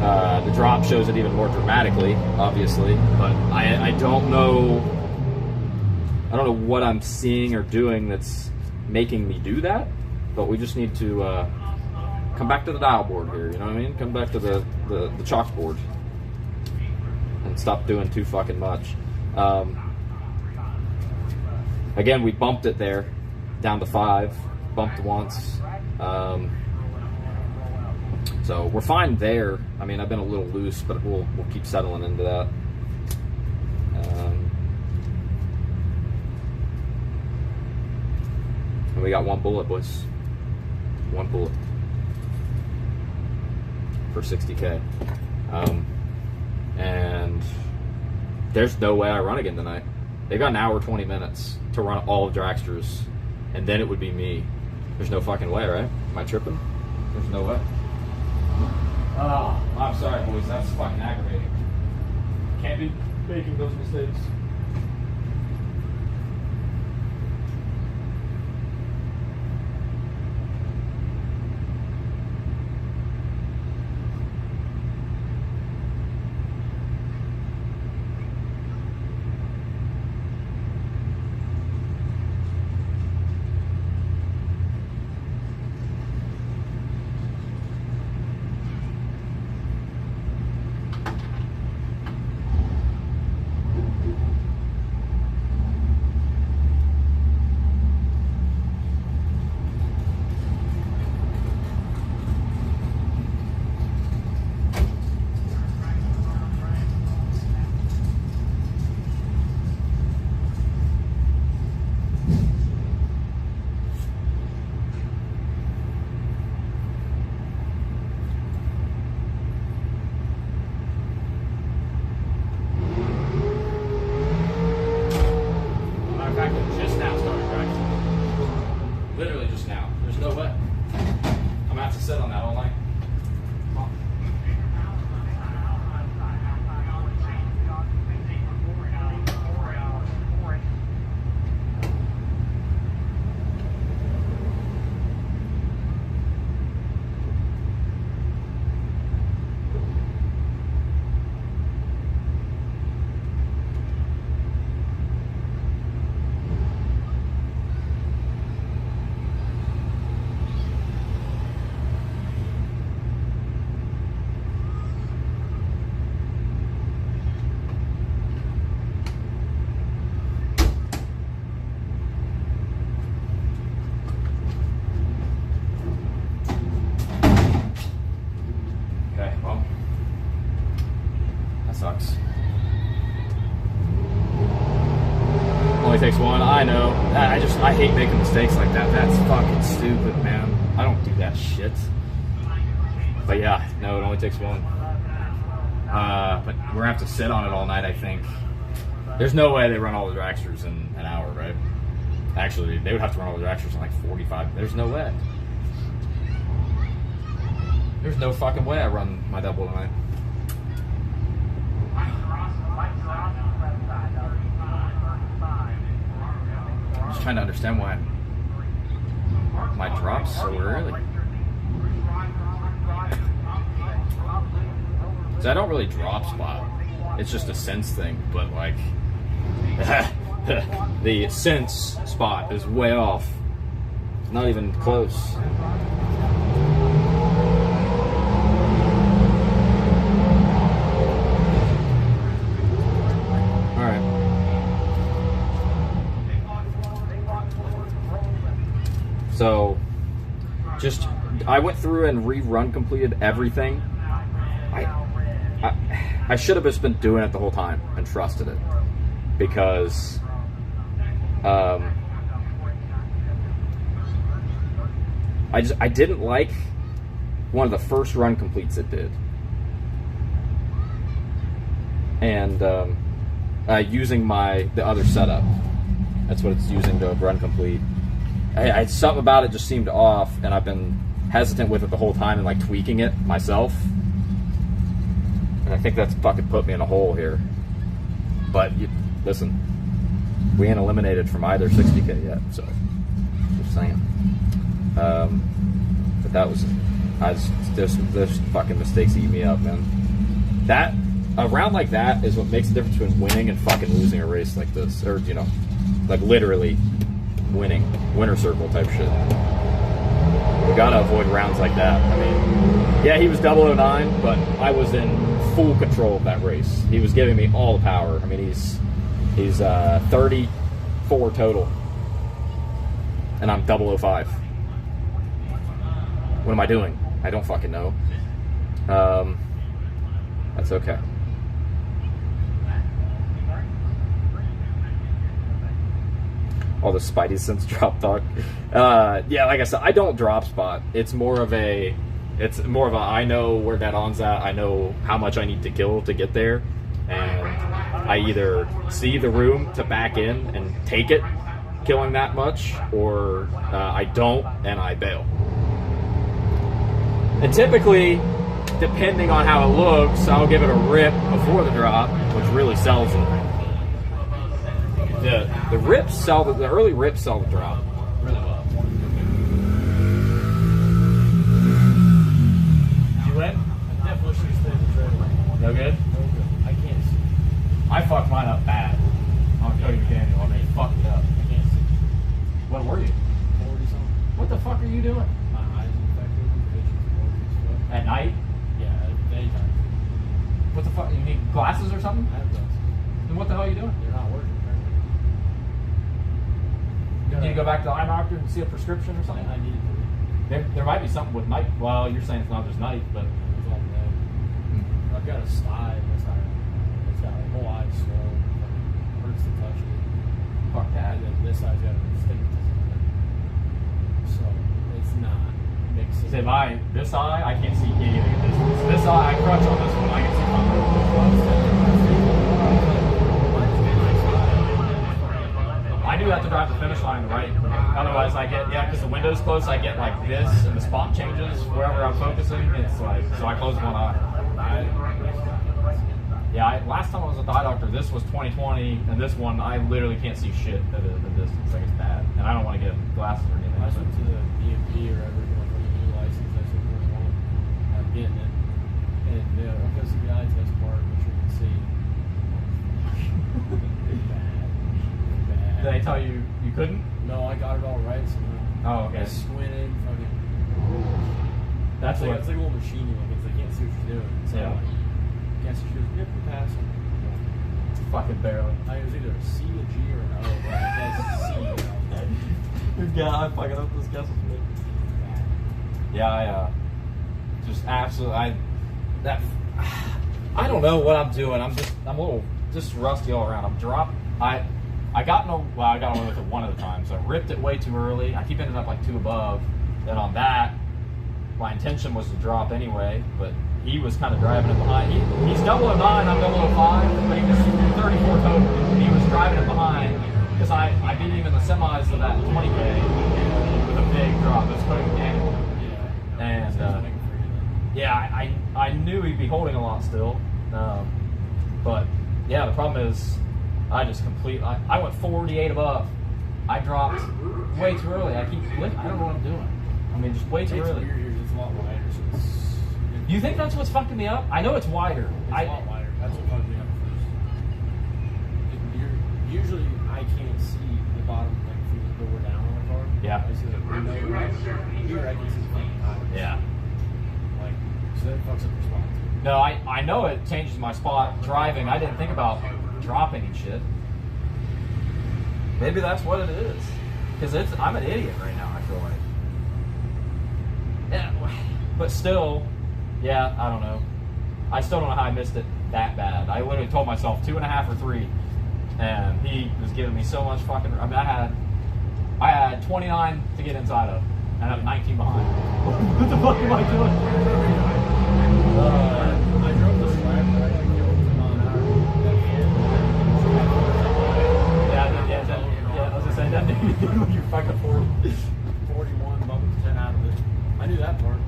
The drop shows it even more dramatically, obviously, but I don't know. I don't know what I'm seeing or doing that's making me do that, but we just need to come back to the dial board here, you know what I mean? Come back to the chalkboard and stop doing too fucking much. again, we bumped it there down to 5, bumped once. So we're fine there. I mean, I've been a little loose, but we'll keep settling into that. And we got 1 bullet, boys. 1 bullet for 60K. And there's no way I run again tonight. They got an hour 20 minutes to run all of Dragsters, and then it would be me. There's no fucking way, right? Am I tripping? There's no way. Oh, I'm sorry, boys. That's fucking aggravating. Can't be making those mistakes. Sucks. Only takes 1. I know. I hate making mistakes like that. That's fucking stupid, man. I don't do that shit. But yeah, no, it only takes 1. But we're gonna have to sit on it all night, I think. There's no way they run all the Dragsters in an hour, right? Actually, they would have to run all the Dragsters in like 45. There's no way. There's no fucking way I run my double tonight. I'm just trying to understand why my drops so early. So I don't really drop spot. It's just a sense thing, but like the sense spot is way off. Not even close. So, I went through and rerun completed everything. I should have just been doing it the whole time and trusted it, because I didn't like one of the first run completes it did, and using the other setup. That's what it's using to run complete. Something about it just seemed off, and I've been hesitant with it the whole time and like tweaking it myself. And I think that's fucking put me in a hole here. But listen, we ain't eliminated from either 60K yet, so just saying. But that was, there's fucking mistakes eat me up, man. That a round like that is what makes the difference between winning and fucking losing a race like this, or like literally winning, winner circle type shit. We gotta avoid rounds like that. I mean, yeah, he was 009, but I was in full control of that race. He was giving me all the power. I mean, he's 34 total. and I'm 005. What am I doing? I don't fucking know. That's okay. All the Spidey sense drop talk. Yeah, like I said, I don't drop spot. It's more of a I know where that on's at. I know how much I need to kill to get there, and I either see the room to back in and take it, killing that much, or I don't and I bail. And typically, depending on how it looks, I'll give it a rip before the drop, which really sells it. The rips sell the early rips sell the drop really well. You win? I definitely should stay in the trailer. No good? No good. I can't see. I fucked mine up bad on Cody McDaniel. I mean, fucked it up. I can't see. What were you? 40 something. What the fuck are you doing? My eyes infected with vision. At night? Yeah, daytime. What the fuck? You need glasses or something? I have those. Then what the hell are you doing? They're not working. You need to go back to the eye doctor and see a prescription or something? I need to. There might be something with night. Well, you're saying it's not just night, but It's all day. I've got a sty. It's got my whole eye swollen. It hurts to touch it. fuck that. And then this eye's got a stigmatism in it. So it's not mixing. Say this eye, I can't see anything at distance. This eye, I crutch on this one, I can see I do have to drive the finish line right. Otherwise, I get, because the window's close, I get like this, and the spot changes wherever I'm focusing. It's like, so I close one eye. Yeah, last time I was at the eye doctor, this was 2020, and this one, I literally can't see shit at the distance. Like, it's bad. And I don't want to get glasses or anything. I went to the DMV or whatever, for a new license. I said, I'm getting it. And I go to the eye test part, which you can see. Did they tell you you couldn't? No, I got it all right. So Oh, okay. I squinted, fucking. That's it's like, what. it's like a little machine you look at. They can't see what you're doing. So Yeah. Can't see what you're doing. Yep, you're passing. Fucking barely. I was either a C, a G, or an O. But I guess C. Yeah, I fucking hope this guess was me. Yeah, I just absolutely I don't know what I'm doing. I'm a little just rusty all around. I got away with it one of the times. I ripped it way too early. I keep ending up like 2 above. Then on that, my intention was to drop anyway, but he was kind of driving it behind. He's 009, I'm 005, but he was 34 total. He was driving it behind because I beat him in the semis of that 20K with a big drop. It was Cody McDaniel. And yeah, I knew he'd be holding a lot still. But yeah, the problem is I went 48 above. I dropped way too early. I don't know what I'm doing. I mean, just way too early. It's a lot wider. So You think that's what's fucking me up? I know it's wider. It's a lot wider. That's what fucked me up first. Usually, I can't see the bottom, like, from the door down on the car. Yeah. I see the window. Here, I can see the fucking tires. Yeah. Like, so that fucks up your spot, too. No, I know it changes my spot driving. I didn't think about dropping and shit. Maybe that's what it is. Because I'm an idiot right now, I feel like. Yeah, but still, yeah, I don't know. I still don't know how I missed it that bad. I literally told myself 2.5 or 3, and he was giving me so much fucking. I mean, I had 29 to get inside of, and I'm 19 behind. What the fuck am I doing? I drove the slab, right? I killed him on an hour. Yeah, I was gonna say that dude when you're fucking 41, bumped 10 out of it. I knew that part.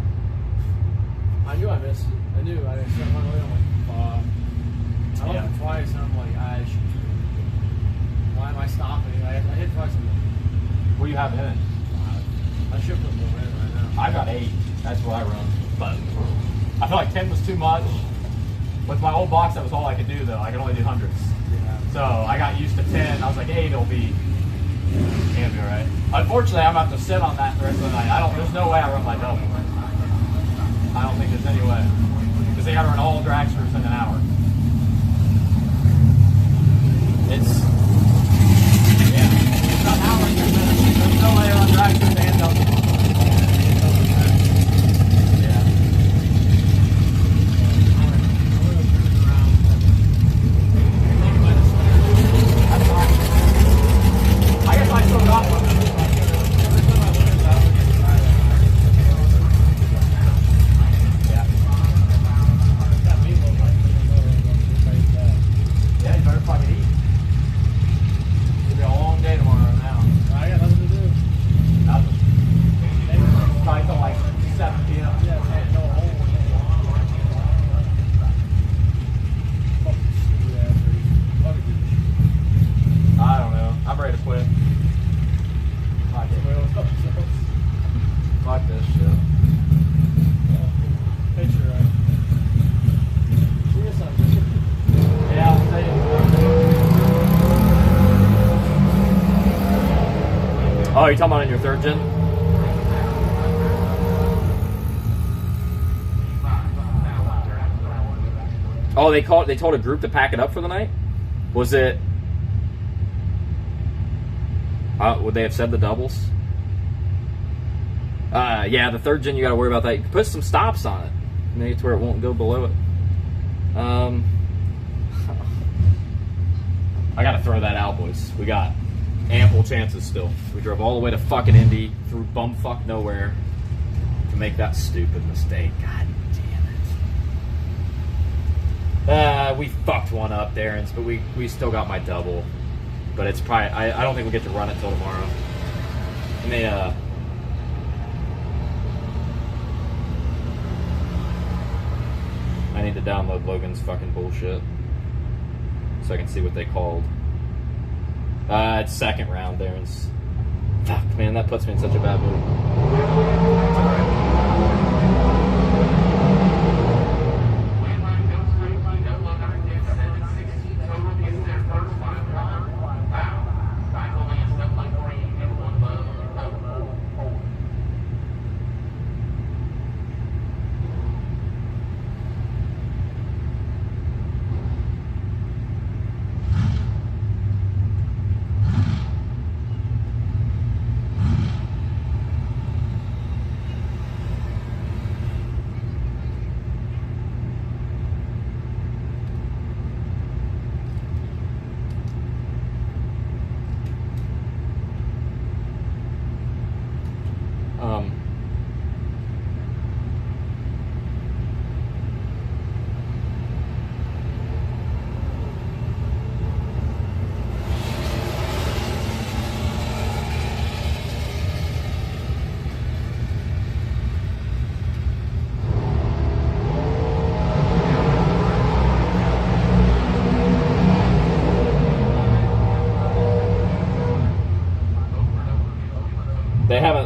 I knew I missed it. I knew. I set my way. I'm like, fuck. I looked it twice, and I'm like, I should. Why am I stopping? I hit twice. What do you have in it? I should put more in right now. I got 8. That's what I run. But I feel like 10 was too much. With my old box, that was all I could do, though. I could only do hundreds. Yeah. So I got used to 10. I was like, 8 will be. Can't be right. Unfortunately, I'm going to have to sit on that the rest of the night. There's no way I run my double. I don't think there's any way. Because they got to run all dragsters in an hour. It's. Yeah. It's not an hour in 10 minutes. There's no way I run dragsters Oh, you talking about in your third gen? Oh, they told a group to pack it up for the night? Was it... would they have said the doubles? Yeah, the third gen, you gotta worry about that. You can put some stops on it. Maybe to where it won't go below it. I gotta throw that out, boys. We got ample chances still. We drove all the way to fucking Indy, through bumfuck nowhere, to make that stupid mistake. God damn it. We fucked one up, Darren's, but we still got my double. But it's probably, I don't think we get to run it till tomorrow. I may, I need to download Logan's fucking bullshit so I can see what they called. It's second round, Darren's. Fuck, man, that puts me in such a bad mood. It's all right.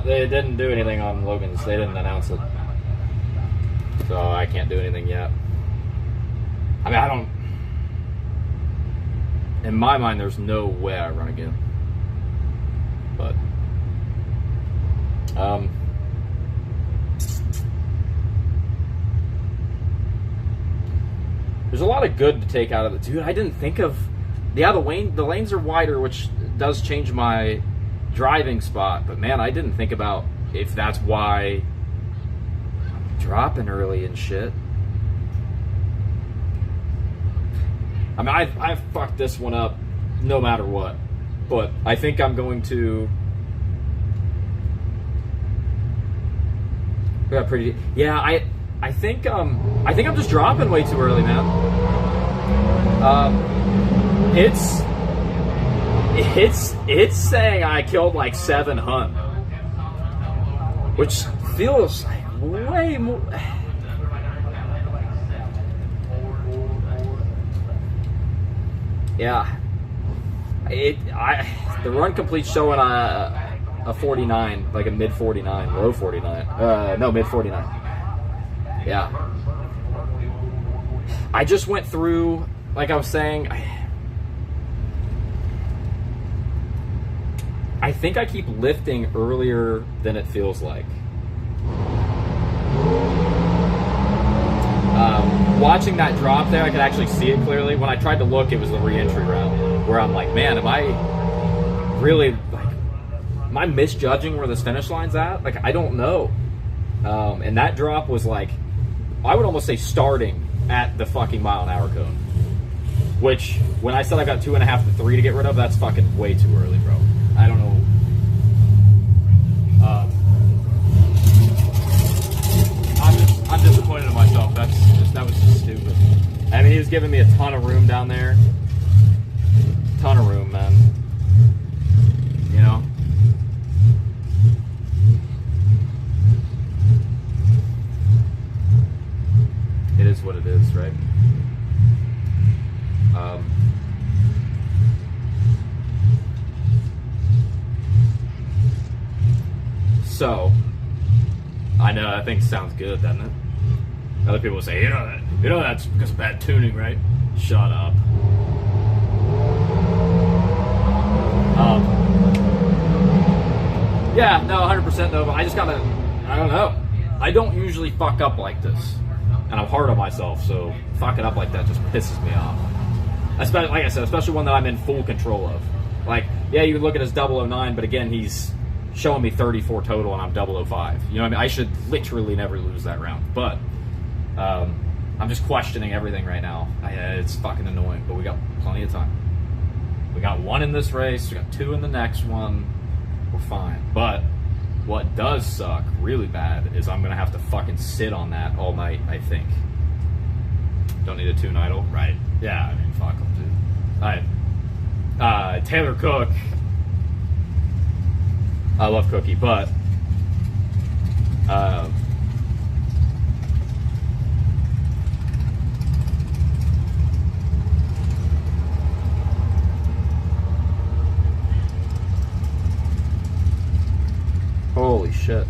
They didn't do anything on Logan's. They didn't announce it. So I can't do anything yet. I mean, I don't... In my mind, there's no way I run again. But... there's a lot of good to take out of it. Dude, I didn't think of... Yeah, the lanes are wider, which does change my driving spot, but man, I didn't think about if that's why I'm dropping early and shit. I mean, I fucked this one up no matter what, but I think I'm going to... We got pretty... Yeah, I think I'm just dropping way too early, man. It's saying I killed like 7 hunt, which feels like way more. Yeah, the run complete showing a 49, like a mid 49, low 49. No, mid 49. Yeah. I just went through, like I was saying. I think I keep lifting earlier than it feels like. Watching that drop there, I could actually see it clearly. When I tried to look, it was the re-entry route, where I'm like, man, am I really, like, am I misjudging where this finish line's at? Like, I don't know. And that drop was like, I would almost say starting at the fucking mile-an-hour cone. Which, when I said I got 2.5 to 3 to get rid of, that's fucking way too early, bro. I don't know. I'm disappointed in myself. That was just stupid. I mean, he was giving me a ton of room down there. Ton of room, man. You know? It is what it is, right? So, I know that thing sounds good, doesn't it? Other people will say, you know that's because of bad tuning, right? Shut up. Yeah, no, 100% no, but I just gotta, I don't know. I don't usually fuck up like this. And I'm hard on myself, so fucking up like that just pisses me off. Especially, like I said, especially one that I'm in full control of. Like, yeah, you can look at his 009, but again, he's showing me 34 total and I'm 005. You know what I mean? I should literally never lose that round. But I'm just questioning everything right now. It's fucking annoying, but we got plenty of time. We got 1 in this race, we got 2 in the next one. We're fine. But what does suck really bad is I'm gonna have to fucking sit on that all night, I think. Don't need a tune idle? Right. Yeah, I mean, fuck them, dude. Alright. Taylor Cook. I love Cookie, but holy shit.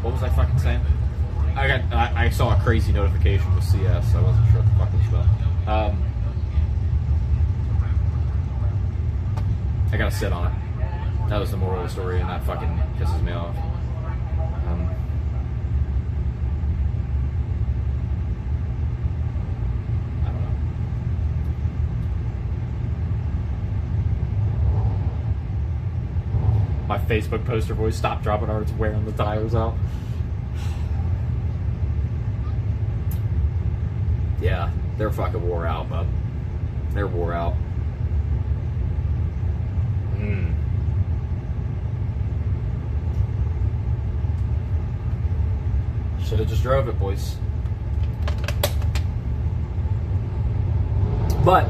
What was I fucking saying? I saw a crazy notification with CS. I wasn't sure what the fuck it was about. I gotta sit on it. That was the moral of the story, and that fucking pisses me off. I don't know. My Facebook poster voice, stop dropping artists wearing the tires out. Yeah, they're fucking wore out, bub. They're wore out. Should have just drove it, boys. But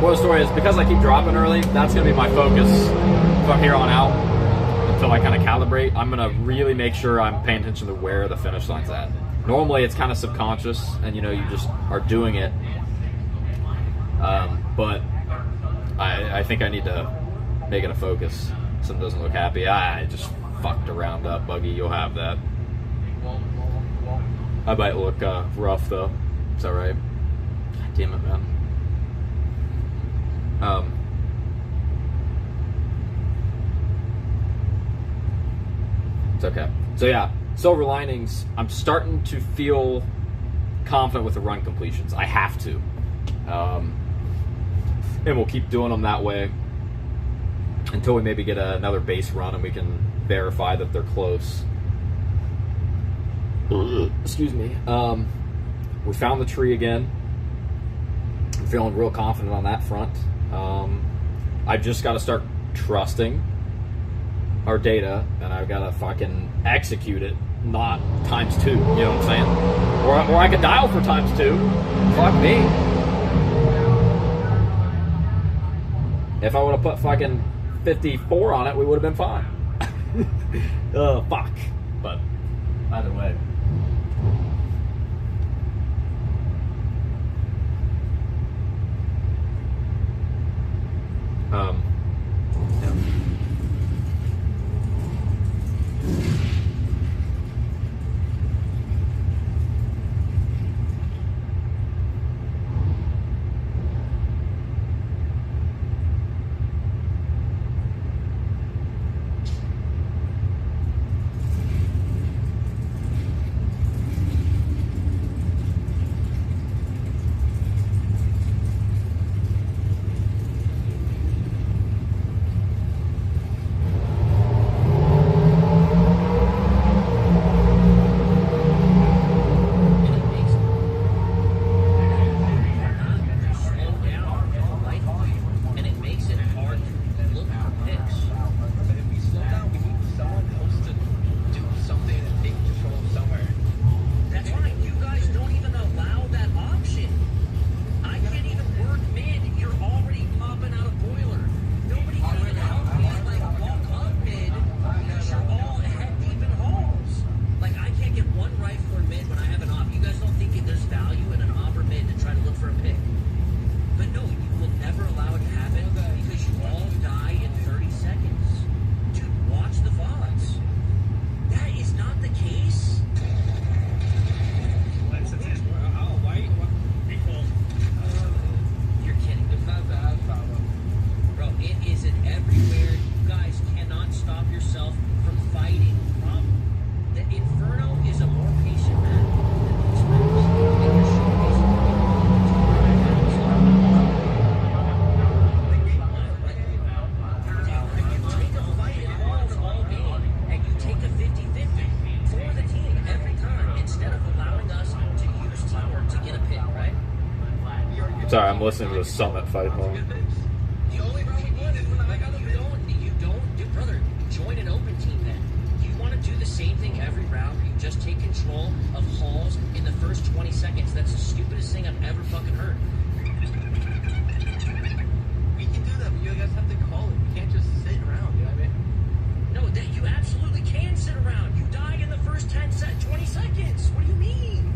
well, the story is, because I keep dropping early, that's going to be my focus from here on out until I kind of calibrate. I'm going to really make sure I'm paying attention to where the finish line's at. Normally, it's kind of subconscious, and you know, you just are doing it. But I think I need to make it a focus. Something doesn't look happy. I just fucked around up, Buggy. You'll have that. I might look rough, though. Is that right? God damn it, man. It's okay. So yeah, silver linings. I'm starting to feel confident with the run completions. I have to, and we'll keep doing them that way until we maybe get another base run and we can verify that they're close. Excuse me. We found the tree again. I'm feeling real confident on that front. I've just got to start trusting our data, and I've got to fucking execute it, not times 2. You know what I'm saying? Or I could dial for times 2. Fuck me. If I would have put fucking 54 on it, we would have been fine. Fuck. But either way. Yeah. Sorry, I'm listening to the Summit fight home. The only route we want is when I got you don't do, brother, join an open team then. You want to do the same thing every round where you just take control of halls in the first 20 seconds. That's the stupidest thing I've ever fucking heard. We can do that, but you guys have to call it. You can't just sit around, you know what I mean? No, that you absolutely can sit around. You die in the first 20 seconds. What do you mean?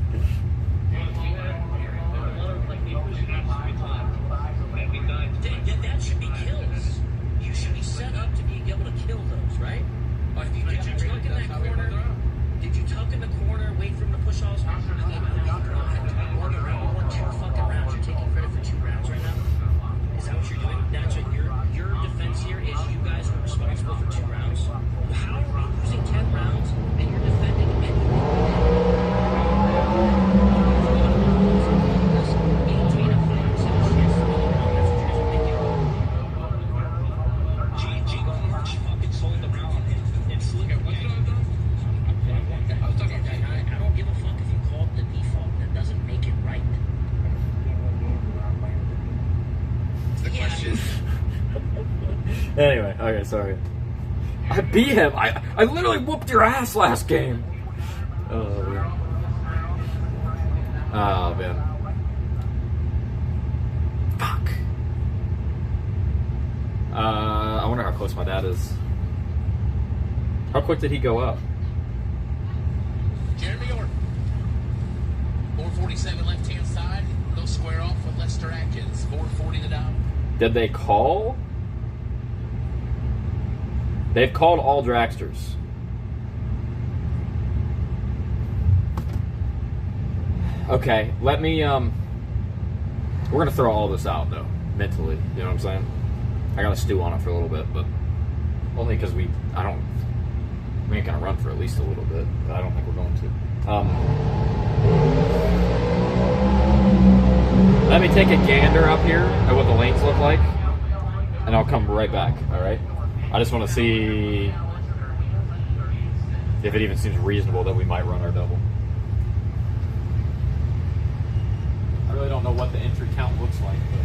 That should be kills. You should be set up to be able to kill those, right? Or did you tuck in that corner? Did you tuck in the corner, wait for him to push all his rounds? You gave one round. You won 2 fucking rounds. You're taking credit for 2 rounds right now? Is that what you're doing? That's what your defense here is. You guys are responsible for 2 rounds. How are we losing 10 rounds and you're defending Anyway, okay, sorry. I beat him. I literally whooped your ass last game. Oh, man. Oh, man. Fuck. I wonder how close my dad is. How quick did he go up? Jeremy York. 447 left-hand side. They'll square off with Lester Atkins. 440 to down. Did they call? They've called all dragsters. Okay, let me, we're gonna throw all this out, though, mentally, you know what I'm saying? I gotta stew on it for a little bit, but only because we ain't gonna run for at least a little bit, but I don't think we're going to. Let me take a gander up here at what the lanes look like, and I'll come right back, alright? I just want to see if it even seems reasonable that we might run our double. I really don't know what the entry count looks like, but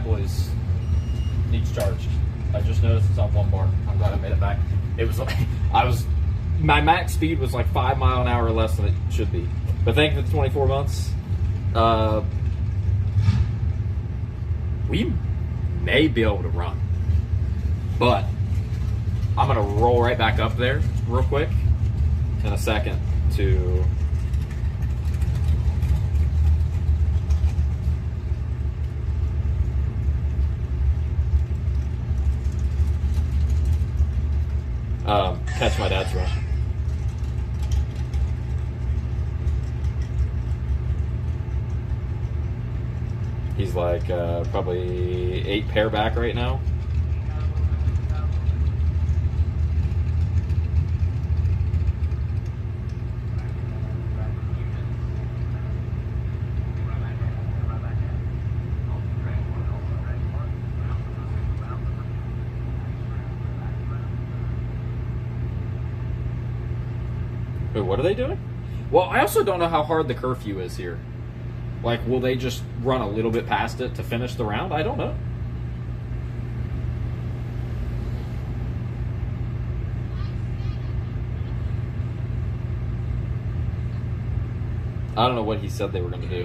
Boys needs charged. I just noticed it's on 1 bar. I'm glad I made it back. It was like, my max speed was like 5 mile an hour less than it should be. But thank you for the 24 months. We may be able to run. But I'm going to roll right back up there real quick in a second to... catch my dad's run. He's like probably 8 pair back right now. Wait, what are they doing? Well, I also don't know how hard the curfew is here. Like, will they just run a little bit past it to finish the round? I don't know. I don't know what he said they were going to do.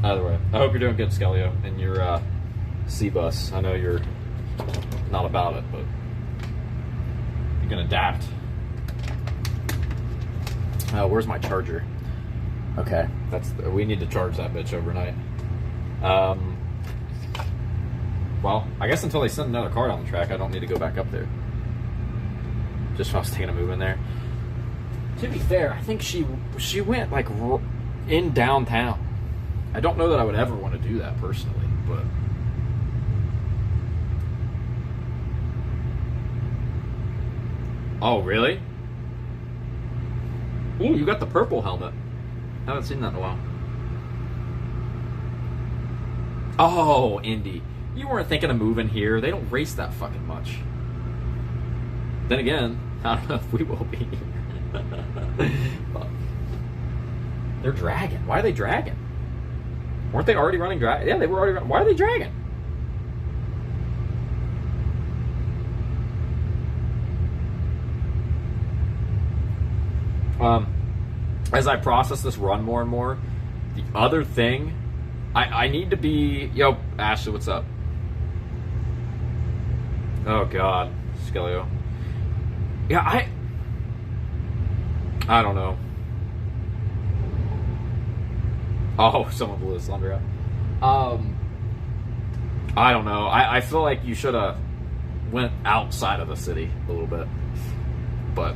Either way, I hope you're doing good, Skelio, in your C-Bus. I know you're not about it, but you can adapt. Where's my charger? Okay, we need to charge that bitch overnight. Well, I guess until they send another car on the track, I don't need to go back up there. Just when I was taking a move in there. To be fair, I think she went like in downtown. I don't know that I would ever want to do that personally, but. Oh, really? Ooh, you got the purple helmet. I haven't seen that in a while. Oh, Indy. You weren't thinking of moving here. They don't race that fucking much. Then again, I don't know if we will be. But they're dragging. Why are they dragging? Weren't they already running drag? Yeah, they were already running. Why are they dragging? As I process this run more and more, the other thing, I need to be... Yo, Ashley, what's up? Oh, God. Skelio. Yeah, I don't know. Oh, someone blew the cylinder out. I don't know. I feel like you should have went outside of the city a little bit. But...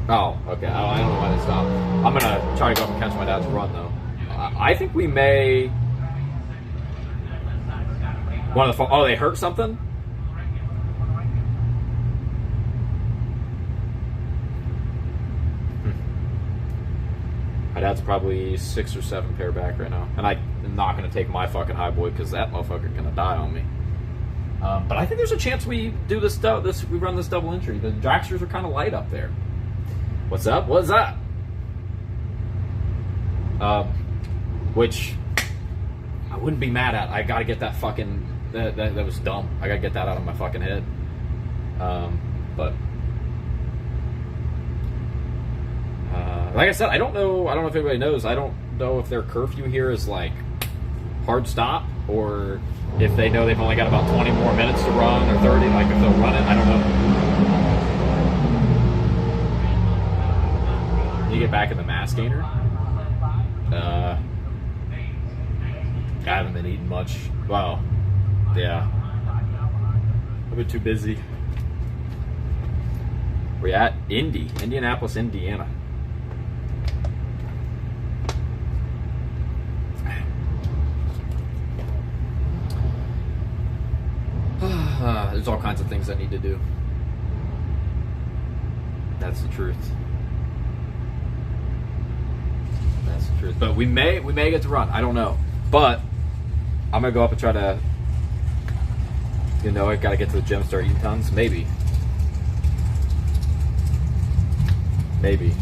oh, okay. I don't know why they stopped. I'm gonna try to go up and catch my dad's run, though. I think we may... One of the... Oh, they hurt something? My dad's probably 6 or 7 pair back right now. And I'm not gonna take my fucking high boy, because that motherfucker's gonna die on me. But I think there's a chance we do we run this double entry. The dragsters are kind of light up there. What's up? What's that? Which I wouldn't be mad at. I gotta get that fucking that was dumb. I gotta get that out of my fucking head. But like I said, I don't know if everybody knows. I don't know if their curfew here is like hard stop, or if they know they've only got about 20 more minutes to run, or 30, like if they'll run it, I don't know. You get back in the mass gainer. I haven't been eating much. Wow. Yeah. I've been too busy. We're at Indianapolis, Indiana. There's all kinds of things I need to do. That's the truth. That's the truth. But we may get to run. I don't know. But I'm gonna go up and try to You know, I gotta get to the gym, start eating tons. Maybe. Maybe.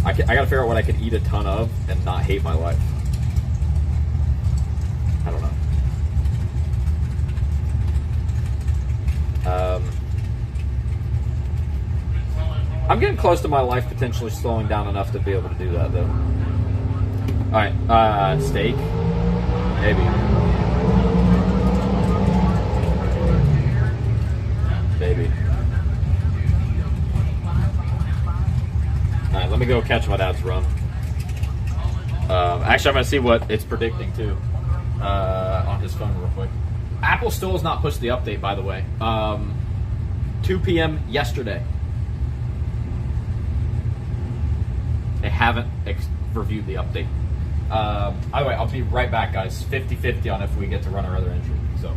I gotta figure out what I could eat a ton of and not hate my life. I don't know. I'm getting close to my life potentially slowing down enough to be able to do that, though. Alright, steak? Maybe. Maybe. Alright, let me go catch my dad's run. Actually, I'm going to see what it's predicting, too, on his phone real quick. Apple still has not pushed the update, by the way. 2 p.m. yesterday. They haven't reviewed the update. Anyway, I'll be right back, guys. 50-50 on if we get to run our other entry. So.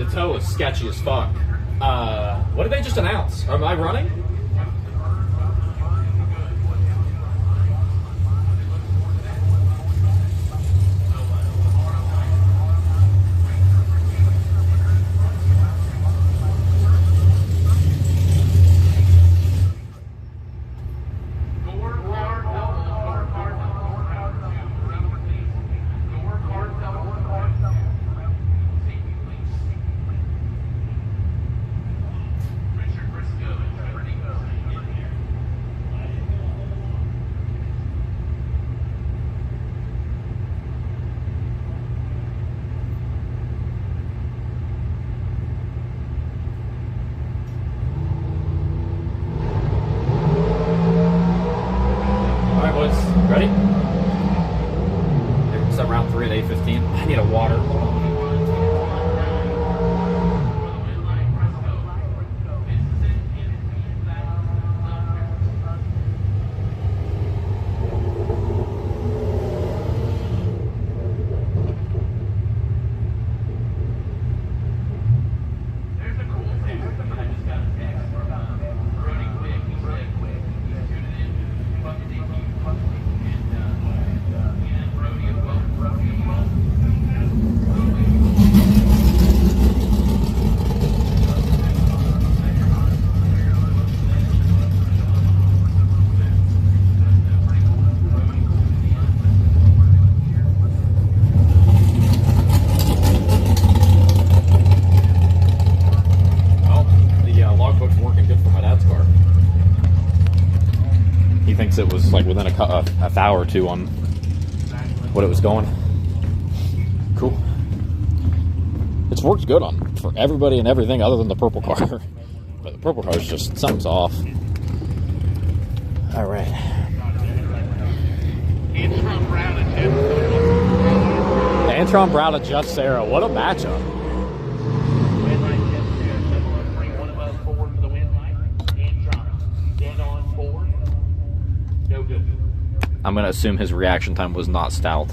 the tow is sketchy as fuck. What did they just announce? Am I running? Ready? It's at round 3 at 8:15. I need a water. It was like within a thou or two on what it was going. Cool. It's worked good on for everybody and everything other than the purple car. But the purple car is just something's off. All right. Antron Brown and Just Sarah. What a matchup. I'm going to assume his reaction time was not stout.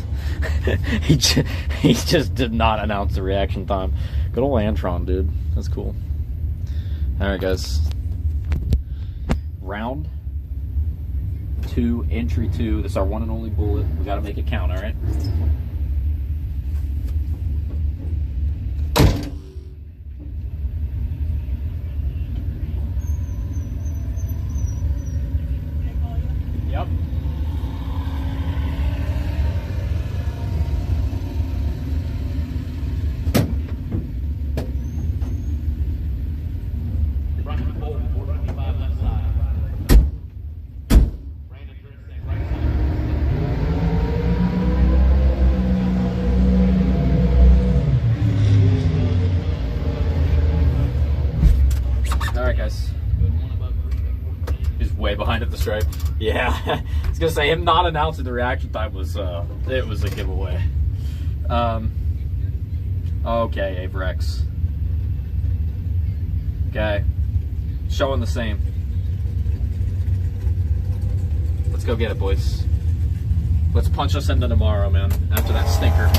he just did not announce the reaction time. Good old Antron, dude. That's cool. All right, guys. Round 2, entry 2. This is our one and only bullet. We got to make it count, all right? Yep. Behind at the stripe. Yeah, I was gonna say him not announcing the reaction time was it was a giveaway. Okay, Averex. Okay, showing the same. Let's go get it, boys. Let's punch us into tomorrow, man. After that stinker.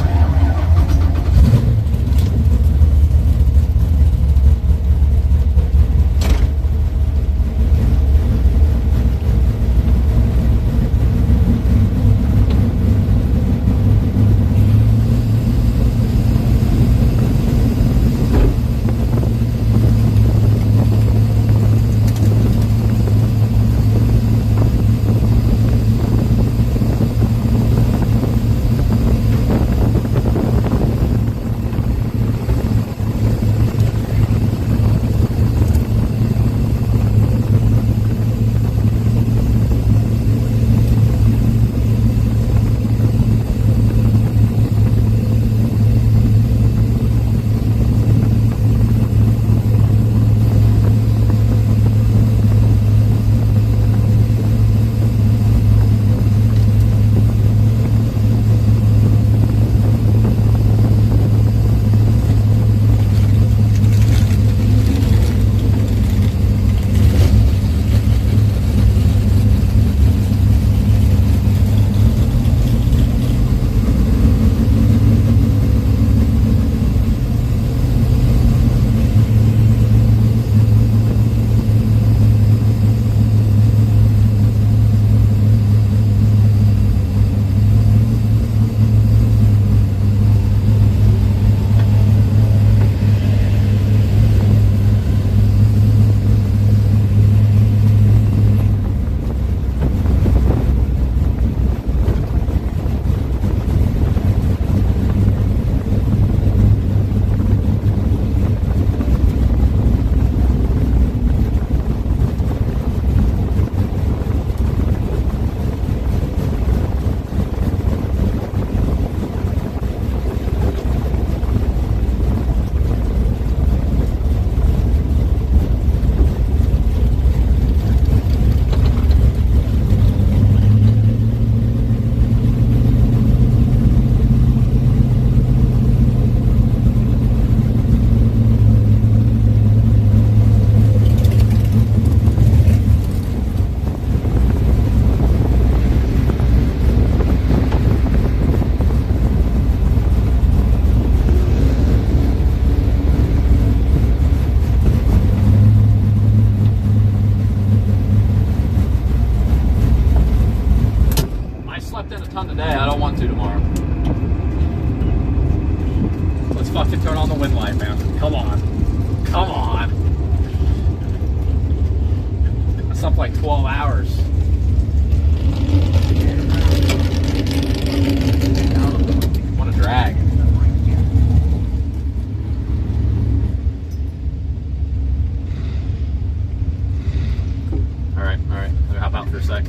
I don't want to tomorrow. Let's fucking turn on the wind light, man. Come on. Come on. That's up like 12 hours. What a drag. All right. I'm gonna hop out for a sec.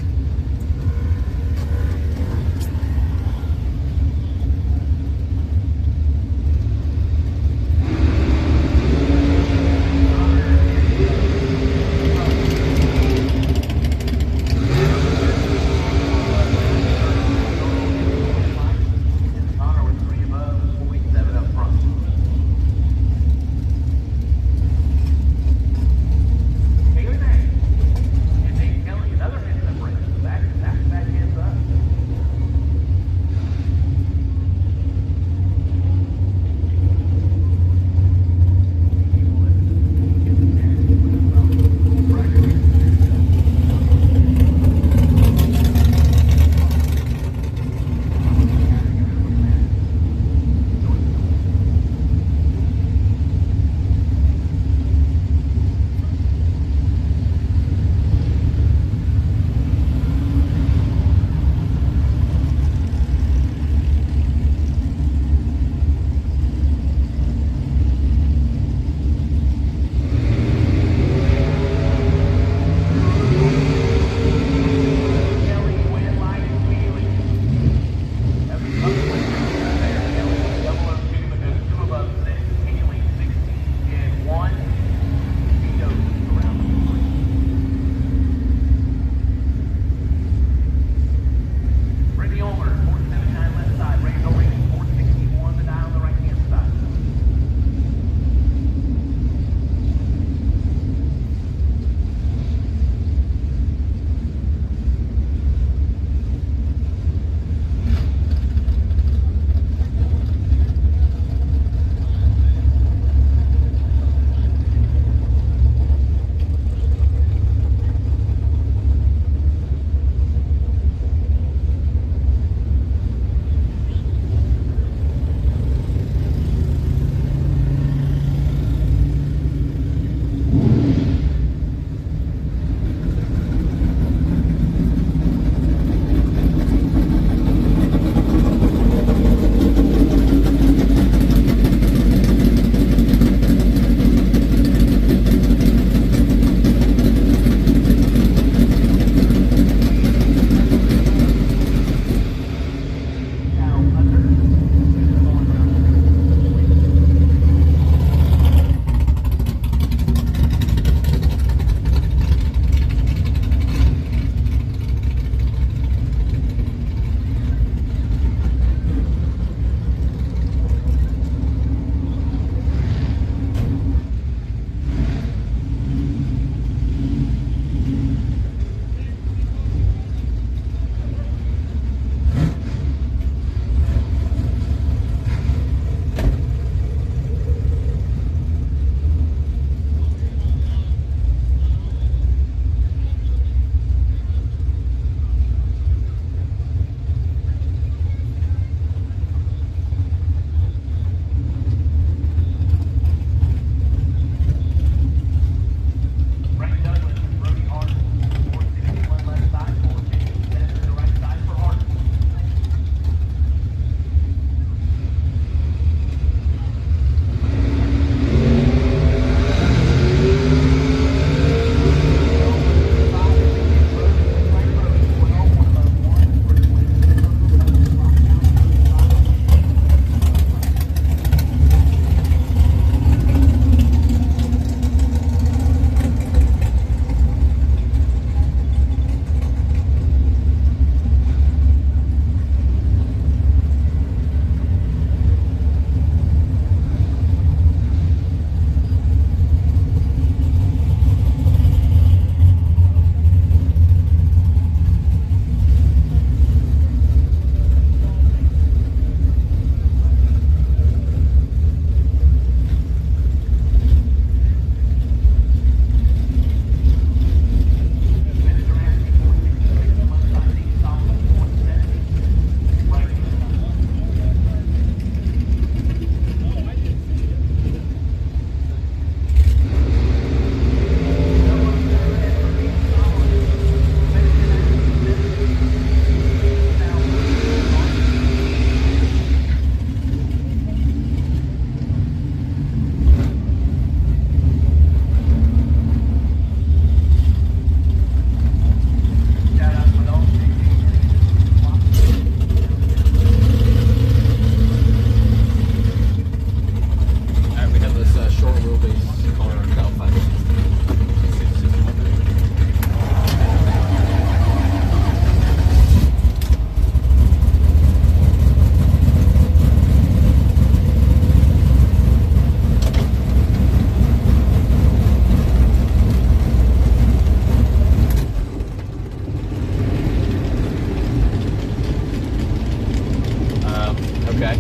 Okay.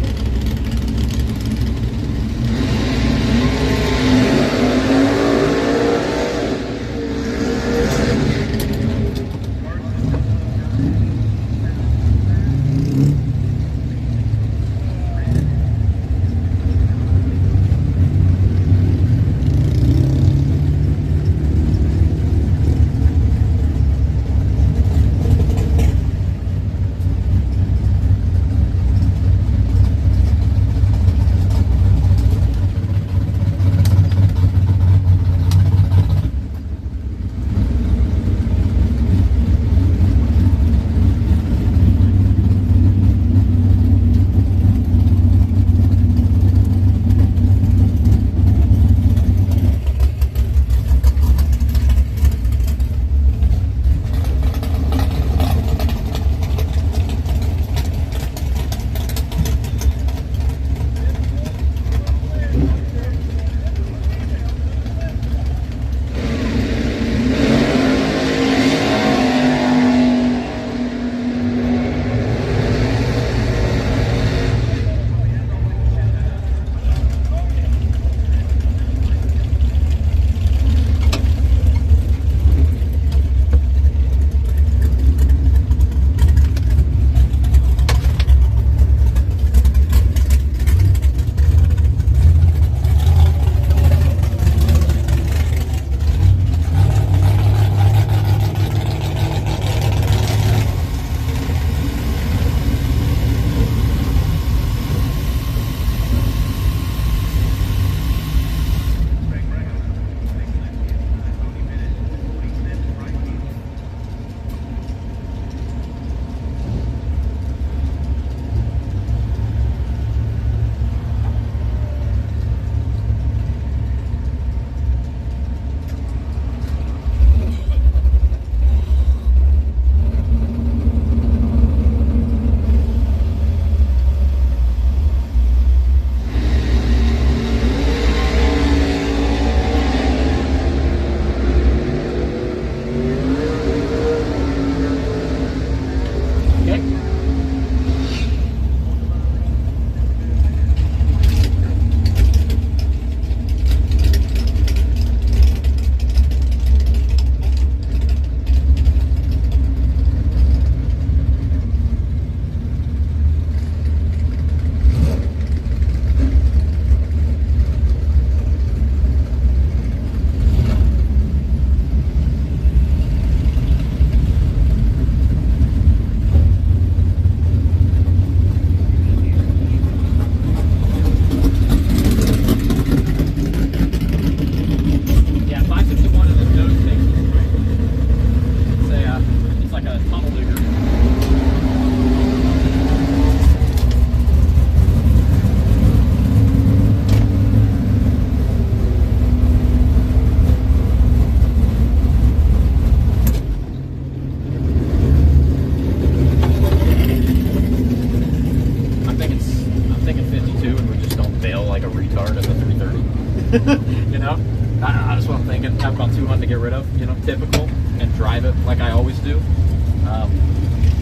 You know, that's what I'm thinking. Have about 200 to get rid of, you know, typical, and drive it like I always do.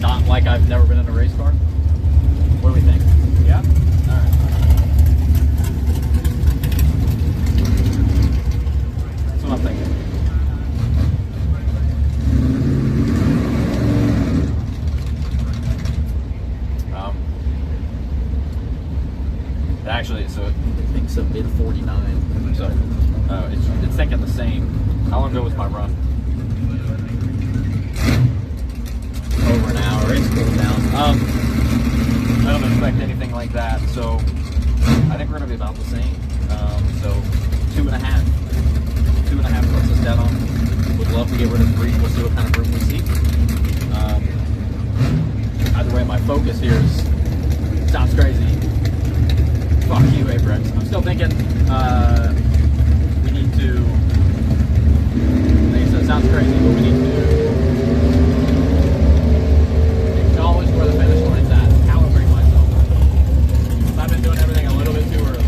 Not like I've never been in a race car. What do we think? Yeah? All right. That's what I'm thinking. Actually, so I think it's a mid 49. So it's thinking the same. How long ago was my run? Over an hour. It's cooled down. I don't expect anything like that. So I think we're gonna be about the same. So 2.5. 2.5 puts us dead on. Would love to get rid of 3. We'll see what kind of room we see. Either way, my focus here is sounds crazy. Fuck you, Apex. I'm still thinking we need to, like I said, it sounds crazy, but we need to acknowledge where the finish line's at, calibrate myself. I've been doing everything a little bit too early.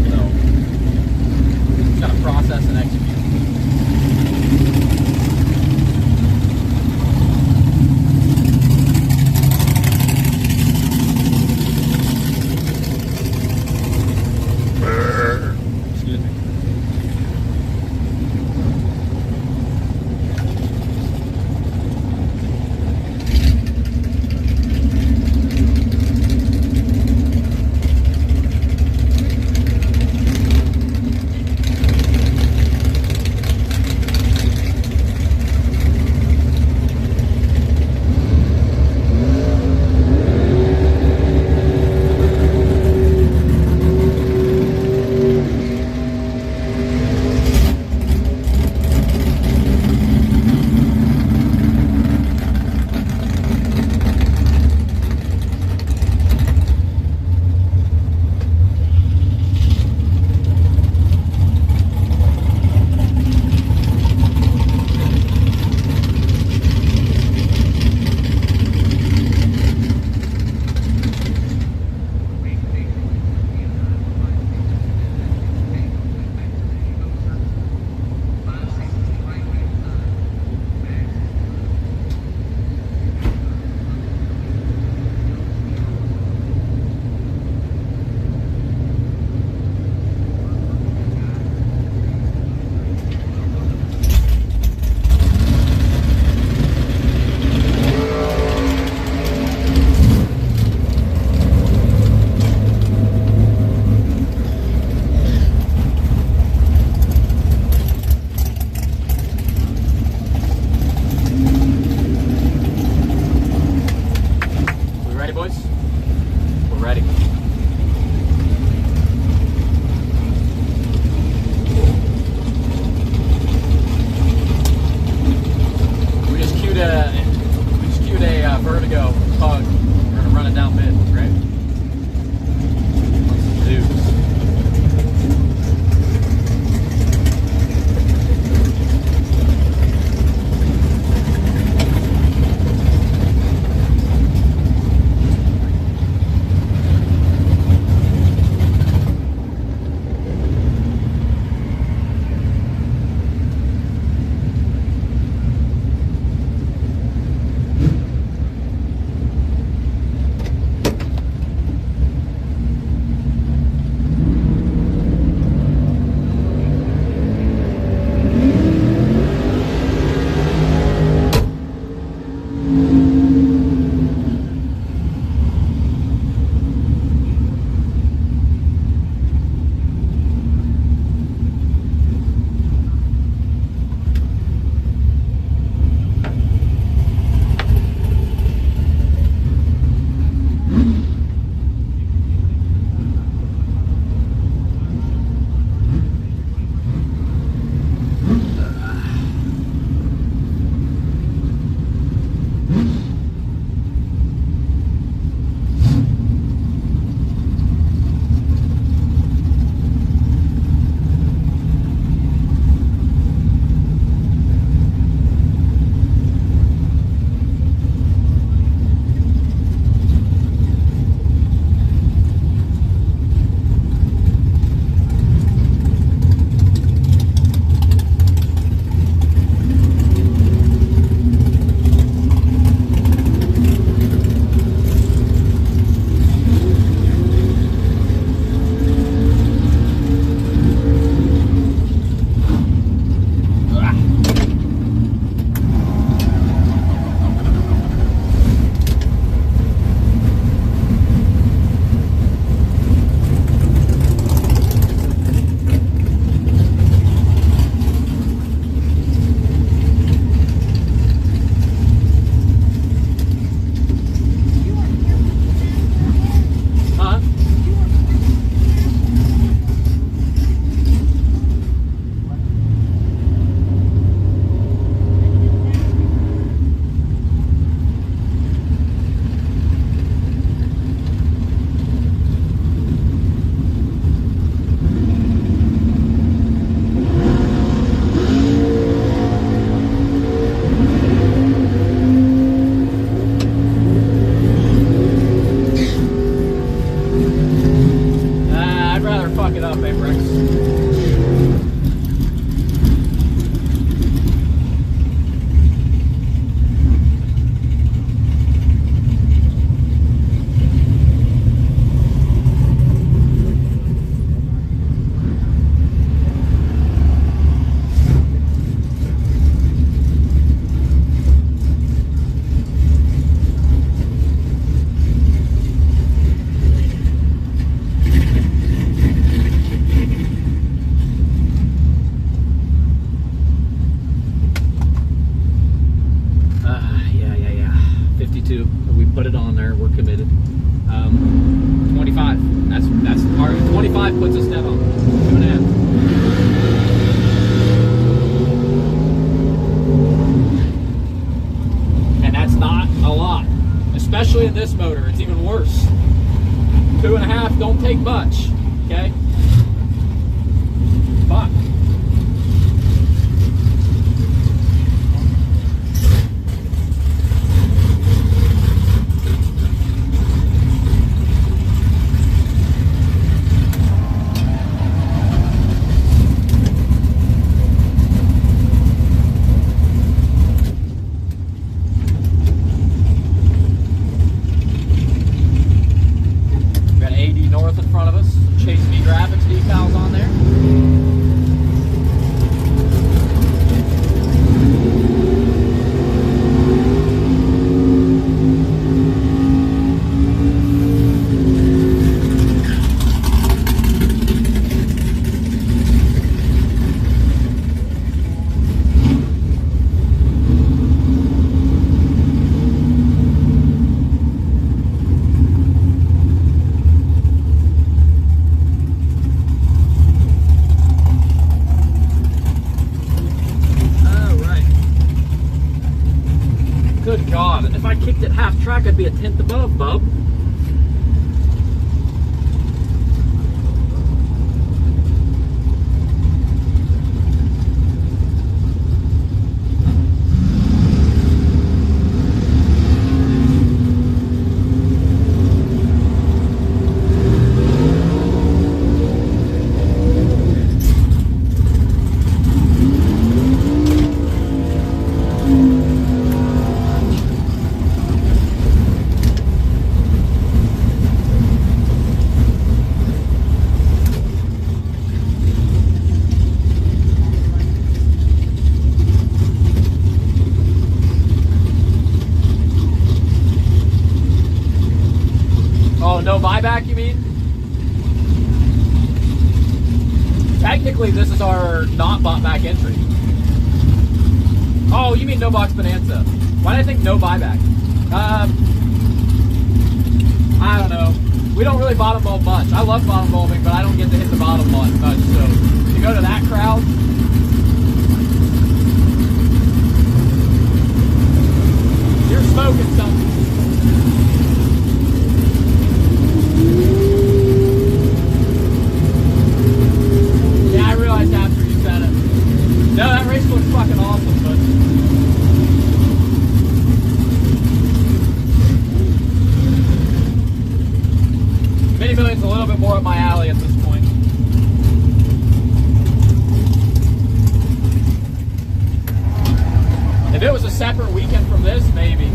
So, just gotta process and execute. put it on there. We're committed. 25. That's our 25 puts us dead on 2.5. And that's not a lot, especially in this motor. It's even worse. 2.5 don't take much. Okay. Fuck. I'd be a tenth above, bub. No buyback, you mean? Technically, this is our not bought back entry. Oh, you mean no box bonanza? Why did I think no buyback? I don't know. We don't really bottom bulb much. I love bottom bulbing, but I don't get to hit the bottom much. So to go to that crowd, you're smoking something. Yeah, I realized after you said it. No, that race looks fucking awesome, but Mini Million's a little bit more up my alley at this point. If it was a separate weekend from this, maybe.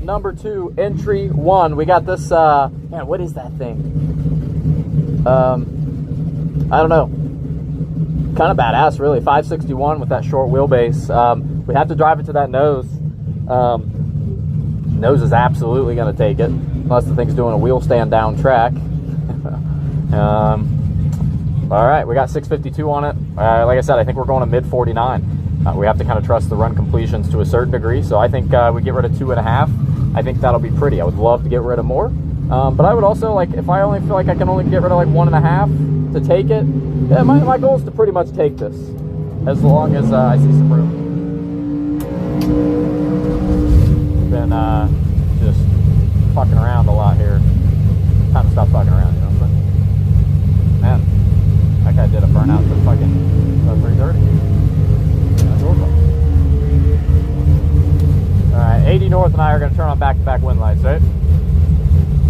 Number 2, entry 1. We got this, man, what is that thing? I don't know. Kind of badass, really. 561 with that short wheelbase. We have to drive it to that nose. Nose is absolutely going to take it, unless the thing's doing a wheel stand down track. All right, we got 652 on it. Like I said, I think we're going to mid 49. We have to kind of trust the run completions to a certain degree, so I think we get rid of 2.5. I think that'll be pretty. I would love to get rid of more, but I would also, like, if I only feel like I can only get rid of like 1.5 to take it, yeah, my goal is to pretty much take this, as long as I see some room. Been just fucking around a lot here. Time to stop fucking around, you know what I'm saying? Man, that guy did a burnout for fucking 330. and I are going to turn on back-to-back wind lights, right?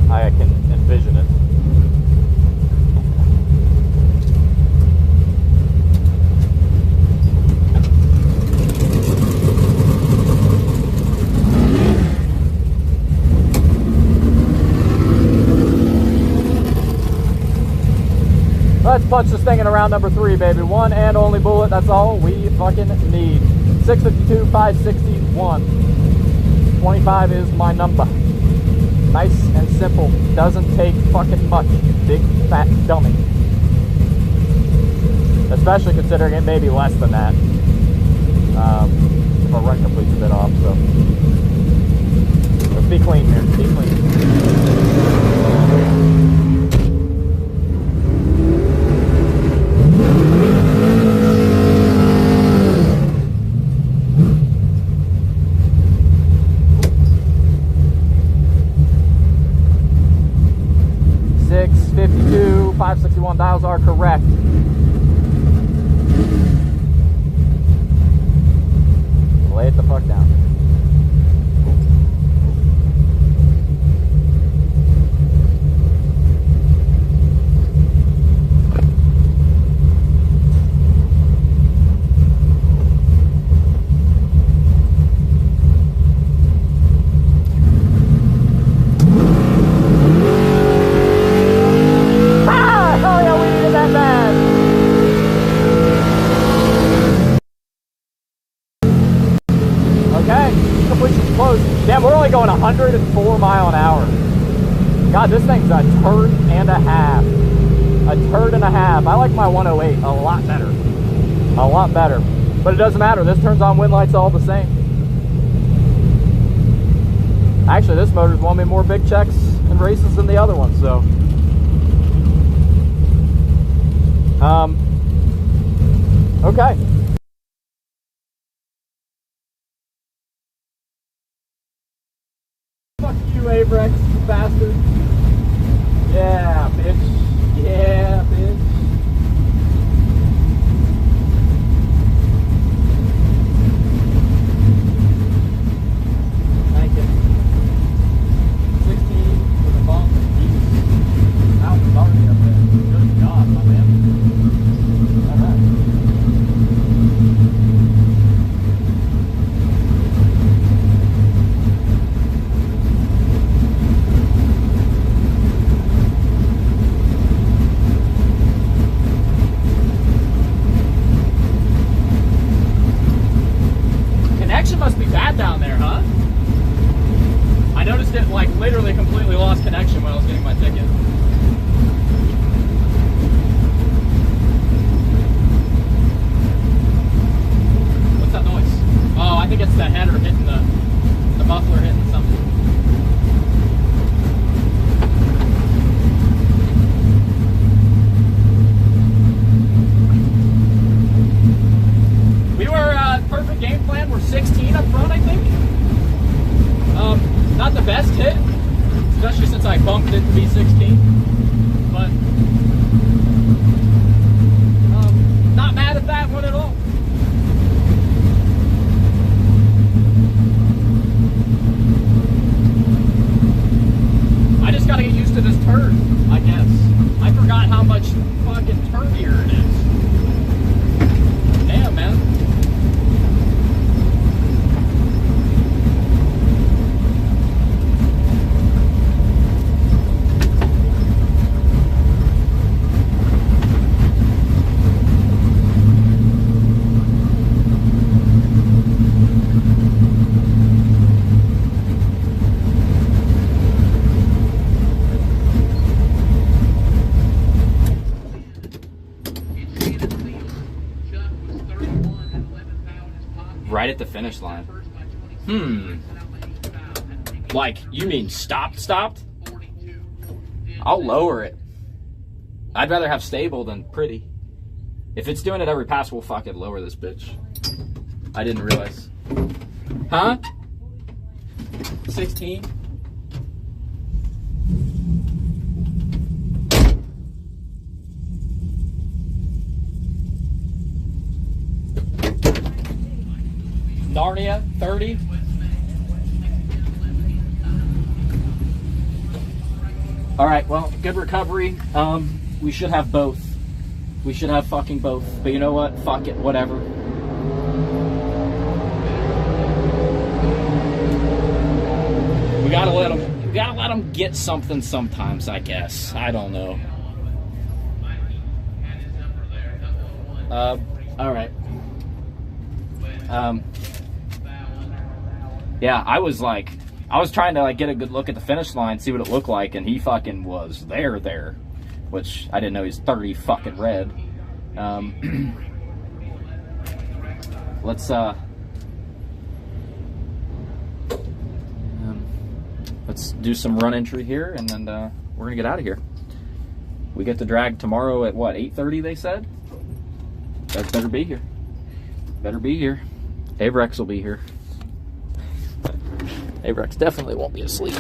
I can envision it. Let's punch this thing in around number 3, baby. One and only bullet. That's all we fucking need. 652, 561. 25 is my number. Nice and simple. Doesn't take fucking much, you big fat dummy. Especially considering it may be less than that. If our run completes a bit off, so. Let's be clean here. Be clean. 561 dials are correct. Lay it the fuck down. Damn, we're only going 104 mile an hour. God, this thing's a turd and a half. A turd and a half. I like my 108 a lot better. A lot better. But it doesn't matter. This turns on wind lights all the same. Actually, this motor's won me more big checks and races than the other one, so. Okay. Fuck you, Avrex, you bastard. Yeah, bitch. Yeah, bitch. Thank you. 16 with a bump. He's out and dark up there. Good job, my man. Alright. Must be bad down there, huh? I noticed it like literally completely lost connection when I was getting my ticket. What's that noise? Oh, I think it's the header hitting the muffler hitting something. We were perfect game plan. We're 16 up front, I think. Not the best hit, especially since I bumped it to be 16. But not mad at that one at all. I just gotta get used to this turd, I guess. I forgot how much fucking turdier it is. Damn, man. Right at the finish line. Like, you mean stopped? I'll lower it. I'd rather have stable than pretty. If it's doing it every pass, we'll fucking lower this bitch. I didn't realize. Huh? 16? Narnia, 30. All right, well, good recovery. We should have both. We should have fucking both. But you know what? Fuck it, whatever. We gotta let them. We gotta let them get something sometimes, I guess. I don't know. All right. Yeah, I was trying to like get a good look at the finish line, see what it looked like, and he fucking was there, which I didn't know he's 30 fucking red. Let's do some run entry here, and then we're gonna get out of here. We get to drag tomorrow at what, 8:30? They said. That better be here. Better be here. Avrex will be here. Avrex definitely won't be asleep.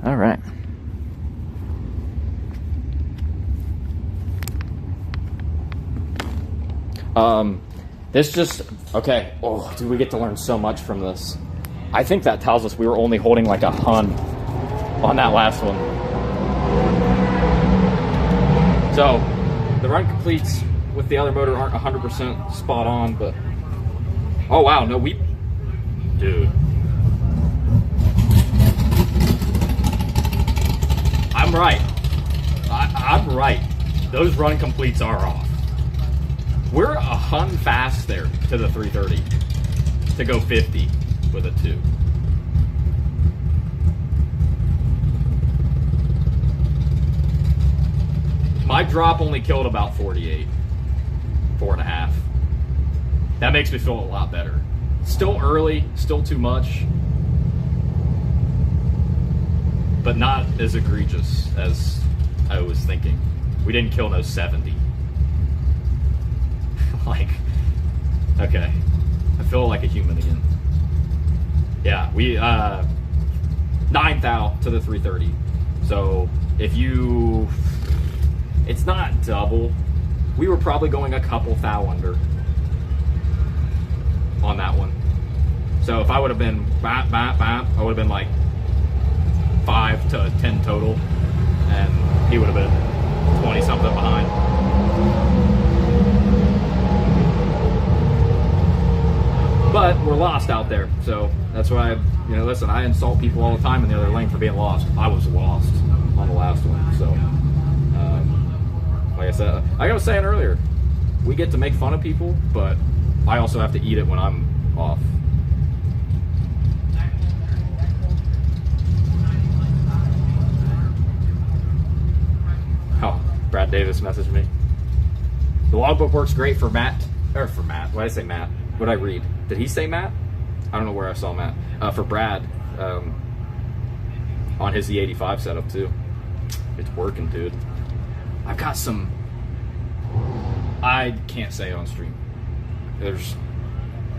All right. This just, okay. Oh, dude, we get to learn so much from this. I think that tells us we were only holding like a hun on that last one. So, the run completes with the other motor aren't 100% spot on, but oh wow, no, dude. I'm right. I'm right. Those run completes are off. We're a hun fast there to the 330 to go 50 with a 2. My drop only killed about 48, 4.5. That makes me feel a lot better. Still early, still too much, but not as egregious as I was thinking. We didn't kill no 70. Like, okay, I feel like a human again. Yeah, we 9 thou to the 330. So if you, it's not double. We were probably going a couple thou under on that one. So if I would have been bam, bam, bam, I would have been like 5 to 10 total, and he would have been 20 something behind. But we're lost out there, so that's why, listen, I insult people all the time in the other lane for being lost. I was lost on the last one, so like I said, like I was saying earlier, we get to make fun of people, but I also have to eat it when I'm off. Oh, Brad Davis messaged me. The logbook works great for Matt. Why did I say Matt? What did I read? Did he say Matt? I don't know where I saw Matt. For Brad, on his E85 setup too. It's working, dude. I've got some, I can't say it on stream. There's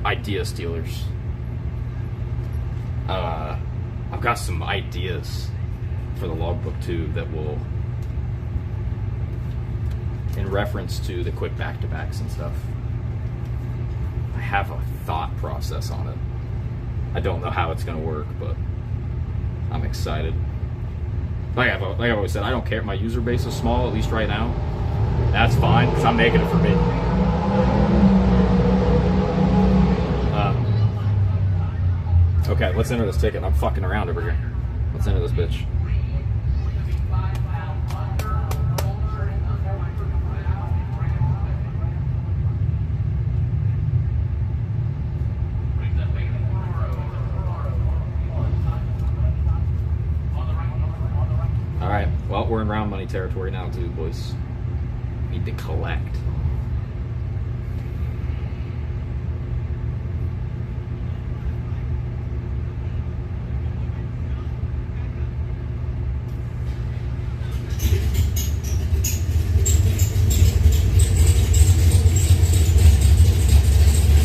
idea stealers. I've got some ideas for the logbook too that will, in reference to the quick back-to-backs and stuff. I have a thought process on it. I don't know how it's going to work, but I'm excited. Like I've always said, I don't care if my user base is small, at least right now. That's fine, because I'm making it for me. Okay, let's enter this ticket. I'm fucking around over here. Let's enter this bitch. Alright, well, we're in round money territory now too, boys. Need to collect.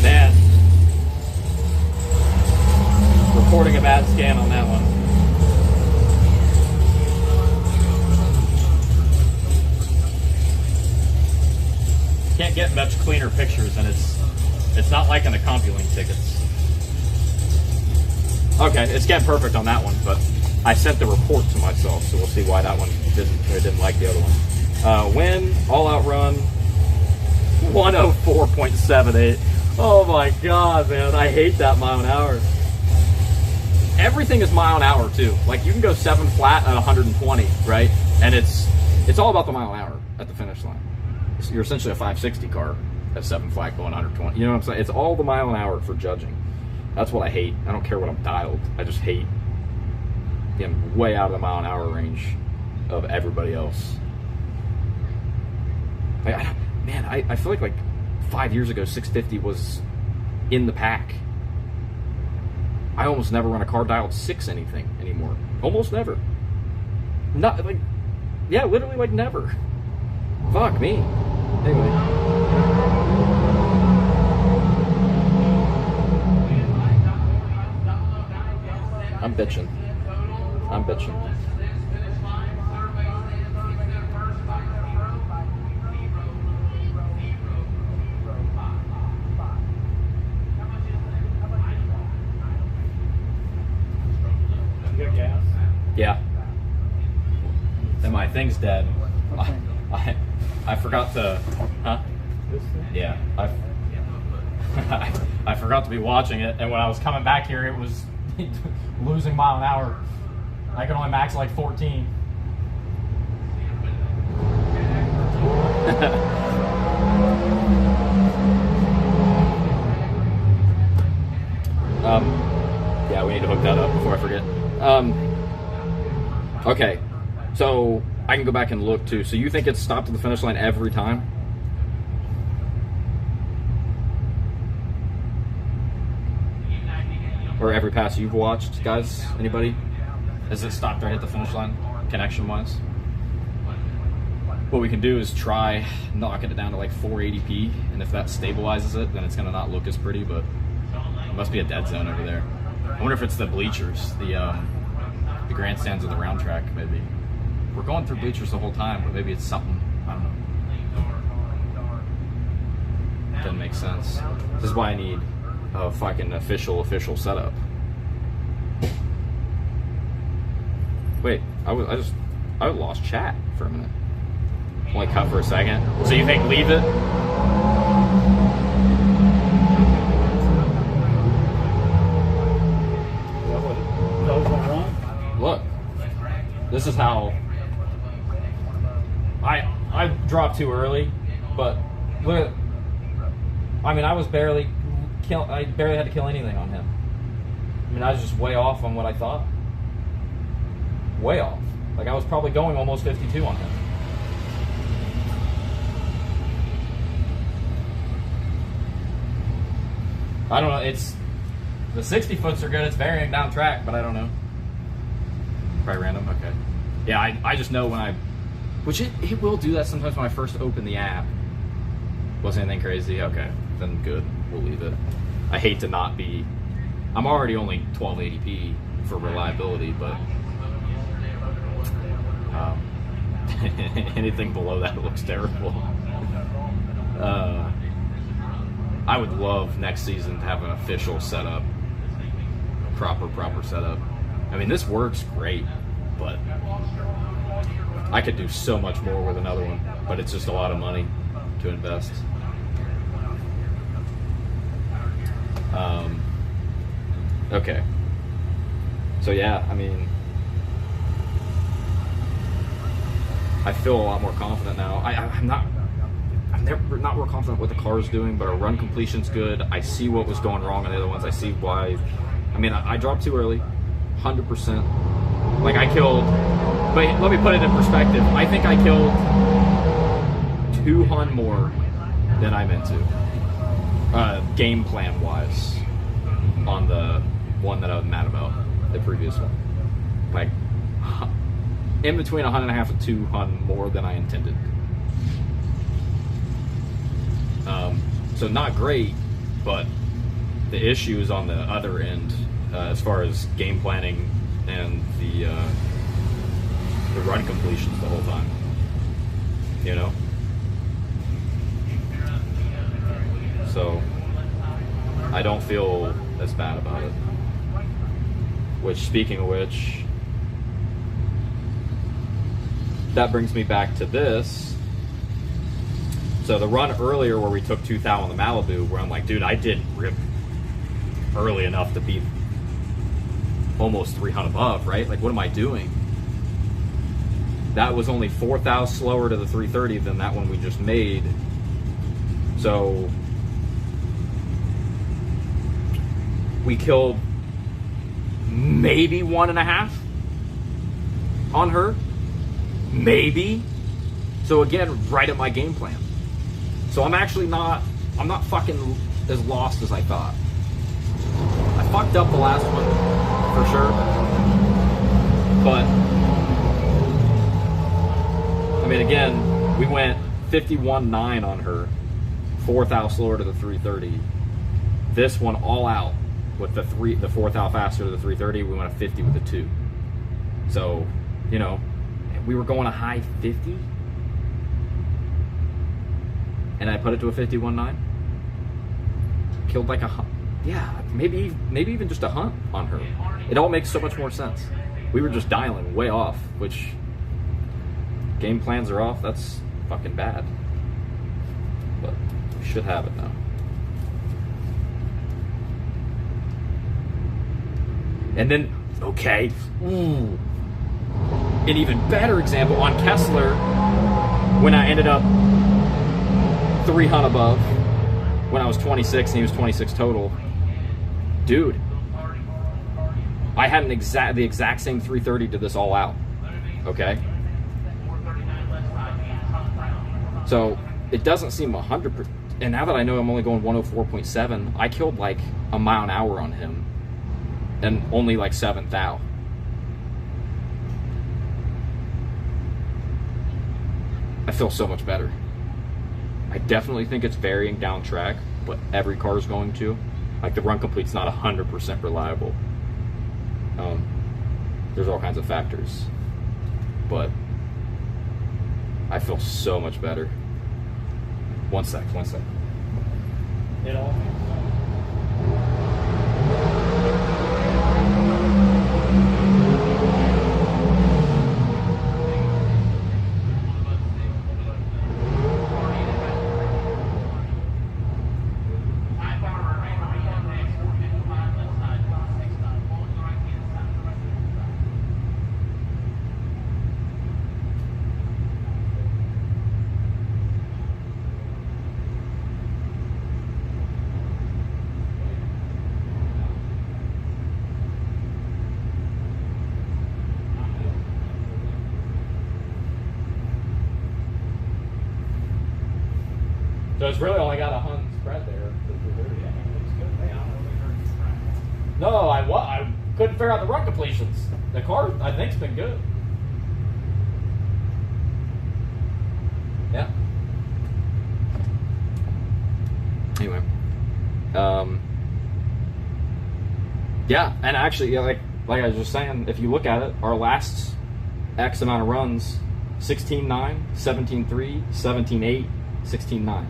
Man. Reporting a bad scan on that one. Can't get much cleaner pictures, and it's not like in the CompuLink tickets. Okay, it's getting perfect on that one, but I sent the report to myself, so we'll see why that one didn't like the other one. Win, all out run, 104.78. Oh my god, man, I hate that mile an hour. Everything is mile an hour too. Like you can go 7 flat at 120, right? And it's all about the mile an hour at the finish line. You're essentially a 560 car at 7 flat going 120. You know what I'm saying? It's all the mile an hour for judging. That's what I hate. I don't care what I'm dialed. I just hate getting way out of the mile an hour range of everybody else. Like, I feel like 5 years ago, 650 was in the pack. I almost never run a car dialed 6 anything anymore. Almost never. Not like, yeah, literally like never. Fuck me. Anyway. I'm bitching. You got gas? Yeah. And my thing's dead. I forgot to, huh? This thing? Yeah. I forgot to be watching it, and when I was coming back here, it was losing mile an hour. I could only max like 14. Yeah, we need to hook that up before I forget. Okay, so I can go back and look too. So you think it's stopped at the finish line every time? Or every pass you've watched, guys? Anybody? Has it stopped right at the finish line, connection-wise? What we can do is try knocking it down to like 480p, and if that stabilizes it, then it's gonna not look as pretty, but it must be a dead zone over there. I wonder if it's the bleachers, the grandstands of the round track, maybe. We're going through bleachers the whole time, but maybe it's something, I don't know. Doesn't make sense. This is why I need a fucking official setup. Wait, I lost chat for a minute. Only cut for a second. So you think leave it? Look, this is how I dropped too early, but look. I mean, I barely had to kill anything on him. I mean, I was just way off on what I thought. Way off. Like I was probably going almost 52 on him. I don't know. It's the 60 foots are good. It's varying down track, but I don't know. Probably random. Okay. Yeah, I just know when which it will do that sometimes when I first open the app. Wasn't anything crazy. Okay, then good. We'll leave it. I hate to not be. I'm already only 1280p for reliability, but anything below that looks terrible. I would love next season to have an official setup, proper setup. I mean, this works great, but I could do so much more with another one. But it's just a lot of money to invest. Okay. So yeah, I mean, I feel a lot more confident now. I'm never not more confident what the car is doing, but our run completion's good. I see what was going wrong on the other ones. I see why. I mean, I dropped too early, 100%. Like I killed, but let me put it in perspective. I think I killed 2 Hun more than I meant to, game plan wise, on the one that I was mad about, the previous one. Like, in between 1.5 and 2 Hun more than I intended. So not great, but the issue is on the other end, as far as game planning and the run completions the whole time. You know? So I don't feel as bad about it. Which, speaking of which, that brings me back to this. So the run earlier where we took 2 thou on the Malibu, where I'm like, dude, I didn't rip early enough to be almost 300 above, right? Like, what am I doing? That was only 4 thou slower to the 330 than that one we just made. So we killed maybe 1.5 on her. Maybe. So again, right at my game plan. So I'm not fucking as lost as I thought. I fucked up the last one, for sure. But, I mean, again, we went 51.9 on her, 4 thou slower to the 330. This one all out with the 4 thou faster to the 330, we went a 50 with the 2. So, you know, we were going a high 50, and I put it to a 51.9. Killed like maybe even just a hunt on her. It all makes so much more sense. We were just dialing way off, which game plans are off. That's fucking bad. But we should have it now. And then, okay, an even better example on Kessler, when I ended up 300 above, when I was 26 and he was 26 total. Dude, I had the exact same 330 to this all out, okay? So it doesn't seem 100%, and now that I know I'm only going 104.7, I killed like a mile an hour on him, and only like 7 thou. I feel so much better. I definitely think it's varying down track, but every car is going to. Like, the run complete's not 100% reliable. There's all kinds of factors, but I feel so much better. One sec. It all makes sense. So it's really only got a Hun spread there. No, I couldn't figure out the run completions. The car, I think, has been good. Yeah. Anyway. Yeah, and actually, yeah, like I was just saying, if you look at it, our last X amount of runs, 16.9, 17.3, 17.8, 16.9.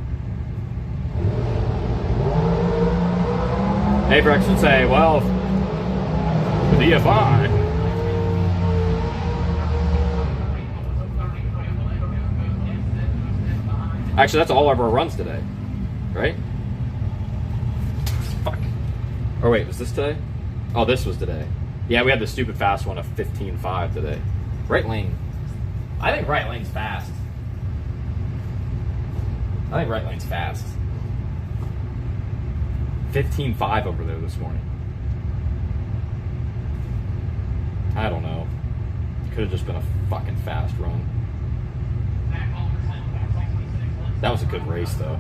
Apex would say, well, with EFI. Actually, that's all of our runs today, right? Fuck. Or wait, was this today? Oh, this was today. Yeah, we had the stupid fast one of 15.5 today. Right lane. I think right lane's fast. 15.5 over there this morning. I don't know. It could have just been a fucking fast run. That was a good race, though.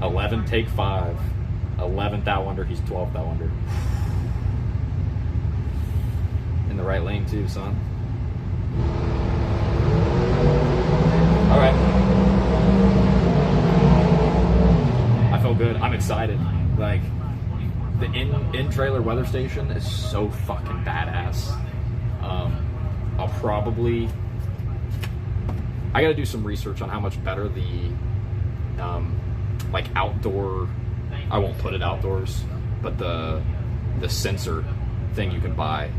11 take 5. 11th thou under. He's 12th thou under. In the right lane, too, son. All right. I feel good. I'm excited. Like, the in-trailer weather station is so fucking badass. I'll probably... I gotta do some research on how much better the, like, outdoor... I won't put it outdoors, but the sensor thing you can buy.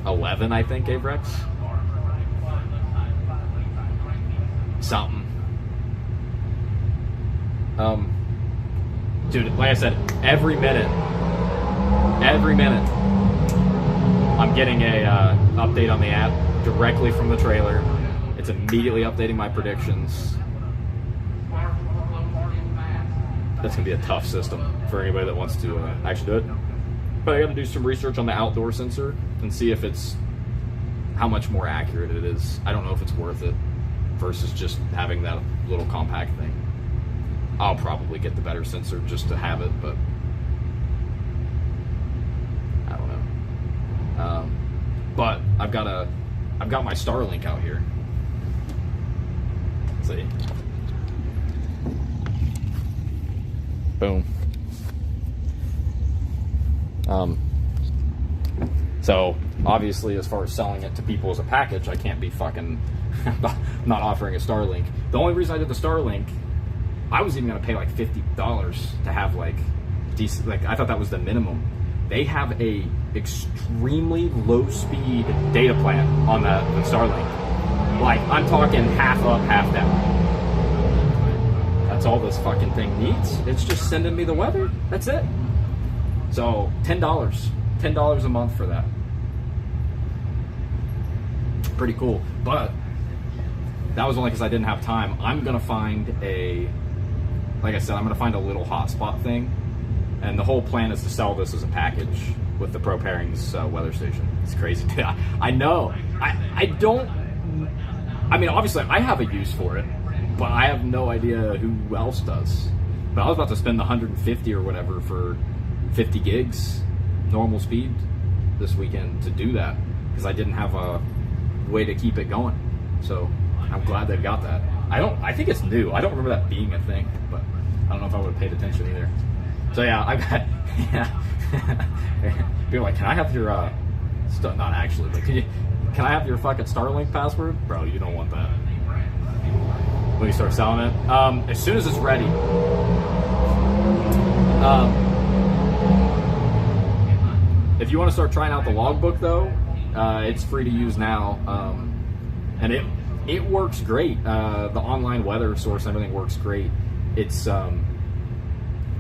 11, I think, gave Rex. Something. Dude, like I said, every minute, I'm getting a update on the app directly from the trailer. It's immediately updating my predictions. That's gonna be a tough system for anybody that wants to actually do it. But I got to do some research on the outdoor sensor and see if it's how much more accurate it is. I don't know if it's worth it versus just having that little compact thing. I'll probably get the better sensor just to have it, but I don't know. But I've got my Starlink out here. Let's see. Boom. So obviously, as far as selling it to people as a package, I can't be fucking not offering a Starlink. The only reason I did the Starlink, I was even gonna pay like $50 to have like decent. Like I thought that was the minimum. They have a extremely low speed data plan on the Starlink. Like I'm talking half up, half down. That's all this fucking thing needs. It's just sending me the weather. That's it. So $10 a month for that. Pretty cool. But that was only because I didn't have time. I'm gonna find like I said, I'm gonna find a little hotspot thing, and the whole plan is to sell this as a package with the Pro Pairings weather station. It's crazy. I know. I don't. I mean, obviously, I have a use for it, but I have no idea who else does. But I was about to spend the $150 or whatever for 50 gigs normal speed this weekend to do that because I didn't have a way to keep it going. So I'm glad they've got that. I think it's new. I don't remember that being a thing, but I don't know if I would have paid attention either. So yeah, I got people are like, can I have your not actually, but can I have your fucking Starlink password? Bro, you don't want that. When you start selling it, as soon as it's ready. If you want to start trying out the logbook though, it's free to use now, and it works great. The online weather source and everything works great. It's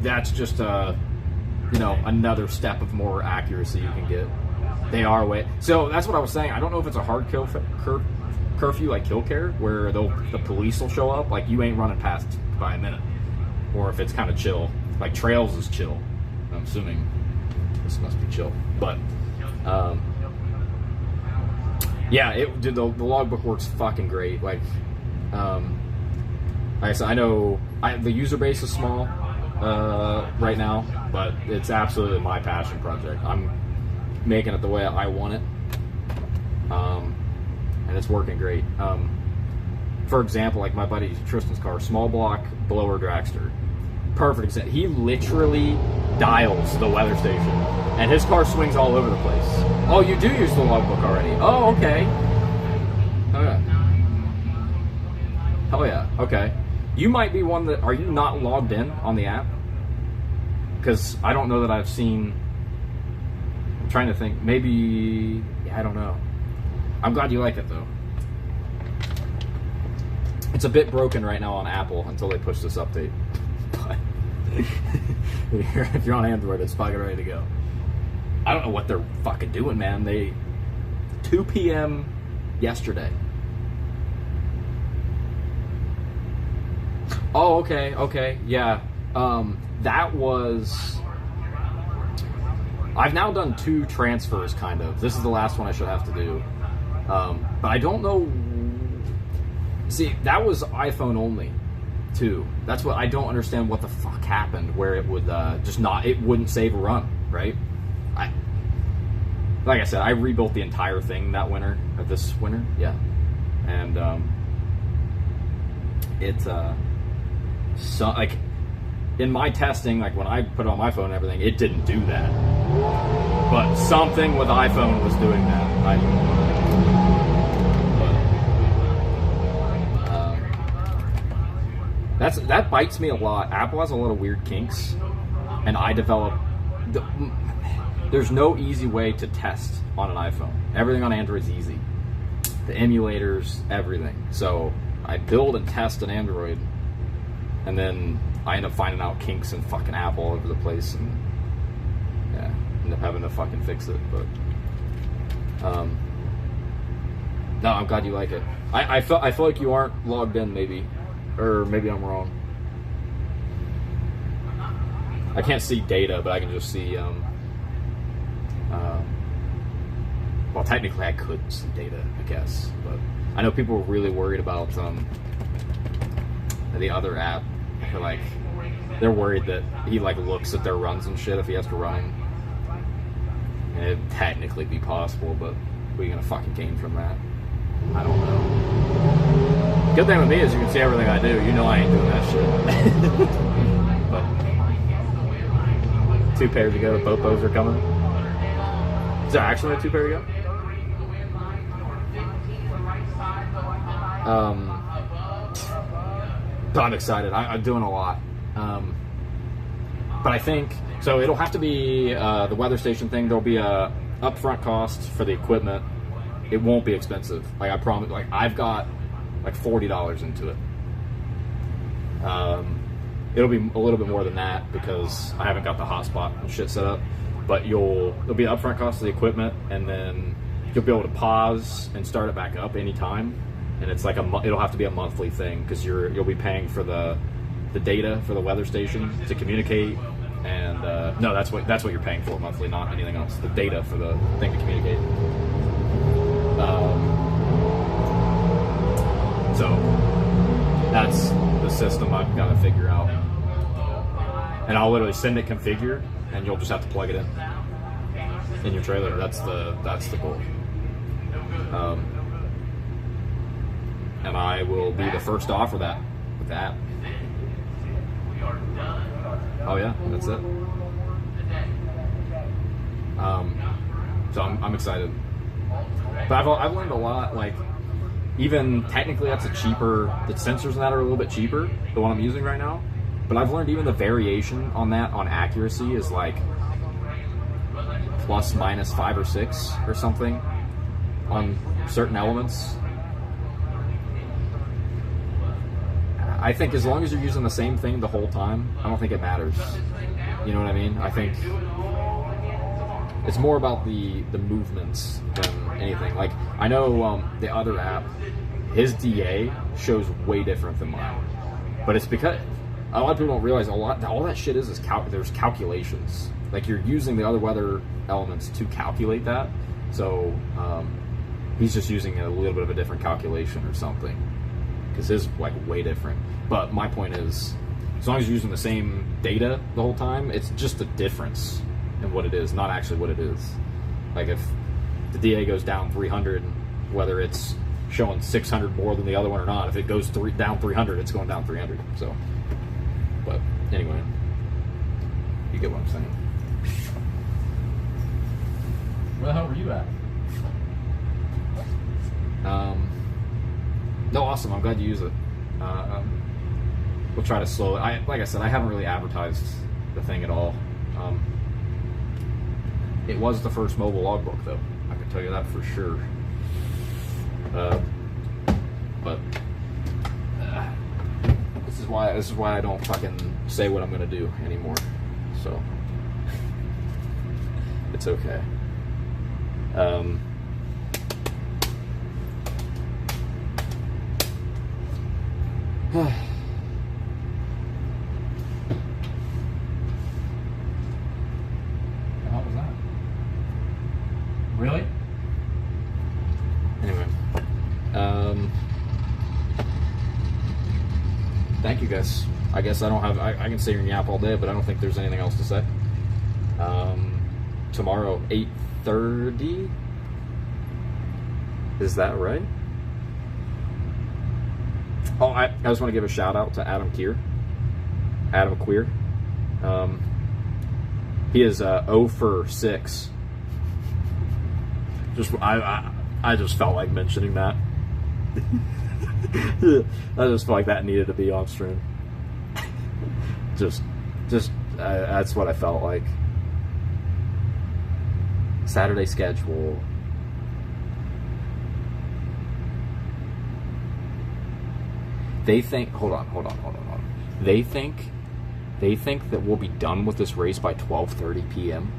that's just another step of more accuracy you can get. They are away. So that's what I was saying. I don't know if it's a hard curfew like Kill Care, where the police will show up, like you ain't running past by a minute, or if it's kind of chill, like Trails is chill. I'm assuming this must be chill, but yeah, the logbook works fucking great. Like I said, I know the user base is small right now, but it's absolutely my passion project. I'm making it the way I want it, and it's working great. For example, like my buddy Tristan's car, small block blower dragster, perfect example. He literally dials the weather station, and his car swings all over the place. Oh, you do use the logbook already? Oh, okay. Oh yeah. Hell yeah. Okay. You might be one that. Are you not logged in on the app? Because I don't know that I've seen. I'm trying to think. Maybe. Yeah, I don't know. I'm glad you like it though. It's a bit broken right now on Apple until they push this update. But if you're on Android, it's fucking ready to go. I don't know what they're fucking doing, man. 2 p.m. yesterday. Oh, okay, yeah. That was... I've now done 2 transfers, kind of. This is the last one I should have to do. But I don't know... See, that was iPhone only, too. That's what I don't understand what the fuck happened, where it would just not... It wouldn't save a run, right? Like I said, I rebuilt the entire thing that winter, or this winter, yeah. And it's so like in my testing, like when I put it on my phone and everything, it didn't do that. But something with iPhone was doing that. I don't know. But that bites me a lot. Apple has a lot of weird kinks, and I develop there's no easy way to test on an iPhone. Everything on Android is easy. The emulators, everything. So I build and test an Android, and then I end up finding out kinks and fucking Apple all over the place, and yeah, end up having to fucking fix it. But no, I'm glad you like it. I feel like you aren't logged in, maybe, or maybe I'm wrong. I can't see data, but I can just see. Well, technically, I could see data, I guess, but I know people were really worried about the other app. They're worried that he looks at their runs and shit if he has to run them. And it'd technically be possible, but what are you gonna fucking gain from that? I don't know. Good thing with me is you can see everything I do. You know I ain't doing that shit. But 2 pairs ago, the popos are coming. Is there actually a 2 pair ago? But I'm excited. I'm doing a lot. But I think, so it'll have to be the weather station thing. There'll be a upfront cost for the equipment. It won't be expensive. I promise. I've got $40 into it. It'll be a little bit more than that because I haven't got the hotspot and shit set up. But there'll be an upfront cost of the equipment, and then you'll be able to pause and start it back up anytime. And it's it'll have to be a monthly thing because you'll be paying for the data for the weather station to communicate. And no, that's what you're paying for monthly, not anything else. The data for the thing to communicate. So that's the system I've got to figure out. And I'll literally send it configured, and you'll just have to plug it in your trailer. That's the goal. And I will be the first to offer that with the app. Oh yeah, that's it. So I'm excited. But I've learned a lot. Even technically, that's the sensors on that are a little bit cheaper, the one I'm using right now. But I've learned even the variation on that on accuracy is plus minus 5 or 6 or something on certain elements. I think as long as you're using the same thing the whole time, I don't think it matters. You know what I mean? I think it's more about the movements than anything. I know the other app, his DA shows way different than mine. But it's because a lot of people don't realize all that shit is there's calculations. You're using the other weather elements to calculate that. So he's just using a little bit of a different calculation or something. Because his way different. But my point is, as long as you're using the same data the whole time, it's just a difference in what it is, not actually what it is. If the DA goes down 300, whether it's showing 600 more than the other one or not, if it goes down 300, it's going down 300. So, but anyway, you get what I'm saying. Where the hell were you at? No, awesome. I'm glad you use it. We'll try to slow it. Like I said, I haven't really advertised the thing at all. It was the first mobile logbook, though. I can tell you that for sure. But this is why I don't fucking say what I'm gonna do anymore. So it's okay. The hell was that? Really? Anyway, thank you guys. I guess I don't have. I can sit here and yap all day, but I don't think there's anything else to say. Tomorrow, 8:30. Is that right? Oh, I just want to give a shout out to Adam Queer. He is 0 for 6. I just felt like mentioning that. I just felt like that needed to be on stream. Just that's what I felt like. Saturday schedule. They think, hold on. They think that we'll be done with this race by 12:30 p.m.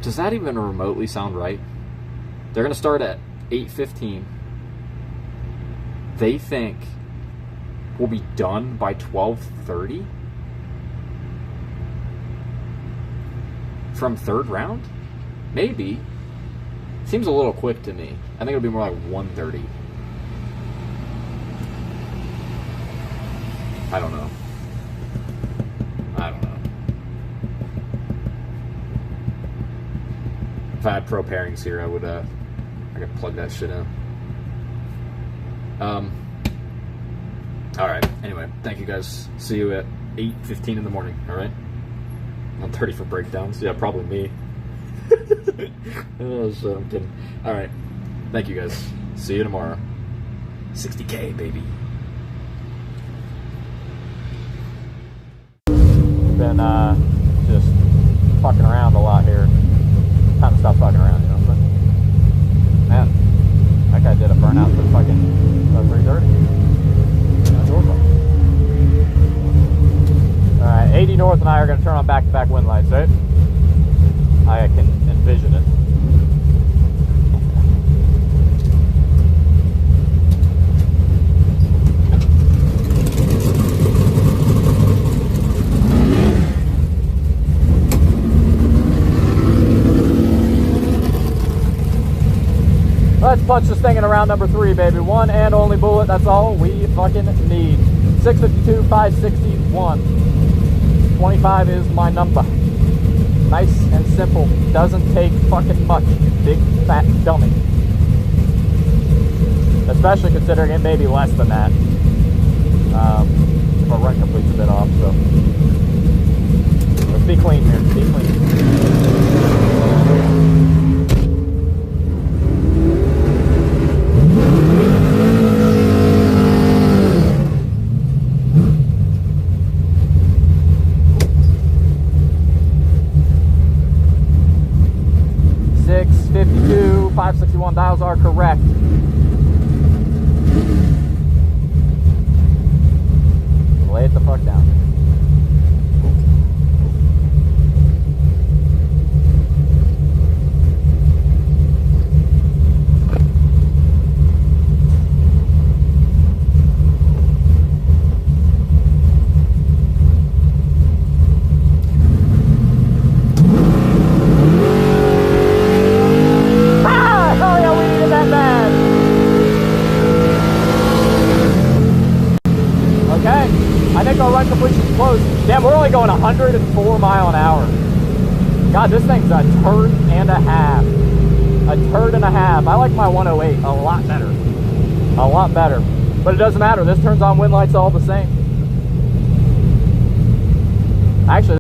Does that even remotely sound right? They're going to start at 8:15. They think we'll be done by 12:30 from third round? Maybe. Seems a little quick to me. I think it'll be more like 1:30. I don't know. If I had pro pairings here, I could plug that shit in. Alright, anyway, thank you guys. See you at 8:15 in the morning, alright? 1:30 for breakdowns. Yeah, probably me. Oh, so I'm kidding. Alright, thank you guys. See you tomorrow. 60K, baby. Been just fucking around a lot here. Time to stop fucking around, you know what I'm saying? Man, that guy did a burnout for fucking 3:30. That's awesome. Alright, 80 North and I are going to turn on back-to-back wind lights, right? I can envision it. Let's punch this thing in around number 3, baby. One and only bullet. That's all we fucking need. 652, 561. 25 is my number. Nice and simple. Doesn't take fucking much, you big fat dummy. Especially considering it may be less than that. If our run completes a bit off, so. Let's be clean here. Be clean. 561 dials are correct. Lay it the fuck down. Damn, we're only going 104 mile an hour. God, this thing's a turd and a half. A turd and a half. I like my 108 a lot better. A lot better. But it doesn't matter. This turns on wind lights all the same. Actually,